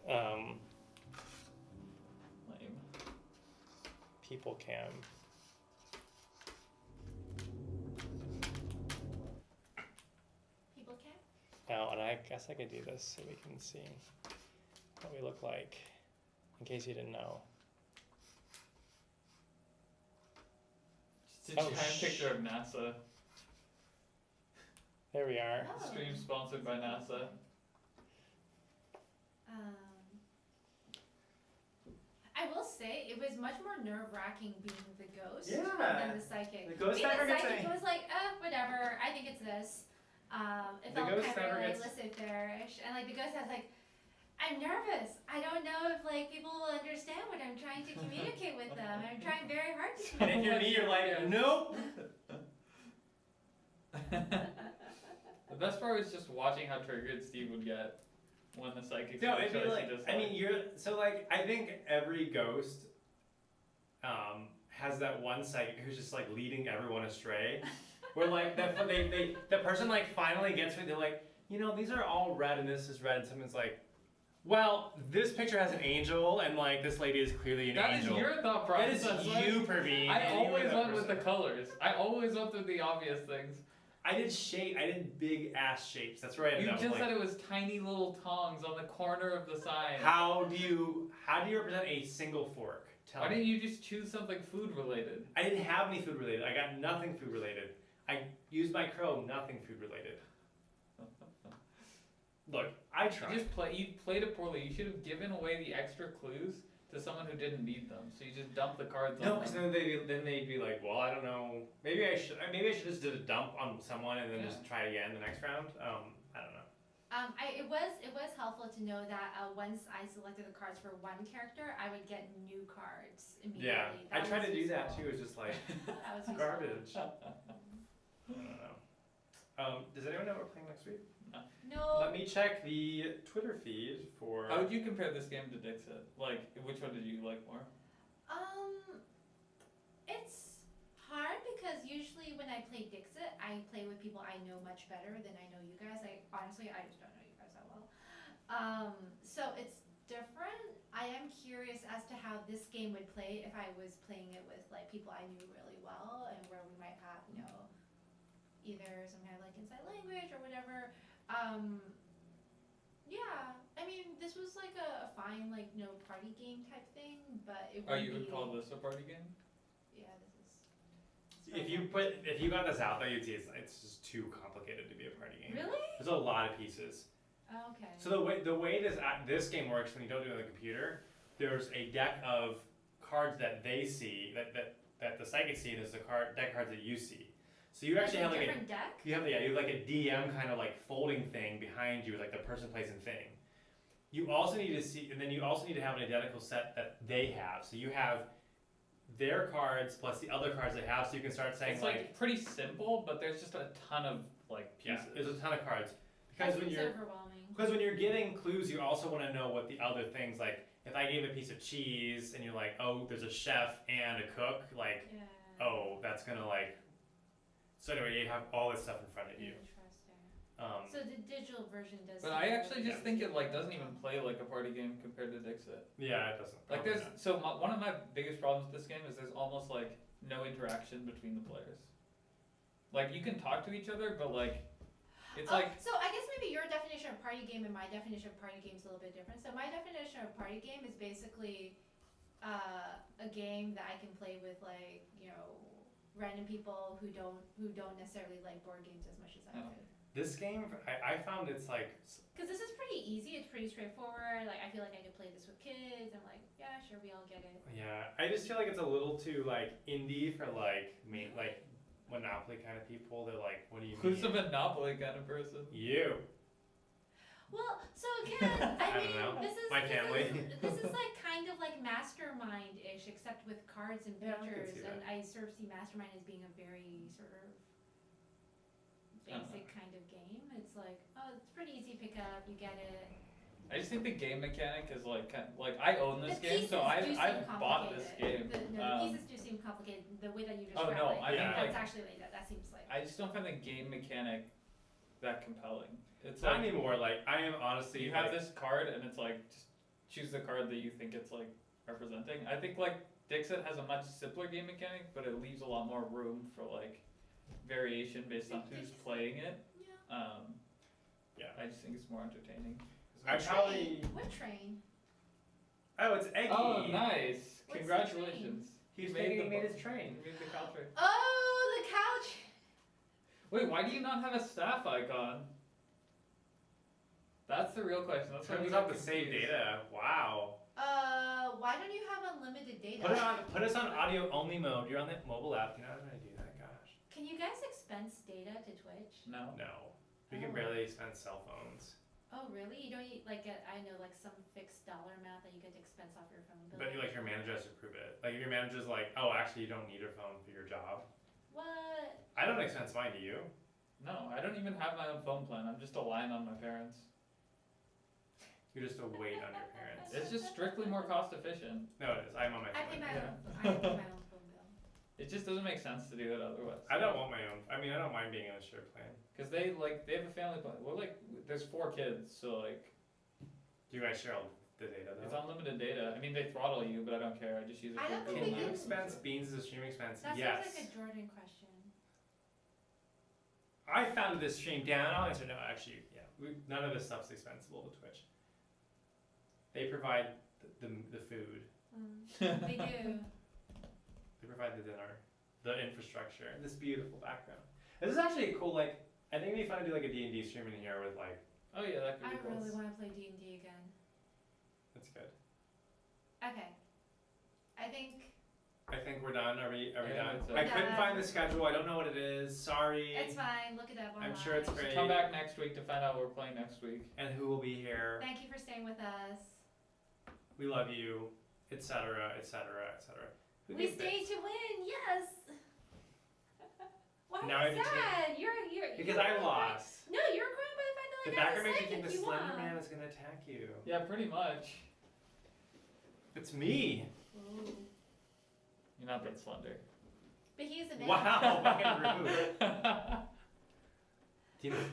Speaker 1: Lame.
Speaker 2: Lame.
Speaker 1: People cam.
Speaker 4: People can?
Speaker 1: Now, and I guess I could do this so we can see what we look like, in case you didn't know.
Speaker 2: Just a
Speaker 1: Oh,
Speaker 2: giant picture of NASA.
Speaker 1: There we are.
Speaker 4: Oh.
Speaker 2: Stream sponsored by NASA.
Speaker 4: I will say it was much more nerve-wracking being the ghost
Speaker 1: Yeah.
Speaker 4: than the psychic.
Speaker 1: The ghost
Speaker 4: being
Speaker 1: never
Speaker 4: the
Speaker 1: gets
Speaker 4: psychic,
Speaker 1: any-
Speaker 4: it was like, whatever. I think it's this. It
Speaker 1: The
Speaker 4: felt
Speaker 1: ghost
Speaker 4: kind
Speaker 1: never
Speaker 4: of like
Speaker 1: gets-
Speaker 4: laissez-faire-ish, and like the ghost has like, I'm nervous. I don't know if like people will understand what I'm trying to communicate with them. I'm trying very hard to.
Speaker 1: And if you're me, you're like, nope.
Speaker 2: The best part was just watching how triggered Steve would get when the psychic
Speaker 1: No,
Speaker 2: said
Speaker 1: it'd be
Speaker 2: choice,
Speaker 1: like,
Speaker 2: he just
Speaker 1: I mean, you're, so like, I think every ghost, has that one psychic who's just like leading everyone astray. Where like, the person like finally gets it, they're like, you know, these are all red and this is red, and someone's like, well, this picture has an angel, and like, this lady is clearly an
Speaker 2: That is
Speaker 1: angel.
Speaker 2: your thought
Speaker 1: That is
Speaker 2: process.
Speaker 1: you, Praveen.
Speaker 2: I
Speaker 1: and you were
Speaker 2: always
Speaker 1: that
Speaker 2: went with the
Speaker 1: person.
Speaker 2: colors. I always went through the obvious things.
Speaker 1: I did big ass shapes. That's where I ended
Speaker 2: You
Speaker 1: up.
Speaker 2: just
Speaker 1: like,
Speaker 2: said it was tiny little tongs on the corner of the sign.
Speaker 1: how do you represent a single fork? Tell
Speaker 2: Why
Speaker 1: me.
Speaker 2: didn't you just choose something food related?
Speaker 1: I didn't have any food related. I got nothing food related. I used my crow, nothing food related. Look, I tried.
Speaker 2: You played it poorly. You should have given away the extra clues to someone who didn't need them. So you just dumped the cards
Speaker 1: No,
Speaker 2: on
Speaker 1: because
Speaker 2: them.
Speaker 1: then they'd be like, well, I don't know. Maybe I should just did a dump on someone and then
Speaker 2: Yeah.
Speaker 1: just try again the next round. I don't know.
Speaker 4: It was helpful to know that once I selected the cards for one character, I would get new cards immediately.
Speaker 1: Yeah, I
Speaker 4: That
Speaker 1: tried to
Speaker 4: was
Speaker 1: do that
Speaker 4: useful.
Speaker 1: too. It's just like
Speaker 4: That was useful.
Speaker 1: garbage. I don't know. Does anyone know what we're playing next week?
Speaker 4: No.
Speaker 1: Let me check the Twitter feed for.
Speaker 2: How would you compare this game to Dixit? Like, which one did you like more?
Speaker 4: It's hard because usually when I play Dixit, I play with people I know much better than I know you guys. Honestly, I just don't know you guys that well. So it's different. I am curious as to how this game would play if I was playing it with like people I knew really well and where we might have, either some kind of like inside language or whatever. Yeah, I mean, this was like a fine, like, party game type thing, but it would
Speaker 2: You
Speaker 4: be...
Speaker 2: would call this a party game?
Speaker 4: Yeah, this is...
Speaker 1: If you got this out, though, you'd see it's just too complicated to be a party game.
Speaker 4: Really?
Speaker 1: There's a lot of pieces.
Speaker 4: Oh, okay.
Speaker 1: So the way this game works when you don't do it on the computer, there's a deck of cards that they see that the psychics see. And there's deck cards that you see. So you actually have like a
Speaker 4: different deck?
Speaker 1: you have like a DM kind of like folding thing behind you, with like the person, place, and thing. You also need to see, and then you also need to have an identical set that they have. So you have their cards plus the other cards they have, so you can start saying
Speaker 2: It's like pretty simple, but there's just a ton of like pieces.
Speaker 1: yeah, there's a ton of cards
Speaker 4: That
Speaker 1: because when
Speaker 4: seems
Speaker 1: you're
Speaker 4: overwhelming.
Speaker 1: getting clues, you also want to know what the other things like. If I gave a piece of cheese and you're like, oh, there's a chef and a cook, like,
Speaker 4: Yeah.
Speaker 1: oh, that's gonna like. So anyway, you have all this stuff in front of you.
Speaker 4: Interesting.
Speaker 1: Um,
Speaker 4: So the digital version does...
Speaker 2: But
Speaker 4: seem
Speaker 2: I
Speaker 4: a
Speaker 2: actually
Speaker 4: little
Speaker 2: just
Speaker 4: bit
Speaker 2: think it like doesn't
Speaker 4: easier.
Speaker 2: even play like a party game compared to Dixit.
Speaker 1: yeah, it doesn't.
Speaker 2: Like
Speaker 1: probably
Speaker 2: there's
Speaker 1: not.
Speaker 2: one of my biggest problems with this game is there's almost like no interaction between the players. Like you can talk to each other, but like it's like
Speaker 4: So I guess maybe your definition of party game and my definition of party game is a little bit different. So my definition of party game is basically a game that I can play with like, random people who don't necessarily like board games as much as I
Speaker 2: Oh.
Speaker 4: do.
Speaker 1: This game, I found it's like
Speaker 4: Because this is pretty easy, it's pretty straightforward. Like I feel like I could play this with kids. I'm like, yeah, sure, we all get it.
Speaker 1: yeah. I just feel like it's a little too like indie for like Monopoly kind of people. They're like, what do you
Speaker 2: who's a
Speaker 1: mean?
Speaker 2: Monopoly kind of person?
Speaker 1: You.
Speaker 4: Well, so again, I
Speaker 1: I don't
Speaker 4: mean,
Speaker 1: know.
Speaker 4: this is
Speaker 1: My family.
Speaker 4: This is like kind of like Mastermind-ish, except with cards and
Speaker 1: Yeah, I can
Speaker 4: pictures.
Speaker 1: see
Speaker 4: And
Speaker 1: that.
Speaker 4: I sort of see Mastermind as being a very sort of basic kind of game. It's like, oh, it's pretty easy to pick up. You get it.
Speaker 2: I just think the game mechanic is like like I own this
Speaker 4: The
Speaker 2: game, so
Speaker 4: pieces do seem
Speaker 2: I've bought this game.
Speaker 4: complicated. The pieces do seem complicated. The way that you
Speaker 2: Oh,
Speaker 4: describe
Speaker 2: no,
Speaker 4: it,
Speaker 2: I
Speaker 1: mean,
Speaker 4: that's
Speaker 2: like-
Speaker 4: actually like that seems like.
Speaker 2: I just don't find the game mechanic that compelling. It's
Speaker 1: Not
Speaker 2: like
Speaker 1: anymore. Like I am honestly.
Speaker 2: you have
Speaker 1: like,
Speaker 2: this card and it's like just choose the card that you think it's like representing. I think like Dixit has a much simpler game mechanic, but it leaves a lot more room for like variation based on who's playing it.
Speaker 4: Yeah.
Speaker 1: Yeah.
Speaker 2: I just think it's more entertaining.
Speaker 1: I probably.
Speaker 4: What train?
Speaker 1: Oh, it's Eggy.
Speaker 2: Oh, nice!
Speaker 4: What's the
Speaker 2: Congratulations.
Speaker 1: He's
Speaker 2: You
Speaker 1: he
Speaker 2: the
Speaker 1: made
Speaker 2: bo-
Speaker 1: his train.
Speaker 2: You made the cow train.
Speaker 4: Oh, the couch.
Speaker 2: Wait, why do you not have a staff icon? That's the real question. That's why
Speaker 1: Turns
Speaker 2: we
Speaker 1: out
Speaker 2: got
Speaker 1: to save
Speaker 2: confused.
Speaker 1: data. Wow.
Speaker 4: Why don't you have unlimited data?
Speaker 1: Put us on audio only mode. You're on the mobile app. You're not gonna do that. Gosh.
Speaker 4: Can you guys expense data to Twitch?
Speaker 2: No.
Speaker 1: No. We can
Speaker 4: Oh.
Speaker 1: barely expense cell phones.
Speaker 4: Oh, really? You don't get I know like some fixed dollar amount that you get to expense off your phone bill.
Speaker 1: But like your manager has to approve it. Like if your manager's like, oh, actually you don't need your phone for your job.
Speaker 4: What?
Speaker 1: I don't expense mine, do you?
Speaker 2: No, I don't even have my own phone plan. I'm just relying on my parents.
Speaker 1: You're just a weight on your parents.
Speaker 2: It's just strictly more cost efficient.
Speaker 1: No, it is. I'm on my
Speaker 4: I pay
Speaker 1: phone.
Speaker 4: my
Speaker 2: Yeah.
Speaker 4: own. I pay my own phone bill.
Speaker 2: It just doesn't make sense to do it otherwise.
Speaker 1: I don't want my own. I mean, I don't mind being on a shared plan.
Speaker 2: Cause they have a family plan. We're like, there's 4 kids, so like,
Speaker 1: Do you guys share all the data
Speaker 2: it's
Speaker 1: though?
Speaker 2: unlimited data. I mean, they throttle you, but I don't care. I just use it
Speaker 4: I
Speaker 2: for
Speaker 4: don't think
Speaker 2: Google
Speaker 4: we
Speaker 1: Can you
Speaker 4: can-
Speaker 2: Maps.
Speaker 1: expense beans as a streaming expense?
Speaker 4: That
Speaker 1: Yes.
Speaker 4: sounds like a Jordan question.
Speaker 1: I founded this stream, Dan. I'll answer no. Actually, yeah, none of this stuff's expensible with Twitch. They provide the food.
Speaker 4: They do.
Speaker 1: They provide the dinner, the infrastructure, and this beautiful background. This is actually a cool, like, I think it'd be fun to do like a D&D stream in here with like,
Speaker 2: Oh yeah, that could
Speaker 4: I
Speaker 2: be cool.
Speaker 4: really want to play D&D again.
Speaker 1: that's good.
Speaker 4: Okay. I think
Speaker 1: we're done. Are we
Speaker 2: Yeah,
Speaker 1: done?
Speaker 2: that's it.
Speaker 1: I couldn't
Speaker 4: Done.
Speaker 1: find the schedule. I don't know what it is. Sorry.
Speaker 4: it's fine. Look it up online.
Speaker 1: I'm sure it's great.
Speaker 2: Come back next week to find out what we're playing next week.
Speaker 1: And who will be here.
Speaker 4: Thank you for staying with us.
Speaker 1: We love you, etc., etc., etc.
Speaker 4: We stayed to win. Yes. Why
Speaker 1: Now I
Speaker 4: is
Speaker 1: have to
Speaker 4: that? You're
Speaker 1: Because
Speaker 4: you're
Speaker 1: I lost.
Speaker 4: No, you're crying by the fact that
Speaker 1: The
Speaker 4: I got
Speaker 1: backer makes you think
Speaker 4: second.
Speaker 1: the
Speaker 4: You
Speaker 1: Slender
Speaker 4: won.
Speaker 1: Man is gonna attack you.
Speaker 2: Yeah, pretty much.
Speaker 1: It's me.
Speaker 4: Ooh.
Speaker 2: You're not that slender.
Speaker 4: But he's a man.
Speaker 1: Wow, fucking rude. Do you know-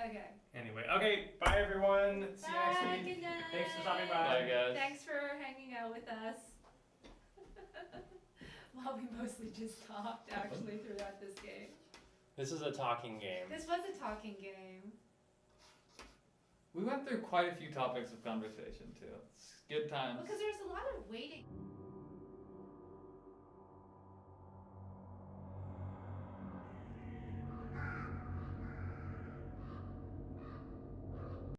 Speaker 4: Okay.
Speaker 1: Anyway, okay, bye everyone. See you next
Speaker 4: Bye.
Speaker 1: week.
Speaker 4: Good night.
Speaker 1: Thanks for stopping by.
Speaker 2: Bye guys.
Speaker 4: Thanks for hanging out with us. Well, we mostly just talked actually throughout this game.
Speaker 1: This is a talking game.
Speaker 4: This was a talking game.
Speaker 2: We went through quite a few topics of conversation too. It's good times.
Speaker 4: Because there's a lot of waiting.